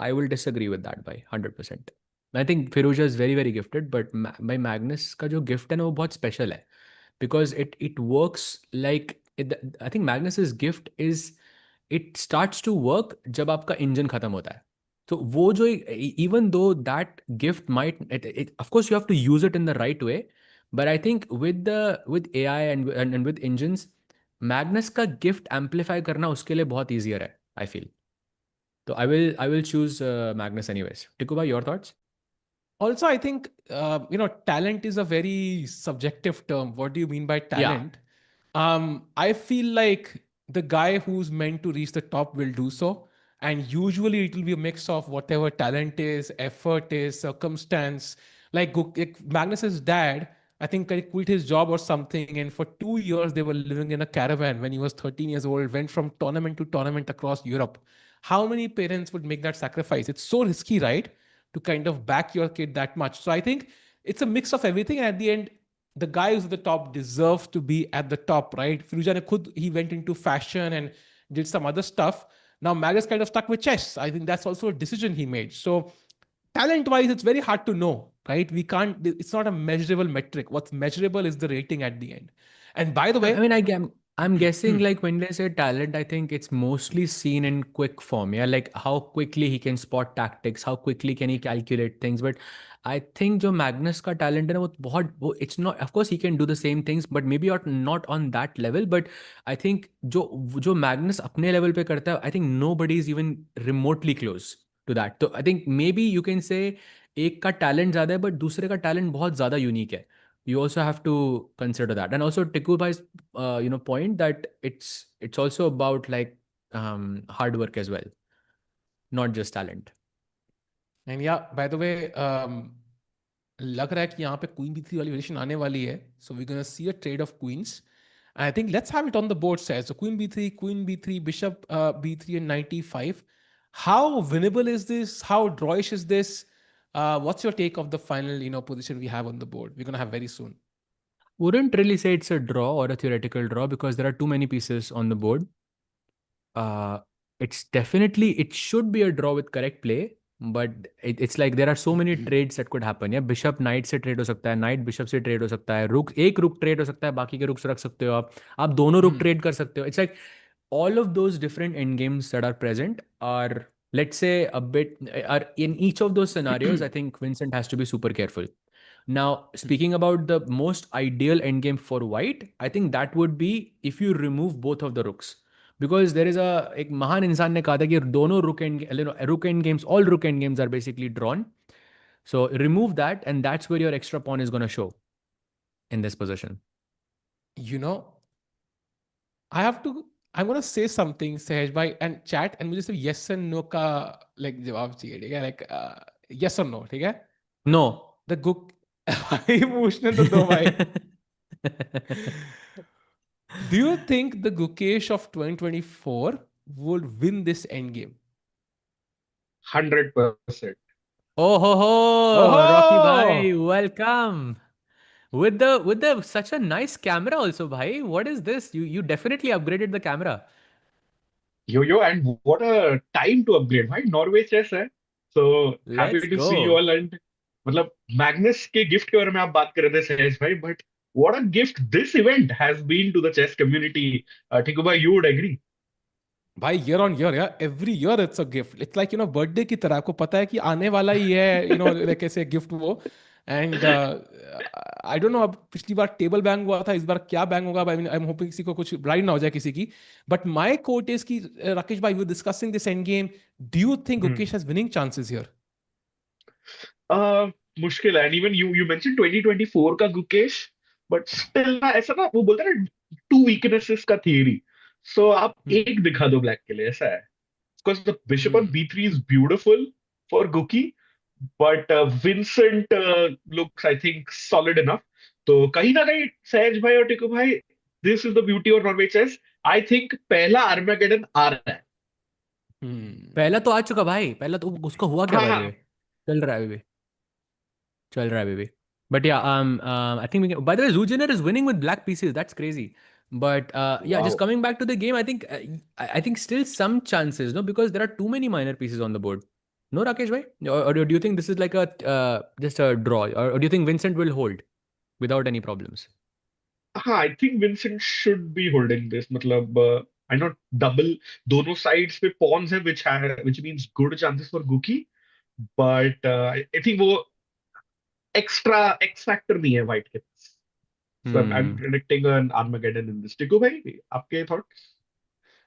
I will disagree with that by 100%. I think Firouzja is very, very gifted, but by Magnus का जो gift है ना वो बहुत special है. Because it works like, I think Magnus's gift is, it starts to work जब आपका engine खत्म होता है. So वो जो even though that gift might, of course you have to use it in the right way, but I think with AI and with engines, Magnus का gift amplify करना उसके लिए बहुत easier है, I feel. So I will choose Magnus anyways. Tikuba, your thoughts? Also, I think, talent is a very subjective term. What do you mean by talent? I feel like the guy who's meant to reach the top will do so. And usually it will be a mix of whatever talent is, effort is, circumstance. Like Magnus's dad, I think he quit his job or something. And for 2 years, they were living in a caravan when he was 13 years old, went from tournament to tournament across Europe. How many parents would make that sacrifice? It's so risky, right? To kind of back your kid that much. So I think it's a mix of everything. And at the end, the guy who's at the top deserves to be at the top, right? Firouzja ne khud, he went into fashion and did some other stuff. Now Magnus kind of stuck with chess. I think that's also a decision he made. So talent wise, it's very hard to know, right? We can't, it's not a measurable metric. What's measurable is the rating at the end. And by the way, I mean, I'm guessing like when they say talent, I think it's mostly seen in quick form. Yeah, like how quickly he can spot tactics, how quickly can he calculate things. But I think जो Magnus का talent है ना वो it's not, of course he can do the same things, but maybe not on that level. But I think जो Magnus अपने level पे करता है, I think nobody is even remotely close to that. So I think maybe you can say एक का talent ज़्यादा है, but दूसरे का talent बहुत ज़्यादा unique है. You also have to consider that, and also Tikubai's point that it's also about like hard work as well, not just talent. and yeah, by the way, लग रहा है कि यहाँ पे क्वीन बी थ्री वाली variation आने वाली है. So we're gonna see a trade of queens. I think let's have it on the board says. So queen b3, bishop b3 and 95. How winnable is this? How drawish is this? What's your take of the final, position we have on the board? We're gonna have very soon. Wouldn't really say it's a draw or a theoretical draw because there are too many pieces on the board. It's definitely, it should be a draw with correct play, but it's like there are so many trades that could happen. Yeah, bishop knight से trade हो सकता है, knight bishop से trade हो सकता है, रुक एक रुक trade हो सकता है, बाकी के रुक्स रख सकते हो आप दोनों रुक trade कर सकते हो. It's like all of those different end games that are present are, let's say, a bit are in each of those scenarios. I think Vincent has to be super careful. Now, speaking about the most ideal endgame for white, I think that would be if you remove both of the rooks. Because there is एक महान इंसान ने कहा था कि दोनों rook end games, all rook end games are basically drawn. So remove that, and that's where your extra pawn is going to show in this position. I'm gonna say something, Sahej bhai, and chat, and मुझे सिर्फ yes and no का like जवाब चाहिए, ठीक है? Like yes or no, ठीक है? No. The Guk भाई पूछने तो दो भाई. Do you think the Gukesh of 2024 would win this endgame? 100%. Oh ho ho, Rocky bhai, welcome. With the such a nice camera also, bhai. What is this? You definitely upgraded the camera. Yo, and what a time to upgrade, भाई. Norway chess है. So happy Let's to see you go. all. And मतलब Magnus के gift के बारे में आप बात कर रहे थे सहज भाई, but what a gift this event has been to the chess community. Tinku bhai, you would agree? भाई year on year, yeah, every year it's a gift. It's like birthday की तरह, आपको पता है कि आने वाला ही है, like ऐसे gift वो. And I don't know, अब पिछली बार टेबल बैंग हुआ था, इस बार क्या बैंग होगा. आई एम होपिंग किसी को कुछ ब्राइड ना हो जाए किसी की. बट माय कोट इज कि राकेश भाई, we were discussing this endgame. Do you think Gukesh has winning chances here? मुश्किल है. And even you mentioned 2024 का गुकेश, but still ना ऐसा ना वो बोलते हैं ना two weaknesses का theory. So आप एक दिखा दो ब्लैक के लिए, ऐसा है. Because the bishop on b3 is beautiful for Guki, but Vincent looks, I think, solid enough. तो कहीं ना कहीं सहज भाई और टिकू भाई, this is the beauty of Norway chess. I think पहला Armageddon आ रहा है. पहला तो आ चुका भाई. पहला तो उसका हुआ क्या हाँ by the हाँ. way? चल रहा है अभी. चल रहा है baby. But yeah, I think by the way, Zujiner is winning with black pieces. That's crazy. But yeah, just Wow. coming back to the game, I think I think still some chances, no, because there are too many minor pieces on the board. No, Rakesh bhai, or do you think this is like a just a draw, or do you think Vincent will hold without any problems? हाँ, I think Vincent should be holding this. मतलब I know double दोनों sides पे pawns है, which means good chances for Guki. But I think वो extra X factor नहीं है white के पास. So I'm predicting an Armageddon in this. टिकू भाई, आपके thoughts?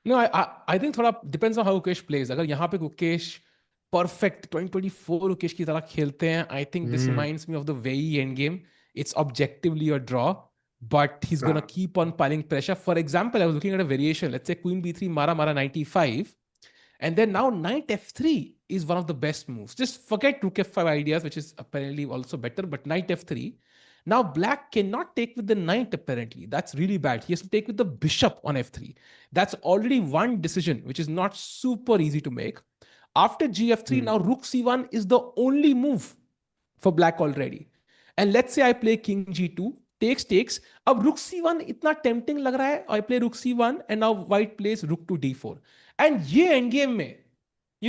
No, I think थोड़ा depends on how Gukesh plays. अगर यहाँ पे Gukesh perfect 2024 Gukesh की तरह खेलते हैं, I think this reminds me of the Wei end game. It's objectively a draw, but he's gonna keep on piling pressure. For example, I was looking at a variation. Let's say Queen B3, Mara 95, and then now Knight F3 is one of the best moves. Just forget Rook F5 ideas, which is apparently also better, but Knight F3. Now Black cannot take with the knight apparently. That's really bad. He has to take with the bishop on F3. That's already one decision, which is not super easy to make. After GF3, now Rook C1 is the only move for Black already. And let's say I play King G2, takes. Ab Rook C1 itna tempting lag raha hai. I play Rook C1 and now White plays Rook to D4. And ye endgame mein,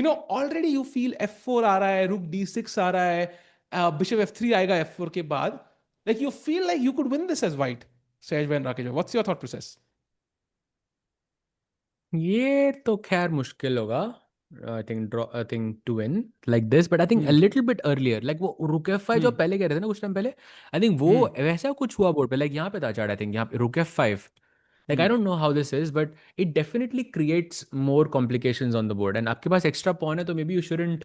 already you feel f4 आ रहा है, rook d6 आ रहा है, bishop f3 आएगा f4 के बाद. Like you feel like you could win this as white. Sahej and Rakesh, what's your thought process? ये तो खैर मुश्किल होगा. I think to win like this, but I think a little bit earlier, like वो rook f5 जो आप पहले कह रहे थे ना कुछ टाइम पहले, I think वो वैसा कुछ हुआ बोर्ड पे, like यहाँ पे था चार्ट, I think यहाँ पे rook f5. Like I don't know how this is, but it definitely creates more complications on the board. And आपके पास extra pawn है, तो maybe you shouldn't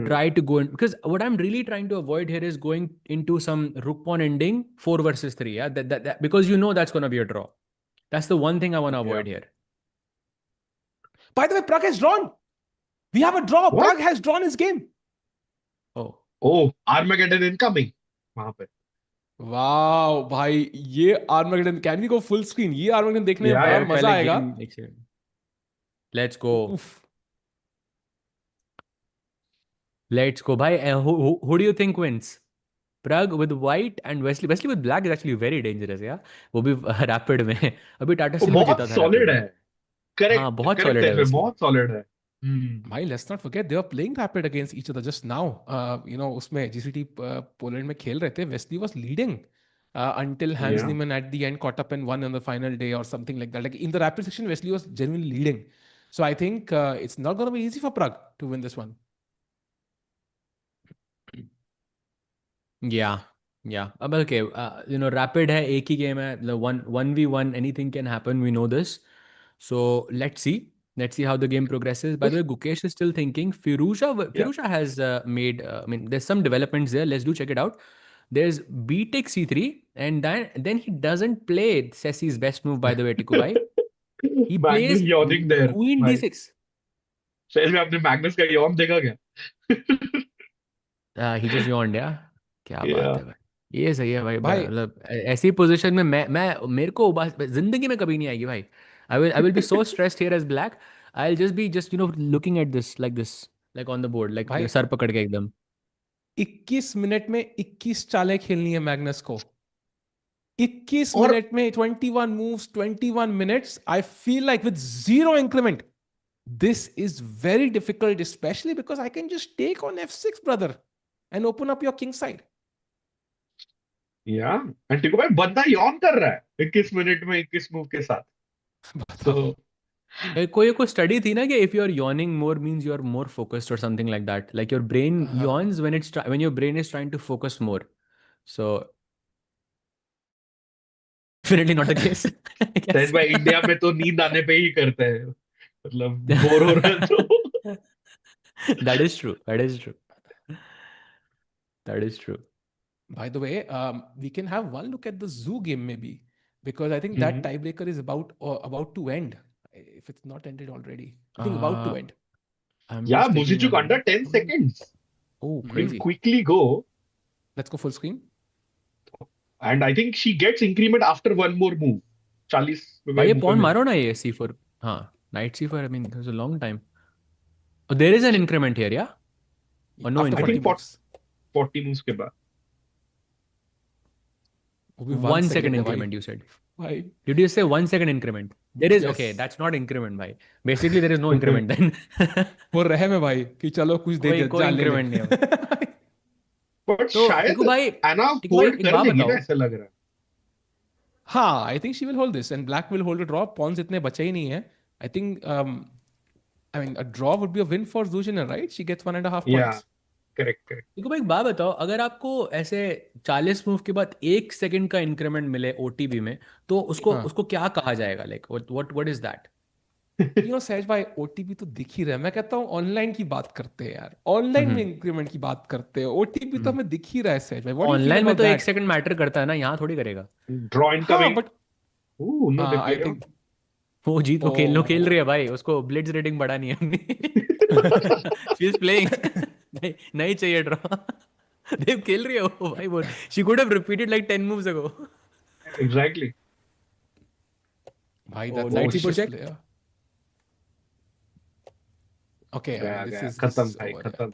try to go in, because what I'm really trying to avoid here is going into some rook pawn ending 4 versus 3. Yeah, that because that's going to be a draw. That's the one thing I want to avoid here. By the way, Pragg has drawn. We have a draw. What? Pragg has drawn his game. Oh, Armageddon incoming. वहां पे. Wow, भाई ये Armageddon. Can we go full screen? ये Armageddon देखने में Yeah, बड़ा yeah, मजा आएगा. Let's go. Oof. Let's go. Bhai, who do you think wins? Pragg with white and Wesley. Wesley with black is actually very dangerous, yeah. वो भी rapid में. अभी टाटा वो स्टील में बहुत जीता था solid rapid है. में. Correct. हाँ, बहुत Correct solid है है, Wesley. बहुत solid है. भाई let's not forget they were playing rapid against each other just now. उसमें GCT Poland में खेल रहे थे. Wesley was leading until Hans Yeah. Niemann at the end caught up and won on the final day or something like that. Like in the rapid section, Wesley was genuinely leading. So I think it's not going to be easy for Pragg to win this one. Yeah. अब okay, rapid है, एक ही game है, 1v1, anything can happen, we know this. So let's see how the game progresses. By the way, Gukesh is still thinking. Firouzja has made, there's some developments there. Let's check it out. There's b takes c3, and then he doesn't play Sessi's best move, by the way, Tiku bhai. He Magnus plays yawning there. queen भाई. d6. शायद में आपने Magnus का yawn देखा क्या? He just yawned, yeah. क्या बात Yeah. है भाई, ये सही है भाई. भाई- मतलब ऐसी पोजीशन में मैं मेरे को जिंदगी में कभी नहीं आएगी भाई. I will be so stressed here as black. I'll just be looking at this like on the board, like भाई- सर पकड़ के एकदम. 21 मिनट में 21 चालें खेलनी है मैग्नस को. 21 और- मिनट में 21 moves, 21 minutes. I feel like with zero increment, this is very difficult, especially because I can just take on f6, brother, and open up your king side. Yeah. And टिको भाई बंदा yawn कर रहा है 21 minute में 21 move के साथ. So कोई स्टडी थी ना कि if you are yawning more means you are more focused or something like that. Like your brain yawns when your brain is trying to focus more. So definitely not the case. I guess. शायद भाई India में तो नींद आने पे ही करते हैं. मतलब बोर हो रहा है तो. That is true. That is true. By the way, we can have one look at the zoo game maybe, because I think that tiebreaker is about to end. If it's not ended already, I think about to end. I'm Yeah, just taking Muzichuk a- under 10 seconds. Oh, Will crazy. quickly go. Let's go full screen. And I think she gets increment after one more move. 40 भाई ये pawn मारो ना ये c4. हाँ, knight c4. I mean, it was a long time. Oh, there is an increment here, yeah? Or no After I increment? think 40 moves. 40 moves के बाद. वो भी 1 second है भाई. increment, you said. भाई. Did you say 1 second increment? There is, Yes. okay, that's not increment, bhai. Basically, there is no increment then. वो रहे में भाई कि चलो कुछ दे दिया कोई जान ले increment नहीं है. But तो शायद टिकू भाई, Anna टिकू भाई, hold एक कर बात लेगी ना बताओ. ऐसा लग रहा है. हाँ, I think she will hold this and black will hold a draw. Pawns इतने बचे ही नहीं है. I think I mean a draw would be a win for Zuzhina, right? She gets 1.5 Yeah. points. Correct. टिकू भाई एक बात बताओ, अगर आपको ऐसे 40 मूव के बाद 1 सेकंड का इंक्रीमेंट मिले ओटीबी में, तो उसको क्या कहा जाएगा? Like what is that? सहज भाई ओटीपी तो दिख ही रहा है. मैं कहता हूँ ऑनलाइन की बात करते हैं यार. ऑनलाइन में इंक्रीमेंट की बात करते हैं. ओटीपी तो हमें दिख ही रहा है सहज भाई. What do you feel online में about तो that? 1 सेकंड मैटर करता है ना, यहाँ थोड़ी करेगा. Draw incoming. हाँ, but Ooh, no, they I play think वो जीत वो खेल रही है भाई, उसको ब्लिट्ज रेटिंग बढ़ानी है अपनी. She is playing. नहीं चाहिए ड्रॉ. देव खेल रही है वो भाई. वो she could have repeated like 10 moves ago. Exactly. भाई Oh, that's knight a c4 vicious check? player. Okay, गया, this गया. is खत्म भाई, over, yeah. खत्म.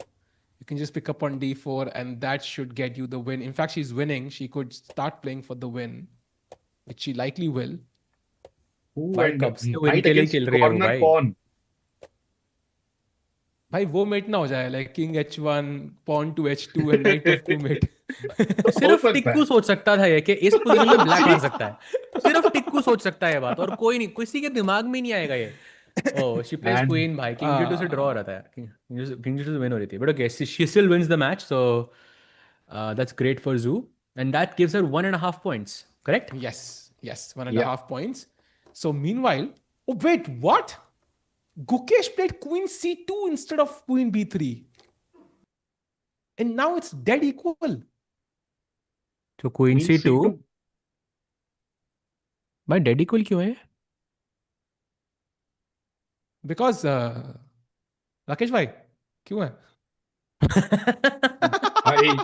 You can just pick up on d4 and that should get you the win. In fact, she's winning. She could start playing for the win, which she likely will. Ooh, भाई and कब से win knight के लिए against खेल रही है वो corner भाई. pawn. भाई वो मेट ना हो जाए like king H1 pawn to H2 and knight F2 mate. हो सिर्फ सकता टिक्कू है। सोच सकता था ये कि इस पोजीशन में ब्लैक हार जी। सकता है। सिर्फ टिक्कू सोच सकता है ये बात, और कोई नहीं, किसी के दिमाग में नहीं आएगा ये। ओह शी प्लेज एंड क्वीन, भाई किंग G2 से ड्रॉ हो रहा था यार, किंग G2 से विन हो रही थी, but okay she still wins the match, so that's great for Ju, and that gives her 1.5 points, correct? yes, one and a या half points. So meanwhile, oh wait, what? Gukesh played queen C2 instead of queen B3, and now it's dead equal तो queen queen C2 C2। भाई dead equal क्यों है? because Rakesh भाई क्यों है? भाई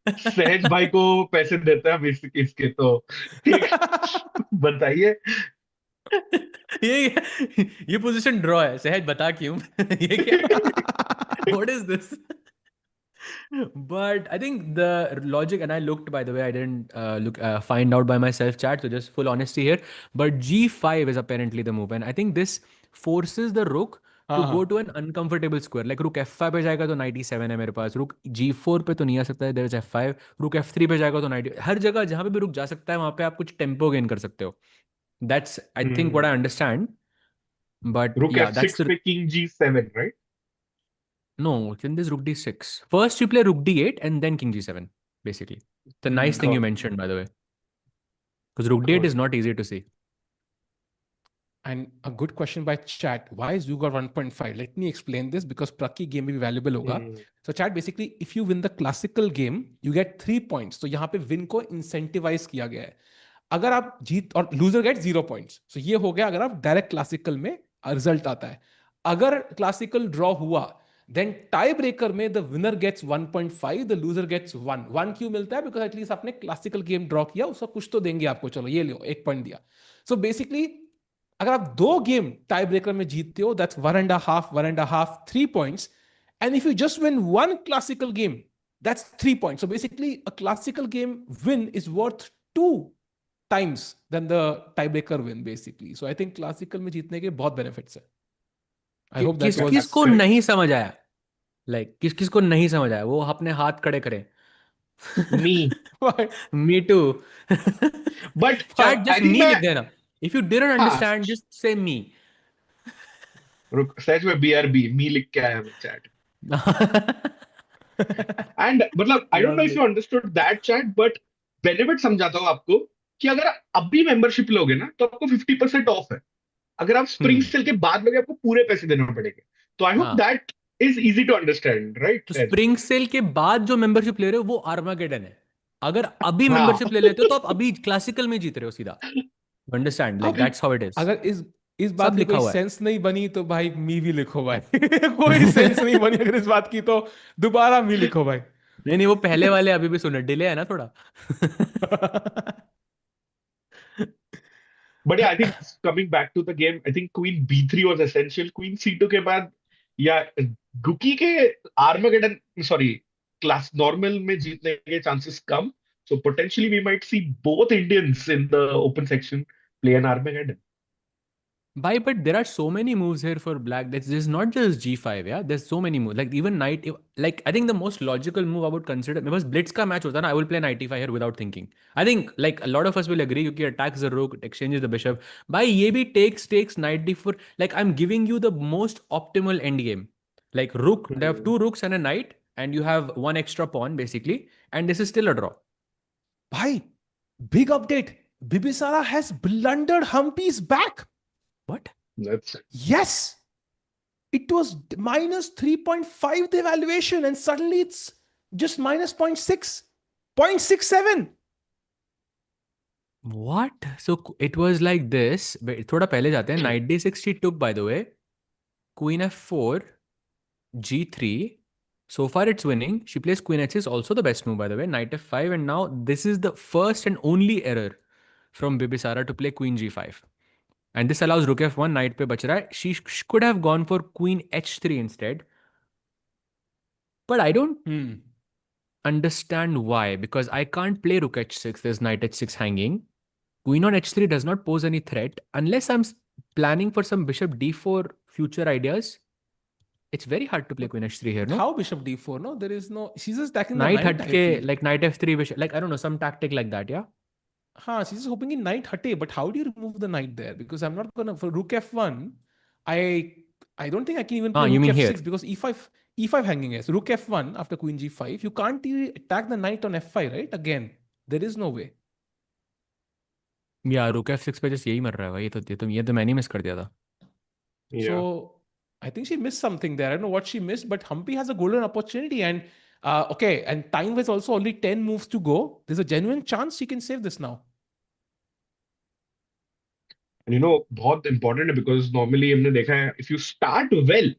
सहज भाई को पैसे देता है हम इसके तो ठीक। बताइए। ये पोजीशन ड्रॉ है, सहज बता क्यों? ये क्या? What is this? But I think the logic, and I looked, by the way, I didn't find out by myself, chat, so just full honesty here. But G5 is apparently the move, and I think this forces the rook to go to an uncomfortable square. Like rook F5 पे जाएगा तो 97 है मेरे पास, rook G4 पे तो नहीं आ सकता है, there is F5, rook F3 पे जाएगा तो 90, हर जगह जहाँ पे भी रुक जा सकता है वहाँ पे आप कुछ टेम्पो गेन कर सकते हो. That's I think what I understand. But रुक yeah, that's F6 the पे king G7 right. no. Then there's rook D6. First you play rook D8 and then king G7. Basically, it's a nice thing you got mentioned, by the way, because rook D8 is not easy to see. And a good question by chat. Why is you got 1.5? Let me explain this because Pragg की game में भी valuable होगा. So chat, basically if you win the classical game you get 3 points. तो यहाँ पे win को incentivize किया गया है. अगर आप जीत और loser gets 0 points. So ये हो गया अगर आप direct classical में result आता है. अगर classical draw हुआ then tie breaker में the winner gets 1.5, the loser gets 1. 1 क्यों मिलता है? Because at least आपने classical game draw किया, उसका कुछ तो देंगे आपको. चलो ये लो, 1 point दिया. So basically अगर आप 2 गेम टाई ब्रेकर में जीतते हो that's 1.5 3 points, and if you just win 1 classical game that's 3 points. So basically a classical game win is worth 2 times than the tiebreaker win basically. So I think classical में जीतने के बहुत benefits है. I hope that किस was किस that's को correct. नहीं समझ आया? लाइक किस किस को नहीं समझ आया, वो अपने हाथ खड़े करे. मी। why. Me too. But Chat, just I think me मैं लिख देना. If you didn't हाँ understand, just say me. रुक सच में BRB मी लिख के आया मैं चैट। एंड मतलब आई don't know if Lovely. You understood that chat but benefit समझाता हूँ आपको कि अगर आप अभी मेंबरशिप लोगे ना तो आपको 50% ऑफ है। अगर आप स्प्रिंग सेल के बाद लोगे आपको पूरे पैसे देने पड़ेंगे। तो आई होप हाँ, that is easy to understand right तो सर। स्प्रिंग सेल के बाद जो मेंबरशिप ले रहे हो वो आर्मागेडन है. अगर अभी हाँ। मेंबरशिप ले लेते हो तो आप अभी क्लासिकल में जीत रहे हो सीधा. अंडरस्टैंड, लाइक अभी दैट्स हाउ इट इज. अगर इस बात सब की लिखा कोई हुआ है. सेंस नहीं बनी तो भाई मी भी लिखो भाई. कोई सेंस नहीं बनी अगर इस बात की तो दोबारा मी लिखो भाई. नहीं नहीं, वो पहले वाले अभी भी सुने, डिले है ना थोड़ा. But I think coming back to the game I think queen B3 was essential. Queen C2 के बाद या गुकी के आर्मागेडन सॉरी क्लास नॉर्मल में जीतने के चांसेस कम। So potentially we might see both Indians in the open section play an armageddon. But there are so many moves here for black. This is not just G5, yeah. There's so many moves. Like even knight. Like I think the most logical move I would consider, because blitz का match होता ना, I will play knight E5 here without thinking. I think like a lot of us will agree क्योंकि attacks the rook, exchanges the bishop. By ये भी takes knight D4. Like I'm giving you the most optimal end game. Like rook, they have 2 rooks and a knight, and you have 1 extra pawn basically, and this is still a draw. भाई big update. Bibisara has blundered Humpy's back. What? That's Yes, it was minus 3.5 the evaluation, and suddenly it's just minus 0.6, 0.67. What? So it was like this. But थोड़ा पहले जाते हैं. Knight D6 she took, by the way. Queen F4, G3. So far it's winning. She plays Queen H6, also the best move, by the way. Knight F5, and now this is the first and only error from Bibisara to play Queen G5. And this allows Rook F1, Knight पे बच रहा है. She could have gone for Queen H3 instead. But I don't understand why, because I can't play Rook H6. There's Knight H6 hanging. Queen on H3 does not pose any threat unless I'm planning for some Bishop D4 future ideas. It's very hard to play But queen h3 here, but no? how bishop d4? No, there is no. She's just attacking the Knight knight. I hatke, feel. like knight f3 bishop, like I don't know, some tactic like that, yeah? She's just hoping in knight hate. But how do you remove the knight there? Because I'm not gonna for rook f1. I I don't think I can even Ah, play you rook mean here? f6 because e5 hanging is rook f1 after queen g5. You can't even attack the knight on f5, right? Again, there is no way. या रुक F 6 पे just यही मर रहा है भाई, ये तो मैंने मिस कर दिया था. Yeah. So I think she missed something there. I don't know what she missed, but Humpy has a golden opportunity. And okay, and time was also only 10 moves to go. There's a genuine chance she can save this now. And बहुत important है because normally हमने देखा है if you start well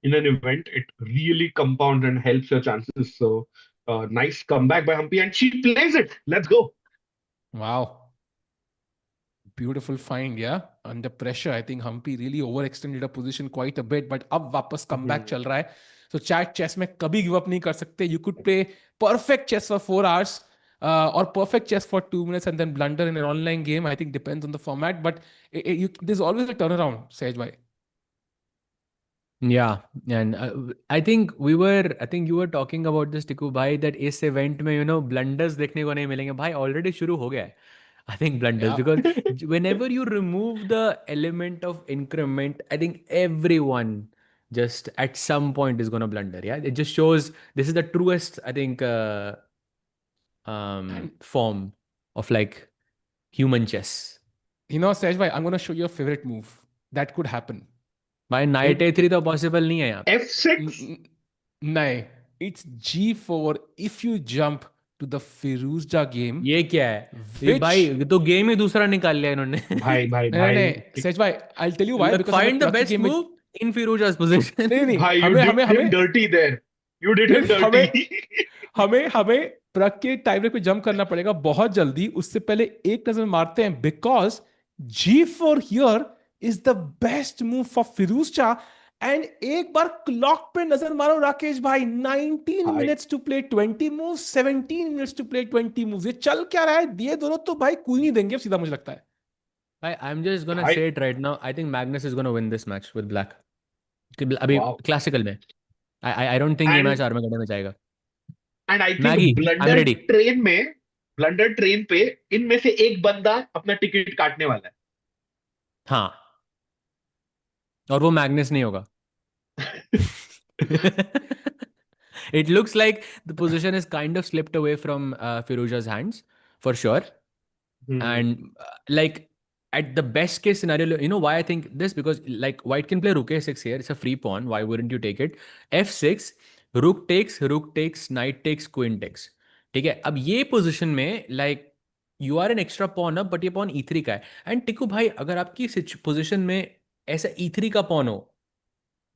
in an event, it really compounds and helps your chances. So nice comeback by Humpy, and she plays it. Let's go. Wow. Beautiful find, yeah. Under pressure, I think Humpy really overextended a position quite a bit, but अब वापस comeback चल रहा है. So chat chess में कभी give up नहीं कर सकते. You could play perfect chess for 4 hours or perfect chess for 2 minutes and then blunder in an online game. I think depends on the format, but there's always a turnaround, Sehaj bhai. Yeah, and I think you were talking about this, Tiku bhai, that इस event में blunders देखने को नहीं मिलेंगे भाई, already शुरू हो गया है. I think blunders, Yeah. because whenever you remove the element of increment, I think everyone just at some point is gonna blunder. Yeah, it just shows this is the truest, I think, And form of like human chess. Sehaj bhai, I'm going to show you a favorite move that could happen. भाई night It A3 तो possible नहीं है यहाँ पे. F6. No, it's g4 if you jump to the Firouzja game, ये क्या है ये भाई, which तो गेम ही दूसरा निकाल लिया इन्होंने. भाई भाई नहीं नहीं भाई नहीं सच भाई I'll tell you why Look, because हमें find the प्रग की best गेम में move in Firouzja's position. नहीं नहीं भाई you हमें हमें did him हमें dirty there. You did नहीं him नहीं हमें dirty. हमें हमें प्रग के टाइम ब्रेक पे जंप करना पड़ेगा बहुत जल्दी उससे पहले एक नजर मारते हैं because g4 here is the best move for Firouzja and एक बार क्लॉक पे नजर मारो राकेश भाई 19 भाई minutes to play 20 moves 17 minutes to play 20 moves ये चल क्या रहा है ये दोनों तो भाई कोई नहीं देंगे सीधा मुझे लगता है I'm just gonna भाई say it right now. I think Magnus is gonna win this match with Black. अभी wow. क्लासिकल में I don't think ये मैच And आर्मेगेडन में जाएगा. and I think Maggi, I'm ready. Blunder train पे इनमें से एक बंदा अपना टिकट काटने वाला है. हाँ, और वो मैग्नस नहीं होगा. It looks like the position is kind of slipped away from Firouzja's hands for sure. And like at the best case scenario, you know why I think this? Because like white can play rook a6 here. It's a free pawn. Why wouldn't you take it? f6, rook takes, knight takes, queen takes. ठीक है. अब ये position में like you are an extra pawn up, but ये pawn e3 का है. And टिकू भाई, अगर आपकी पोजीशन में ऐसा e3 का pawn हो,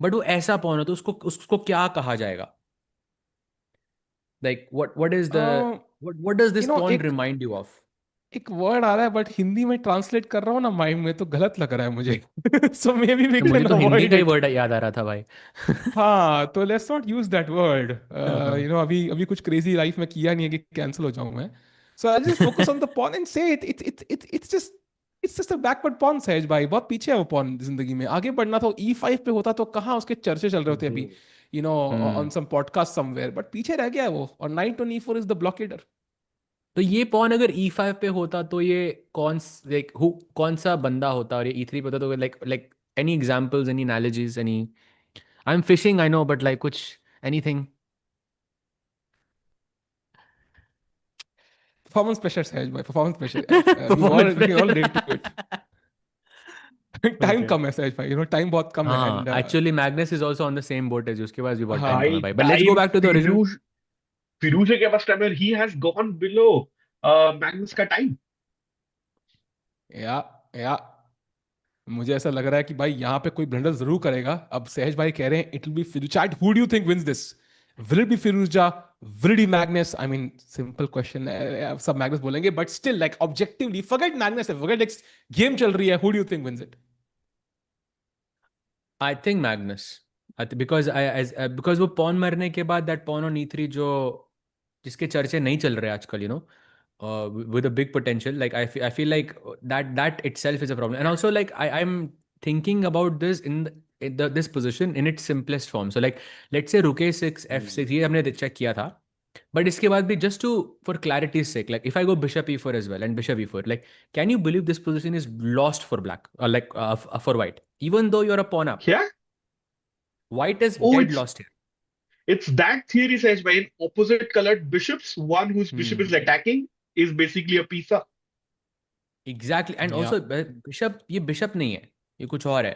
बट वो ऐसा pawn हो, तो उसको क्या कहा जाएगा? Like what is the what does this pawn एक remind you of? एक वर्ड आ रहा है बट हिंदी में ट्रांसलेट कर रहा हूँ ना माइंड में तो गलत लग रहा है मुझे सो मे बी वी तो मुझे कैन तो हिंदी अवॉइड का ही इट वर्ड याद आ रहा था भाई. हाँ तो let's not use that word हाँ. अभी अभी कुछ क्रेजी लाइफ में किया नहीं है कि कैंसिल हो जाऊं मैं so I just focus on the pawn and say it's just a backward pawn Sahaj भाई बहुत पीछे है वो पॉन जिंदगी में आगे बढ़ना था E5 पे होता तो कहाँ उसके चर्चे चल रहे होते अभी on some podcast somewhere but पीछे रह गया है वो और knight on E4 is the blockader तो ये पॉन अगर E5 पे होता तो ये कौन सा बंदा होता, और ये E3 पे होता तो like any examples, any analogies, any. I am fishing, I know, but like कुछ एनीथिंग. performance pressure सहज भाई performance pressure performance we can all पे. relate to it time okay. कम है सहज भाई टाइम बहुत कम है हाँ, and actually Magnus is also on the same boat as, उसके पास भी बहुत टाइम हाँ कम है भाई भाई. But let's go time back to the original. Firouzja के पास टाइम है. He has gone below Magnus का टाइम. या मुझे ऐसा लग रहा है कि भाई यहाँ पे कोई ब्लंडर जरूर करेगा अब सहज भाई कह रहे हैं it will be Firouzja who do you think wins this will it be Firouzja will it be Magnus I mean simple question सब मैग्नस बोलेंगे but still like objectively forget Magnus forget game चल रही है who do you think wins it I think Magnus, because वो pawn मरने के बाद that pawn on E3 जो जिसके चर्चे नहीं चल रहे आजकल, with a big potential, like I feel like that itself is a problem. And also like I'm thinking about this this position in its simplest form. So like let's say rook a6 f6 ये हमने check किया था. But इसके बाद भी just to for clarity's sake, like if I go bishop e4 as well and bishop e4, like can you believe this position is lost for black or like for white, even though you're a pawn up? Yeah. White is Oh, dead lost here. it's that theory says by in opposite colored bishops, one whose bishop is attacking is basically a piece up. Exactly, and Yeah. also bishop ये bishop नहीं है, ये कुछ और है.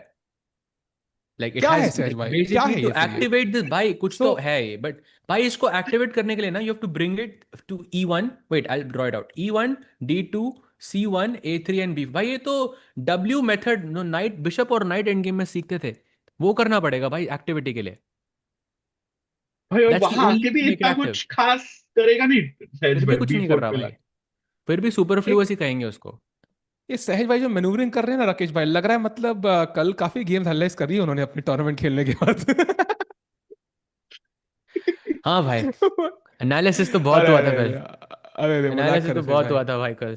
Like it क्या है has सहज like भाई, क्या basically है to ये फिर ये? activate this भाई कुछ So तो है ये, but भाई इसको activate करने के लिए ना you have to bring it to e1. Wait, I'll draw it out. e1, d2, c1, a3 and b. भाई ये तो w method no knight bishop और knight endgame में सीखते थे, वो करना पड़ेगा भाई activity के लिए. भाई और That's the वहां only आके way भी to make it इतना active. कुछ खास करेगा नहीं फिर सहज भी भाई कुछ नहीं कर b4 रहा पे भाई, लाके। फिर भी सुपरफ्लुअस ही कहेंगे उसको. ये सहज भाई जो मैनूवरिंग कर रहे हैं ना राकेश भाई, लग रहा है मतलब कल काफी गेम्स एनालाइज करी है उन्होंने अपने टूर्नामेंट खेलने के बाद. हाँ भाई, एनालिसिस तो बहुत अरे हुआ अरे था अरे कल. अरे अरे मजाक एनालिसिस कर तो रहे सहज बहुत भाई. हुआ था भाई कल.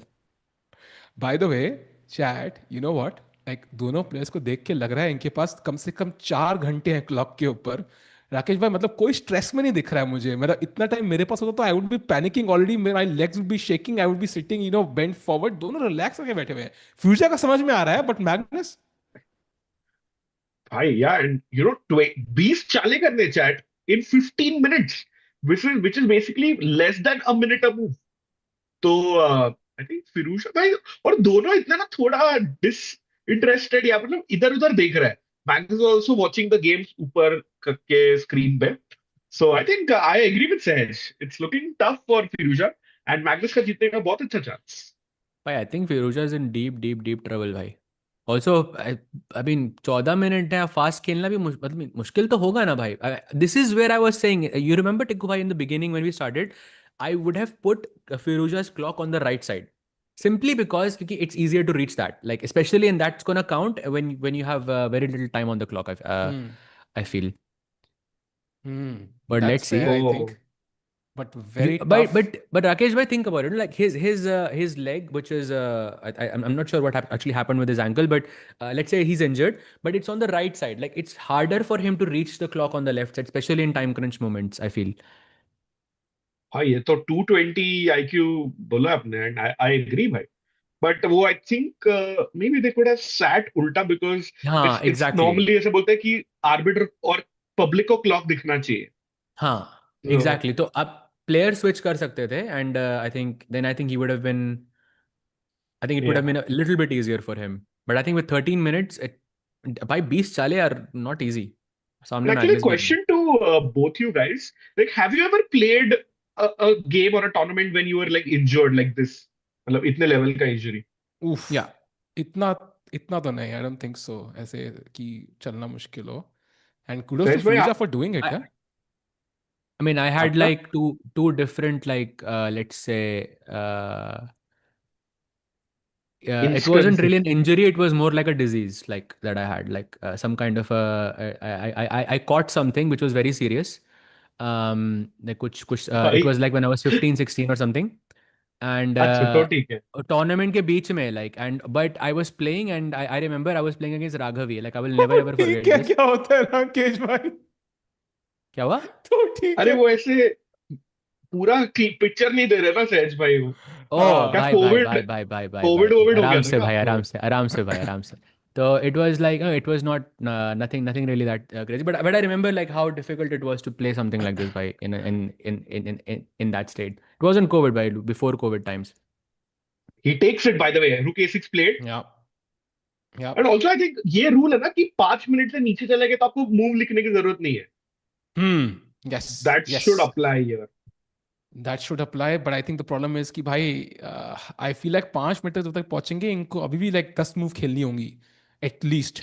Bye the way chat, you know what, like दोनों प्लेयर्स को देख के लग रहा है इनके पास कम से कम 4 घंटे हैं क्लॉक के ऊपर. राकेश भाई मतलब कोई स्ट्रेस में नहीं दिख रहा है मुझे. मतलब इतना टाइम मेरे पास होता तो I would be panicking already, my legs would be shaking, I would be sitting bent forward. दोनों रिलैक्स होकर बैठे हुए हैं. फ्यूचर का समझ में आ रहा है, बट मैग्नस भाई यार एंड 20 चाले करने chat in 15 minutes which is basically less than a minute a move. तो आई थिंक फिरोज भाई और दोनों इतना ना थोड़ा डिस इंटरेस्टेड या मतलब इधर उधर देख रहा है. Magnus also watching the games ऊपर के स्क्रीन पे. So I think I agree with Sahaj, it's looking tough for Firouzja and Magnus का जीतने का बहुत अच्छा चांस. भाई I think Firouzja is in deep deep deep trouble भाई. ऑल्सो आई मीन 14 मिनट है, फास्ट खेलना भी मतलब मुश्किल तो होगा ना भाई. This is where I was saying, you remember Tikku भाई in the beginning when we started, I would have put Firouzja's clock on the right side simply because क्योंकि it's easier to reach that, like especially and that's gonna count when you have very little time on the clock. I feel, but that's let's see. Fair I think, Oh, but very But tough. but Rakesh bhai, think about it. Like his leg, which is I'm not sure what actually happened with his ankle, but let's say he's injured, but it's on the right side. Like it's harder for him to reach the clock on the left side, especially in time crunch moments, I feel. हाँ ये तो 220 IQ बोला आपने and I agree भाई. But वो I think may be they could have sat उल्टा because हाँ, it's exactly. Normally ऐसे बोलते हैं कि आर्बिटर और पब्लिक को क्लॉक दिखना चाहिए. हाँ, So, exactly. तो आप player switch कर सकते थे, and I think he would have been. I think it would have yeah. been a little bit easier for him. But I think with 13 minutes, by 20 चाले are not easy. And सामने actually, मैग्नेस भी नहीं. question to both you guys: like, have you ever played a game or a tournament when you were like injured like this? मतलब इतने level का injury. उफ, Yeah. इतना इतना तो नहीं, आई डोंट थिंक सो, ऐसे कि चलना मुश्किल हो. एंड कुडोस टू सहज भाई Firouzja for doing it. I mean, I had आपका like two different like let's say it wasn't really instances. an injury. It was more like a disease like that I had, like some kind of I caught something which was very serious. Like it भाई was like when I was 15, 16 or something, and अच्छा तो ठीक है. a tournament के बीच में like, and but I was playing and I remember I was playing against Raghavi. Like I will never ever ठीक forget है, this. क्या होता है राकेश भाई? क्या हुआ? तो ठीक अरे है. वो ऐसे पूरा पिक्चर नहीं दे रहे ना सहज भाई वो. ओ क्या भाई भाई कोविड भाई भाई भाई भाई भाई कोविड वोविड हो गया आराम था से क्या भाई, आपको? आराम से भाई, आराम से. So it was like it was not nothing really that crazy, but I remember like how difficult it was to play something like this by in that state. It wasn't COVID, by before COVID times. He takes it by the way. Rook A6 played. या या And also I think ये rule है ना कि 5 minute से नीचे चले गए तो आपको मूव लिखने की जरूरत नहीं है. Yes That yes, should apply here. That should apply. But I think the problem is कि भाई आई फील लाइक 5 मीटर जब तक पहुंचेंगे इनको अभी भी लाइक 10 मूव खेलनी होंगी at least.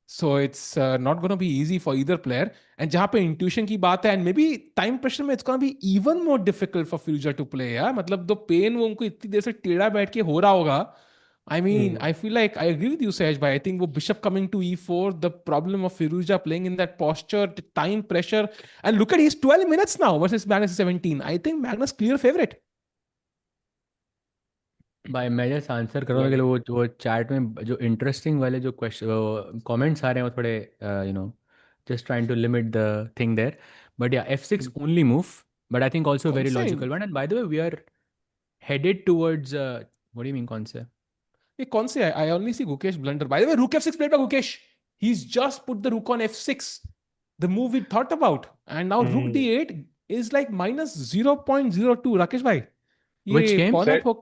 So it's not gonna be easy for either player. And जहाँ पे इंट्यूशन की बात है and maybe time pressure में, it's gonna be even more difficult for future to play यार. मतलब दो पेन वो उनको इतनी देर से टेढ़ा बैठ के हो रहा होगा. I mean, Hmm. I feel like I agree with you, Sahaj, but I think वो bishop coming to e4, the problem of Firouzja playing in that posture, the time pressure, and look at he's 12 minutes now versus Magnus is 17. I think Magnus clear favorite. भाई मैं just answer करूँगा कि वो chat में जो interesting वाले जो question comments आ रहे हैं वो थोड़े just trying to limit the thing there. But yeah, f6 only move, but I think also a कौन very से logical one. And by the way, we are headed towards what do you mean, कौन से? ये कौन से है? I only see Gukesh blunder. By the way, rook f6 played by Gukesh. He's just put the rook on f6, the move we thought about, and now rook hmm, d8 is like minus 0.02. Rakesh bhai, Which ये game? pawn sir up हो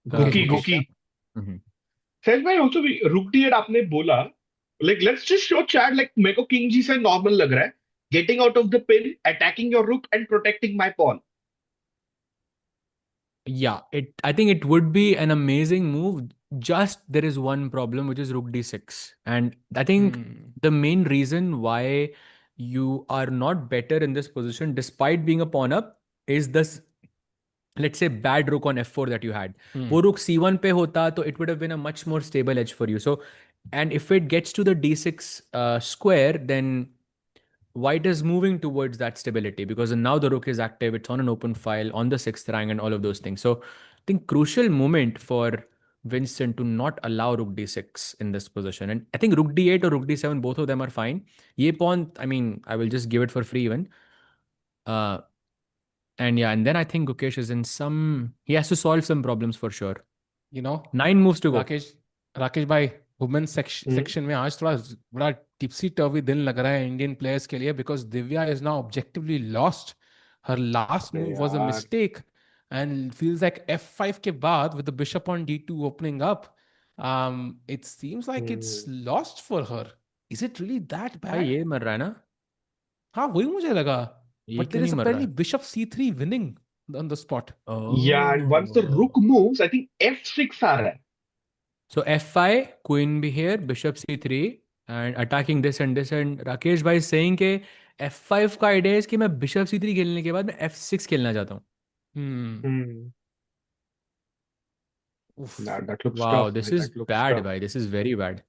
Guki Gukesh. Guki Mhm. Sir भाई also भी rook d आपने बोला like let's just show chat like मेरे को king g से normal लग रहा है getting out of the pin attacking your rook and protecting my pawn Yeah, I think it would be an amazing move. Just there is one problem, which is Rook d6. And I think Hmm. the main reason why you are not better in this position, despite being a pawn up, is this, let's say, bad rook on f4 that you had. Hmm. वो rook c1 पे होता, तो it would have been a much more stable edge for you. So, and if it gets to the d6 square, then white is moving towards that stability because now the rook is active, it's on an open file, on the sixth rank, and all of those things. So I think crucial moment for Vincent to not allow rook d6 in this position. And I think rook d8 or rook d7, both of them are fine. Ye pawn, I mean, I will just give it for free even. Uh, and yeah, and then I think Gukesh is in some, he has to solve some problems for sure. You know, 9 moves to go. Rakesh Rakesh भाई, women section में आज थोड़ा बड़ा tipsy टर्वी दिन लग रहा है Indian players के लिए, because Divya is now objectively lost. Her last अरे मूव वाज अ यार mistake and feels like f5 के बाद with the bishop on d2 opening up, it seems like it's hmm, lost for her. Is it really that भाई bad? ये मर रहा है ना? हाँ वही मुझे लगा, ये but क्यों there नहीं is मर रहा apparently है? bishop c3 winning on the spot. या एंड वंस द रुक Oh. Moves I think f6 आ रहा है So f5, queen be here, bishop c3, and attacking this and this. And Rakesh bhai is saying कि f5 का idea है कि मैं bishop c3 खेलने के बाद मैं f6 खेलना चाहता हूँ. Hmm. Hmm Oof. That looks Wow, tough this भाई is that looks bad, tough bhai. This is very bad.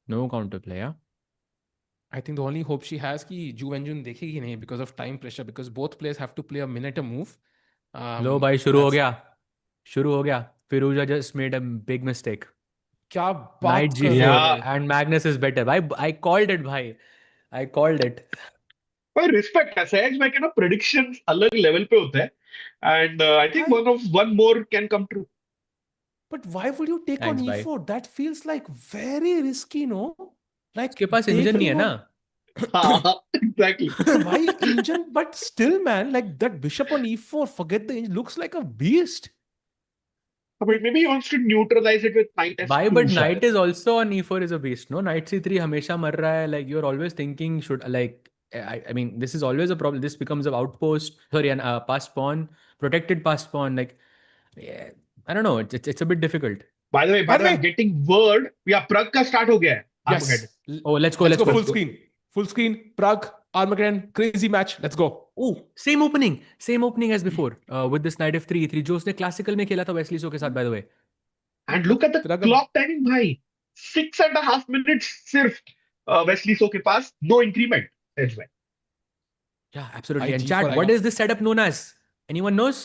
No counterplay, yeah. I think the only hope she has कि Ju Wenjun देखेगी नहीं because of time pressure, because both players have to play a minute a move. लो भाई शुरू हो That's गया. शुरू हो गया. Firouzja just made a big mistake. क्या Knight बात कर रहे या हो g4 रे. and Magnus is better. Bhai, I called it, bhai. I called it. भाई रिस्पेक्ट है सहज भाई के ना प्रेडिक्शंस अलग लेवल पे होते हैं एंड आई थिंक भाई, one more can come true but why would you take on Thanks, bhai. e4? That feels like very risky, no? Like उसके पास इंजन देख नहीं रही है हो. ना? हाँ exactly Why engine? But still, man, like that bishop on e4, forget the engine, looks like a beast. Maybe wants to neutralise it with knight Why? f2 But knight शायद is also on e4 is a beast. No, knight c3 हमेशा मर रहा है. Like you're always thinking should like I mean this is always a problem. This becomes an outpost. Sorry, an passed pawn, protected passed pawn. Like yeah, I don't know. It's a bit difficult. By by the the way I am way, getting word या प्रग का start हो गया है Armageddon yes, Oh, let's go. let's Let's go go. full screen. Full screen, Prague, Armageddon, crazy match. Let's go. Oh, same opening as before. With this knight f3 e3 जो उसने classical में खेला था Wesley So के साथ by the way. And look at the Prague, clock timing भाई 6.5 minutes सिर्फ Wesley So के पास नो इंक्रीमेंट सहज भाई Yeah, absolutely. भाई And g4 chat, what आएगा. is this setup known as? Anyone knows?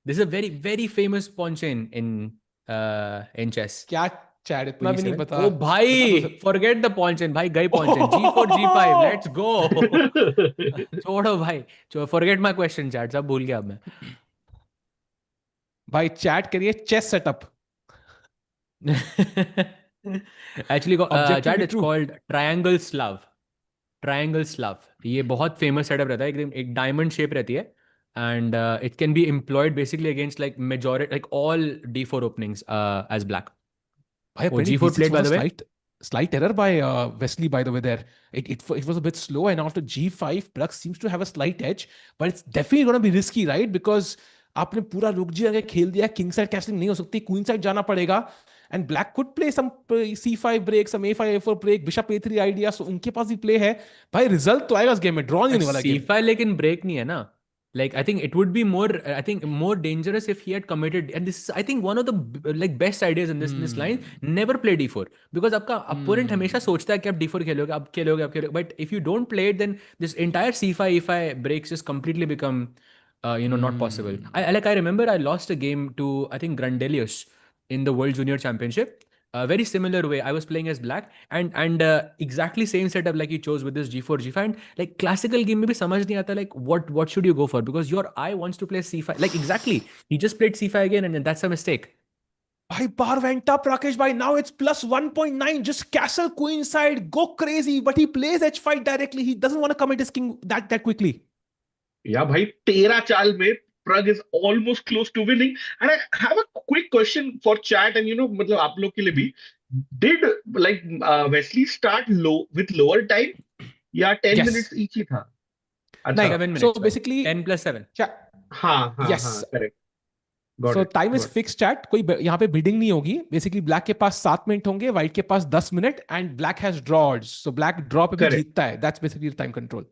This is a very very famous pawn chain in chess. क्या chat, इतना Queen भी नहीं e7. पता. Oh, बता तो bhai, forget the pawn chain. Bhai, gay pawn chain. G4, G5. Let's go. छोड़ो भाई. Forget my question, chat. सब भूल गया अब मैं. भाई चैट करिए chess setup. Actually, chat, objectively it's true. called triangle Slav. Triangle Slav. ये बहुत फेमस सेटअप रहता है. एकदम एक डायमंड शेप रहती है. And it can be employed basically against like majority like all d4 openings as black. Bhai, Oh, apparently g4 d6 played by was a the way. slight error by Wesley, by the way. There, it was a bit slow, and after g5, Pragg seems to have a slight edge, but it's definitely going to be risky, right? Because आपने पूरा रुक जी आगे खेल दिया, king side castling नहीं हो सकती, queen side जाना पड़ेगा, and black could play some c5 break, some a5 a4 break, bishop a3 idea, so उनके पास भी प्ले है. भाई रिजल्ट तो आएगा इस गेम में, ड्रॉ नहीं But होने वाला गेम. c5 लेकिन break नहीं है ना. Like I think it would be more I think more dangerous if he had committed, and this is I think one of the like best ideas in this line. Never play d4 because आपका opponent हमेशा सोचता है कि आप d4 खेलोगे, आप खेलोगे. But if you don't play it, then this entire c5 e5 breaks just completely become not possible. I remember I lost a game to, I think, Grandelius in the World Junior Championship. Very similar way. I was playing as black, and exactly same setup like you chose with this G4 G5. And like classical game में भी समझ नहीं आता like what should you go for, because your eye wants to play C5. Like exactly, he just played C5 again, and then that's a mistake. Bhai, bar went up, Rakesh bhai. Now it's plus 1.9. Just castle queen side. Go crazy. But he plays h5 directly. He doesn't want to commit his king that quickly. Yeah, bhai, 13 चाल में Pragg is almost close to winning. And I have a quick question for chat, and मतलब आप लोग के लिए भी. Did like Wesley start low with lower time? या 10 Yes. minutes each ही था? Nahin, अच्छा. 7 minutes. so bhai. basically 10 plus 7. हाँ, Yes. correct. Got So it. time is got it. fixed chat. कोई यहाँ पे bidding नहीं होगी. Basically black के पास 7 मिनट होंगे, white के पास 10 minute, and black has draws. So black draw पे भी Correct. जीतता है. That's basically the time control.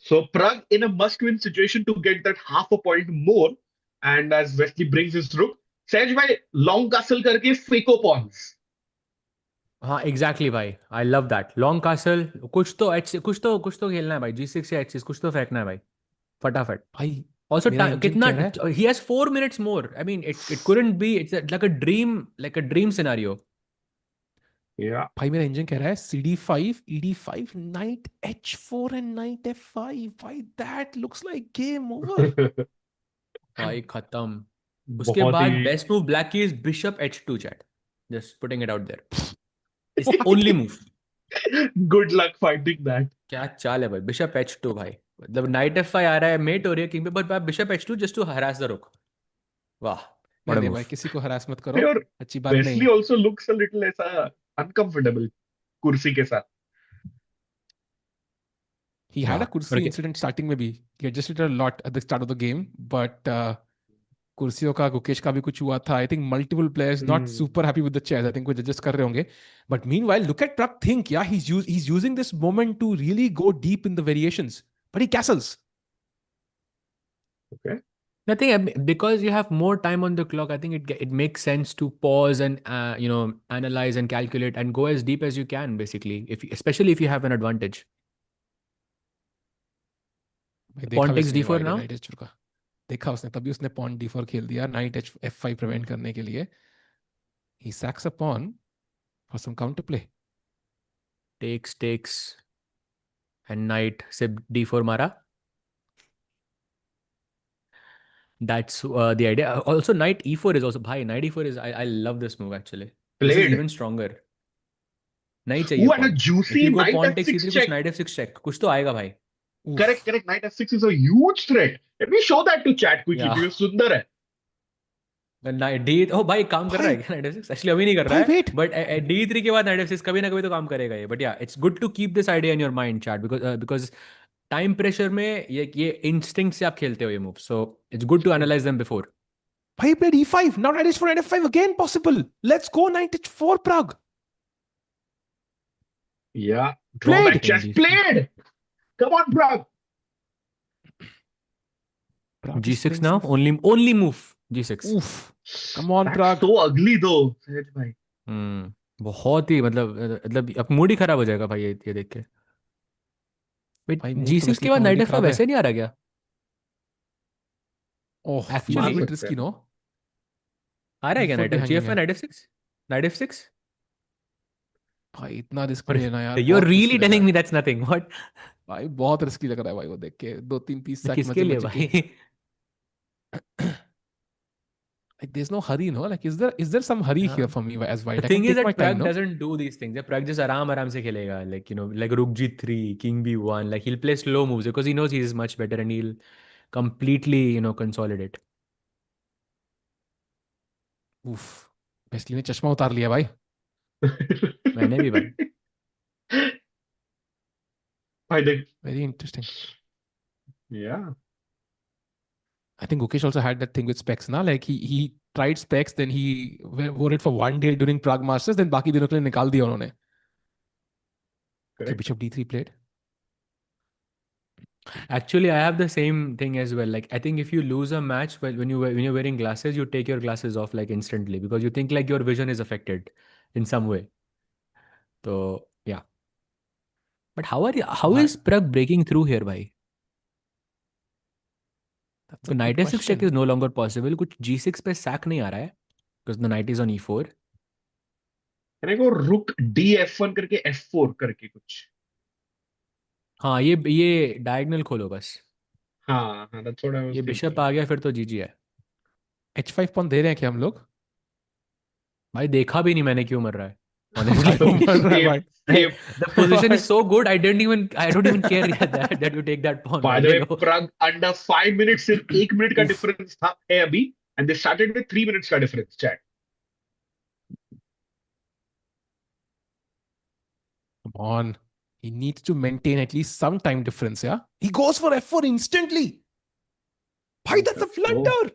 So Pragg in a must-win situation to get that half a point more, and as Wesley brings his rook, Sej bhai long castle करके phaco pawns. हाँ exactly भाई, I love that long castle. कुछ तो खेलना है भाई, G6 या H6 कुछ तो फेंकना है भाई फटाफट. भाई Also, मेरा engine कितना कह रहा है, he has 4 minutes more. I mean, it couldn't be. It's like a dream scenario. Yeah. भाई मेरा engine कह रहा है CD5, ED5, knight H4 and knight F5. भाई that looks like game over. भाई खत्म. उसके बहुत बाद ही बेस्ट मूव ब्लैक की is bishop H2 chat. Just putting it out there. It's the only move. good luck finding that. क्या चाल है भाई, बिशप H2 भाई. मतलब नाइट F5 आ रहा है, मेट हो रही है किंग पे, but bishop H2 just to harass the rook. वाह, नहीं what a नहीं move. भाई, किसी को हरास मत करो, और अच्छी बात नहीं. Wesley also looks a little ऐसा uncomfortable कुर्सी के साथ. He had a हाँ, kursi incident starting में भी. He adjusted a lot at the start of the game, but कुर्सियों का गुकेश का भी कुछ हुआ था. I think multiple players not super happy with the chairs. I think कुछ adjust कर रहे होंगे. But meanwhile, look at Pragg think. Yeah, he's using this moment to really go deep in the variations. But he castles. Okay. Nothing, because you have more time on the clock. I think it makes sense to pause and analyze and calculate and go as deep as you can, basically, especially if you have an advantage. भाई देखा Pawn takes वैसे D4 now. Night H4 का देखा उसने, तभी उसने pawn D4 खेल दिया नाइट F5 प्रिवेंट करने के लिए. He sacks a pawn for some counterplay. Takes and knight से D4 मारा. That's the idea. Also, knight E4 is also, bhai, knight E4 is, I love this move actually. This is Played. even stronger. नहीं चाहिए Ooh, and a pawn. If juicy you go knight pawn takes F6 C3, कुछ check. knight F6 check, कुछ तो आएगा भाई. Oof. Correct. Knight F6 is a huge threat. Let me show that to chat quickly Yeah. because सुंदर है. Knight D, oh भाई काम कर रहा है क्या knight F6? Actually अभी नहीं कर रहा भाई है. wait. But D3 के बाद knight F6 कभी ना कभी तो काम करेगा ये. But yeah, it's good to keep this idea in your mind, chat, because time pressure में ये instinct से आप खेलते हो ये move. So it's good to analyze them before. He played E5. Now knight H4, knight F5 again possible. Let's go knight H4 Pragg. Yeah. Played. Drawback chess played. Come on, Pragg. Pragg is G6 playing now, some- only move G6. Oof. Come on, That's Pragg. so ugly though, Sahaj bhai. बहुत ही मतलब अब mood ही खराब हो जाएगा भाई ये देख के. Wait, भाई mood तो G6 Wesley के का बाद knight already F5 खराब है. ऐसे नहीं आ रहा क्या? Oh, Actually- a bit मार risky, सकते no? आ रहा है क्या D4 knight भी F hanging G5 है. knight F6? Knight F6? भाई इतना रिस्क नहीं लेना यार. You're बहुत risky really लग रहा telling है. me that's nothing. What? भाई बहुत रिस्की लग रहा है भाई वो देख के. 2-3 पीस सैक किसके मजे लिए मजे के. भाई? Like there's no hurry, no? Like is there some hurry हाँ. here for me as white? The I can thing is take my that time, Pragg no? doesn't do these things. Pragg just आराम से खेलेगा. Like Rook G3, King B1. Like he'll play slow moves because he knows he's much better and he'll completely, consolidate. Oof. Wesley ने चश्मा उतार लिया भाई. मैंने भी भाई. I think. Very interesting. Yeah. I think Gukesh also had that thing with specs, na? Like he tried specs, then he wore it for one day during Prague Masters, then बाकी दिनों के लिए निकाल दिया उन्होंने. So Correct. Bishop D3 played. Actually, I have the same thing as well. Like I think if you lose a match, when you're wearing glasses, you take your glasses off like instantly because you think like your vision is affected in some way. So yeah. But how Bhai- is Pragg breaking through here, bhai? That's तो a good knight f6 check question. is no longer possible. कुछ g6 पे sack नहीं आ रहा है because the knight is on e4. मैंने को रुक D f1 करके f4 करके कुछ. हाँ ये डायगोनल खोलो बस. हाँ हाँ, that's what I was ये बिशप thinking. आ गया फिर तो जीजी है. H5 पॉन दे रहे हैं क्या हम लोग? भाई देखा भी नहीं मैंने क्यों मर रहा है. भाई Honestly. वो मर रहा है Same, भाई. same. The position is so good. I don't even care that you take that pawn. By भाई the ले way, लो. Pragg under 5 minutes सिर्फ 1 minute का Oof. difference था है अभी, and they started with 3 minutes का difference. Chat. Come on. He needs to maintain at least some time difference, yeah? He goes for F4 instantly. Bhai, that's a Let's go. blunder.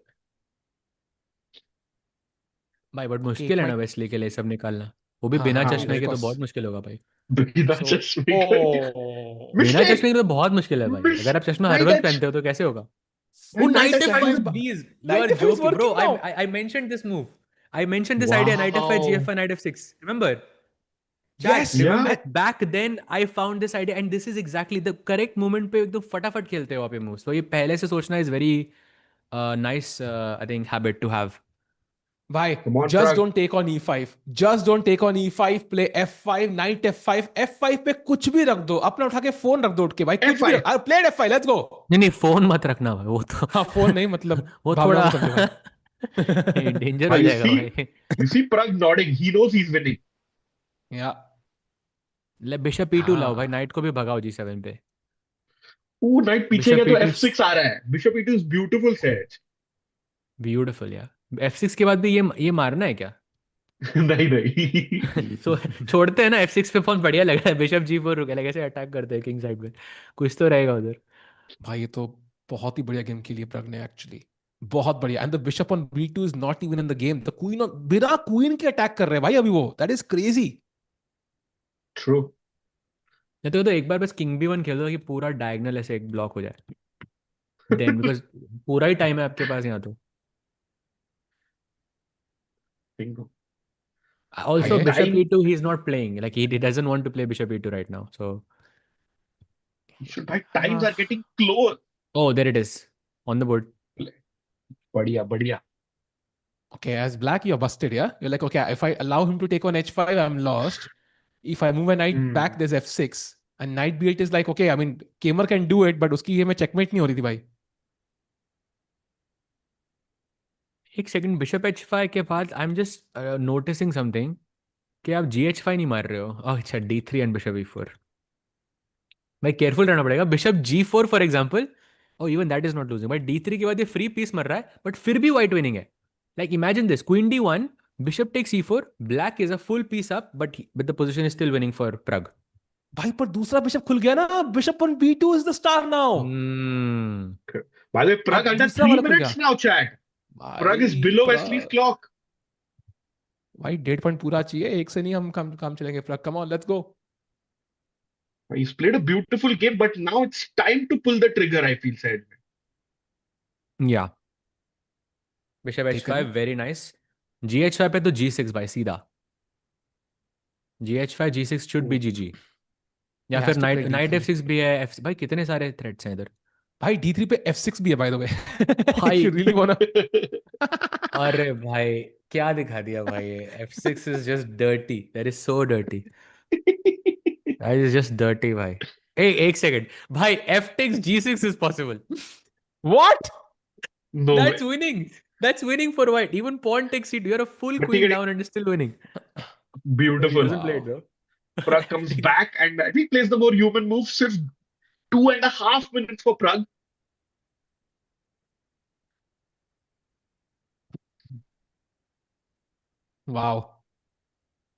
भाई but Okay, मुश्किल it है ना might. Wesley के लिए सब निकालना. वो भी हाँ बिना हाँ हाँ, चश्मे of के तो course. बहुत मुश्किल होगा भाई. बिना So, चश्मे का. oh, बिना Mistake. चश्मे के तो बहुत मुश्किल है भाई. अगर आप चश्मा हर Knight वक्त H. पहनते हो तो कैसे होगा? Oh, And Knight knight H5. f5, please. You Knight are F5 is joking, bro. working now. I mentioned this move. I mentioned this idea, knight f5, Wow. gf5, knight f6. Remember? Chat, Yes. remember Yeah. back then I found this idea and this is exactly the correct moment पे एकदम फटाफट खेलते हो आप ये moves. तो ये पहले से सोचना is very nice, I think, habit to have. Bhai, Come on, just Pragg. don't take on E5. Just don't take on E5. Play F5, knight F5. F5 पे कुछ भी रख दो. अपना उठा के फोन रख दो उठ के भाई. कुछ भी F5. रख. Play F5. Let's go. नहीं नहीं फोन मत रखना भाई वो तो हाँ फोन नहीं मतलब वो भावनाओं थोड़ा को समझो भाई. डेंजर हो You जाएगा see, भाई. you see Pragg nodding. He knows he's winning. Yeah. ले बिशप e2 लाओ भाई हाँ. नाइट को भी भगाओ जी7 पे. Knight पीछे गया बिशप तो e2 F6 आ रहा है. Bishop E2 is beautiful, Sahaj. Beautiful यार. f6 के बाद भी ये मारना है क्या? नहीं नहीं. सो छोड़ते हैं ना f6 पे फोन बढ़िया लग रहा है. बिशप g4 रुके लगे ऐसे अटैक करते हैं किंग साइड पे. कुछ तो रहेगा उधर. भाई ये तो बहुत ही बढ़िया गेम खेली है प्रग ने एक्चुअली. बहुत बढ़िया. And the bishop on B2 is not even in the game. The queen बिना क्वीन के अटैक कर रहे हैं भाई अभी वो. That is crazy. True. नहीं तो एक बार बस किंग b1 खेल दो कि पूरा डायगोनल ऐसे एक ब्लॉक हो जाए. देन बिकॉज पूरा ही टाइम है आपके पास यहाँ तो. Bingo. Also, Okay. bishop Time. e2, he's not playing. Like he doesn't want to play bishop e2 right now. So, Like times हाँ. are getting close. oh, there it is on the board. बढ़िया बढ़िया. Okay, as black, you're busted, yeah? You're like, okay, if I allow him to take on H5, I'm lost. If I move a knight back, there's F6. And knight B8 is like, okay, I mean, Gamer can do it, but उसकी ये में checkmate नहीं हो रही थी भाई. एक second bishop h5 के बाद आई एम जस्ट नोटिसिंग समथिंग कि आप gh5 नहीं मार रहे हो. अच्छा d3 एंड बिशप e4. भाई केयरफुल रहना पड़ेगा. Bishop g4 for example. Oh even that is not losing. But d3 के बाद ये फ्री पीस मर रहा है बट फिर भी वाइट विनिंग है. Like imagine this queen d1 bishop takes e4 black is a full piece up but the position is still winning for Pragg. भाई पर दूसरा बिशप खुल गया ना. Bishop on B2 is the star now. By the way, Pragg अब under दूसरा 3 वाला खुल minutes गया. now, chat. Pragg is भाई below Wesley's clock. भाई 1.5 पूरा चाहिए. एक से नहीं हम काम चलेंगे. Come on, let's go. He's played a beautiful game, but now it's time to pull the trigger, I feel, Sahaj. या bishop h5 very nice. gh5 पे तो g6 भाई सीधा. gh5 g6 should be gg. या He फिर has to play night D3. f6 भी है. भाई कितने सारे थ्रेड्स हैं इधर. भाई D3 पे F6 भी है by the way. If भाई you really wanna. अरे भाई क्या दिखा दिया भाई ये. f6 is just dirty. That is so dirty. That is just dirty भाई. एक सेकंड भाई f takes g6 is possible. What? No way. That's winning. That's winning for white. Even pawn takes it. You are a full But queen he- down and still winning. He Beautiful. doesn't play it though. Pragg comes back and I think plays the more human move. Just 2.5 minutes for Pragg. Wow.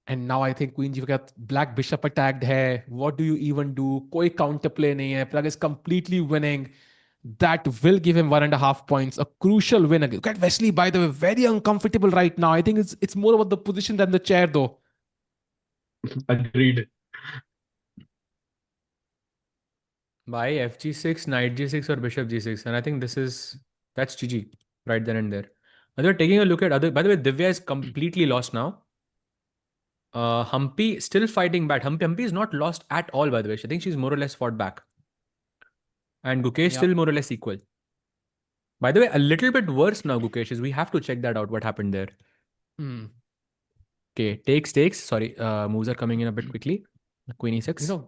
And now I think Queen G का black bishop attacked है. What do you even do? कोई counter play नहीं है. Pragg is completely winning. That will give him 1.5 points. A crucial win. Look at Wesley, by the way, very uncomfortable right now. I think it's more about the position than the chair, though. Agreed. By fg6, knight g6 or bishop g6. And I think that's GG right then and there. Now they're taking a look at other. By the way, Divya is completely lost now. Humpy still fighting back. Humpy is not lost at all, by the way. I think she's more or less fought back. And Gukesh Yeah. still more or less equal. By the way, a little bit worse now, Gukesh, is we have to check that out, what happened there. Hmm. Okay, takes. Sorry, moves are coming in a bit quickly. Queen You e6. know,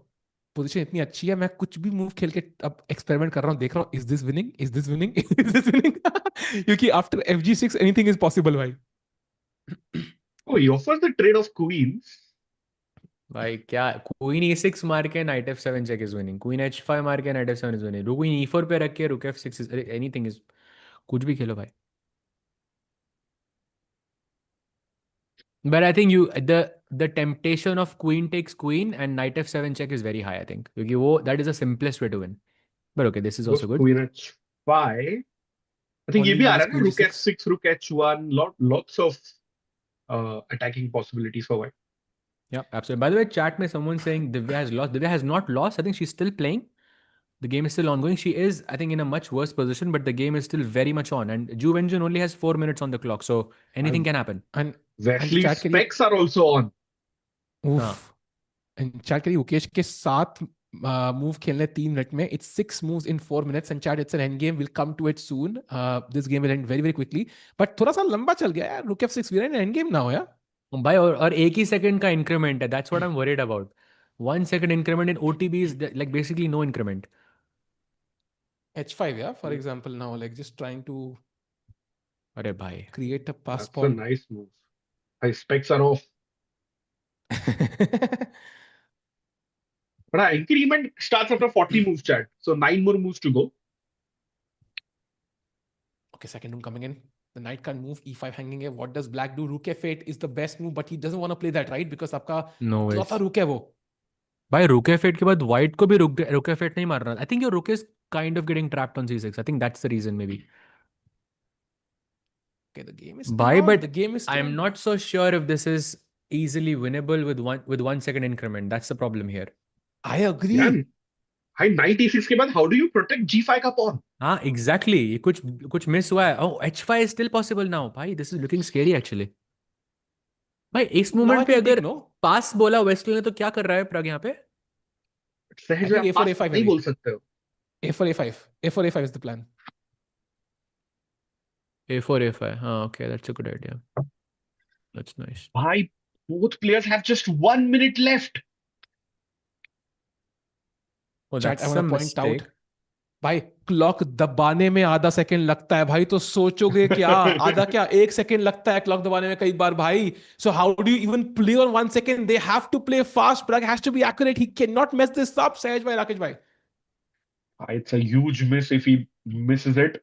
position इतनी अच्छी है, मैं कुछ भी move खेल के अब experiment कर रहा हूँ, देख रहा हूँ, is this winning, is this winning, is this winning, क्योंकि after FG6 anything is possible भाई. Oh, he offers the trade of queens. भाई क्या, क्वीन e6 मार के knight f7 check is winning, queen h5 मार के knight f7 is winning, queen e4 पे रख के रुक f6 इज एनीथिंग इज, कुछ भी खेलो भाई. But I think the temptation of queen takes queen and knight f7 check is very high, I think. क्योंकि वो that is the simplest way to win. But okay, this is Goes also good. queen h5. I think ये Only भी आ lose रहा है ना, queen rook G6. f6, rook h1, lots of attacking possibilities for white. Yeah, absolutely. By the way, chat में someone saying Divya has lost. Divya has not lost. I think she's still playing. The game is still ongoing. She is, I think, in a much worse position, but the game is still very much on. And Juvenjun only has 4 minutes on the clock, so anything And can happen. And Wesley's chat करिए, specs are also on. हाँ. And chat करिए मुकेश के साथ move खेलने 3 minute में. It's 6 moves in 4 minutes and chat, it's an end game, we'll come to it soon. This game will end very very quickly, but थोड़ा सा लंबा चल गया यार. Rook F6, we're in an end game now यार. भाई और एक ही सेकंड का इंक्रीमेंट है, that's what I am worried about. 1 second increment in OTB is like basically no increment. H5, yeah, for example, now like just trying to अरे भाई. create a pass That's a pawn. nice move. His specs are off. But increment starts after 40 moves, chat. So 9 more moves to go. Okay, second room coming in. The knight can't move. E5 hanging है. What does black do? Rook F8 is the best move, but he doesn't want to play that, right? Because आपका No इकलौता ways. rook है वो. भाई रुक एफ8 के बाद white को भी रुक एफ8 नहीं मारना. I think your rook is kind of getting trapped on c6. I think that's the reason maybe. Okay, the game is still Bye, on. but The game is I still am on. not so sure if this is easily winnable with 1 second increment. That's the problem here. I agree. Yeah. High knight e6 के बाद how do you protect g5 का pawn? हाँ exactly, कुछ miss हुआ है. ओह h5 is still possible now. भाई this is looking scary actually. भाई इस Now I मोमेंट पे can अगर take no. पास बोला वेस्टल ने तो क्या कर रहा है प्रग यहाँ पे. सहज I में think आप A4 पास A5 नहीं maybe. बोल सकते हो. A4 A5. A4 A5 is the plan. a4 a5. हाँ okay, that's a good idea. That's nice. Bhai, both players have just 1 minute left. Oh, Chat, that's I want to some point out. mistake. भाई clock दबाने में आधा second लगता है भाई, तो सोचोगे क्या, आधा क्या 1 सेकंड लगता है क्लॉक दबाने में कई बार भाई. So how do you even play on 1 second? They have to play fast. Pragg has to be accurate. He cannot mess this up. सहज भाई, राकेश भाई. It's a huge miss if he misses it.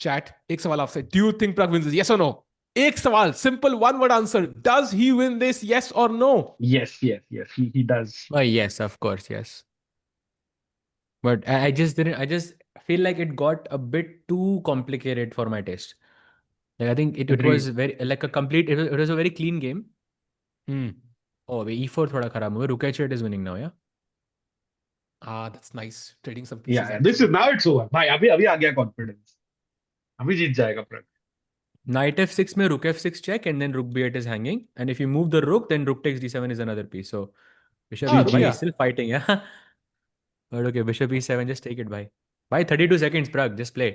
Chat एक सवाल आपसे. Do you think Pragg wins this? Yes or no? एक सवाल, simple one word answer. Does he win this? Yes or no? Yes, he does. Yes, of course, yes. But I just didn't. I just feel like it got a bit too complicated for my taste. Like I think it was Agreed. very like a complete. It was a very clean game. Hmm. Oh, e4 थोड़ा खराब हुआ. Rook h8 is winning now, yeah. That's nice. Trading some pieces Yeah, this actually. is now it's over. भाई अभी अभी आ गया confidence. अभी जीत जाएगा Pragg. Knight f6 में rook f6 check and then rook b8 is hanging, and if you move the rook, then rook takes d7 is another piece. So bishop Ah, e GG. is still fighting, yeah. But okay, bishop e7, just take it, bye. Bye, 32 seconds, Pragg, just play.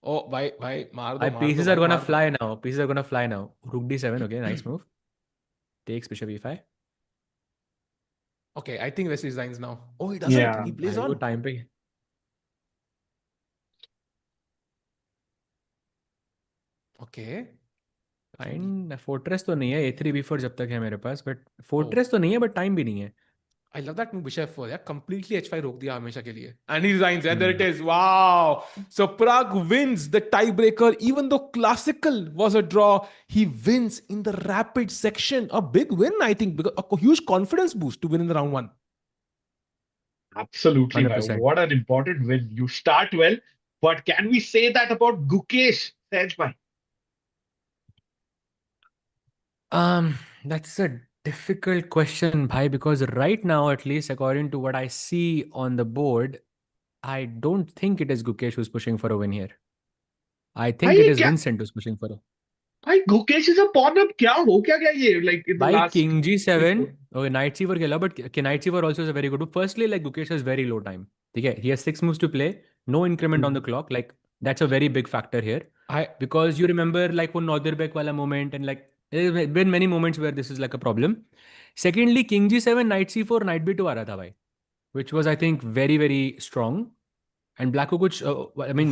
Oh, भाई मार दो, Pieces भाई are gonna मार दो. fly now. Pieces are gonna fly now. Rook d7, okay, nice move. Takes bishop e5. Okay, I think Wesley resigns now. Oh, he doesn't. Yeah. He plays भाई वो on. time पे. Okay. Fine. Fortress तो नहीं है, a3 b4 जब तक है मेरे पास, बट फोर्ट्रेस तो नहीं है, बट टाइम भी नहीं है. I love that move, Bishop F4. Yeah, completely H5 रोक दिया हमेशा के लिए. And he resigns. And there it is. Wow. So Pragg wins the tiebreaker. Even though classical was a draw, he wins in the rapid section. A big win, I think, because a huge confidence boost to win in the round one. Absolutely, bhai. 100%. What an important win. You start well, but can we say that about Gukesh, Sahaj bhai? That's a difficult question, bhai, because right now, at least according to what I see on the board, I don't think it is Gukesh who's pushing for a win here. I think भाई it is क्या Vincent who's pushing for a. भाई Gukesh is a pawn up. क्या हो क्या गया ये like in the By last king g7, 3-4. okay, knight c4 खेला, but knight c4 also is a very good move. Firstly, like Gukesh has very low time. ठीक है, he has 6 moves to play. no increment on the clock. Like that's a very big factor here. I Because you remember like वो Nordirbeck wala moment, and like there have been many moments where this is like a problem. Secondly, King G7, Knight C4, Knight B2 आ रहा था भाई, which was I think very very strong. And Black Kukuch, I mean,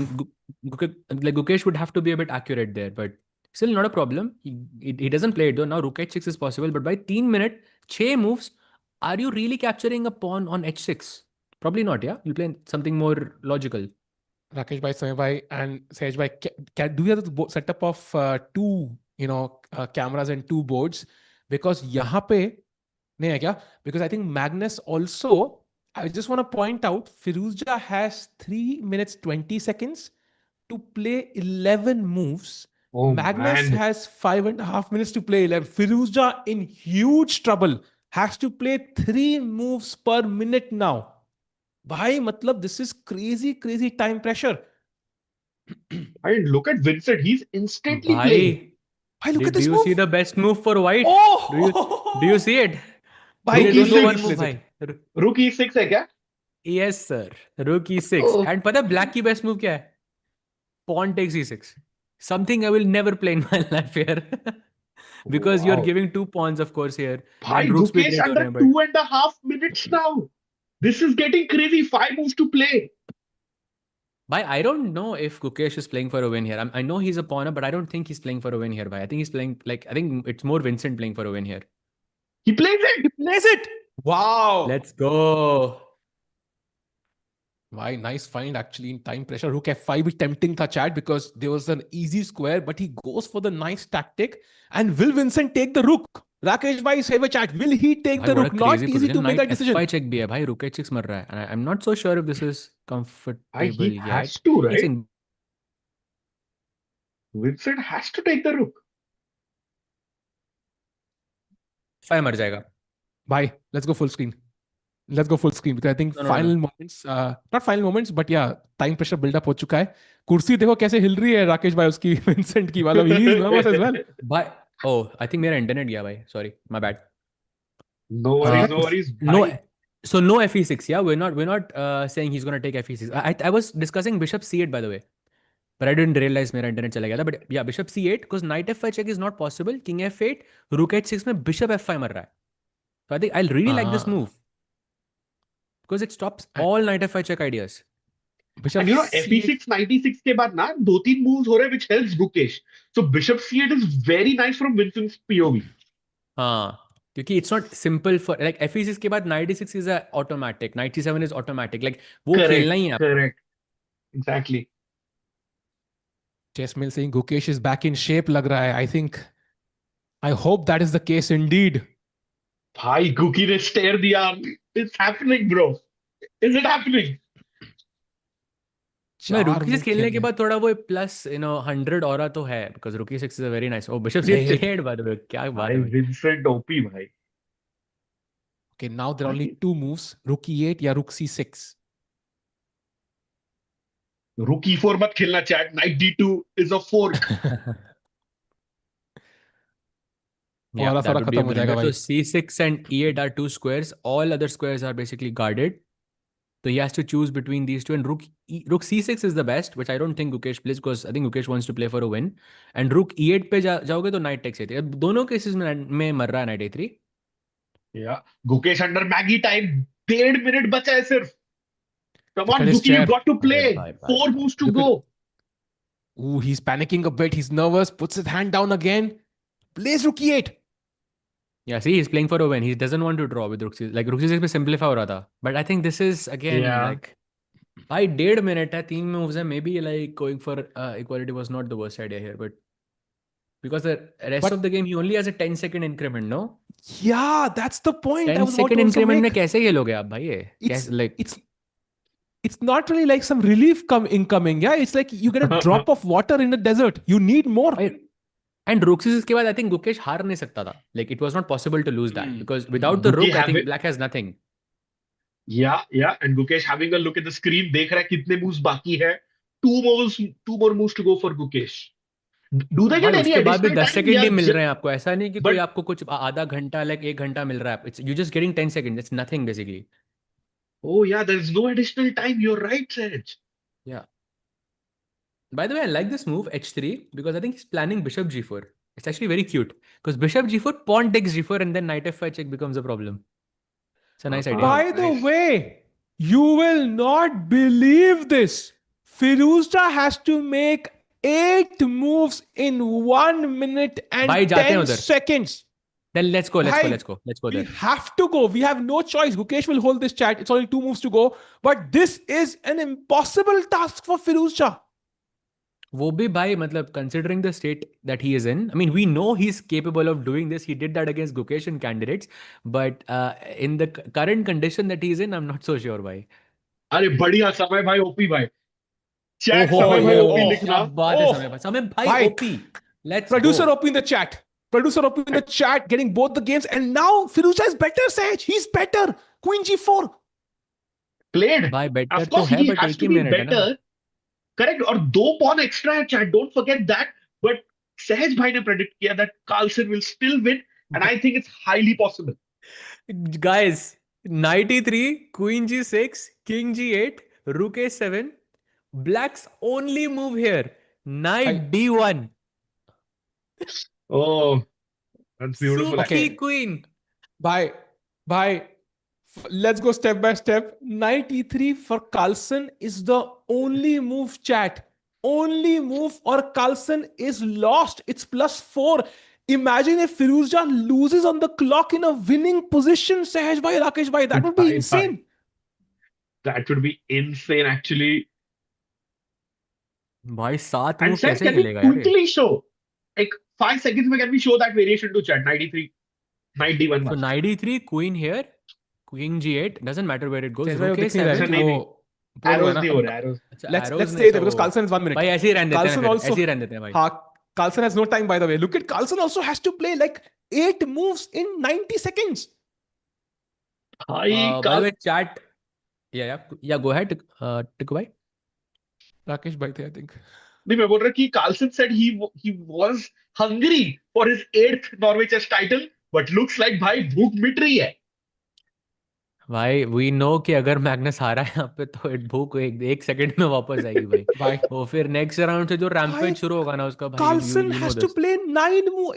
like Gukesh would have to be a bit accurate there, but still not a problem. He doesn't play it though. Now Rook H6 is possible, but by 3 minutes, 6 moves, are you really capturing a pawn on H6? Probably not, yeah? You'll play something more logical. Rakesh bhai, Samir bhai, and Sahej bhai, do you have the setup of two, cameras and two boards? Because यहाँ पे नहीं है क्या? Because I think Magnus also, I just want to point out, Firouzja has 3 minutes 20 seconds to play 11 moves. Oh Magnus man. has 5.5 minutes to play 11. Firouzja in huge trouble, has to play 3 moves per minute now. भाई मतलब this is crazy time pressure. And look at Vincent. He's instantly playing. Bhai, भाई look at do this you move. see the best move for white? Oh, Do you see it? भाई Rook There is no E6. one move, plays bhai. it. Rook E6 है क्या? Yes, sir. Rook E6. Oh. And पता है black की best move क्या है? Pawn takes E6. Something I will never play in my life here. Because you're Wow. giving 2 pawns, of course, here. Bhai, And rooks भी Gukesh trade हो under रहे हैं, but 2.5 minutes now. This is getting crazy. 5 moves to play. bhai, I don't know if Gukesh is playing for a win here. I know he's a pawner, but I don't think he's playing for a win here, bhai. I think he's playing I think it's more Vincent playing for a win here. He plays it. Plays it. Wow. Let's go. Why nice find actually in time pressure. Rook F5 is tempting tha chat because there was an easy square, but he goes for the nice tactic. And will Vincent take the rook? Rakesh bhai save a chat. Will he take Bhai, the what a rook? Not crazy easy position. to make Knight that decision. F5 check bhi hai, bhai. Rook H6 mar raha hai. And I'm not so sure if this is comfortable He yet. has to, Ek right? second. Vincent has to take the rook. F5 मर जाएगा. Bye. Let's go full screen. Let's go full screen because I think No, no, final no. moments, not final moments, but yeah, time pressure build up हो चुका है. कुर्सी देखो कैसे हिल रही है राकेश भाई उसकी विंसेंट की वाला. He is nervous as well. Bhai, oh, I think मेरा internet गया भाई. Sorry, my bad. No worries, no worries. No, Bhai. so no FE6. Yeah, we're not saying he's gonna take FE6. I was discussing Bishop C8 by the way, but I didn't realize मेरा internet चला गया था. But yeah, Bishop C8 because Knight F5 check is not possible. King F8, Rook H6 में Bishop F5 मर रहा है. So I think I'll really like this move because it stops all Knight F5 check ideas. Bishop And you know, C8. FE6 96 के बाद ना 2-3 moves हो रहे which helps Gukesh. So Bishop C8 is very nice from Vincent's POV. हाँ, क्योंकि it's not simple for like FE6 के बाद Knight D6 is a automatic, Knight C7 is automatic. Like वो खेलना ही है आपको. Correct. Exactly. Chessmail saying Gukesh is back in shape लग रहा है. I hope that is the case indeed. Bhai, Guki ने stare दिया. It's happening, bro. Is it happening? मैं चार Rook E6 move खेलने के खेलने. बाद थोड़ा वो plus 100 aura तो है because Rook E6 is a very nice. Oh, Bishop C8 played by the way. क्या बात है Bhai, भाई. Vincent OP, bhai. Okay, now there are only two moves. Rook E8 या Rook C6. Rook E4 मत खेलना chat. Knight D2 is a fork. Yeah, और that सारा would be a खत्म हो जाएगा blunder. So भाई. C6 and E8 are two squares. All other squares are basically guarded. So he has to choose between these two. And Rook C6 is the best, which I don't think Gukesh plays because I think Gukesh wants to play for a win. And Rook E8 पे जाओगे तो Knight takes A3. अब दोनों cases में मर रहा है Knight A3. Yeah. Gukesh under Maggie time. 1.5 minute बचा है सिर्फ. Come Look on, at his Guki, you chair. got to play. Bye. 4 moves to Look at- go. Ooh, he's panicking a bit. He's nervous. Puts his hand down again. Plays Rook E8. Yeah, see, he's playing for a win. He doesn't want to draw with Rook C6. Like Rook C6 पे simplify हो रहा था. But I think this is again Yeah. like भाई 1.5 minute है, 3 moves है. Maybe like going for equality was not the worst idea here, but because the rest But- of the game he only has a 10-second increment, no? Yeah, that's the point. I 10 was about second to also increment में make. कैसे खेलोगे आप भाई ये? It's कैसे like it's not really like some relief incoming. Yeah, it's like you get a drop of water in the desert. You need more. and Rook C6 के बाद I think Gukesh हार नहीं सकता था. Like it was not possible to lose that because without the Guki rook I have think it- black has nothing. Yeah. And Gukesh having a look at the screen, देख रहा है कितने moves बाकी है. 2 more moves to go for Gukesh. Do they भाई get any उसके बाद भी additional 10 time? सेकंड ही Yeah, मिल रहे हैं आपको. ऐसा नहीं कि कोई but- आपको कुछ आधा घंटा like 1 घंटा मिल रहा है. It's you just getting 10 seconds. It's nothing basically. Oh yeah, there is no additional time. You're right, Saj. Yeah. By the way, I like this move h3 because I think he's planning bishop g4. It's actually very cute because bishop g4, pawn takes g4, and then knight f5 check becomes a problem. It's a nice idea. By the Nice. way, you will not believe this. Firouzja has to make 8 moves in 1 minute and Bhai, जाते हैं 10 उधर. seconds. Then let's go. Bhai, Let's go we there. have to go. We have no choice. Gukesh will hold this chat. It's only 2 moves to go. But this is an impossible task for Firouzja. वो भी भाई मतलब considering the state that he is in, I mean, we know he's capable of doing this. He did that against Gukesh and candidates, but in the current condition that he's in, I'm not so sure भाई. अरे बढ़िया समय भाई OP भाई chat ओहो, समय भाई oh, OP oh, लिखना क्या बात है Oh, समय भाई. समय भाई bhai. OP. Let's Producer go. open the chat. Producer open the chat, getting both the games. And now Firouzja is better, Sahaj. He's better. Queen G4. played भाई better of तो course है he but has एक to he be minute है ना. better correct और 2 pawn extra है chat don't forget that but सहज भाई ने predict किया that Carlsen will still win and I think it's highly possible. Guys, knight e3, queen g6, king g8, rook a7. Black's only move here, knight d1. Oh, that's beautiful. Suki Okay. queen. Bye. Let's go step by step. Knight e3 for Carlsen is the only move, chat. Only move, or Carlsen is lost. It's +4. Imagine if Firouzja loses on the clock in a winning position, Sahaj bhai, Rakesh bhai. That would be Bhai, insane. that would be insane actually. भाई 7 And move Sahaj, कैसे can we खेलेगा यार ये? quickly show like 5 seconds में can we show that variation to chat 93 knight d1 So must. knight e3, queen here, queen g8, doesn't matter where it goes. Sahaj bhai, Rook वो दिख नहीं रहा है a7. कि नहीं, वो बोल रहा है arrows नहीं हो ना. रहे arrows. अच्छा, Let's arrows stay नहीं, there because so- Carlsen is 1 minute. भाई ऐसे ही रहने देते हैं Carlsen फिर, also, ऐसे ही रहने देते हैं भाई. Carlsen has no time, by the way. Look at Carlsen also has to play like 8 moves in 90 seconds. भाई By the way, chat. Yeah, go ahead, Tikku bhai. Rakesh bhai the, I think. नहीं मैं बोल रहा कि Carlsen said he was hungry for his 8th Norway chess title but looks like भाई भूख मिट रही है. भाई वी नो कि अगर मैग्नस हारा है यहाँ पे तो भूख एक सेकंड में वापस आएगी भाई. भाई वो फिर नेक्स्ट राउंड से जो रैम्पेज शुरू होगा ना उसका भाई, Carlsen you know has to this. play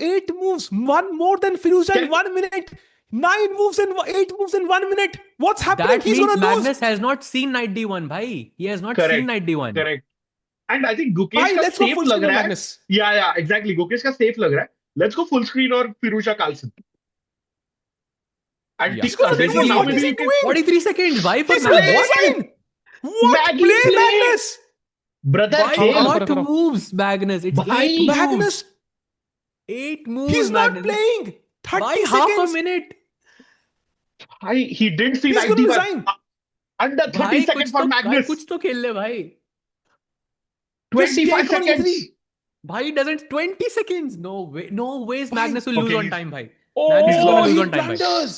8 moves, one more than Firouzja in Can- 1 minute. 9 moves and 8 moves in 1 minute. What's happening? That He's means gonna lose. Magnus has not seen knight d1 भाई. He has not Correct, seen knight d1. correct. And I think Gukesh Bhai, का let's go safe full लग screen on रहा है. Magnus. Yeah, exactly. Gukesh का safe लग रहा है. Let's go full screen or Firouzja Carlsen. And Yeah. Tik- He's gonna basically lose. now What maybe is he you can- doing? 43 seconds भाई for He's Magnus. insane. What Maggie play, play. Magnus? brother By खेल. Hold on, what hold on. moves Magnus? It's Bhai, 8 moves. Magnus, 8 moves he's not Magnus. playing. 30 By half a seconds. minute. he didn't see He's knight gonna d1. resign. Under 30 भाई seconds for भाई Magnus. कुछ तो खेल ले भाई. 25 Just take on seconds. E3. भाई doesn't 20 seconds. No ways Bhai, Magnus will lose okay, on he's- time भाई. Oh, Magnus is gonna lose he on time, bhai. blunders.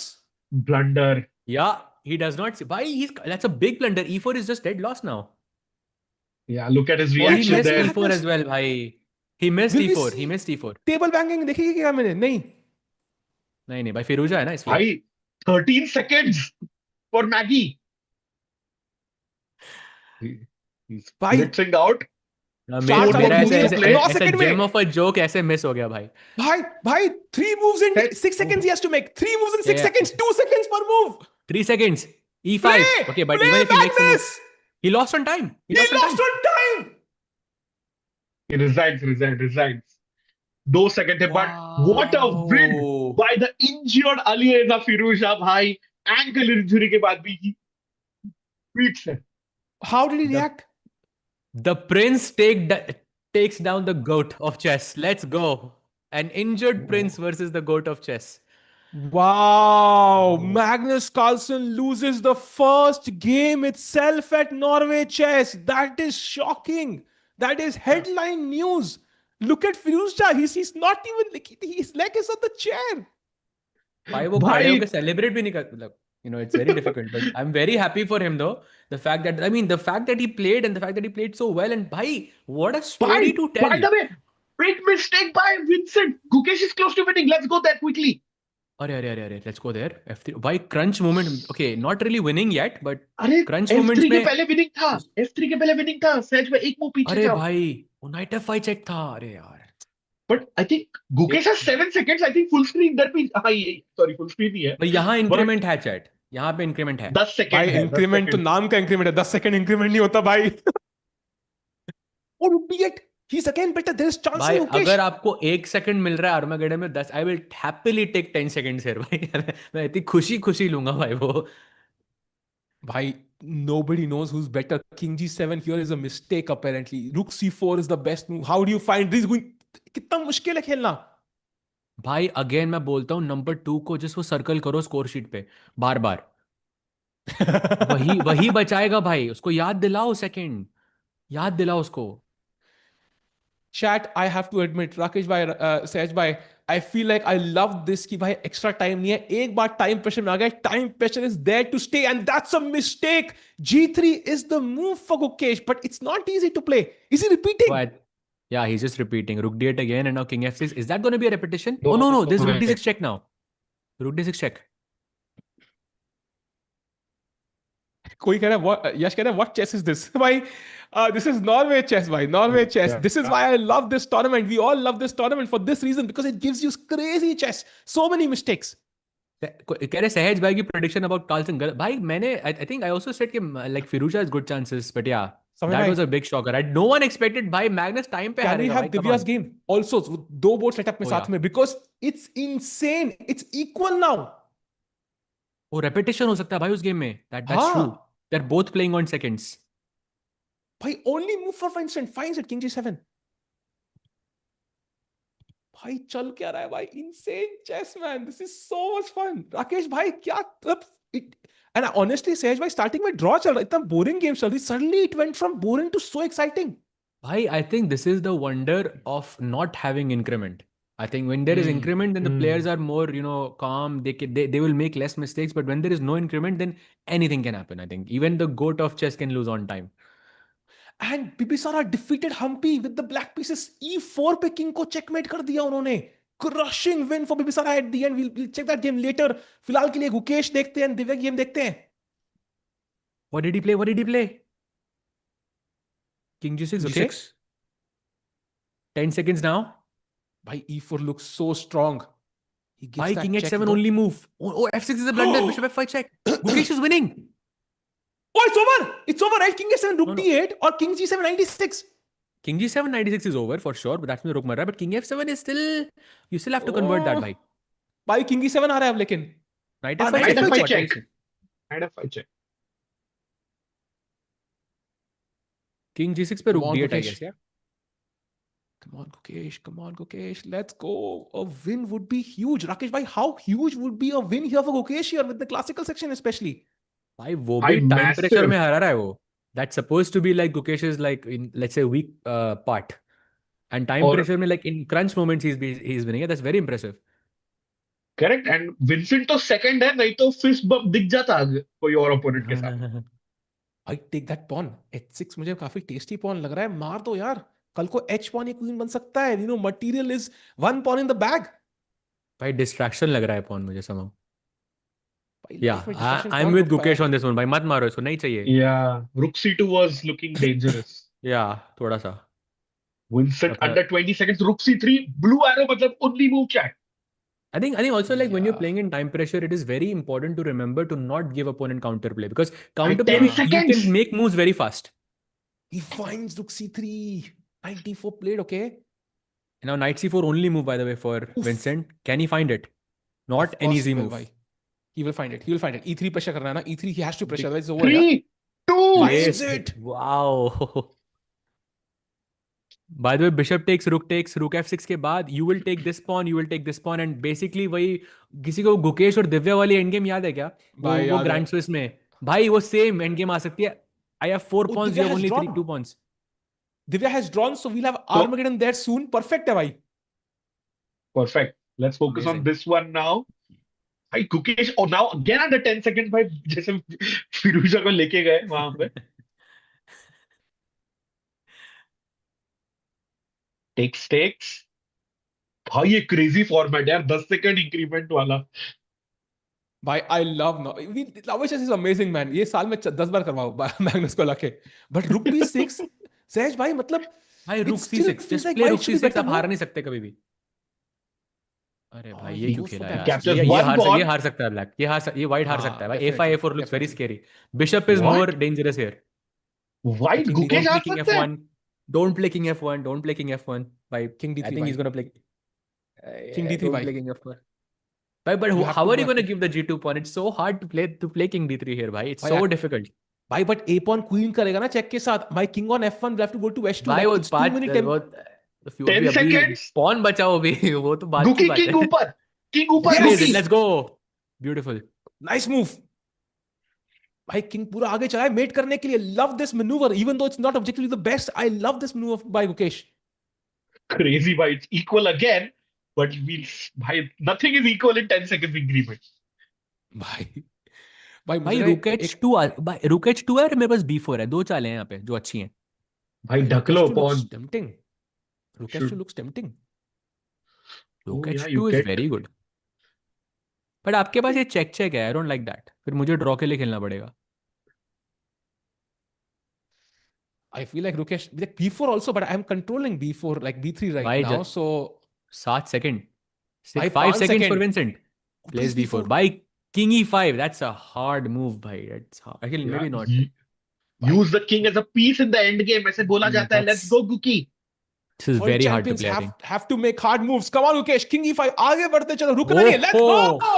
Blunder. Yeah, he does not see. Bhai, that's a big blunder. E4 is just dead lost now. Yeah, look at his Oh, he reaction missed there. E4 as well, bhai. He missed Will we E4. see- He missed E4. Table banging देखेगी क्या मैंने? नहीं. नहीं भाई फिरोजा है ना इसलिए. Bhai, 13 seconds for Maggie. He's Bhai. blitzing out. Starts मेरा about ऐसे moving ऐसे play. 9 ऐसे second gem में. of a joke ऐसे miss हो गया भाई. Bhai, 3 moves in That- 6 seconds he has to make. 3 moves in 6 Yeah. seconds. 2 seconds per move. 3 seconds. E5. Play, Okay, but play even if he makes a move, Magnus. he lost on time. He lost on time. He resigns. 2 seconds. But what a win Wow. by the injured Alireza Firouzja, bhai. Ankle injury के बाद भी he beats him. How did he react? The prince takes down the goat of chess. Let's go. An injured prince versus the goat of chess. Wow. Magnus Carlsen loses the first game itself at Norway Chess. That is shocking. That is headline news. Look at Firouzja. He's not even like, his leg is on the chair. भाई वो भाई- खड़े होकर celebrate भी नहीं कर मतलब, it's very difficult, but I'm very happy for him though. The fact that he played and the fact that he played so well, and bhai, what a story to tell. By the way, big mistake by Vincent. Gukesh is close to winning. Let's go there quickly. अरे, let's go there. F3. Why crunch moment? Okay, not really winning yet, but अरे crunch moments F3 के में पहले winning था, F3 के पहले winning था, सहज भाई एक मूव पीछे अरे थे आप. भाई वो नाइट एफ 5 चेक था. अरे यार. But I think Gukesh has 7 seconds. I think full screen इधर भी, हाँ ये sorry full screen ही है. भाई यहाँ But इंक्रीमेंट है चैट. यहाँ पे इंक्रीमेंट है. 10 सेकंड भाई है, दस इंक्रीमेंट तो सेकंड नाम का इंक्रीमेंट है, 10 सेकंड इंक्रीमेंट नहीं होता भाई. और be it, he's again better. There is chance भाई in Gukesh. अगर आपको 1 सेकंड मिल रहा है आर्मागेडन में 10, I will happily take 10 seconds here भाई. मैं इतनी खुशी खुशी लूंगा भाई वो. Bhai, nobody knows who's better. King G7 here is a mistake apparently. Rook C4 is the best move. How do you find this going? कितना मुश्किल है खेलना. भाई अगेन मैं बोलता हूँ नंबर 2 को जिस वो सर्कल करो स्कोर शीट पे बार बार. वही वही बचाएगा भाई. उसको याद दिलाओ सेकंड. याद दिलाओ उसको. Chat, I have to admit, Rakesh bhai, Sehaj bhai, I feel like I love this कि भाई extra time नहीं है. एक बार time pressure में आ गया. Time pressure is there to stay and that's a mistake. G3 is the move for Gukesh, but it's not easy to play. Is he repeating? But yeah, he's just repeating. Rook D8 again and now King F6. Is that going to be a repetition? दो Oh no, this is Rook है. D6 check now. Rook D6 check. कोई कह रहा है what, यश कह रहा है what chess is this? भाई this is Norway chess भाई. Norway chess. This is why I love this tournament. We all love this tournament for this reason because it gives you crazy chess. So many mistakes. कह रहे सहज भाई की prediction about Carlsen गलत. भाई मैंने I think I also said कि like Firouzja has good chances, but yeah, समय that भाई, was a big shocker. No one expected भाई Magnus time पे can we हारेगा have भाई. Come Divya's on. game also? दो board setup में Oh साथ yeah. में because it's insane. It's equal now. वो repetition हो सकता है भाई उस game में. That's true. हाँ They're both playing on seconds. भाई only move for finds it King G7. भाई चल क्या रहा है भाई. Insane chess man. This is so much fun. Rakesh भाई क्या it, and honestly Sehaj भाई starting में draw चल रहा, इतना boring game चल रही, suddenly it went from boring to so exciting. Bhai, I think this is the wonder of not having increment. I think when there is increment, then the players are more, calm. They will make less mistakes. But when there is no increment, then anything can happen. I think even the goat of chess can lose on time. And Bibisara defeated Humpy with the black pieces. E4 पे king को checkmate कर दिया उन्होंने. Crushing win for Bibisara at the end. We'll check that game later. फिलहाल के लिए गुकेश देखते हैं, दिव्या गेम देखते हैं. What did he play? What did he play? King G6. Okay. G6. 10 seconds now. भाई E4 looks so strong. He gives Bhai, that King check. H7 only move. Oh, F6 is a blunder. Bishop F5 check. Gukesh is winning. Oh, it's over. It's over, right? King H7, Rook No, no. D8 or King G7 96. King G7 96 is over for sure, but that's में रुक मर रहा है. But King F7 is still, you still have to convert that, bhai. भाई King E7 आ रहा है अब लेकिन. Knight Ah, F5 Knight check. F5 What? check. Knight F5 check. King G6 पे Come Rook on, D8 I Gukesh. guess, yeah. Come on, Gukesh. Come on, Gukesh. Let's go. A win would be huge. Rakesh bhai, how huge would be a win here for Gukesh here with the classical section especially? भाई वो भाई भी time massive. pressure में हरा रहा है वो. That's supposed to be like Gukesh's like in let's say weak part. And time और pressure में like in crunch moments he's winning. Yeah, that's very impressive. Correct. And Vincent तो second है, नहीं तो फिस्ट बम्प दिख जाता कोई और ओपोनेंट के सामने. I take that pawn. H6 मुझे काफी tasty pawn लग रहा है. मार दो यार. कल को H pawn एक queen बन सकता है. Material is one pawn in the bag. भाई distraction लग रहा है pawn मुझे somehow. भाई Yeah, life में distraction I'm कौन with रोक पाया? Gukesh on this one. भाई मत मारो इसको. नहीं चाहिए. या रुक C2 was looking dangerous. Yeah, थोड़ा सा. विंसेंट अपना अंडर 20 seconds, रुक C3 ब्लू एरो मतलब only move chat. I think also like when you're Yeah. playing in time pressure, it is very important to remember to not give opponent counterplay because भाई counterplay 10 में you seconds. can make moves very fast. He finds Rook C3. Knight D4 played, okay? And now Knight C4 only move by the way for Oof. Vincent. Can he find it? Not Of an course easy he will, move. bhai. He will find it. He will find it. E3 pressure करना है ना. E3 he has to pressure. Otherwise it's over. 3 Yeah? 2 Finds Yes. it. Wow. By the way, bishop takes, rook f6 के बाद you will take this pawn, you will take this pawn and basically वही किसी को गुकेश और दिव्या वाली end game याद है क्या? भाई वो याद ग्रैंड है. स्विस में भाई वो सेम एंड गेम आ सकती है. I have 4 Oh, pawns, Divya you have has only drawn. 2 pawns. Divya has drawn, so we'll have तो Armageddon there soon. Perfect है भाई. Perfect. Let's focus on Amazing. This one now. भाई गुकेश और now again under 10 seconds भाई, जैसे फिरोजा को लेके गए वहां पे. टेक्स भाई ये क्रेजी फॉर्मेट यार, 10 सेकंड इंक्रीमेंट वाला। भाई I love love chess is amazing man. ये साल में 10 बार करवाओ मैग्नस को लाके। बट रुक बी 6, सहज भाई, मतलब भाई it rook c still six, feels just like play white rook should c b six, better, आप नो? हार नहीं सकते कभी भी। अरे भाई ये ही क्यों गोस फॉर खेला दैट यार? जी6। Captures ये one ये pawn. हार सकता है ब्लैक, ये वाइट हार सकता है हाँ भाई। A five definitely a four looks very definitely. Scary. Bishop is more What? Dangerous here. भाई White king Gukesh d three, don't play हार किंग सकते हैं? F1, don't play king F1, don't play king F1 भाई। King I d three think he is भाई, gonna play, king d three don't भाई। Play king F1 भाई। But you have how to are you you have gonna to give the G2 pawn? It's so hard to play king D3 here भाई, it's भाई so difficult। भाई but a pawn queen करेगा ना check के साथ। भाई king on F1 will have to go to H2, भाई like वो इट्स टू बात मेनी वो टेन अभी seconds. पॉन बचाओ अभी वो तो बात की गुकी बात किंग है। ऊपर, किंग ऊपर plays yes it, Guki. Let's go, beautiful. Nice move. भाई किंग पूरा आगे चला है मेट करने के लिए। Love this manoeuvre even though it's not objectively the best. I love this manoeuvre by Gukesh. Crazy भाई, it's equal again, but we'll भाई nothing is equal in 10 seconds increment. भाई भाई मुझे भाई ना रुक एच एक टू भाई रुक एच टू है और मेरे पास B4 है, दो चालें हैं यहाँ पे जो अच्छी हैं। भाई भाई ढक रुक लो H2 looks पॉन। tempting. रुक H2 Should, looks tempting. oh रुक yeah, H you two is get. Very good, but आपके पास ये चेक चेक है, आई डोंट लाइक दैट, फिर मुझे ड्रॉ के लिए खेलना पड़ेगा। I feel like Rukesh like B4 also, but I'm controlling B4 like B3 right भाई now. So 7 सेकेंड, भाई 5 seconds for 5 second Vincent, please plays B4 B4 भाई। King E5, that's a hard move भाई, that's hard. Actually Yeah, maybe not, भाई। use the king as a piece in the end game, ऐसे बोला जाता है। Let's that's go Guki. this is World very hard to champions play I think। have to make hard moves. Come on Rukesh, King E5 आगे बढ़ते चलो, रुकना नहीं है। Let's Oh, go.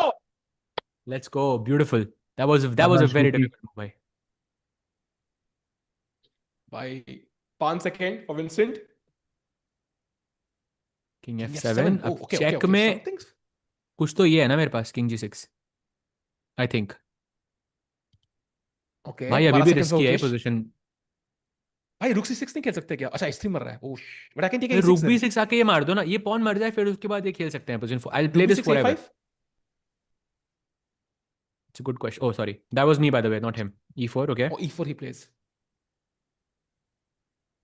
let's go, beautiful। that was a Shabash very Guki. difficult move भाई। भाई 5 second for Vincent. King King F7, F7. अब Oh, okay, okay, check okay. में Something. कुछ तो ये है ना मेरे पास, King G6 आई थिंक। Okay, भाई अभी 12 भी seconds for रिस्की है Rukesh. पोजीशन। भाई रुक C6 नहीं खेल सकते क्या? अच्छा H3 मर रहा है। Oh, but I can take फिर A6 रुक then. B6 आके ये मार दो ना, ये पॉन मर जाए फिर उसके बाद ये खेल सकते हैं position 4। I Rook play this B6 forever. A5. It's a good question, oh sorry that was me bye the way, not him. E4 okay. Oh, E4 he plays.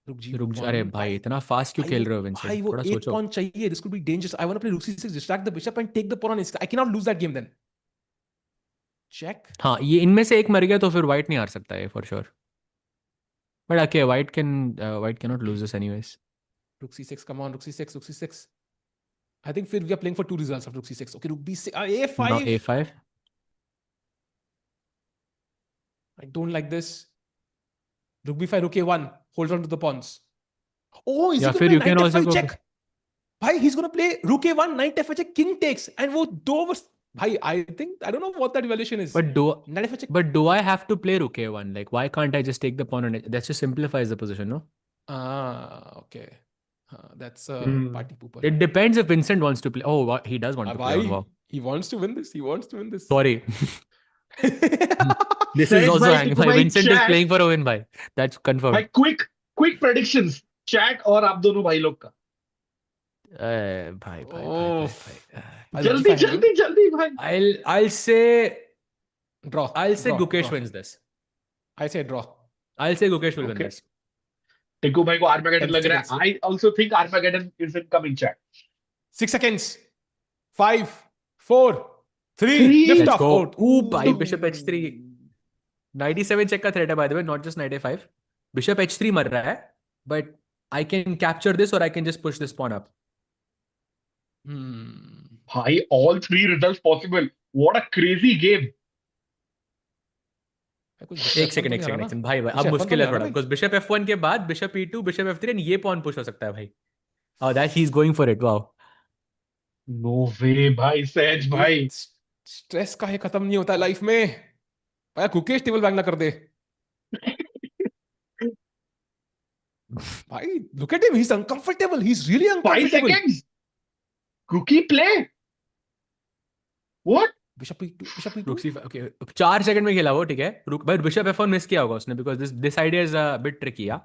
रुक अरे G1. भाई भाई इतना फास्ट क्यों खेल रहे हो भाई विंसेंट, वो थोड़ा एक सोचो। pawn चाहिए. This could be dangerous. I want to play Rook C6, distract the bishop and take the pawn on his. I cannot lose that game then. Check. हाँ ये इनमें से एक मर गया तो फिर वाइट नहीं हार सकता है for sure, but okay white can not lose this anyways. Rook C6. Come on, Rook C6. Rook C6. I think we are playing for two results of Rook C6. Okay, Rook B6. Now A5. A5, I don't like this. Rook B5. Rook A1. Hold on to the pawns. Oh, is he या going to फिर play you can Knight also F5 go. check? भाई he's going to play Rook A1, Knight F5 check, King takes, and वो दो overs. भाई I don't know what that evaluation is. But do Knight F5 check. but do I have to play Rook A1? Like why can't I just take the pawn on it? That just simplifies the position, no? Okay. That's a Hmm. party pooper. It depends if Vincent wants to play. Oh, he does want to play on. Bhai, Wow. he wants to win this. He wants to win this. Sorry. This is Sahej also भाई, hanging. टिकू Bhai, भाई Vincent is chat, playing for a win, bhai. That's भाई confirmed. Quick predictions chat और आप दोनों भाई लोग का। Bhai. Oh. I'll जल्दी G5 handle. जल्दी भाई। I'll say Draw. Gukesh draw. wins this. I say draw. I'll say Gukesh will win Okay. this. टिकू भाई को आर्मागेडन 10 लग रहा seconds. है। I also think Armageddon is incoming chat. 6 seconds. 5, 4, 3. Three. Lift Let's off. go. Out. Ooh, bhai, Bishop H3. 97 check का threat है by the way, not just 95. Bishop H3 मर रहा है, but I can capture this or I can just push this pawn up. भाई all three results possible. What a crazy game. एक second भाई अब मुश्किल है थोड़ा, बिकॉज बिशप F1 के बाद bishop E2, bishop F3 and ये पॉन पुश हो सकता है भाई। Oh, that he's going for it. Wow. No way भाई, सहज भाई। स्ट्रेस का है खत्म नहीं होता लाइफ में। भाई गुकेश टेबल बैंग ना कर दे। भाई look at him, he's uncomfortable. He's really 5 uncomfortable. seconds. Cookie play. What? Bishop E2. Rook C5. Okay, 4 second में खेला वो, ठीक है। रुक भाई, बिशप F1 मिस किया होगा उसने, because this idea is a bit tricky. या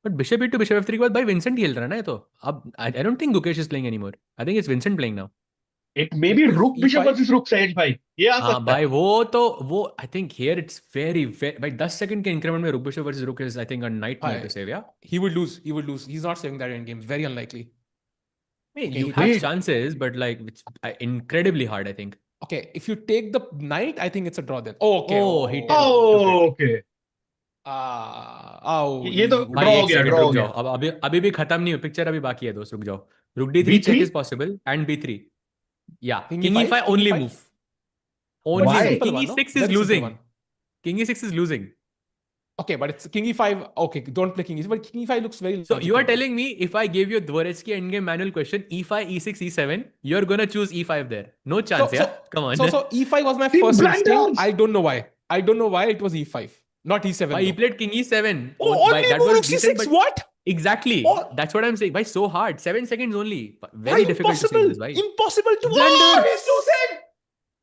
but bishop E2 bishop F3 के बाद भाई विंसेंट खेल रहा है ना ये तो। अब I don't think Gukesh is playing anymore, I think it's Vincent playing now. It may be Rook Bishop versus Rook, सहज भाई। ये आ हाँ सकता भाई है। वो I think here it's very भाई 10 सेकंड के इंक्रीमेंट में rook bishop versus rook is I think a nightmare to save. Yeah He would lose. He's not saving that end game. Very unlikely. mean, Okay, you he have Wait. chances, but like it's incredibly hard, I think. Okay, if you take the knight, I think it's a draw then. Oh, okay. Oh, he took it. Oh, okay. ये तो Oh, भाई draw हो एक गया, second draw रुक हो जाओ, गया. अब अभी अभी भी खत्म नहीं हो पिक्चर, अभी बाकी है दोस्त, रुक जाओ. रुक D3 check B3? is possible and B3. Yeah, king king e5, E5 king only e5. move. But it's Only a move. Why? simple King one, no? E6 is Very simple losing. one. King E6 is losing. Okay, but it's king e5. Okay, don't play king e6. But king e5 looks very So you are logical. telling me if I gave you Dvoretsky endgame manual question E5, E6, E7, you're gonna choose E5 there. No So, chance, yeah? so, Come on. so e5 was my He first instinct. blunders. I don't know why. I don't know why it was e5, not e7 Why he though. played King E7? Oh, Why only that move was rook decent, c6. but What? exactly. Oh, That's what I'm saying. Why so hard? 7 seconds only. why Very difficult to save impossible? this. Why? Impossible to. Oh, Blunder. he's losing.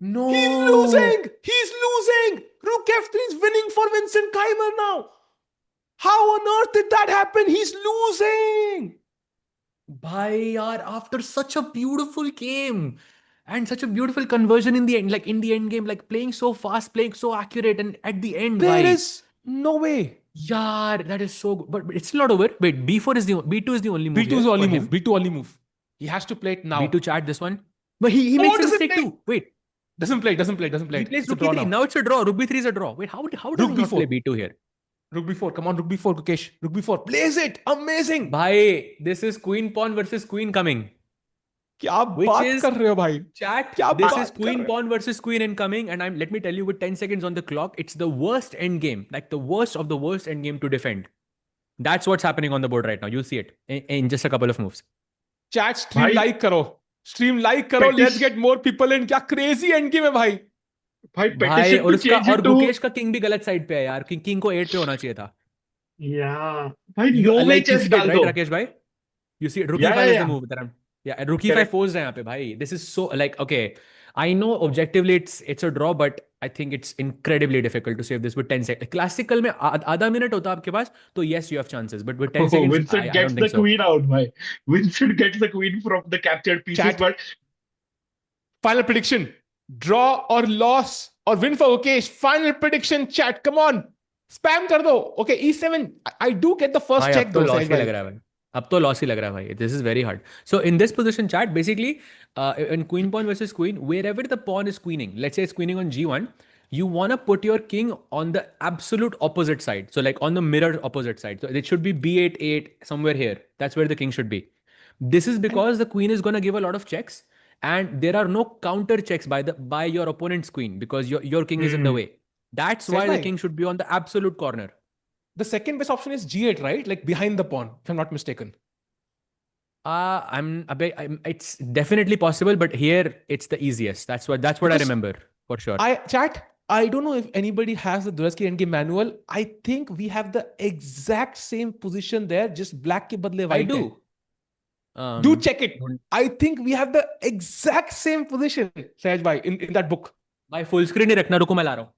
He's No. losing. He's losing. Rook f3 is winning for Vincent Keimer now. How on earth did that happen? He's losing. Bhai, yaar, after such a beautiful game and such a beautiful conversion in the end, like in the end game, like playing so fast, playing so accurate, and at the end, There why? is no way. Yaar, that is so good. But it's still not over. Wait, B4 is the B2 is the only move B2 is here the for only move. him. B2 only move. He has to play it now. B2 chat this one. But he Oh, makes a doesn't mistake play. too. Wait, Doesn't play. Doesn't play. Doesn't play. he plays It's a Rook draw E3. now. Now it's a draw. Rook B3 is a draw. Wait, how does Rook he not play B4. B2 here? Rook B4. Come on, Rook B4, Gukesh. Rook B4. Blaze it. Amazing. Bhai, this is queen pawn versus queen coming. क्या Which बात is कर रहे हो भाई? chat. क्या This is बात कर queen रहे हो? pawn versus queen incoming, and let me tell you with 10 seconds on the clock, it's the worst end game, like the worst of the worst end game to defend. That's what's happening on the board right now. You'll see it in just a couple of moves. Chat stream भाई like करो. Stream like करो. पेटिस Let's get more people in. क्या crazy end game है भाई? भाई भाई petition और to उसका change और it to गुकेश का किंग भी गलत साइड पे है यार, किंग को 8 पे होना चाहिए था. yeah भाई You no way like you chess see it डाल right, दो. Rakesh bhai? You see it. Rook Yeah, E5 is the yeah. move that I'm. Yeah, Rook E5 Correct. forced है यहाँ पे भाई. This is so like okay. I know objectively it's a draw, but I think it's incredibly difficult to save this with 10 seconds. Classical में आधा minute होता आपके पास, तो yes you have chances, but with 10 Oh, seconds Vincent I gets don't the think so. queen out, bhai. Vincent gets the queen from the captured pieces, Chat. but Final prediction. Draw or loss or win for Gukesh. Final prediction. Chat. Come on. Spam कर दो. Okay, E7. I do get the first भाई check अब तो though, loss Sahej ही लग bhai. रहा है भाई. अब तो लॉस ही लग रहा है भाई. This is very hard. So in this position chat, basically, in queen pawn versus queen, wherever the pawn is queening, let's say it's queening on G1, you want to put your king on the absolute opposite side. So like on the mirror opposite side. So it should be B8, 8, somewhere here. That's where the king should be. This is because the queen is going to give a lot of checks, and there are no counter checks by your opponent's queen because your king is in the way. That's Sahej why the bhai, king should be on the absolute corner. the second best option is G8, right? Like behind the pawn, if I'm not mistaken. It's definitely possible, but here it's the easiest. That's what I Because remember for sure. I don't know if anybody has the Dvoretsky endgame manual. I think we have the exact same position there, just black ke badle I white do. hai. Do check it. don't- I think we have the exact same position, Sahej bhai, in that book. भाई full screen ही रखना, रुको मैं ला रहा हूँ.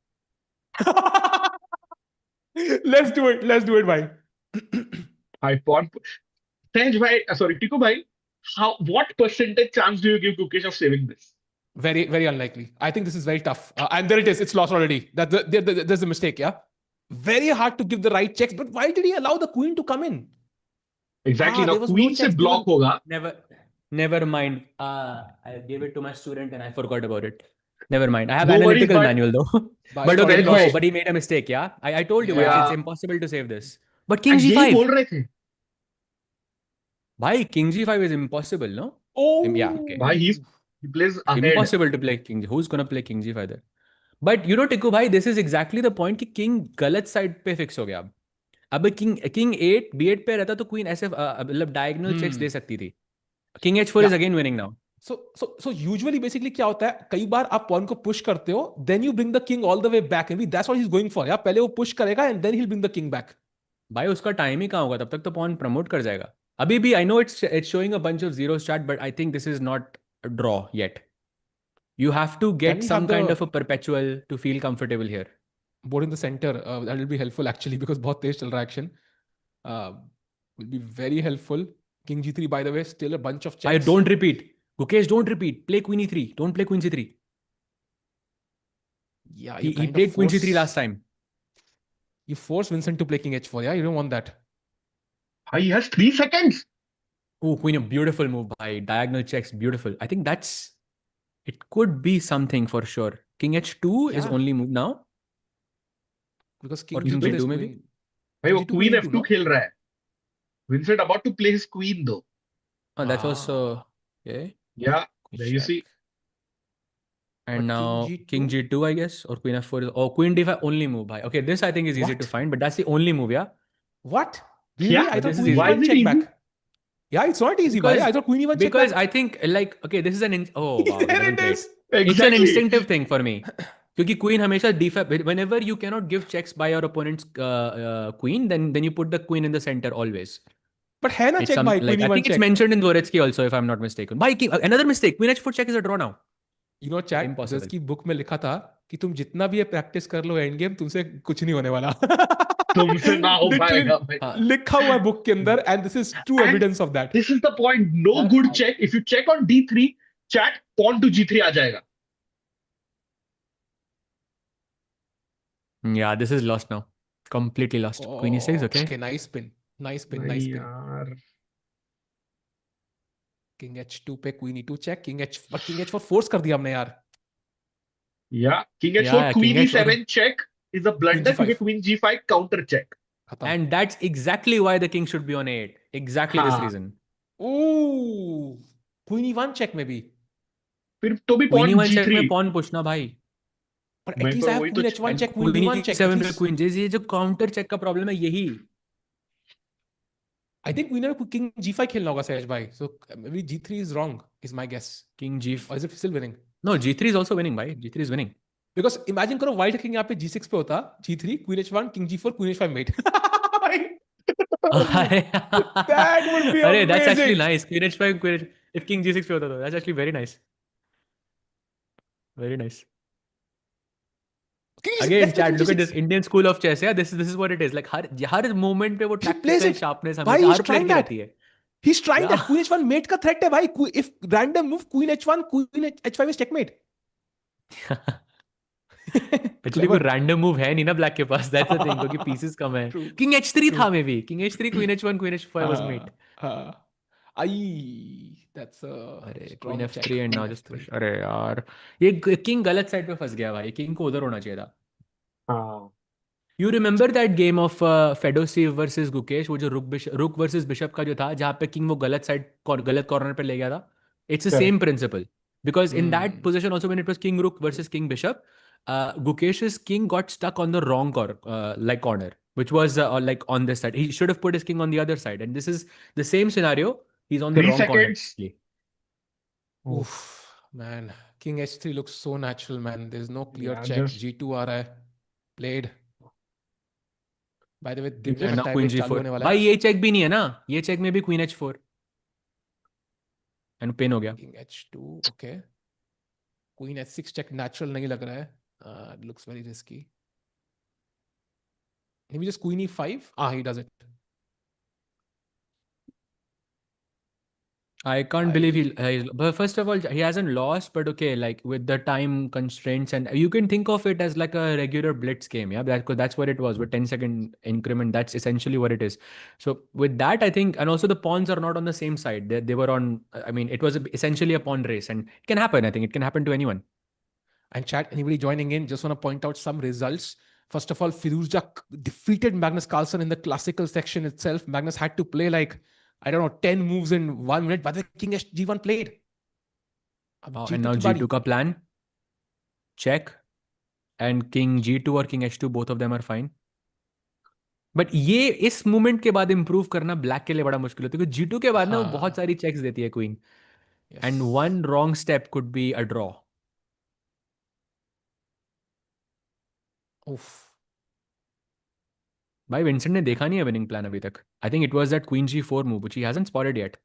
Let's do it. Let's do it, bhai. I pawn. Sahej bhai, sorry, Tiku bhai, what percentage chance do you give Gukesh of saving this? Very, very unlikely. I think this is very tough. And there it is. It's lost already. There's a mistake, yeah? Very hard to give the right checks. But why did he allow the queen to come in? Exactly. Now there was no queen se checks block given. hoga. Never mind. I gave it to my student and I forgot about it. Never mind. I have No worries, analytical but- manual though. Bhai, But okay, sorry, bhai. but he made a mistake, yeah? I told you, Yeah. it's impossible to save this. But king And यही g5. बोल रहे थे. Bhai, king g5 is impossible, no? Oh, Yeah, okay. Bhai, he plays ahead. Impossible to play king. Who's gonna play king g5 there? But you know, Tikku bhai, this is exactly the point कि king गलत side पे fix हो गया अब. अब king 8 b8 पे रहता तो queen ऐसे मतलब diagonal checks दे सकती थी. King h4 is Yeah. again winning now. So usually basically क्या होता है, कई बार आप pawn को push करते हो, then you bring the king all the way back, and that's what he's going for. Yeah, पहले वो push करेगा and then he'll bring the king back. भाई उसका टाइम ही कहाँ होगा, तब तक तो pawn promote कर जाएगा. अभी भी I know it's showing a bunch of zeros chat, but I think this is not a draw yet. You have to Can get we some have the kind of a perpetual to feel comfortable here. board in the center? That will be helpful actually because बहुत तेज चल रहा है action. Will be very helpful. King g3, by the way, still a bunch of I checks. don't repeat. Gukesh, don't repeat. Play queen e3. Don't play queen c3. Yeah, He you kind of played queen c3 force- last time. You force Vincent to play king h4. Yeah, you don't want that. Bhai, he has 3 seconds. Oh, queen, a beautiful move by diagonal checks, beautiful. I think it could be something for sure. King h2 is Yeah, only move now, because or king king g2 भाई there's g2 maybe. queen. भाई King वो g2 queen queen e2, f2 no? खेल रहा है. Vincent about to play his queen though. Oh, that was Ah, okay. Yeah, queen there you check. see. And But king now king g2, g2, I guess, or queen f4 is, oh, queen d5 only move by. Okay, this I think is easy to what? find, but that's the only move, yeah. What? Yeah, Really? I But thought this is queen why easy is e1 it check easy? back. Yeah, it's not easy, bhai. because I thought queen e1 check because back. I think like okay, this is oh wow, he There doesn't it play it. is. It's an Exactly. instinctive thing for me. क्योंकि queen हमेशा d5 whenever you cannot give checks by your opponent's queen, then you put the queen in the center always. But है ना It's check some bhai, like queen I e1 think it's check. mentioned in Dvoretsky also if I'm not mistaken. By king, another mistake. Queen h4 check is a draw now. You know chat, Impossible. जिसकी book में लिखा था कि तुम जितना भी ये practice कर लो एंड गेम तुमसे कुछ नहीं होने वाला. तुमसे ना हो Literally पाएगा भाई. हाँ लिखा हुआ है बुक के अंदर and this is true And evidence of that. this is the point. No यार good check. If you check on d3, chat pawn to g3 आ जाएगा. yeah, this is lost now. Completely lost. Queen e6, Oh, okay. okay, nice spin. Nice spin, नहीं nice spin. यार. King h2 पे queen e2 check, king h4 force कर दिया हमने यार. Yeah, king h4, Yeah, king queen h और e7 check is a Queen blunder क्योंकि g5 queen g5 counter check. खत्म. and that's exactly why the king should be on a8. Exactly this हाँ. reason. Ooh, queen e1 check maybe. फिर तो भी Queen pawn e1 check g3. में pawn pushना भाई. But at मैं least तो I have वही तो queen h1 And check, queen queen d1 check. At e7 पे least queen, ये जो counter check का problem है यही. I think queen और king g5 खेलना होगा सहज भाई. So maybe g3 is wrong is my guess. King g. Or is it still winning? No, g3 is also winning भाई. g3 is winning. Because imagine करो white king यहाँ पे g6 पे होता, g3 queen h1 king g4 queen h5 mate. That would be अरे that's actually amazing. nice. Queen h5, queen h. If king g6 पे होता तो that's actually very nice. Very nice. King g6, Again, let's play chat. king Look at this g6. Indian school of chess. Yeah, this is what it is. Like her moment पे वो He plays tactical it. sharpness Bhai, हमेशा he's हर player trying की that. रहती है. He's trying that. Yeah. Queen h1 mate का threat है भाई. If random move queen h1, queen h5 is checkmate. Actually कोई Clever. random move है नहीं ना black के पास. That's the thing क्योंकि pieces कम है. True. King h3 True. था maybe. King h3, queen h1, queen h5 was mate. हाँ. आई, that's a अरे queen strong check. f3 and now Queen just push. f3. अरे यार ये king गलत side पे फंस गया भाई. King को उधर होना चाहिए था. हाँ. You remember that game of Fedosiev versus Gukesh, वो जो रुक versus बिशप का जो था जहाँ पे किंग वो गलत साइड गलत कॉर्नर पे ले गया था. It's the same Correct. principle because in that Hmm. position also when it was king rook versus king bishop, Gukesh's king got stuck on the wrong like corner, which was like on this side. He should have put his king on the other side, and this is the same scenario. He's on the Three wrong corner. seconds. Actually. Oof, man. King h3 looks so natural, man. There's no clear Yeah, check. just g2 आ रहा है. Played. By the way, you दिन का And just now tie queen break चालू g4. होने वाला भाई है. ये चेक भी नहीं है ना. ये चेक में भी queen h4 and pin हो गया. King h2, okay. Queen h6 check natural नहीं लग रहा है. It looks very risky. Maybe just queen e5. He does it. I can't believe but first of all, he hasn't lost, but okay, like with the time constraints, and you can think of it as like a regular blitz game, yeah. That's what it was with 10-second increment. That's essentially what it is. So with that, I think, and also the pawns are not on the same side. They were on. I mean, it was essentially a pawn race, and it can happen. I think it can happen to anyone. And chat, anybody joining in, just want to point out some results. First of all, Firouzja defeated Magnus Carlsen in the classical section itself. Magnus had to play like, I don't know, 10 moves in 1 minute. But the King G1 played. अब And G2 now की G2 बारी. का plan check, and King G2 or King H2 both of them are fine. But ये इस movement के बाद improve करना black के लिए बड़ा मुश्किल होता है क्योंकि G2 के बाद ना वो बहुत सारी चेक्स देती है queen and one wrong step could be a draw. Oof. भाई विंसेंट ने देखा नहीं है विनिंग प्लान अभी तक. आई think it was that queen G4 move which he hasn't spotted yet.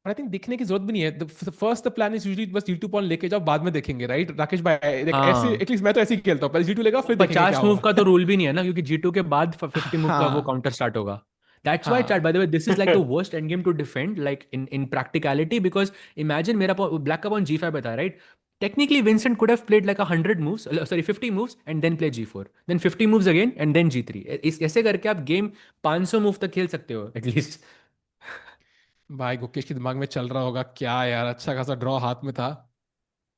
But I think दिखने की जरूरत भी नहीं है. First the plan is usually बस G2 pawn लेके जाओ, बाद में देखेंगे, right? राकेश भाई, like ऐसे, हाँ. at least मैं तो ऐसे ही खेलता हूँ. पहले G2 लेगा, फिर देखेंगे क्या 50 मूव होगा. का तो रूल भी नहीं है ना क्योंकि G2 के बाद 50 मूव का वो हाँ. काउंटर स्टार्ट होगा. That's why, हाँ. chat, by the way, this is like the worst endgame to defend, like in practicality, because imagine मेरा black का pawn G5 बता, right? Technically, Vincent could have played like 100 moves, sorry, 50 moves, and then play G4. Then 50 moves again, and then G3. ऐसे करके आप game 500 move तक खेल सकते हो, at least. भाई गुकेश के दिमाग में चल रहा होगा क्या यार, अच्छा खासा ड्रॉ हाथ में था,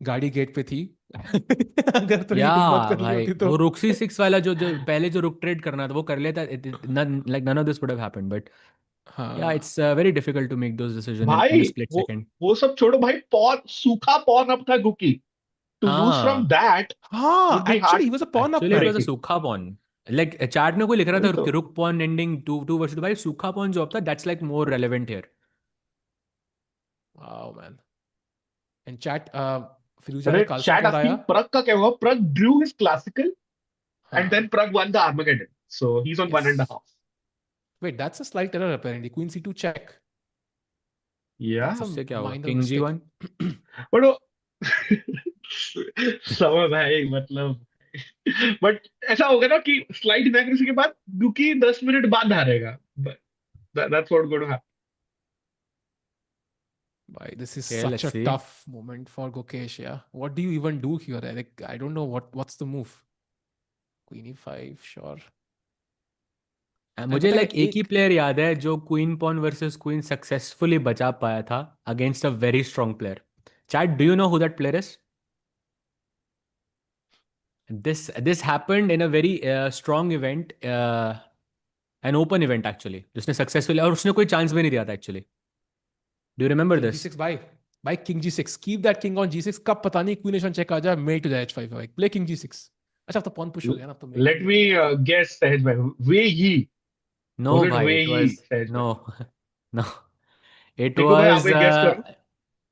गाड़ी गेट पे थी। अगर थोड़ी या हिम्मत करनी भाई होती तो। वो रुक C6 वाला जो पहले जो रुक ट्रेड करना था वो कर लेता, like none of this would have happened, but yeah हाँ it's very difficult to make those decision in भाई अ स्प्लिट वो सेकंड. वो सब छोड़ो भाई, पॉन सूखा पॉन अप था गुकी। टू लूज फ्रॉम हाँ, दैट हाँ, would be actually hard he was a pawn up actually it was a breaking. सूखा पॉन. लाइक चैट में कोई लिख रहा वही था तो। Rook pawn ending two two versus, भाई सूखा पॉन जो अब था that's like more relevant here. Wow man. And chat, Firouzja अरे ने कार्लसन चैट क्या बताया? आस्किंग प्रग का क्या हुआ, Pragg drew his classical and then हाँ, Pragg won the Armageddon, so he is on one yes. And half. Wait, that's a slight error apparently, queen C2 check. या that's a उससे क्या हुआ, minor king mistake. G1. But वो समझ भाई मतलब, but ऐसा होगा ना कि स्लाइड इनएक्यूरेसी के बाद गुकी 10 मिनट बाद हारेगा, that's what going to happen. Bhai, this is Okay, such let's a see. tough moment for Gukesh. Yeah, what do you even do here? Like, I don't know what's the move. Queen E5, sure. And मुझे पता है like एक ही एक, player याद है जो queen pawn versus queen successfully बचा पाया था against a very strong player. Chat, do you know who that player is? This happened in a very strong event, an open event actually, जिसने successfully, और उसने कोई चांस भी नहीं दिया था actually. Do you remember King this? G6 by King G6. Keep that king on G6. कब पता नहीं Queen H1 check आ जाए, mate to जाए H5 भाई. Play King G6. अच्छा, अब तो pawn push हो गया ना, अब तो mate लेट नहीं मी होगा. गेस सहज भाई, वे ही, नो वाज इट भाई, वे इट ही वाज, सहज भाई? नो. नो, इट देखो भाई, आप वाज एक गेस करो।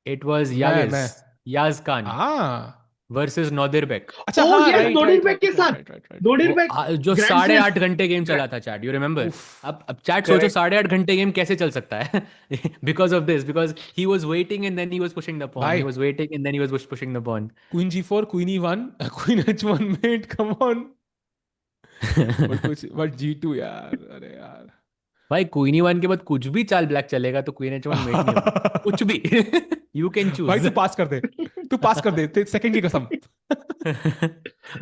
इट वाज मैं याज खान हाँ, वर्सेस नॉदिरबेक. अच्छा, ओ हाँ, yes, right Nodir right back right के राइट साथ, राइट राइट राइट. नोडिर वो बैक जो ग्रैंड साढ़े स्लेस। आठ घंटे गेम चला था चैट, यू रिमेम्बर? उफ. अब चैट सोचो करेक्ट। 8.5 घंटे गेम कैसे चल सकता है. Because of this, because he was waiting and then he was pushing the pawn, he भाई was waiting and then he was pushing the pawn. Queen G4, Queen E1, Queen H1 mate, come on. But G2 यार, अरे यार. भाई queen E1 के बाद कुछ भी चाल ब्लैक चलेगा तो क्वीन H1 मेट नहीं होगी, कुछ भी. यू कैन भाई चूज. तू पास कर दे, तू पास कर दे, सेकंड की कसम.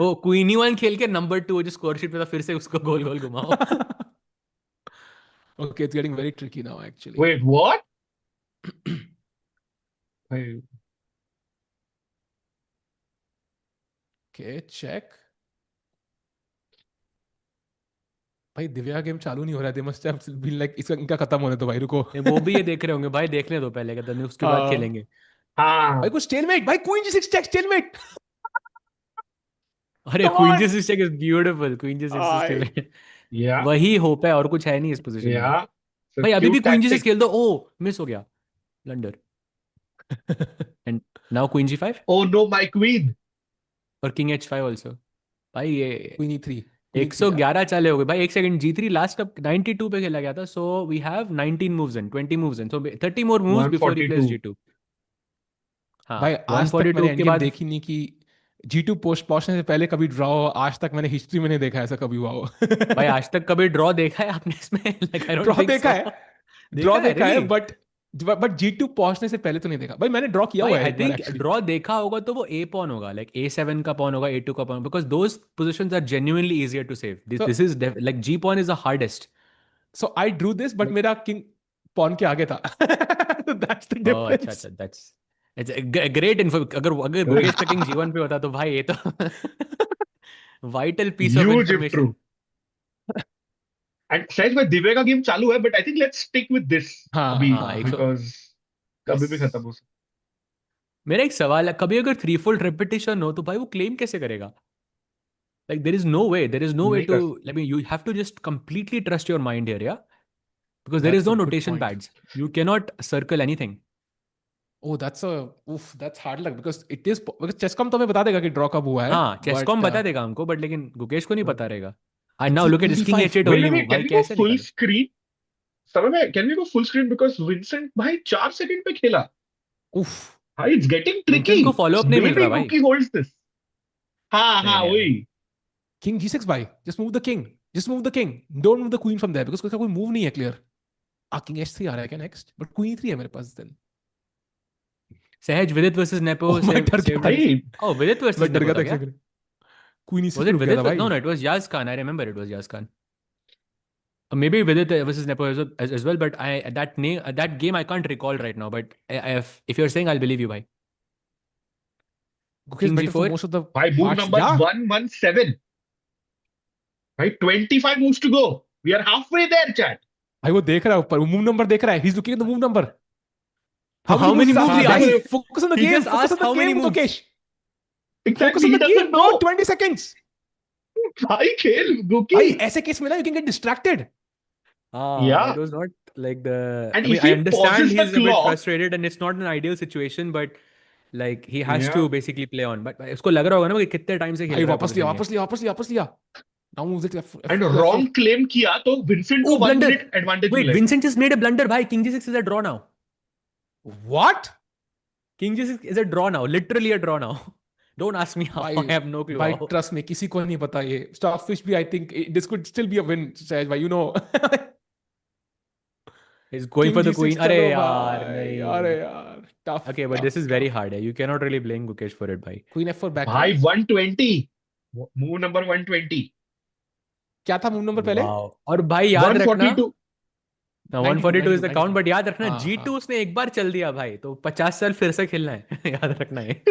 ओ क्वीन E1 खेल के नंबर 2 जो स्कोर शीट पे था फिर से उसको गोल गोल घुमाओ. Okay, it's getting very tricky now actually. Wait what भाई? Okay, check. भाई दिव्या गेम चालू नहीं हो रहा है, they must have been like इसका, इनका खत्म होने दो भाई, रुको. नहीं, वो भी ये देख रहे होंगे भाई, देखने दो पहले, कहते उसके बाद हाँ खेलेंगे. हाँ, भाई, कुछ स्टेलमेट भाई, क्वीन जी6 चेक स्टेलमेट. अरे कम क्वीन ऑन. जी6 इज ब्यूटीफुल, क्वीन जी6 आई. स्टिल. या वही होप है और कुछ है नहीं इस पोजीशन में. या सो भाई अभी भी क्यूट क्वीन जी6 टैक्टिक। खेल दो. ओ मिस हो गया, blunder. And now queen G5 oh no my queen. और किंग H5 ऑल्सो. भाई ये क्वीन ई थ्री यार. 111 चाले हो गए भाई. एक सेकंड, G3 लास्ट अब 92 पे खेला गया था, so we have 19 moves in 20 moves in, so 30 more moves before he plays 142। G2. हाँ, भाई आज तक मैंने 142 एंड के गेम बाद. देखी नहीं कि G2 पोस्ट पहुंचने से पहले कभी ड्रॉ हो. आज तक मैंने हिस्ट्री में नहीं देखा ऐसा कभी हुआ हो. भाई आज तक कभी ड्रॉ देखा है आपने इसमें? Like I don't draw think देखा सो. है, ड्रॉ देखा है देखा है, रियली? बट G2 पहुंचने से पहले तो नहीं देखा भाई. मैंने ड्रॉ किया भाई हुआ है आई एक बार थिंक एक्चुअली. ड्रॉ देखा होगा तो वो ए पॉन होगा, लाइक A7 का पॉन होगा, A2 का pawn, because those positions are genuinely easier to save. This so this is like G pawn is the hardest. So I drew this, but मेरा king pawn के आगे था. That's the ओह अच्छा difference. अच्छा, that's it's great info. अगर अगर गुकेश का king G1 पे होता तो भाई ये तो vital piece of huge if true. Information. And शायद भाई दिव्या का गेम चालू है, but I think let's stick with this हाँ अभी, हाँ हाँ, हाँ. 100. बिकॉज कभी यस. भी खत्म हो सकता मेरा एक सवाल है, कभी अगर थ्री फोल्ड रेपिटेशन हो तो भाई वो क्लेम कैसे करेगा? लाइक देर इज नो है। वे नहीं टू, कर like you have to just completely trust your mind here, या? Because there is that's no a good notation point. Pads, you cannot circle anything. Oh, that's hard luck because it is because Chesscom तो हमें बता देगा कि draw कब हुआ है. हाँ, चेसकॉम बट बता देगा हमको, बट लेकिन गुकेश को नहीं पता रहेगा. I and now see look at queen this, d king five. H8 wait only move, wait, can भाई वी गो कैसे फुल निकाले? स्क्रीन? समय में can we go full screen because Vincent भाई 4 सेकंड पे खेला। उफ. भाई इट्स गेटिंग ट्रिकी। विंसेंट को फॉलो अप नहीं मिल मे बी रहा भाई. Guki holds this. हाँ नहीं हाँ नहीं नहीं. वही। King G6 भाई. Just move the king. Just move the king. Don't move the queen from there because उसका कोई मूव नहीं है क्लियर. King H3 आ रहा है क्या नेक्स्ट? बट क्वीन E3 है मेरे पास देन. सहज विदित वर्सेस नेपो, ओह, मैं डर गया सेव्ड था. हिम. भाई ओह विदित वर्सेस मैं डर नेपो गया था था एक क्या? सेकंड. क्वीन E3 Was पे it रुक गया था Vidit? भाई. No, no, it was Yaz Khan. I remember it was Yaz Khan. Maybe Vidit versus Nepo as well, but that game I can't recall right now. But if you're saying, I'll believe you, bhai. Gukesh King better for G4. most of the By move parts. number Yeah. 117. Right? 25 moves to go. We are halfway there, chat. भाई वो देख रहा है ऊपर, वो move number देख रहा है. He's looking at the move number. How many moves he Guys, asked? focus on the He game. just Focus on asked the how many game, moves. Gukesh. Focus Exactly. on He the doesn't game. know. Go 20 seconds. Bhai, khel, Guki. भाई ऐसे case में ना you can get distracted. Yeah. That was not like the. And I mean, if I he understand pauses the he's a bit clock, frustrated and it's not an ideal situation, but like he has Yeah. to basically play on. But उसको लग रहा होगा ना कि कितने time से खेल भाई रहा है वापस लिया, position वापस लिया, वापस लिया, वापस लिया. Now moves it F, and F2, wrong F4. claim किया तो Vincent Oh, को 1 blunder. minute advantage Wait, मिलेगा. Vincent just made a blunder. Bhai, King G6 is a draw now. What? King G6 is a draw now. Literally a draw now. Don't ask me how. I have no clue भाई how. trust me, किसी को नहीं पता ये. Starfish भी I think this could still be a win, Sahaj भाई, you know. He's going King for the G6 queen. अरे चलो यार, भाई, नहीं. अरे यार. Tough. Okay, but tough, this is very tough. hard. You cannot really blame Gukesh for it, bhai. Queen F4 back. Bhai, 120. Move number 120. क्या था move number पहले? Wow. और भाई याद रखना 142. 142 is the 92, count, but याद रखना हाँ, G2 हाँ. उसने एक बार चल दिया भाई, तो 50 साल फिर से खेलना है. याद रखना है.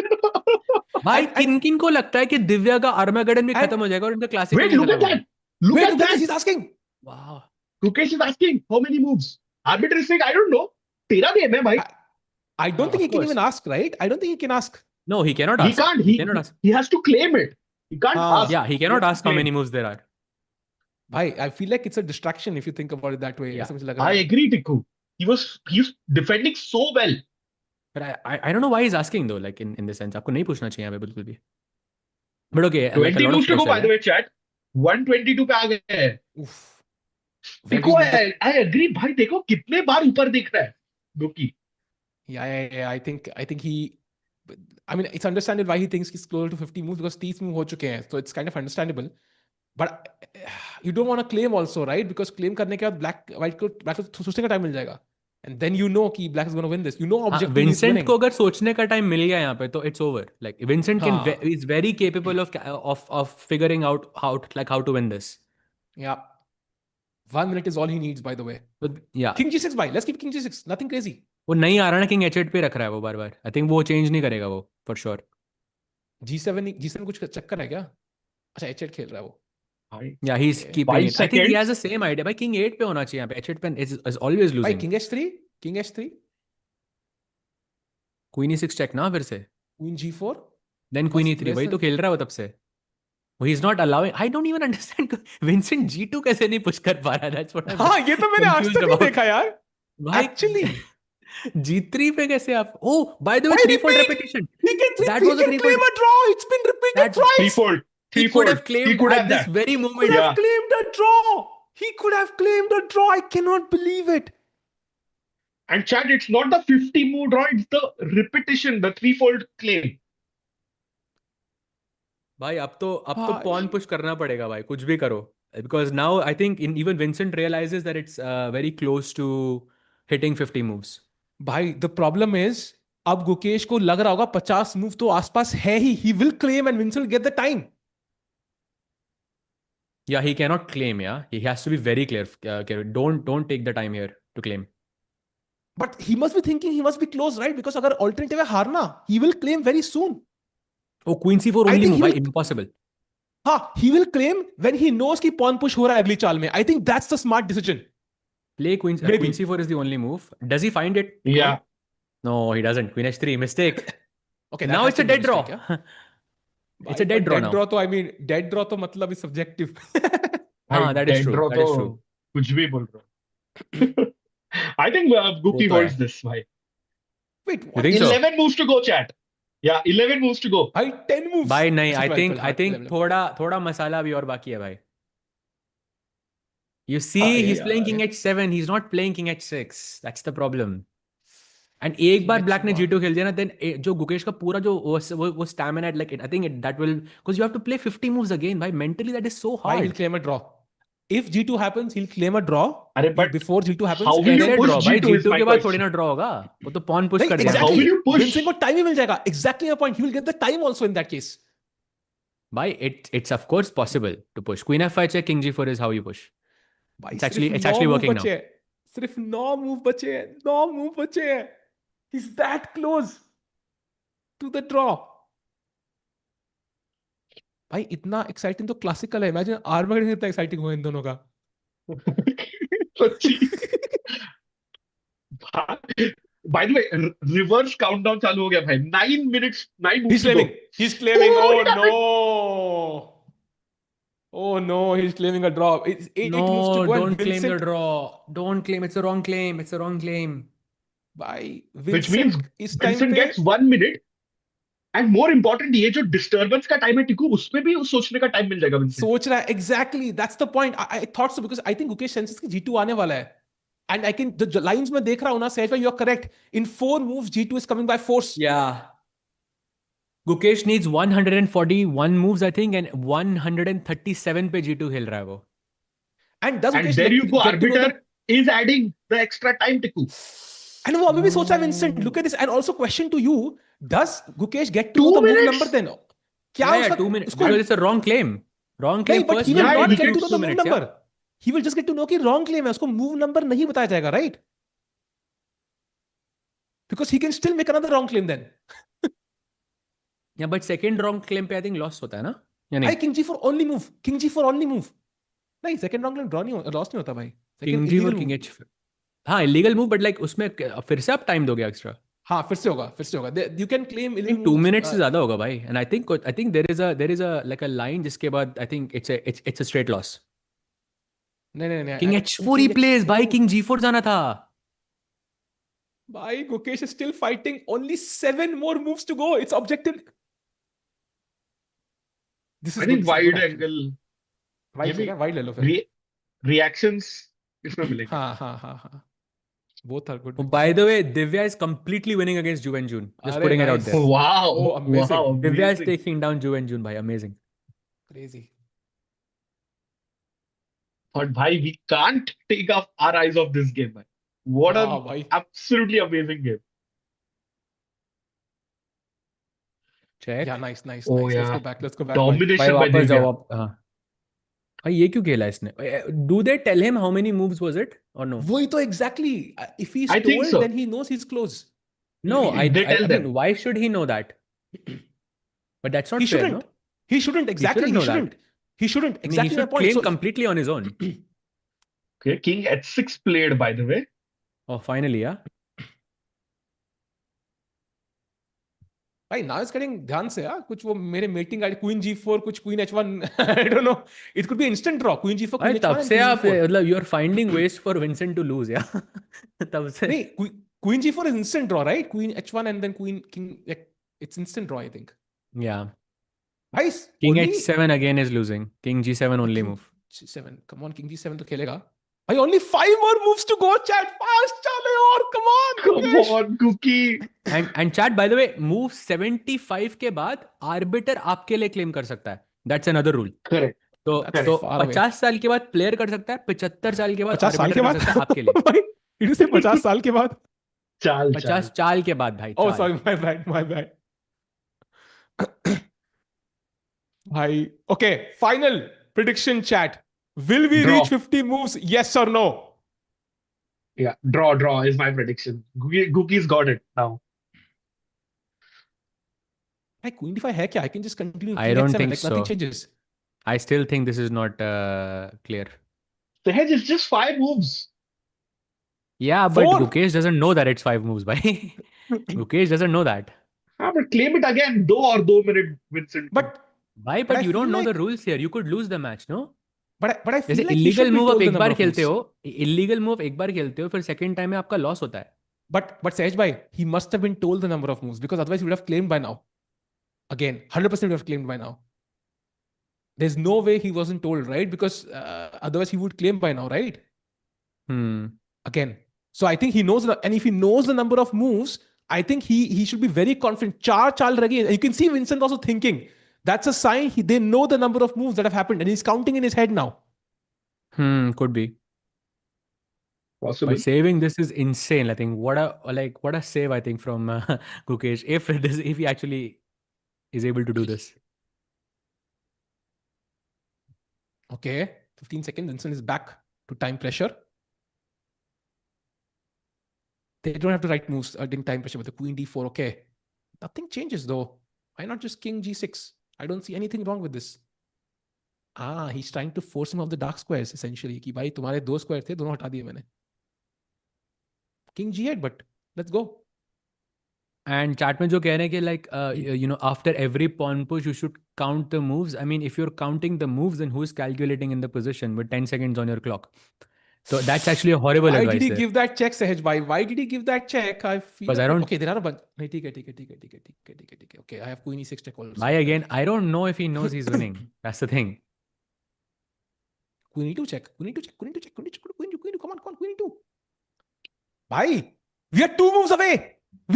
भाई किन किन को लगता है कि दिव्या का आर्मागेडन भी खत्म हो जाएगा और इनका क्लासिकल Wait, नहीं look खत्म at होगा. that. Look Wait, at look at that. this, he's asking. Wow. Gukesh is asking how many moves. Arbiter is saying, I don't know. तेरा game है भाई. I don't think Of he can course. even ask, right? I don't think he can ask. No, he cannot He ask. can't. He cannot ask. He has to claim it. He can't Ah. ask. Yeah, he cannot has to ask how claim. many moves there are. Bhai, I feel like it's a distraction if you think about it that way. Yeah. ऐसा मुझे लग रहा I है. agree, Tikku. He was defending so well. But I don't know why he's asking though, like in this sense. आपको नहीं पूछना चाहिए यहाँ पे बिल्कुल भी. But okay, like a 20 lot of moves to go, pressure by the है. way, chat. 122 पे आ गए हैं. Oof. Tikku, Very I agree. भाई देखो कितने बार ऊपर दिख रहा है. Guki. Yeah. I think he. I mean, it's understandable why he thinks he's closer to 50 moves because 30 move हो चुके हैं. So it's kind of understandable. But you don't want to claim also, right? Because claim करने के बाद black को सोचने का time मिल जाएगा. And then you know कि black is going to win this. You know objectively he's Vincent winning. को अगर सोचने का टाइम मिल गया यहाँ पे तो it's over. Like Vincent can हाँ. Is very capable of figuring out how to win this. Yeah. 1 minute is all he needs, by the way. या King G6 bhai. Let's keep King G6. Nothing crazy. वो नहीं आ रहा ना, king H8 पे रख रहा है वो बार बार. आई थिंक वो चेंज नहीं करेगा वो फॉर श्योर. G7 कुछ चक्कर है क्या? अच्छा H8 खेल रहा है वो. Yeah he is keeping 5 it. I think he seconds. Has the same idea. भाई किंग 8 पे होना चाहिए यहाँ पे. H8 पे इज ऑलवेज भाई losing. King H3. King H3. Queen E6 check ना फिर से. Queen G4. देन क्वीन बस E3. वही तो वैसे- खेल रहा है वो तब से. ही is not allowing. I don't even understand Vincent G2 कैसे नहीं पुश कर पा रहा है. दैट्स व्हाट हाँ ये तो मैंने आज confused तक नहीं about. देखा यार. भाई Actually. G3 पे कैसे आप. Oh by the way Why 3-4 repeat? repetition. He can, That he was a can 3-4. claim a draw. It's been repeated That's twice. Threefold. He could Threefold. have claimed He could at have this that. very Could moment. have Yeah. claimed a draw. He could have claimed a draw. I cannot believe it. And chat, it's not the 50 move draw, it's the repetition, the threefold claim. भाई अब तो भाई। Pawn push करना पड़ेगा भाई, कुछ भी करो. Because now I think even Vincent realizes that it's very close to hitting 50 moves. भाई the problem is अब गुकेश को लग रहा होगा 50 मूव तो आसपास है ही. He will claim and Vince will get the time. Yeah, he cannot claim. Yeah, he has to be very clear. Don't take the time here to claim. But he must be thinking he must be close, right? Because अगर alternative है हारना, he will claim very soon. Oh, Queen C4 I only think move. he भाई, will- impossible. हाँ, he will claim when he knows कि pawn push हो रहा है अगली चाल में. I think that's the smart decision. Play Queen. Maybe. Queen C4 is the only move. Does he find it? Yeah. No, he doesn't. Queen H3 mistake. Okay, Now that it's has a to be dead draw. mistake, yeah? It's a dead draw now. Dead draw तो I mean dead draw तो मतलब is subjective. हाँ, that is Dead true. draw That is तो true. कुछ भी बोल रहा हूँ. I think Guki वो तो holds है. this. Bhai. Wait, You what? think so? 11 moves to go, chat. Yeah, 11 moves to go. भाई 10 moves. भाई नहीं, अच्छा, I 12, think 12, I हाँ, think 11. थोड़ा मसाला भी और बाकी है भाई. You see, अरे he's playing यार. King H7. He's not playing King H6. That's the problem. And एक बार King black ने H1. G2 खेल दिया ना, then जो गुकेश का पूरा जो वो stamina, like I think that will, because you have to play 50 moves again. भाई mentally that is so Why he'll hard. claim a draw? If G2 happens, he'll claim a draw. अरे but Before G2 happens, how will you कैसे push draw भाई? G2 is G2 my के बाद question. थोड़ी ना draw होगा. वो तो pawn push नहीं, कर देगा. How will you push? Vincent को time ही मिल जाएगा. Exactly your point. He will get the time also in that case. भाई it's of course possible to push. Queen F5 check, King G4 is how you push. भाई It's सिर्फ actually 9 move working now. बचे हैं, सिर्फ 9 move बचे हैं, 9 move बचे हैं. He's that close to the draw. भाई इतना एक्साइटिंग तो क्लासिकल है. इमेजिन आर्मर कितना एक्साइटिंग हुआ इन दोनों का. सच्ची. By the way, reverse countdown चालू हो गया भाई. 9 minutes, 9 He's moves to go. claiming. He's claiming. Oh, Oh yeah. no. Oh no, he's claiming a draw. It's 8 moves to No, go, and don't claim the Vincent. draw. Don't claim. It's the wrong claim. It's the wrong claim. By Which means Vincent इस time Vincent पे gets 1 minute. And more important, ये जो disturbance का time है टिकू, उसमें भी सोचने का time मिल जाएगा Vincent. सोच रहा है. Exactly, that's the point. I thought so because I think Gukesh senses कि G2 आने वाला है. And I can the lines में देख रहा हूँ ना, Sehaj, you're correct. In 4 moves, G2 is coming by force. Yeah. Gukesh needs 141 moves, I think, and 137 पे G2 खेल रहा है वो. And does And Gukesh there you go, get to know the arbiter is adding the extra time Tiku. And वो अभी भी सोच रहा है Vincent. Look at this. And also question to you: does Gukesh get to 2 know the move minutes? number then? क्या Yeah, उसका 2 minutes. उसको Because it's a wrong claim. Wrong claim नहीं, but first. he will Yeah, not he get to gets know the 2 move minutes. number. Yeah. He will just get to know कि wrong claim है. उसको move number नहीं बताया जाएगा, right? Because he can still make another wrong claim then. Yeah, but second wrong claim पे I think loss होता है ना? या भाई नहीं? King G4 only move. King G4 only move. नहीं, second wrong claim draw नहीं loss नहीं होता भाई. King Second G illegal और King move. H. हाँ, illegal move, but like उसमें फिर से आप time दोगे extra. हाँ, फिर से होगा. You can claim I illegal think 2 moves. minutes से ज़्यादा होगा भाई. And I think there is a like a line जिसके बाद I think it's a straight loss. नहीं. King H4 ही plays भाई. King G4 जाना था. भाई Gukesh is still fighting. Only 7 more moves to go. It's objective. This is I good. think This is wide good actually. angle. Wide ये भी से wide ले लो फिर. reactions इसमें मिलेंगे. हाँ. Both are good. Oh, by the way, Divya is completely winning against Juven June. Just अरे putting it out nice. there. Wow. Oh, amazing. Wow, Divya is amazing. taking down Juven June भाई. Amazing. Crazy. But bhai, we can't take off our eyes off this game, man. What हाँ an भाई. absolutely amazing game. Check. Yeah, nice. Oh Let's yeah. go back. भाई. भाई Domination by वापस जाओ Divya. आप. हाँ. भाई ये क्यों खेला इसने? Do they tell him how many moves was it or no? वही तो exactly. If he's I think told, so. then he knows he's close. No, They tell I them. mean, why should he know that? But that's not He fair, shouldn't. no? He shouldn't. Exactly. shouldn't know that. He shouldn't. I mean, Exactly he my should point. claim So, completely on his own. Okay, King H6 played, by the way. Oh, finally, yeah. भाई now it's getting ध्यान से यार कुछ वो मेरे mating ID Queen G4 कुछ Queen H1 I don't know. It could be instant draw. Queen G4 भाई Queen तब H1 and से Queen आप G4. मतलब you're finding ways for Vincent to lose, yeah. तब से. नहीं Queen G4 is instant draw, right? Queen H1 and then Queen King. Like, it's instant draw, I think. Yeah. भाई King only H7 again is losing. King G7 only move. G7. Come on, King G7 तो खेलेगा. भाई only 5 more moves to go. Chat fast चले और come on. Come Gukesh. on, Cookie. And chat, by the way, move 75 के बाद arbiter आपके लिए claim कर सकता है. That's another rule. Correct. तो That's तो far away. 50 साल के बाद प्लेयर कर सकता है, 75 साल के बाद 50 साल arbiter के कर बाद सकता है आपके लिए. भाई इधर से 50 साल के बाद. Chal. 50 चाल के बाद भाई. Oh, चाल. sorry, my bad. भाई, okay, final prediction chat. Will we Draw. reach 50 moves? Yes or no? Yeah, draw is my prediction. Cookie's got it now. भाई Queen D5 है क्या? I can just continue. I King don't H7, think like nothing so. changes. I still think this is not clear. Sehaj is just 5 moves. Yeah, but 4. Gukesh doesn't know that it's 5 moves, bhai. Gukesh doesn't know that. But claim it again. 2 minute Vincent. But Why? But But I you don't feel know the like- rules here. You could lose the match, no? I feel जैसे like he illegal should be move told आप the एक number bar of खेलते moves. हो, illegal move एक बार खेलते हो, फिर second time में आपका loss होता है. But Sehaj bhai, he must have been told the number of moves because otherwise he would have claimed by now. Again, 100% would have claimed by now. There's no way he wasn't told, right? Because otherwise he would claim by now, right? Again. So I think he knows, and if he knows the number of moves, I think he should be very confident. Chal ragi. And you can see Vincent also thinking. That's a sign they know the number of moves that have happened, and he's counting in his head now. Could be. Possible. By saving this is insane. I think what a save I think from Gukesh if he actually is able to do this. Okay, 15 seconds. Vincent is back. to time pressure. They don't have to write moves during time pressure with the queen d4. Okay, nothing changes though. Why not just king g6? I don't see anything wrong with this. He's trying to force him off the dark squares essentially. कि भाई तुम्हारे दो square थे, दोनों हटा दिए मैंने. King g8, but let's go. And chat में जो कह रहे हैं कि like after every pawn push you should count the moves. I mean, if you're counting the moves, then who's calculating in the position with 10 seconds on your clock? So that's actually a horrible Why advice did he there. give that check, Sahaj? Why did he give that check? I feel Because I like don't- okay, there are a bunch. नहीं, ठीक है, ठीक है, ठीक है, ठीक है, ठीक है, ठीक है, ठीक है. Okay, I have queen e6 check also. Why again? I don't know if he knows he's winning. That's the thing. Queen e2 check. Queen e2 check. Queen e2 check. Queen e2 check. Queen e2. Come on, Queen e2. Bhai, we are 2 moves away.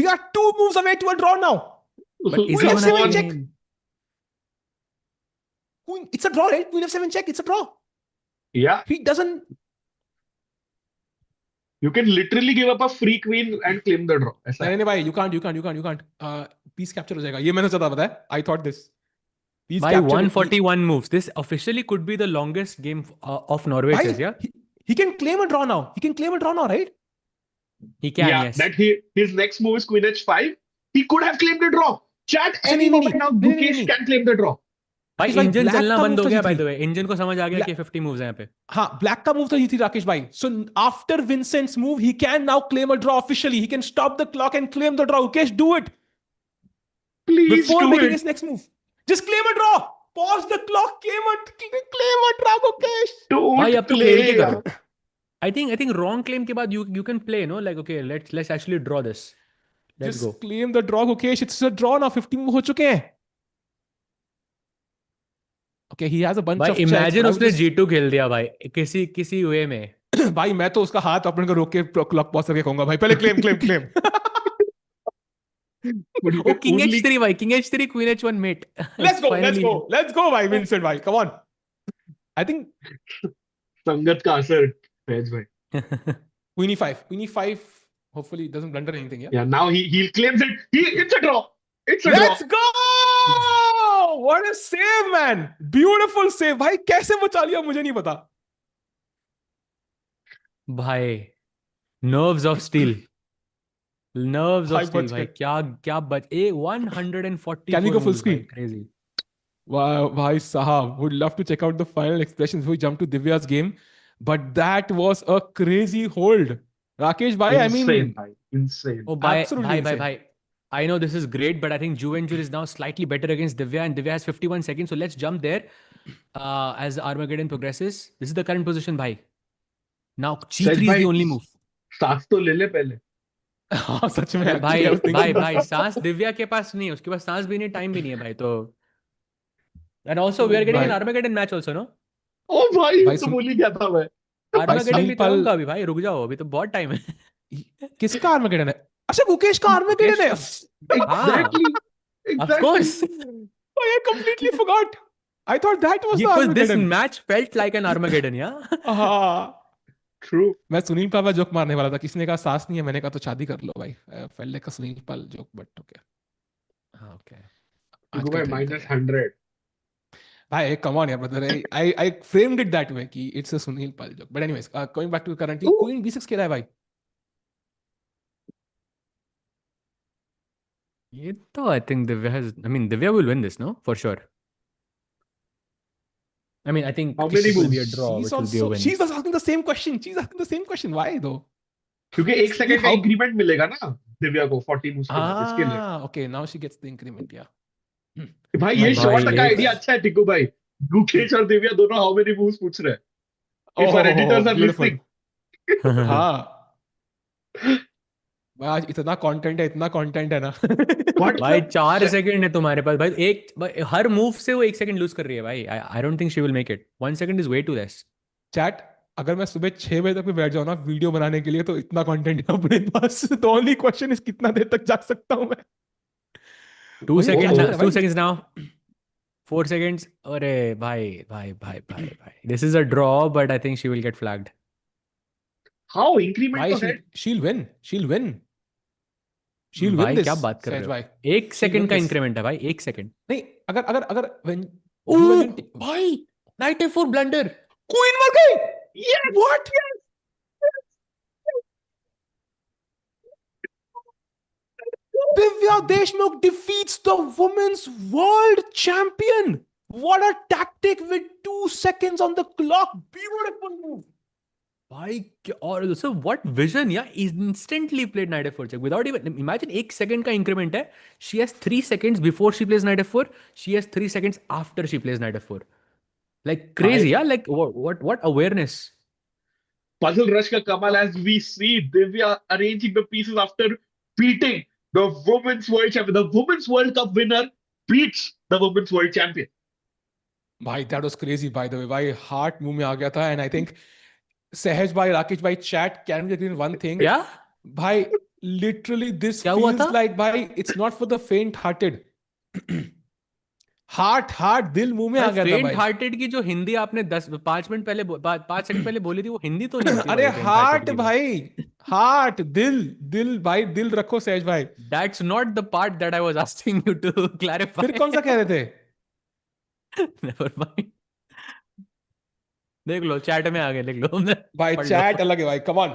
We are 2 moves away to a draw now. But is Queen he f7 gonna check. Queen, it's a draw, right? Queen f7 check. It's a draw. Yeah, He doesn't. you can literally give up a free queen and claim the draw. ऐसा है. नहीं नहीं भाई, you can't. Piece capture हो जाएगा. ये मैंने ज्यादा पता है. I thought this. Piece By capture. 141 moves. This officially could be the longest game of Norway Bhai, chess, yeah? he can claim a draw now. He can claim a draw now, right? He can, Yeah, yes. that his next move is queen h5. He could have claimed the draw. Chat, अच्छा, any नहीं, नहीं, moment now, नहीं, नहीं, Gukesh नहीं. can claim the draw. भाई राकेश भाई, engine black चलना का बंद move हो तो गया जीत बाय ली. The way. इंजन को समझ आ गया Black- कि 50 moves हैं यहाँ पे. हाँ, black का move तो जीती राकेश भाई. So after Vincent's move, he can now claim a draw officially. He can stop the clock and claim the draw. Gukesh, do it Please before do making it. his next move. Just claim a draw. Pause the clock. Claim a draw, Gukesh. Don't भाई अब तो play. खेल के यार. करो. I think wrong claim के बाद you can play, no? Like okay, let's actually draw this. Let's Just go. claim the draw, Gukesh. It's a draw now. 50 move हो चुके हैं. Okay, he has a bunch भाई of checks. imagine but I would उसने just- G2 खेल दिया भाई किसी वे में. भाई मैं तो उसका हाथ अपने को रोक के क्लॉक पॉज करके कहूंगा भाई पहले claim. But you Oh, can King only H3 भाई. King H3 Queen H1 mate. Let's go. Finally. Let's go, भाई Vincent भाई. Come on. I think संगत का असर फैज भाई. Queen e5. Hopefully it doesn't blunder anything. Yeah. Yeah, now he claims it. It's a draw. It's a Let's draw. go! What a save, man! Beautiful save. भाई कैसे बचा लिया मुझे नहीं पता. भाई nerves of steel. Nerves of भाई steel बच भाई. गए. क्या बच 144 Can we go full moves, भाई. screen? Crazy. Wow, bhai sahab, would love to check out the final expressions before we jump to Divya's game, but that was a crazy hold. Rakesh bhai, I Insane, mean, bhai. Insane. Oh, bye, Absolutely bye, bye, insane. bye. I know this is great, but I think Juventud is now slightly better against Divya, and Divya has 51 seconds. So let's jump there as the Armageddon progresses. This is the current position, bhai. Now Saj G3 is bhai, the only move. सांस तो ले ले पहले. हाँ सच में अरे भाई actually, I was thinking भाई भाई सांस दिव्या के पास नहीं है. उसके पास सांस भी नहीं, टाइम भी नहीं है भाई. तो and also we are getting an भाई- Armageddon match also, no? ओ भाई भाई तो सुन- भूल ही गया था मैं. Armageddon सुनील भी तो पाल- होगा अभी भाई. रुक जाओ, अभी तो बहुत टाइम है. किसका आर्मेगेडन है? अच्छा गुकेश का आर्मेगेडन है. Exactly. Of course. Oh, I completely forgot. I thought that was the Because this Armageddon. match felt like an Armageddon, yeah? हाँ. True. मैं सुनील पाल जोक मारने वाला था. किसने कहा सांस नहीं है, मैंने कहा तो शादी कर लो भाई. Fail like a Sunil Pal joke, but okay. हाँ okay. Go by -100. Bhai, come on, yeah, brother. I framed it that way कि it's a Sunil Pal joke. But anyways, going back to currently, Ooh. Queen B6 खेला है भाई. ये तो I think Divya will win this, no? For sure. I mean, I think How many it will be a moves? draw, which will be a win. She's asking the same question. Why though? क्योंकि एक second का How- increment मिलेगा ना दिव्या को 40 moves के बाद, इसके लिए. Okay, now she gets the increment, yeah. भाई ये भाई, शॉर्ट का ये- आइडिया अच्छा है टिकू भाई. गुकेश और दिव्या दोनों हाउ मेनी मूव्स पूछ रहे हैं. If our editors are beautiful. listening. हाँ. भाई आज इतना कंटेंट है ना. What भाई the- 4 सेकंड है तुम्हारे पास भाई. हर मूव से वो 1 सेकंड लूज कर रही है भाई. I don't think she will make it. 1 second is way too less. Chat, अगर मैं सुबह 6 बजे तक भी बैठ जाऊँ ना वीडियो बनाने के लिए, तो इतना कंटेंट है अपने पास. द ओनली क्वेश्चन इज कितना देर तक जाग सकता हूँ मैं. 2 वही seconds. क्या है 2 भाई? seconds now. 4 seconds. अरे भाई. This is a draw, but I think she will get flagged. How increment भाई तो है. she'll win. She'll win भाई this. क्या बात कर रहे सहज हो? भाई. 1 सेकंड का this. इंक्रीमेंट है भाई. 1 सेकंड. नहीं, अगर when ओह भाई, Knight F4 blunder. क्वीन मर गई. Yes, What? Divya Deshmukh defeats the women's world champion. What a tactic with 2 seconds on the clock. Beautiful move. भाई और also what vision, yeah, instantly played knight f4 check without even imagine 1 second का increment है. She has 3 seconds before she plays knight f4. She has 3 seconds after she plays knight f4. Like crazy, भाई yeah. Like what awareness. puzzle rush ka kamal as we see Divya arranging the pieces after beating the women's world champion. The women's World Cup winner beats the women's world champion. भाई that was crazy by the way. भाई heart मुंह में आ गया था and I think Sahaj bhai, Rakesh bhai, chat, can we agree on one thing? क्या Bhai, literally this क्या हुआ feels था? like, bhai, it's not for the faint-hearted. Heart दिल मुंह में आ भाई गया था फेंट भाई. हार्टेड की जो हिंदी आपने 5 मिनट पहले 5 सेकंड पहले बोली थी वो हिंदी तो नहीं होती अरे भाई फेंट हार्टेड हार्ट की भी. भाई, हार्ट दिल दिल भाई, दिल रखो सहज भाई. That's not the part that I was asking you to clarify. फिर कौन सा कह रहे थे? Never mind. देख लो चैट में आ गए लिख लो भाई पढ़ लो. चैट अलग है भाई, कम on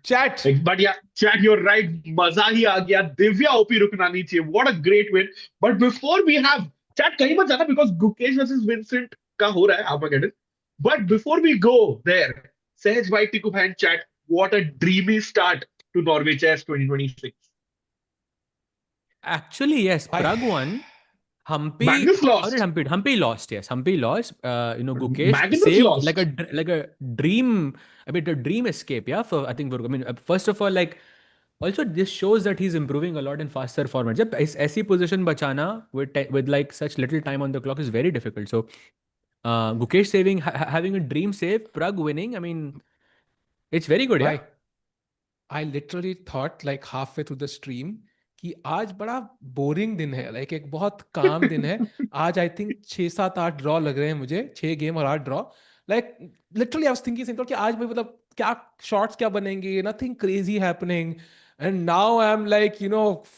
chat. But yeah, chat, you're right. मजा ही आ गया. Divya OP रुकना नहीं चाहिए. What a great win. But before we have chat, कहीं मत जाना because Gukesh versus Vincent का हो रहा है Armageddon. But before we go there, Sahaj Bhai, Tiku Bhai and chat, what a dreamy start to Norway Chess 2026. Actually, yes, भाई Pragg won. Humpy, Magnus how did lost. Humpy lost? Yes, Humpy lost. Gukesh Magnus saved lost. like a dream, a bit a dream escape. Yeah, for I think I mean, first of all, like also this shows that he's improving a lot in faster formats. जब ऐसी position बचाना with like such little time on the clock is very difficult. So Gukesh saving having a dream save, Pragg winning. I mean, it's very good. भाई Yeah. I literally thought like half way through the stream कि आज बड़ा boring दिन है, like एक बहुत काम दिन है. आज आई थिंक 6 7 8 ड्रॉ लग रहे हैं मुझे, 6 गेम और 8 draw. Like literally I was thinking simple कि आज भाई मतलब क्या शॉट्स क्या बनेंगे, nothing crazy happening. And now I am like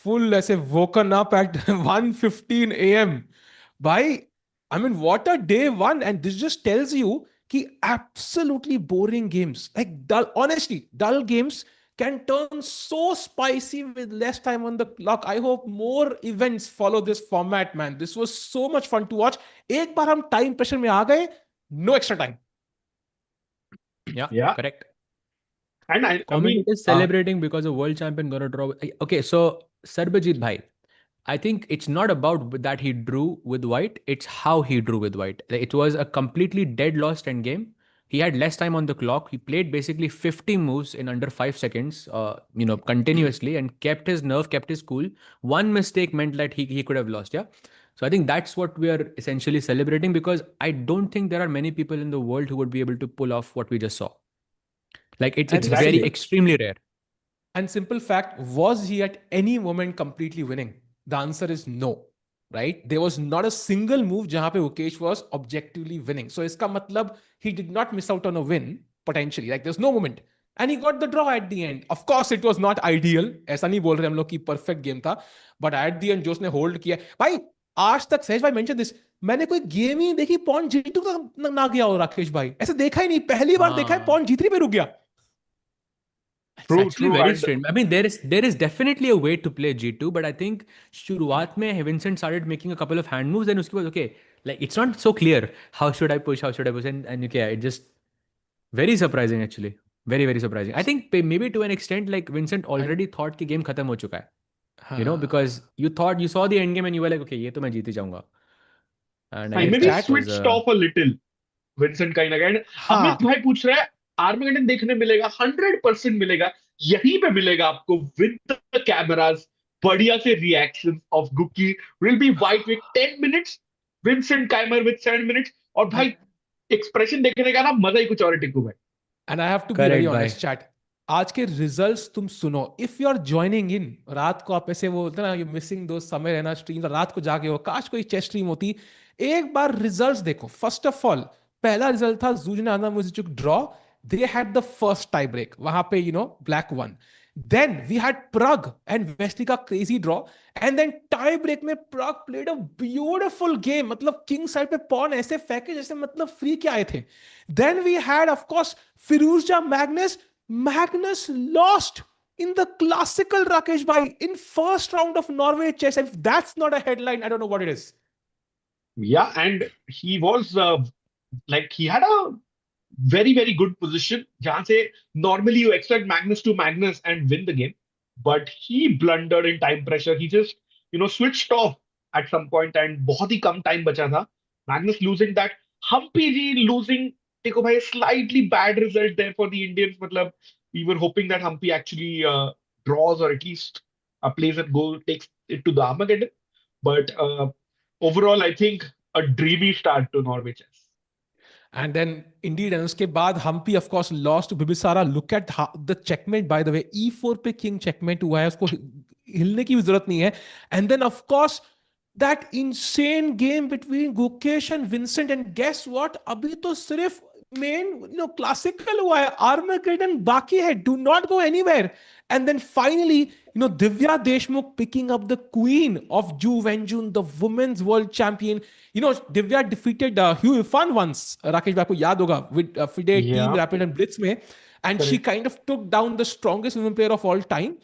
full ऐसे वोकन अप एट 1:15 AM. भाई I mean, what a day one, and this just tells you कि absolutely boring games, like dull, honestly, dull games can turn so spicy with less time on the clock. I hope more events follow this format, man. This was so much fun to watch. एक बार हम time pressure में आ गए, no extra time. Yeah. Yeah. Correct. And I mean, Comment is celebrating because a world champion got a draw. Okay, so Sarbajit Bhai, I think it's not about that he drew with white, it's how he drew with white. Like, it was a completely dead lost endgame. He had less time on the clock. He played basically 50 moves in under 5 seconds, continuously and kept his nerve, kept his cool. One mistake meant that he could have lost. Yeah. So I think that's what we are essentially celebrating because I don't think there are many people in the world who would be able to pull off what we just saw. Like it's And very exactly. extremely rare. And simple fact, was he at any moment completely winning? The answer is no, right? There was not a single move जहां पे Gukesh was objectively winning. So इसका मतलब he did not miss out on a win potentially. Like there's no moment. And he got the draw at the end. Of course, it was not ideal. ऐसा नहीं बोल रहे हम लोग कि perfect game था. But at the end जो उसने hold किया, भाई आज तक सहज भाई mention this, मैंने कोई गेम ही देखी पॉन G2 तक ना गया हो राकेश भाई, ऐसे देखा ही नहीं. पहली बार देखा है हाँ. पॉन G3 पे रुक गया. It's True, actually true. very And strange. I mean, there is definitely a way to play G2, but I think शुरुआत में Vincent started making a couple of hand moves, and उसके बाद okay, like it's not so clear. How should I push? How should I push? And okay, it just very surprising actually. Very very surprising. I think maybe to an extent like Vincent already thought कि game खत्म हो चुका है. Because you saw the end game and you were like, okay, ये तो मैं जीत ही जाऊंगा. And I And guess maybe that chat, was switched off a little. Vincent कहीं ना कहीं. हाँ अमित भाई पूछ रहा है आर्मेगेडन देखने मिलेगा 100% मिलेगा यहीं पे मिलेगा आपको विद द कैमरास बढ़िया से reactions of Guki will be white with 10 minutes Vincent Keymer with 7 minutes और भाई एक्सप्रेशन देखने का ना मजा ही कुछ और है टिक्कू भाई. And I have to be Correct, very bhai. Honest chat, आज के रिजल्ट्स तुम सुनो. If you are joining in रात को, आप ऐसे वो बोलते हैं ना, यू मिसिंग दो समय रहना स्ट्रीम, रात को जाके हो, काश कोई चेस स्ट्रीम होती. एक बार रिजल्ट्स देखो. फर्स्ट ऑफ ऑल पहला रिजल्ट था जूजना आना मुझे draw. They had the first tie break, वहां पे black won. Then we had Pragg and Wesley का crazy draw, and then tie break में Pragg played a beautiful game. मतलब king side पे pawn ऐसे फेंके जैसे मतलब free के आए थे. Then we had of course Firouzja Magnus. Magnus lost in the classical Rakesh Bhai in first round of Norway chess. And if that's not a headline, I don't know what it is. Yeah, and he was like he had a very very good position. जहाँ से normally you expect Magnus to Magnus and win the game, but he blundered in time pressure. He just switched off at some point and बहुत ही कम time बचा था. Magnus losing that, Humpy ji losing. देखो भाई slightly bad result there for the Indians. मतलब we were hoping that Humpy actually draws or at least plays and goal takes it to the Armageddon. But overall, I think a dreamy start to Norway chess. And then, indeed, and उसके बाद Humpy, of course, lost to Bibisara. Look at the checkmate, by the way. E4 पे king checkmate हुआ है. उसको हिलने की भी जरूरत नहीं है. And then, of course, that insane game between Gukesh and Vincent. And guess what? अभी तो सिर्फ main, classical हुआ है. Armageddon बाकी है. Do not go anywhere. And then finally, Divya Deshmukh picking up the queen of Ju Wenjun, the women's world champion. Divya defeated Hugh Ifan once. Rakesh bhai ko yaad hoga with FIDE Team Yeah, Rapid and Blitz mein, and she correct. kind of took down the strongest women player of all time.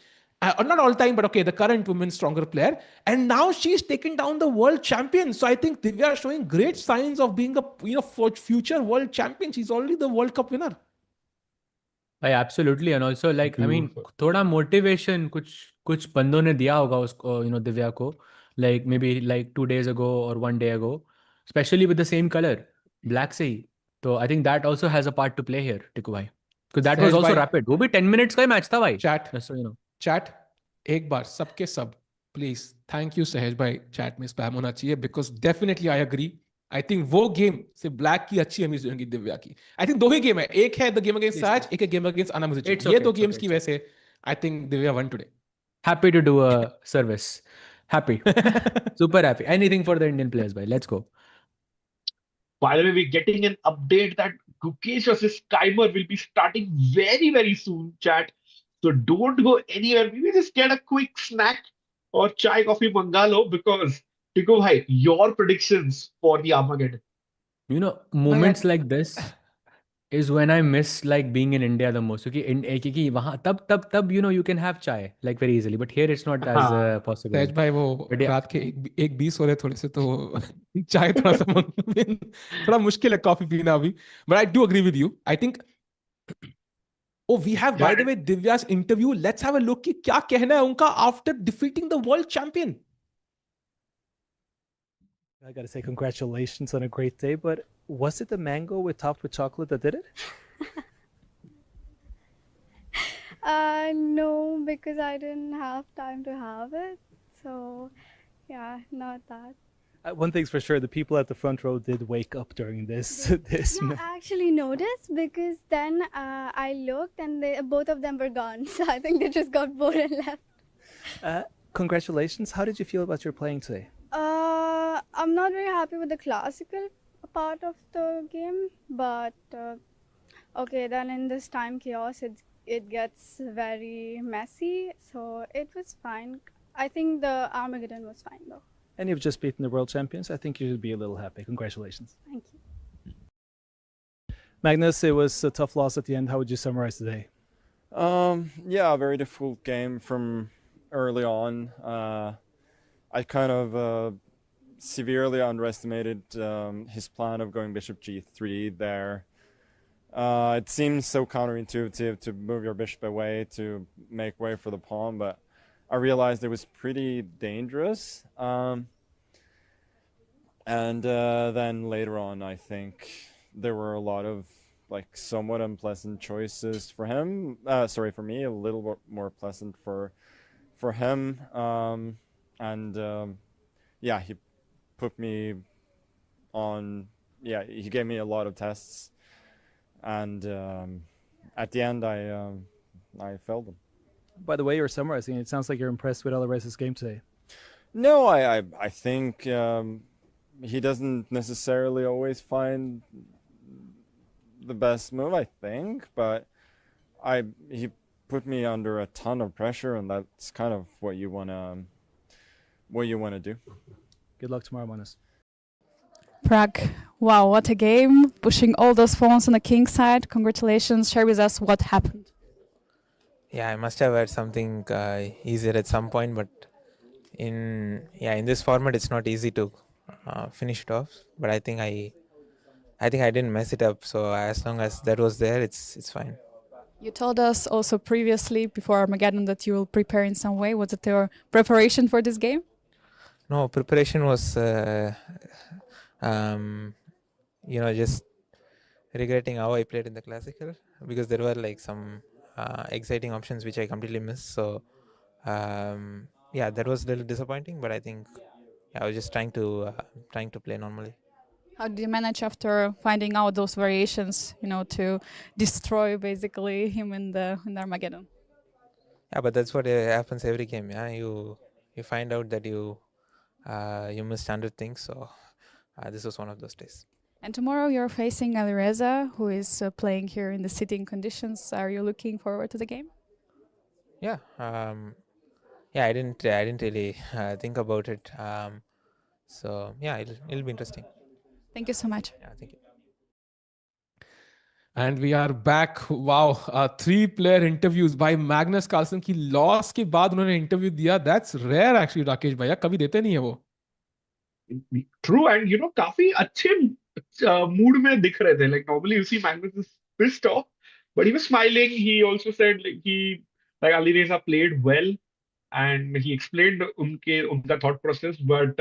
Or not all time, but okay, the current women's stronger player. And now she's taken down the world champion. So I think Divya is showing great signs of being a future world champion. She's already the World Cup winner. Absolutely, and also like I mean, Beautiful. थोड़ा motivation कुछ बंदों ने दिया होगा उसको, दिव्या को, like maybe like 2 days ago or 1 day ago, especially with the same color, black से ही. तो I think that also has a part to play here, टिकू भाई, because that was Sahaj also bhai, rapid. वो भी 10 minutes का ही match था भाई. chat. Just so you know. Chat एक बार सबके सब प्लीज थैंक यू सहेज भाई चैट में स्पैम होना चाहिए because definitely I agree I think वो गेम से ब्लैक की अच्छी अमीज होगी दिव्या की आई थिंक दो ही गेम है एक है द गेम अगेंस्ट Please, सहज please. एक है गेम अगेंस्ट अना मुझे It's ये okay, दो it's गेम्स okay, की it's वजह से I think Divya one today Happy to do a service. Happy. Super happy. Anything for the Indian players, bhai. Let's go. By the way, we're getting an update that Gukesh versus Timer will be starting very, very soon, chat. So don't go anywhere. Maybe just get a quick snack or chai coffee mangalo because Tico bhai, your predictions for the Armageddon. Moments like this is when I miss like being in India the most. क्योंकि वहाँ तब you can have chai like very easily, but here it's not as हाँ, possible. सहज भाई वो But yeah, रात के एक 20 हो रहे थोड़े से तो चाय थोड़ा सा थोड़ा मुश्किल है कॉफी पीना अभी but I do agree with you I think Oh, we have, by yeah. the way, Divya's interview. Let's have a look कि क्या कहना है उनका after defeating the world champion. I gotta say, congratulations on a great day. But was it the mango topped with chocolate that did it? No, because I didn't have time to have it. So, yeah, not that. One thing's for sure: the people at the front row did wake up during this. Yeah, I actually noticed because then I looked and both of them were gone. So I think they just got bored and left. Congratulations! How did you feel about your playing today? I'm not very happy with the classical part of the game, but okay, then in this time chaos, it gets very messy. So it was fine. I think the Armageddon was fine though. And you've just beaten the world champions. I think you should be a little happy. Congratulations. Thank you. Magnus, it was a tough loss at the end. How would you summarize today? Yeah, a very difficult game from early on. I kind of severely underestimated his plan of going bishop g3 there. It seems so counterintuitive to move your bishop away to make way for the pawn, but I realized it was pretty dangerous. And then later on, I think there were a lot of like somewhat unpleasant choices for him. Sorry, for me, a little bit more pleasant for him. Yeah, he put me on. Yeah, he gave me a lot of tests, and at the end, I failed him. By the way you're summarizing, it sounds like you're impressed with Alvarez's game today. No, I think he doesn't necessarily always find the best move, I think, but he put me under a ton of pressure, and that's kind of what you wanna do. Good luck tomorrow, Manas. Pragg, wow, what a game. Pushing all those pawns on the king side. Congratulations. Share with us what happened. Yeah, I must have had something easier at some point, but in this format, it's not easy to finish it off. But I think I didn't mess it up. So as long as that was there, it's fine. You told us also previously, before Armageddon, that you will prepare in some way. Was it your preparation for this game? No, preparation was just regretting how I played in the classical, because there were like some exciting options which I completely missed. So that was a little disappointing. But I think I was just trying to play normally. How did you manage after finding out those variations, to destroy basically him in the Armageddon? Yeah, but that's what happens every game. Yeah, you find out that you missed 100 things. So this was one of those days. And tomorrow you're facing Alireza, who is playing here in the sitting conditions. Are you looking forward to the game? Yeah, I didn't really think about it. So yeah, it'll be interesting. Thank you so much. Yeah, thank you. And we are back. Wow, 3-player interviews by Magnus Carlsen की loss के बाद उन्होंने interview दिया. That's rare actually, Rakesh भैया. कभी देते नहीं है वो. True, and काफी अच्छे mood में दिख रहे थे. Like normally you see Magnus is pissed off, but he was smiling. He also said like Alireza played well, and he explained unka thought process. But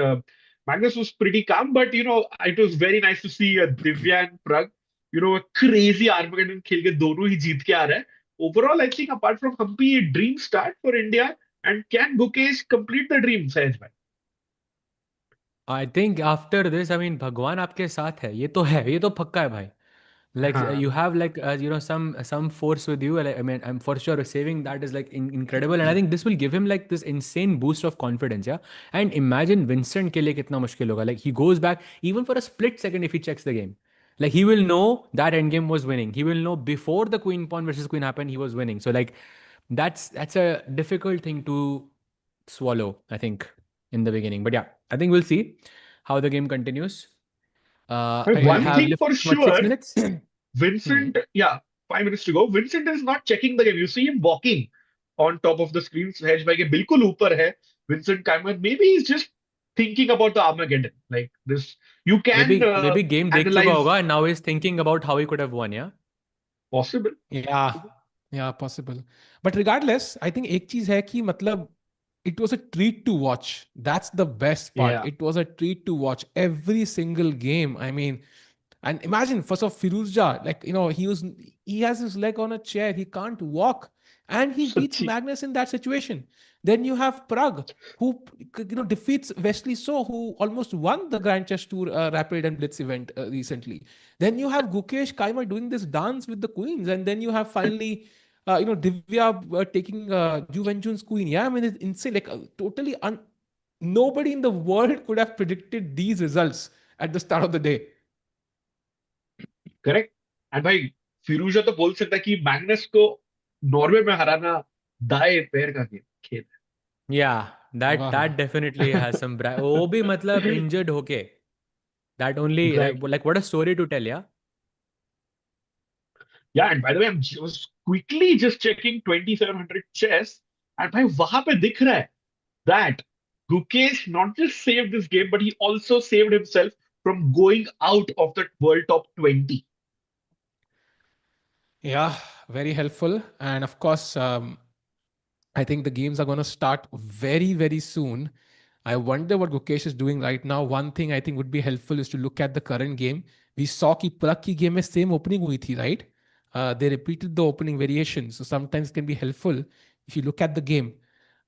Magnus was pretty calm. But it was very nice to see Divya and Pragg, a crazy Armageddon खेल के दोनों ही जीत के आ रहे हैं. Overall, I think apart from Humpy, a dream start for India. And can Gukesh complete the dream, Sahaj bhai? I think after this, I mean, भगवान आपके साथ है. ये तो है, ये तो पक्का है भाई. Like हाँ. you have like some force with you. Like, I mean, I'm for sure saving that is like incredible, and I think this will give him like this insane boost of confidence. Yeah, and imagine Vincent के लिए कितना मुश्किल होगा. Like he goes back even for a split second if he checks the game. Like he will know that endgame was winning. He will know before the queen pawn versus queen happened, he was winning. So like that's a difficult thing to swallow, I think, in the beginning. But yeah, I think we'll see how the game continues. But We one have thing left for what, sure, 6 minutes. Vincent, 5 minutes to go. Vincent is not checking the game. You see him walking on top of the screen. Sahaj bhai ke bilkul upar hai. Vincent Kaiman, maybe he's just thinking about the Armageddon. Like this, you can maybe game देख चुका analyze. होगा and now he's thinking about how he could have won. Yeah, Possible. Yeah, possible. But regardless, I think एक चीज है कि मतलब it was a treat to watch. That's the best part. Yeah. It was a treat to watch every single game. I mean, and imagine first of Firouzja, like he has his leg on a chair, he can't walk, and he beats Sachi. Magnus in that situation. Then you have Pragg, who defeats Wesley So, who almost won the Grand Chess Tour Rapid and Blitz event recently. Then you have Gukesh Kaima doing this dance with the queens, and then you have finally Divya taking Ju Wenjun's queen. Yeah, I mean, it's insane. Like totally nobody in the world could have predicted these results at the start of the day. Correct. And भाई फिरूजा तो बोल सकता है कि Magnus को Norway में हराना दाएं पैर का खेल है. yeah, Wow. that definitely has some वो भी मतलब injured होके that only Right. like what a story to tell. Yeah, and by the way, I'm just quickly just checking 2700 chess, and भाई वहां पे दिख रहा है that Gukesh not just saved this game, but he also saved himself from going out of the world top 20. Yeah, very helpful. And of course, I think the games are going to start very, very soon. I wonder what Gukesh is doing right now. One thing I think would be helpful is to look at the current game. We saw कि Pragg की game में same opening हुई थी, right? They repeated the opening variation. So sometimes it can be helpful if you look at the game.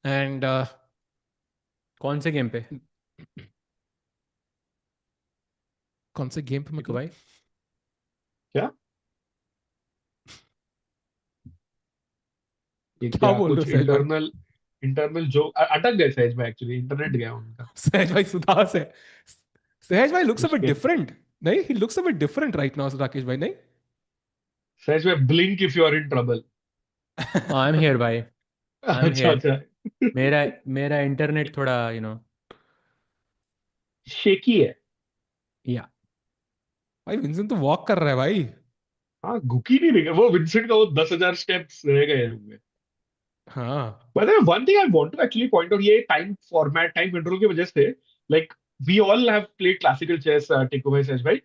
And कौन से game पे कौन से game पे देखो मतलब? भाई क्या ये क्या क्या बोल रहे कुछ हो सहज भाई? इंटरनल जो अटक गए सहज भाई. एक्चुअली इंटरनेट गया उनका. सहज भाई सुदास है. सहज भाई looks a bit उसके different. नहीं, he looks a bit different right now, Rakesh भाई, नहीं? सहज भाई blink if you are in trouble. I'm here, bhai. I'm अच्छा here. अच्छा मेरा इंटरनेट थोड़ा शेकी है. या भाई विंसेंट तो वॉक कर रहा है भाई. हाँ गुकी नहीं रहेगा वो विंसेंट का वो 10,000 स्टेप्स रह गए हैं. हाँ. By the way, one thing I want to actually point out ये टाइम फॉर्मेट टाइम कंट्रोल की वजह से like we all have played classical chess takeover chess right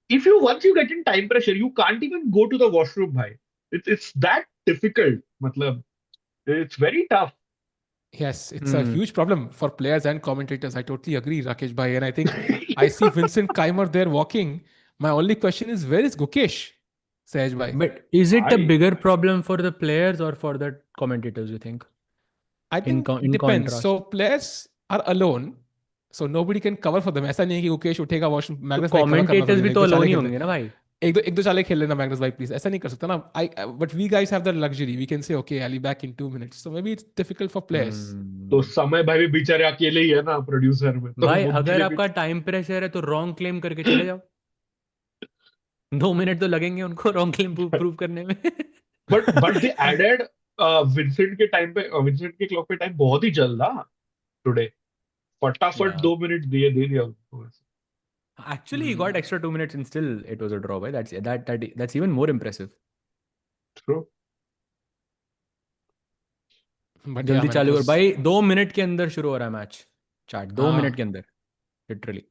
if you once you get in time pressure you can't even go to the washroom bhai it's that difficult मतलब it's very tough. Yes, it's a huge problem for players and commentators. I totally agree, Rakesh bhai. And I think I see Vincent Keimer there walking. My only question is, where is Gukesh? Sahaj bhai. But is it a I bigger problem for the players or for the commentators, you think? I think In depends. contrast. So players are alone. So nobody can cover for them. ऐसा नहीं है कि गुकेश उठेगा wash तो Magnus भाई cover करना commentators थोड़ी भी देर, एक तो दो alone चाले ही खेल ले, होंगे ना भाई. एक दो चाले खेल लेना मैग्नस भाई प्लीज, ऐसा नहीं कर सकता ना. I but we guys have the luxury, we can say okay I be back in 2 minutes. So maybe it's difficult for players. तो Hmm. समय भाई भी बेचारे अकेले ही है ना प्रोड्यूसर में तो भाई उनके अगर लिए भी. आपका टाइम प्रेशर है तो रॉन्ग क्लेम करके चले जाओ. 2 मिनट तो लगेंगे उनको रॉन्ग क्लेम प्रूव करने में. बट दे एडेड विंसेंट के टाइम पे विंसेंट के क्लॉक पे टाइम बहुत ही जल्द था टुडे. फटाफट Yeah. 2 मिनट दे दिया उनको. Actually, he got extra 2 minutes and still it was a draw. By that's even more impressive. True. But yeah जल्दी man, it चालू कर was. भाई. 2 मिनट के अंदर शुरू हो रहा है मैच. चैट 2 मिनट के हाँ. अंदर literally.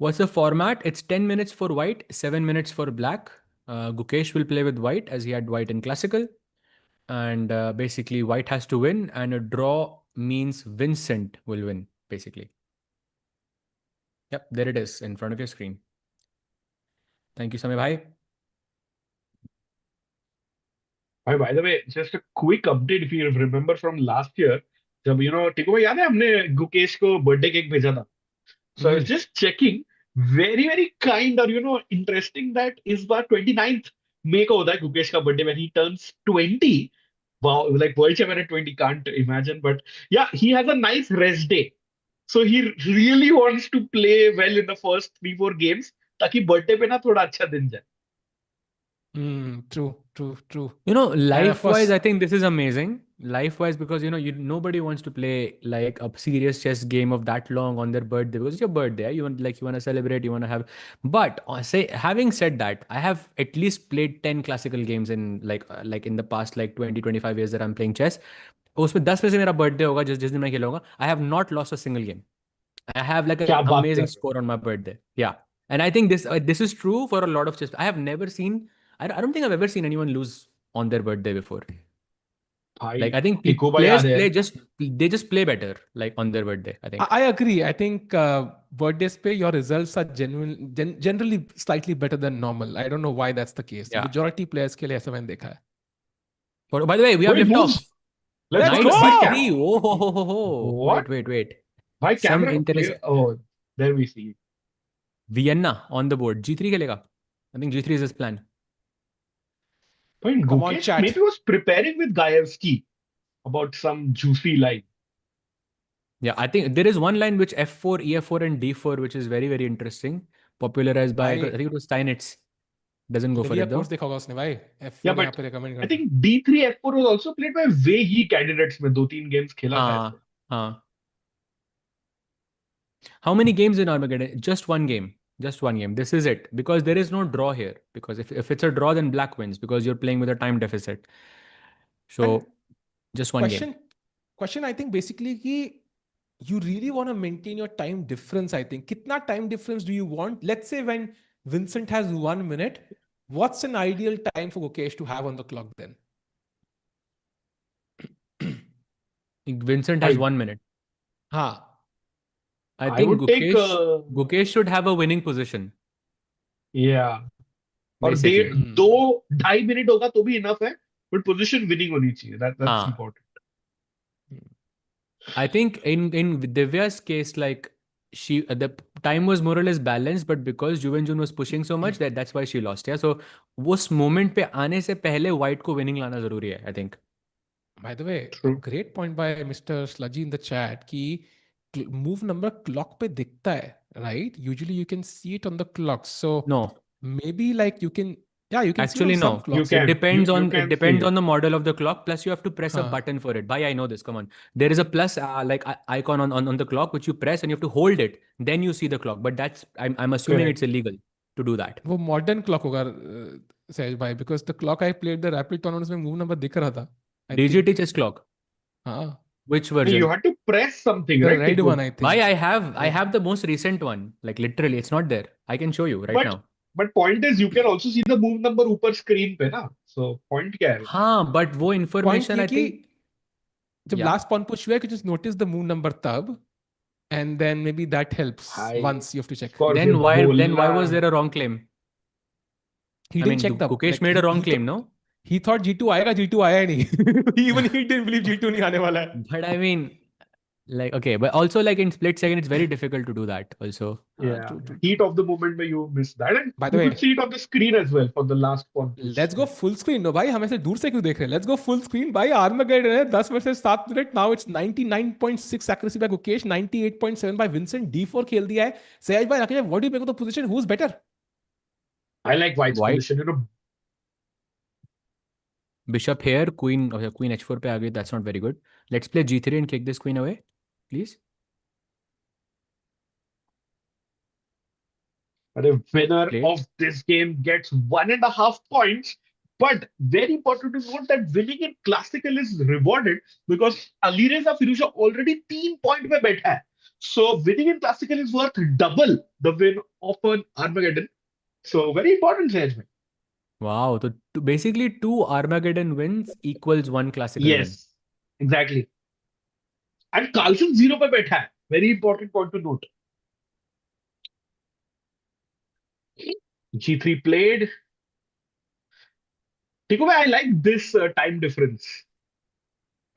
What's the format? It's 10 minutes for white, 7 minutes for black. Gukesh will play with white as he had white in classical. And basically, white has to win, and a draw means Vincent will win, basically. Yep, there it is in front of your screen. Thank you, Samay bhai. By the way, just a quick update if you remember from last year, जब टिको भाई याद है हमने गुकेश को birthday cake भेजा था. So I was just checking, very kind और interesting that इस बार 29th मई को होता है गुकेश का birthday when he turns 20. Wow, like world champion at 20, can't imagine. But yeah, he has a nice rest day. So he really wants to play well in the first 3-4 games ताकि birthday पे ना थोड़ा अच्छा दिन जाए. True. You know, And of life-wise, course, I think this is amazing. Life-wise, because nobody wants to play like a serious chess game of that long on their birthday because it's your birthday. You want to celebrate, you want to have. But having said that, I have at least played 10 classical games in like in the past like 20-25 years that I'm playing chess. उसमें 10 में से मेरा birthday होगा जिस दिन मैं खेलूंगा. I have not lost a single game. I have like an क्या बात कर amazing रहे हो score on my birthday. Yeah, and I think this is true for a lot of chess. I have never seen. I don't think I've ever seen anyone lose on their birthday before. भाई. Like I think टिको भाई players याद है. they just play better like on their birthday. I think. I agree. I think birthdays pe your results are generally slightly better than normal. I don't know why that's the case. Yeah. Majority players के लिए ऐसा मैंने देखा है. By the way, we have कोई liftoff. moves. Let's Let's Knight go. go! भाई C3. Oh ho. What? Wait. भाई Some camera interest. clear. Oh, there we see. Vienna on the board. G3 खेलेगा. I think G3 is his plan. But Come on, Gukesh chat. maybe was preparing with Gaevsky about some juicy line. Yeah, I think there is one line which F4, EF4, and D4, which is very interesting, popularized by I भाई think it was Steinitz. Doesn't go for trivia it course though. देखा होगा उसने भाई. Yeah, F4 यहाँ but पे recommend I करता है. think D3 F4 was also played by Wehi candidates में 2-3 games खेला था ऐसे. हाँ. How many games in Armageddon? Just one game. Just one game. This is it. Because there is no draw here. Because if it's a draw, then black wins because you're playing with a time deficit. And So just one game. question I think basically कि you really want to maintain your time difference. I think कितना time difference do you want? Let's say when Vincent has 1 minute, what's an ideal time for Gukesh to have on the clock then? Vincent has I 1 minute. हाँ. I I think would take Gukesh should have a winning position. yeah. और Basically. 2-2.5 minute होगा तो भी enough है. But position winning होनी चाहिए. That's हाँ. important. I think in Divya's case, like the time was more or less balanced, but because Juvenjun was pushing so much that's why she lost. Yeah, so उस moment पे आने से पहले white को winning लाना जरूरी है, I think. By the way, a True. great point by Mr. Sludgy in the chat कि move number clock पे दिखता है, right? Usually you can see it on the clock. So No, maybe like you can, yeah, you can see it Actually, on some no. You clocks. It can. depends You on can see it. the model of the clock. Plus, you have to press a Huh. button for it. Bhai, I know this. Come on. There is a plus icon on the clock which you press and you have to hold it. Then you see the clock. But that's I'm assuming Correct. it's illegal to do that. वो modern clock होगा सहज भाई, because the clock I played the rapid tournaments में move number दिख रहा था, I think. DGT chess clock. हाँ, Which You version? had to press something, the right, red Tiku? One I Bhai, think. I have the most recent one. Like literally, it's not there. I can show you right But now. but point is, you can also see the move number ऊपर screen पे ना. So point क्या है? हाँ, but वो point information ये I कि think. जब Yeah. लास्ट पॉइंट पुश हुआ है कि just notice the move number तब, and then maybe that helps भाई, once you have to check. of course, Then ये why बोलना was there a wrong claim? He I didn't mean, check the Gukesh like made a wrong he claim, no? he thought G2 आएगा, G2 आया ही नहीं. Even he didn't believe G2 नहीं आने वाला है. But I mean, like, okay, but also like in split second, it's very difficult to do that also. yeah, True, true, heat true. of the moment where you missed that, and By the you way, could see it on the screen as well for the last pawn push. Let's go full screen. No भाई, हम ऐसे दूर से क्यों देख रहे हैं? Let's go full screen भाई. आर्मगेडन है 10 versus 7 minute. Now it's 99.6 accuracy by Gukesh, 98.7 by Vincent. D4 खेल दिया है. सहज भाई, Rakesh, what do you make of the position? Who is better? I like White's White position. You know, bishop here, queen, okay, queen h4 पे आ गई. That's not very good. Let's play g3 and kick this queen away, please. the winner Played. of this game gets 1.5 points. But very important to note that winning in classical is rewarded because Alireza Firouzja already 3 point पे बैठा है. So winning in classical is worth double the win of an Armageddon. So very important, Sahaj bhai. Wow, so basically 2 Armageddon wins equals 1 classical win. Yes, exactly. And Carlsen 0 पे बैठा है. Very important point to note. G3 played. Tiku bhai, I like this time difference.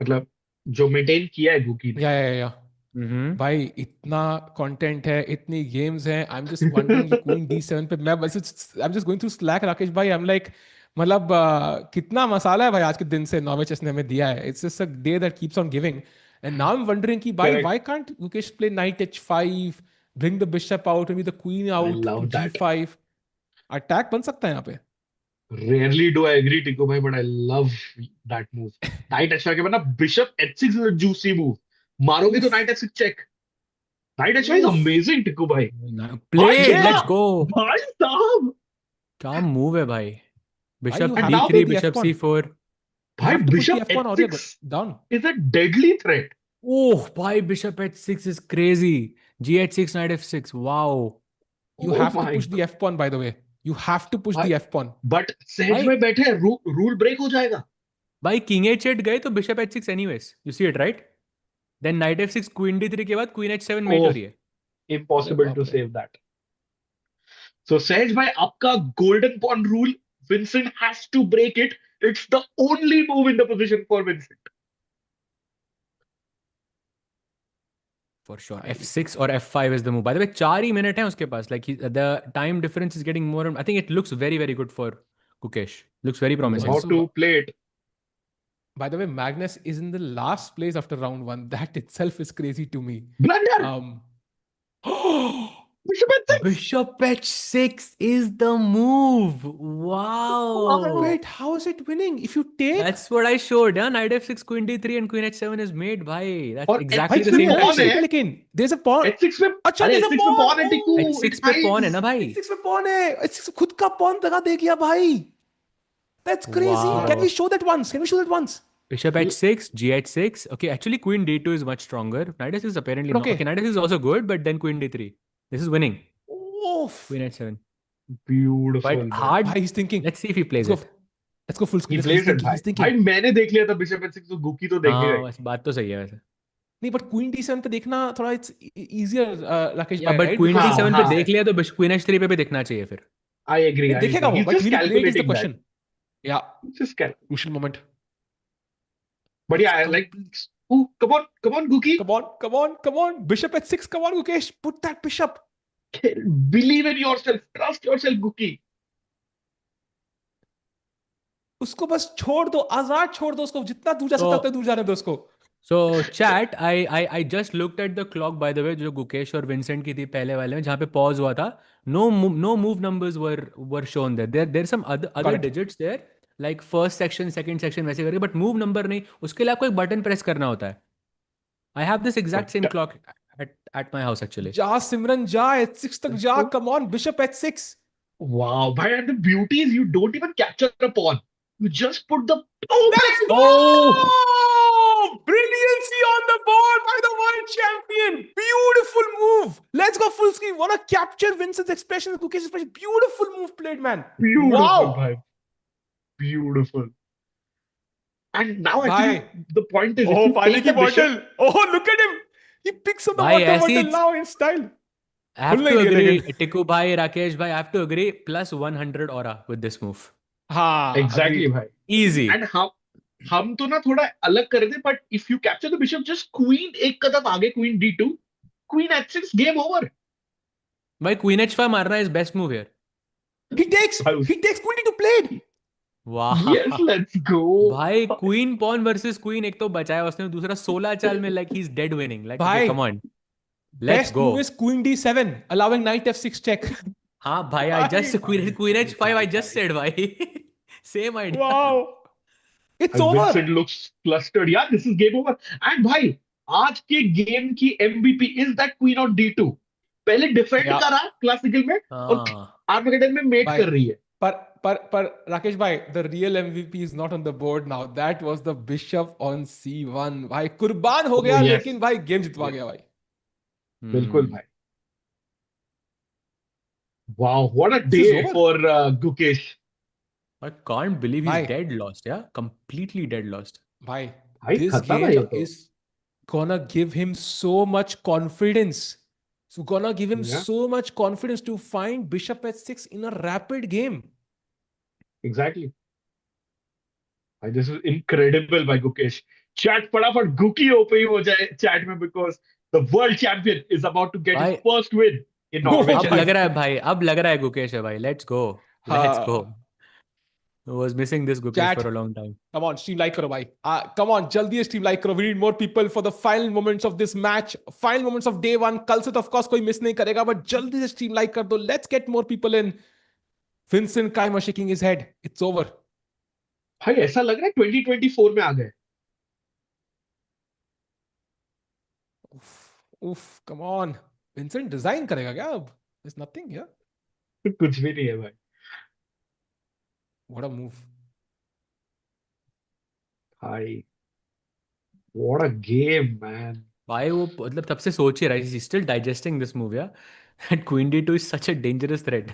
मतलब जो maintain किया है गुकी ने. या Mm-hmm. भाई, इतना कंटेंट है, इतनी गेम्स हैं. आई एम जस्ट वंडरिंग कि क्वीन D7 पे मैं बस I am just going through Slack Rakesh भाई. आई एम लाइक, मतलब कितना मसाला है भाई आज के दिन से नॉर्वे चेस ने हमें दिया है. It's just a day that keeps on giving. And now I am wondering कि भाई, Correct. Why can't Gukesh play knight H5, bring the bishop out, maybe the queen I out love to that. G5. Attack बन सकता है यहाँ पे. Rarely do I agree, Tiku bhai, but I love that move. Knight h5 के बाद ना Bishop h6 is a juicy move. मारोगे तो Knight h6 check. Knight h5 is Oof. amazing, Tiku bhai. Played, yeah! let's go. भाई साहब, क्या move है भाई. Bishop you have to D3, play the bishop F pawn. C4. You भाई have to push the Bishop F1 or you're h6 down. is a deadly threat. Oh, bhai, bishop h6 is crazy. G h6, knight f6. Wow. You Oh have to my push the God. F pawn, by the way. You have to push भाई, the F pawn. but सहज भाई, में बैठे rule break हो जाएगा. भाई king h8 गए तो bishop h6 anyways. You see it, right? Then knight f6, queen d3 के बाद queen h7 mate हो Oh, रही है. impossible बाप to रे. save that. So सहज भाई, आपका golden pawn rule, Vincent has to break it. It's the only move in the position for Vincent. For sure. F6 or f5 is the move. By the way, 4 he minute है उसके पास. Like the time difference is getting more. I think it looks very, very good for Gukesh. Looks very promising. How Also, to play it. by the way, Magnus is in the last place after round 1. That itself is crazy to me. Blunder! Bishop h6! Bishop h6 is the move. Wow. Wait, how is it winning? If you take... That's what I showed. Yeah? Knight f6, queen d3 and queen h7 is made. Bhai. That's और exactly h6 the पे same pawn tactic. है. लेकिन there's a pawn. h6 पे, अच्छा, अरे there's a h6 पे pawn. pawn है, Tiku. h6 It's पे pawn है nice. ना भाई. H6 पे pawn है. H6 खुद का pawn दगा दे गया भाई. That's crazy. Wow. Can we show that once? Can we show that once? Bishop h6, gh6. Okay, actually queen d2 is much stronger. Knight h6 is apparently But not. okay. Okay, knight h6 is also good, but then queen d3. This is winning. Oof. Queen h7. Beautiful. But man. hard. Bhai, he's thinking. Let's see if he plays Let's it. go. Let's go full He screen. He's plays it, thinking. भाई. He's thinking. भाई मैंने देख लिया था Bishop h6 तो गुकी तो देखेगा हाँ, ही. बस बात तो सही है वैसे. नहीं, but Queen D7 पे देखना थोड़ा it's easier, Rakesh Yeah, bhai, but right? queen Because d7 हाँ, पे हाँ. देख लिया तो queen h3 पे भी देखना चाहिए फिर. I agree. नहीं, I देखेगा agree. वो, He's but just will he play it is the calculating that. question. Yeah, Just calculating. crucial moment. But yeah, I like. Oh, come on, Guki. Come on. Bishop h6. Come on, Gukesh. Put that bishop. Believe in yourself. Trust yourself, Guki. उसको बस छोड़ दो, आजाद छोड़ दो उसको. जितना दूर जा सकता है उतना दूर जाने दो उसको. So chat, I just looked at the clock by the way, जो गुकेश और विंसेंट की थी पहले वाले में जहाँ पे पॉज हुआ था. No move numbers were shown there. There's some other it. digits there, like first section, second section वैसे करके, but move number नहीं. उसके लिए आपको एक button press करना होता है. I have this exact same But clock at my house actually. जा सिमरन जा, h6 तक जा, come on, bishop h6. wow, bhai, and the beauty is you don't even capture a pawn. You just put the Let's go! Brilliancy on the board by the world champion. Beautiful move. Let's go full screen. Want to capture Vincent's expression, Gukesh's expression. Beautiful move played, man. beautiful, Wow. bhai. Beautiful. And now Bhai. actually the point is, if Oh, you पानी take की the bishop, bottle. Oh, look at him. He picks up the भाई, water ऐसी bottle now in style. I have खुल to नहीं रही है agree, लेकिन. Tikku bhai, Rakesh bhai, I have to agree, plus 100 aura with this move. हाँ, exactly, agreed. bhai. Easy. And हम तो ना थोड़ा अलग कर रहे थे, but if you capture the bishop, just queen एक कदम आगे, queen d2, queen h6, game over. भाई Queen h5 मारना is best move here. He takes queen to play. वाह. Yes, let's go. भाई Queen pawn versus Queen, एक तो बचाया उसने, दूसरा 16 चाल में like he's dead winning. Like okay, भाई, come on. Let's Best go. move is queen d7, allowing knight f6 check. हाँ भाई, I just Queen h5 I just said भाई. Same idea. Wow. It's And over. Vincent looks flustered. Yeah, this is game over. And भाई, आज के game की MVP is that queen on d2. पहले defend Yeah. करा classical में, और हाँ. आर्मेगेडन में मेट भाई, कर रही है. पर Rakesh bhai, the real MVP is not on the board now. That was the bishop on c1. भाई कुर्बान हो गया, yes. लेकिन भाई गेम जितवा गया भाई. बिल्कुल भाई. Wow, what a This is day over. for Gukesh. I can't believe he's Bhai. dead lost. Yeah, completely dead lost. भाई, भाई this खत्म है game ये तो. is gonna give him so much confidence. So gonna give him Yeah. so much confidence to find bishop h6 in a rapid game. Exactly. This is incredible by Gukesh. Chat फटाफट Guki OP हो जाए chat में, because the world champion is about to get his भाई, first win in Norway. Oh अब my लग रहा है भाई, अब लग रहा है गुकेश है भाई. Let's go. Let's go. हाँ. I was missing this Gukesh Chat. for a long time. Come on, stream like करो भाई. Come on, जल्दी stream like करो. We need more people for the final moments of this match. Final moments of day one. कल से तो of course कोई miss नहीं करेगा, but जल्दी से stream like कर दो. Let's get more people in. Vincent Kaimer shaking his head. It's over. भाई ऐसा लग रहा है 2024 में आ गए. Oof, come on. Vincent design करेगा क्या अब? There's nothing here. कुछ भी नहीं है भाई. What a move. भाई, what a game, man. भाई वो मतलब तब से सोच ही रहा है. He's still digesting this move, yeah. And Queen d2 is such a dangerous threat.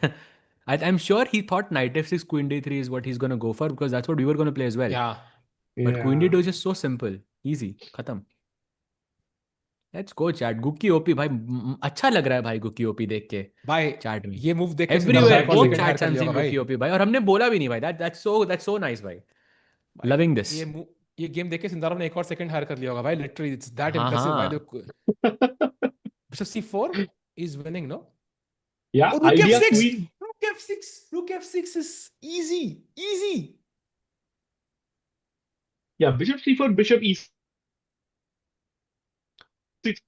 I'm sure he thought knight f6, Queen d3 is what he's gonna go for, because that's what we were gonna play as well. Yeah. But Queen Yeah. d2 is just so simple, easy, खत्म. Let's go chat. Guki OP भाई, अच्छा लग रहा है भाई Guki OP देख के भाई chat में. ये move देख के Everywhere, Sindhara both second hire chats कर I'm लिया seeing होगा भाई. Guki OP भाई, और हमने बोला भी नहीं भाई. That's so nice भाई. भाई, Loving this. ये गेम देख के सिंधारा ने एक और सेकंड हायर कर लिया होगा भाई. Literally, it's that हाँ impressive. By हाँ. the bishop c4 is winning, no? Yeah, Oh, rook idea f6. queen. Rook f6. Rook f6 is easy. Easy. Yeah, bishop c4, bishop e6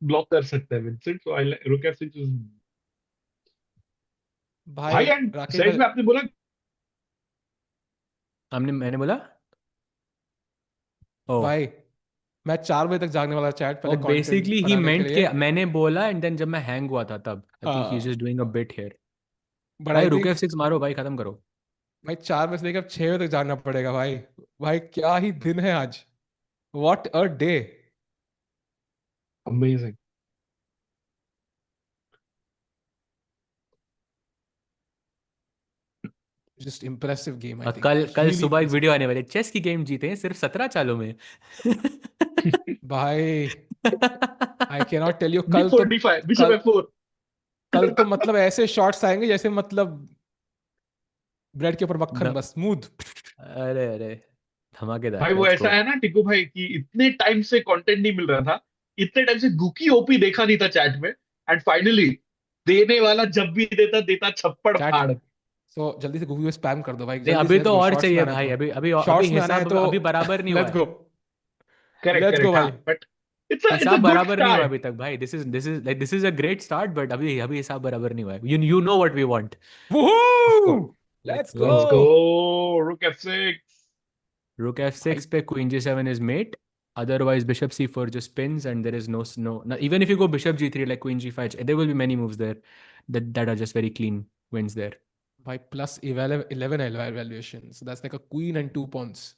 block कर सकता है Vincent. So I like rook f6 is. भाई भाई, and Rakesh side भाई, में आपने बोला मैंने बोला. Oh. भाई मैं 4 बजे तक जागने वाला चैट पहले Oh, कंटेंट basically he बनाने के meant लिए. कि मैंने बोला and then जब मैं हैंग हुआ था तब. I think he's हाँ. just doing a bit here. But भाई I rook think f6 मारो भाई, खत्म करो. भाई 4 बजे से लेकर 6 बजे तक जागना पड़ेगा भाई. भाई क्या ही दिन है आज. What a day. amazing. Just impressive game, I think. कल Really सुबह एक impressive. वीडियो आने वाली. चेस की गेम जीते हैं सिर्फ 17 चालों में. भाई I cannot tell you d45, bishop कल f4. कल तो मतलब ऐसे शॉट्स आएंगे जैसे मतलब ब्रेड के ऊपर मक्खन, न- बस स्मूथ. अरे धमाकेदार. भाई वो Let's ऐसा go. है ना टिकू भाई, कि इतने टाइम से कंटेंट नहीं मिल रहा था, इतने टाइम से गुकी ओपी देखा नहीं था चैट में, एंड फाइनली देने वाला जब भी देता देता छप्पड़ Chat. फाड़. सो जल्दी से गूगल स्पैम कर दो भाई. नहीं, जल्दी अभी से तो let's go. और Shorts में चाहिए आना है भाई. तो. अभी Shorts में आना है हिसाब तो अभी बराबर नहीं हुआ लेट्स है. गो. Correct Let's correct. go हाँ, भाई. बट It's a हिसाब good बराबर नहीं हुआ start. अभी तक भाई. This is a great start, but अभी अभी हिसाब बराबर नहीं हुआ है. You know what we want. Of course. Woohoo! Let's Let's go. go. Rook F6. Rook f6 पे queen g7 is mate. Otherwise, bishop c4 just spins, and there is no. Even if you go bishop g3 like queen g5, there will be many moves there that are just very clean wins there. By plus 11 evaluations. So that's like a queen and 2 pawns.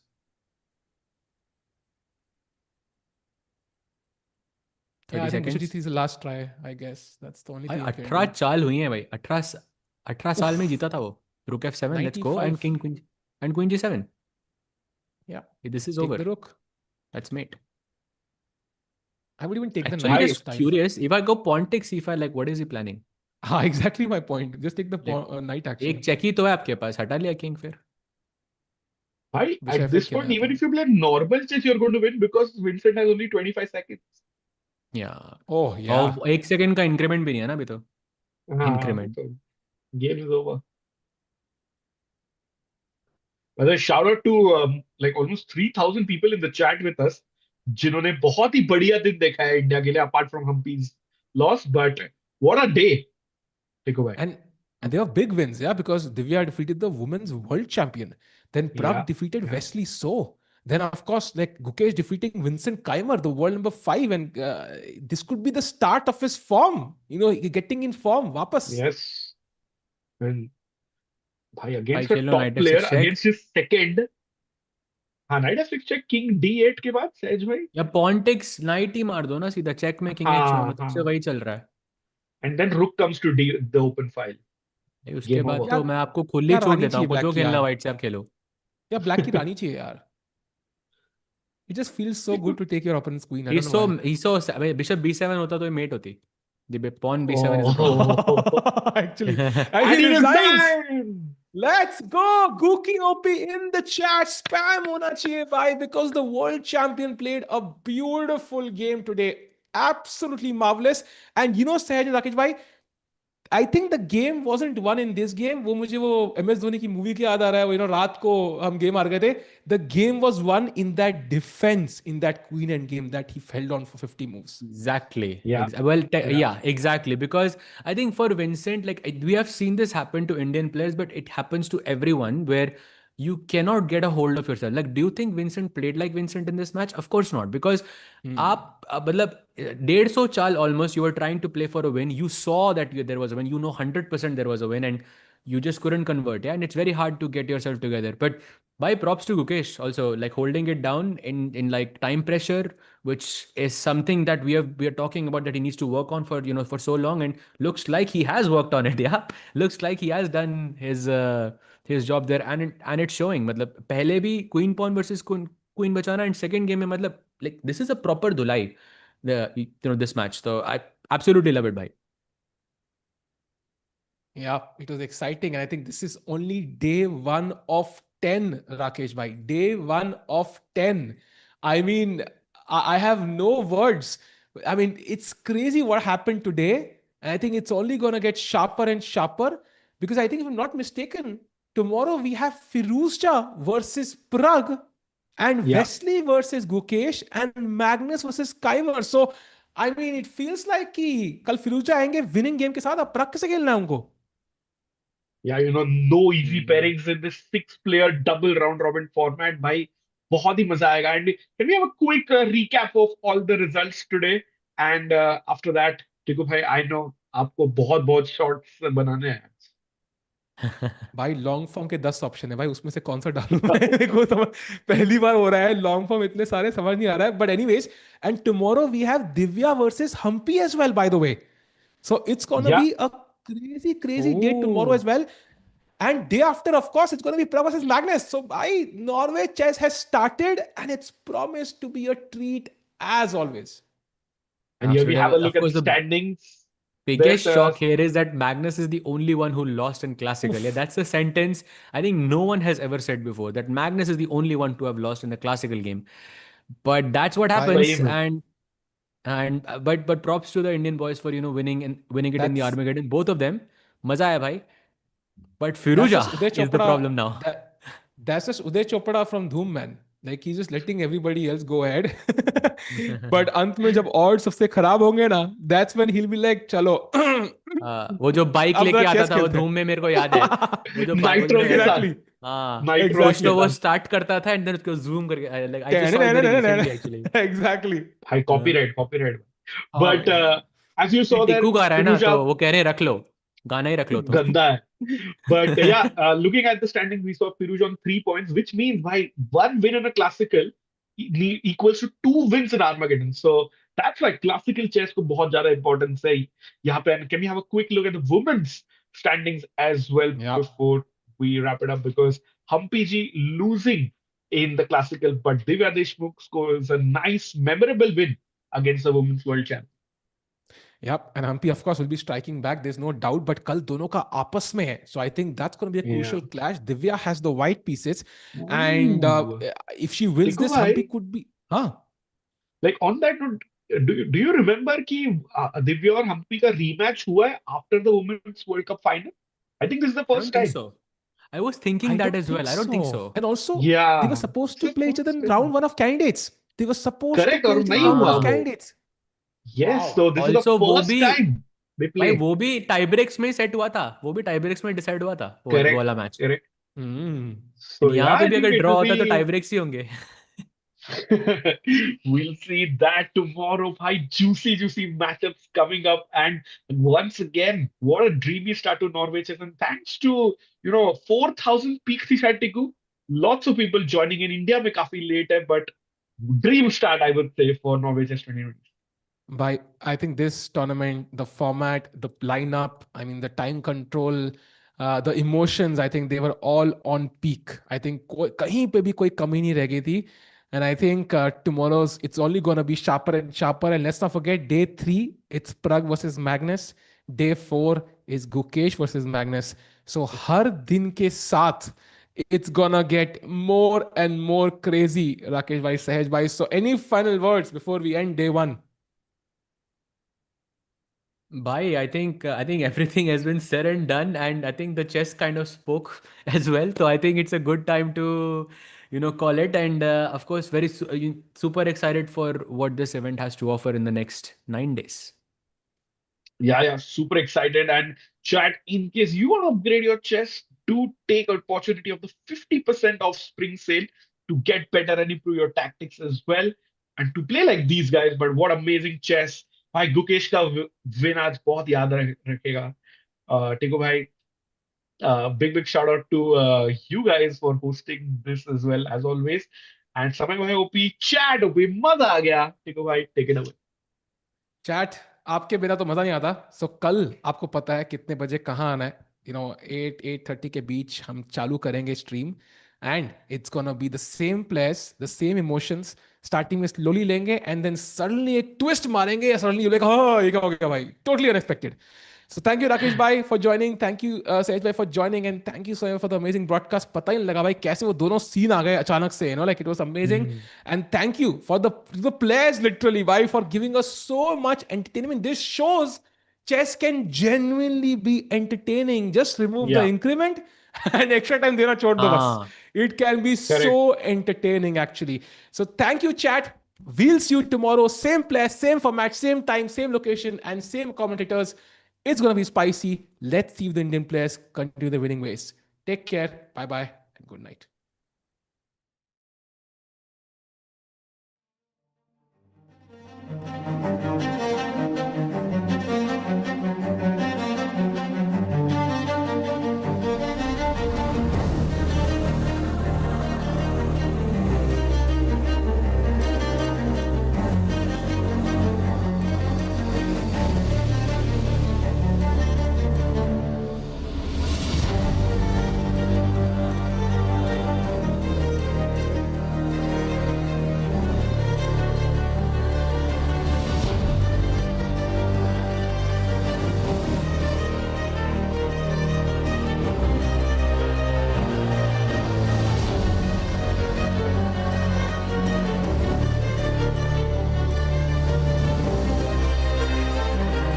Yeah, 30 I think bishop seconds. g3 is the last try, I guess. That's the only भाई thing you can 18 do. चाल हुई है भाई. 18 साल में Oof. जीता था वो. Rook f7, let's go, 95. and queen g7. Yeah. This is Take over. the rook. That's mate. I would even take the Actually, knight this just time. curious. If I go pawn takes c5, like what is he planning? Exactly my point. Just take the Like, knight एक action. check ही तो है आपके पास. हटा लिया king फिर. Bhai, Bishop at f8 this खेला point, जाता even है. if you play normal chess, you're going to win because Vincent has only 25 seconds. Yeah. Oh, yeah. और 1 सेकंड का इंक्रीमेंट भी नहीं है ना अभी तो. Increment. So game is over. But a shout out to like almost 3,000 people in the chat with us, जिन्होंने बहुत ही बढ़िया दिन देखा है इंडिया के लिए apart from Humpy's loss. But what a day, Tikku bhai. And they were big wins, yeah, because Divya defeated the women's world champion. Then Pragg Yeah, defeated yeah. Wesley So. Then, of course, like Gukesh defeating Vincent Keimer, the world number 5. And this could be the start of his form, getting in form. Wapas. Yes. And bhai, भाई against a Khelo top knight player, f6 check. against his second. हाँ, knight f6 check, king d8 के बाद सहज भाई. या pawn takes knight ही मार दो ना सीधा. चेक में king h1 हाँ, मतलब से हाँ. वही चल रहा है. And then rook comes to the open file. भाई उसके Game बाद over. तो यार मैं आपको खुली यार छूट रानी देता हूँ. चाहिए आपको ब्लैक जो की खेलना यार. व्हाइट से आप खेलो. या ब्लैक की रानी चाहिए यार. It just feels so good to take your opponent's queen. I don't know why. He's so bishop b7 होता तो ये mate होती. The pawn b7 is the Oh. problem. Actually, and And he he resigns. resigned. Let's go. Gookie OP in the chat. Spam hona chahiye bhai, because the world champion played a beautiful game today. Absolutely marvelous. And Sahaj and Rakesh bhai, I think the game wasn't won in this game. वो मुझे वो MS Dhoni की movie के याद आ रहा है. वो रात को हम गेम हार गए थे. The game was won in that defense, in that queen end game that he held on for 50 moves. Exactly. Yeah. Yeah, exactly. Because I think for Vincent, like we have seen this happen to Indian players, but it happens to everyone where you cannot get a hold of yourself. Like, do you think Vincent played like Vincent in this match? Of course not. Because आप मतलब 150 चाल almost you were trying to play for a win. You saw that there was a win. You know 100% there was a win, and you just couldn't convert. Yeah, and it's very hard to get yourself together. But by props to Gukesh also, like holding it down in like time pressure, which is something that we are talking about that he needs to work on for for so long, and looks like he has worked on it. Yeah, looks like he has done his job there, and it's showing. मतलब पहले भी queen pawn versus queen बचाना, and second game में मतलब like this is a proper धुलाई, this match. So I absolutely love it, bhai. Yeah, it was exciting. And I think this is only day 1 of 10, Rakesh bhai. Day 1 of 10. I mean, I have no words. I mean, it's crazy what happened today. And I think it's only going to get sharper and sharper, because I think, if I'm not mistaken, tomorrow we have Firouzja versus Pragg, and Yeah. Wesley versus Gukesh, and Magnus versus Keimer. So, I mean, it feels like कि कल फिरोजा आएंगे winning game के साथ. अब प्रग कैसे खेलना है उनको? Yeah, no easy pairings in this 6-player double round robin format. भाई बहुत ही मजा आएगा. And can we have a quick recap of all the results today? And after that, टिकू भाई, I know आपको बहुत बहुत शॉर्ट्स बनाने हैं. भाई लॉन्ग फॉर्म के 10 ऑप्शन है भाई, उसमें से कौन सा डालूं मैं? देखो समझ, पहली बार हो रहा है लॉन्ग फॉर्म, इतने सारे समझ नहीं आ रहा है. But anyways, and tomorrow we have Divya versus Humpy as well, by the way. So it's gonna Yeah. Be a crazy day tomorrow as well. And day after, of course, it's going to be Pragg versus Magnus. So Norway chess has started, and it's promised to be a treat as always. And here we Absolutely. have a Of look at course, the the standings. biggest That, shock here is that Magnus is the only one who lost in classical. Yeah, that's a sentence I think no one has ever said before, that Magnus is the only one to have lost in a classical game. But that's what By- happens. Same. And but props to the Indian boys for winning it in the That's- Armageddon, both of them. Maza hai bhai. But That's Firouzja just Uday is the Chopra. problem now. That's just Uday Chopra from Dhoom, man. Like he's just letting everybody else go ahead. But अंत में जब odds सबसे खराब होंगे ना, that's when he'll be like, चलो वो जो बाइक अब लेके जरा आता chess था वो खेलते धूम में, मेरे को याद है वो जो नाइट्रो के साथ, exactly. हाँ, नाइट्रो कुछ Exactly. तो वो के साथ। स्टार्ट करता था एंड देन उसको जूम करके, like I just saw it very recently actually. Exactly. भाई कॉपीराइट कॉपीराइट। हाँ बट भाई. एज यू ये सॉ देयर, टिक्कू गा रहा है ना, फिरूजा तो वो कह रहे हैं रख लो, गाना ही रख लो तुम। गंदा है। But yeah, looking at the standing, we saw Firouz on 3 points, which means by one win in a classical equals to 2 wins in Armageddon. So that's why classical chess को बहुत ज्यादा importance है यहाँ पे. And can we have a quick look at the women's standings as well Yeah. before we wrap it up? Because Humpy G losing in the classical, but Divya Deshmukh scores a nice, memorable win against the women's world champion. Yep, and Hampi of course will be striking back. There's no doubt. But कल दोनों का आपस में है, so I think that's going to be a Yeah. crucial clash. Divya has the white pieces, and Ooh. if she wins Tikku this, bhai, Hampi could be. Huh? like on that note, do you remember कि दिव्या और हम्पी का rematch हुआ है after the women's World Cup final? I think this is the I first don't think time. so. I was thinking I that don't as think well. I don't think so. so. And also, they were Yeah, supposed it's to the play each other first in time. round one of candidates. They were supposed to Correct, play और each other in नहीं round one हुआ of हाँ, वो. candidates. Yes, Wow. so this is the also वो first भी, time they भाई played. वो भी टाई ब्रेक्स में सेट हुआ था, वो भी टाई ब्रेक्स में डिसाइड हुआ था वो Correct, वाला match. correct. Hmm. So yeah, यहाँ पे I भी think अगर it ड्रॉ will होता तो टाई be. ब्रेक्स ही होंगे। We'll see that tomorrow. High juicy matchups coming up. And once again, what a dreamy start to Norway chess. And thanks to 4,000 peaks he had Tiku. Lots of people joining in India में काफी late है, but dream start I would say for Norway chess 2020. By I think this tournament, the format, the lineup, I mean the time control, the emotions, I think they were all on peak. I think कहीं पे भी कोई कमी नहीं रह गई थी. And I think tomorrow's it's only gonna be sharper and sharper. And let's not forget day 3, it's Pragg versus Magnus. Day 4 is Gukesh versus Magnus. So हर दिन के साथ it's gonna get more and more crazy, Rakesh bhai, Sahej bhai. So any final words before we end day 1? Bhai, I think everything has been said and done, and I think the chess kind of spoke as well. So I think it's a good time to, call it. And of course, super excited for what this event has to offer in the next 9 days. Yeah, super excited. And chat, in case you want to upgrade your chess, do take opportunity of the 50% off spring sale to get better and improve your tactics as well. And to play like these guys, but what amazing chess. भाई गुकेश का win आज बहुत याद रखेगा. टिको भाई, big shout out to you guys for hosting this as well as always. And समय भाई ओपी चैट ओपी मजा आ गया. टिको भाई टेक इट अवे. चैट, आपके बिना तो मजा नहीं आता. सो कल आपको पता है कितने बजे कहाँ आना है. 8-8:30 के बीच हम चालू करेंगे stream. And it's gonna be the same place, the same emotions. Starting में स्लोली लेंगे एंड देन सडनली एक ट्विस्ट मारेंगे या सडनली लाइक हाँ ये क्या हो गया भाई, totally unexpected. So thank you Rakesh bhai for joining. Thank you Sahej bhai for joining, and thank you so much for the amazing broadcast. पता ही नहीं लगा भाई कैसे वो दोनों सीन आ गए अचानक से. Like it was amazing. And thank you for the players literally bhai for giving us so much entertainment. This shows chess can genuinely be entertaining. Just remove the Yeah, increment and extra time देना छोड़ दो बस. हाँ, It can be so correct. entertaining actually. So thank you chat. We'll see you tomorrow. Same place, same format, same time, same location, and same commentators. It's going to be spicy. Let's see if the Indian players continue the winning ways. Take care. Bye bye and good night.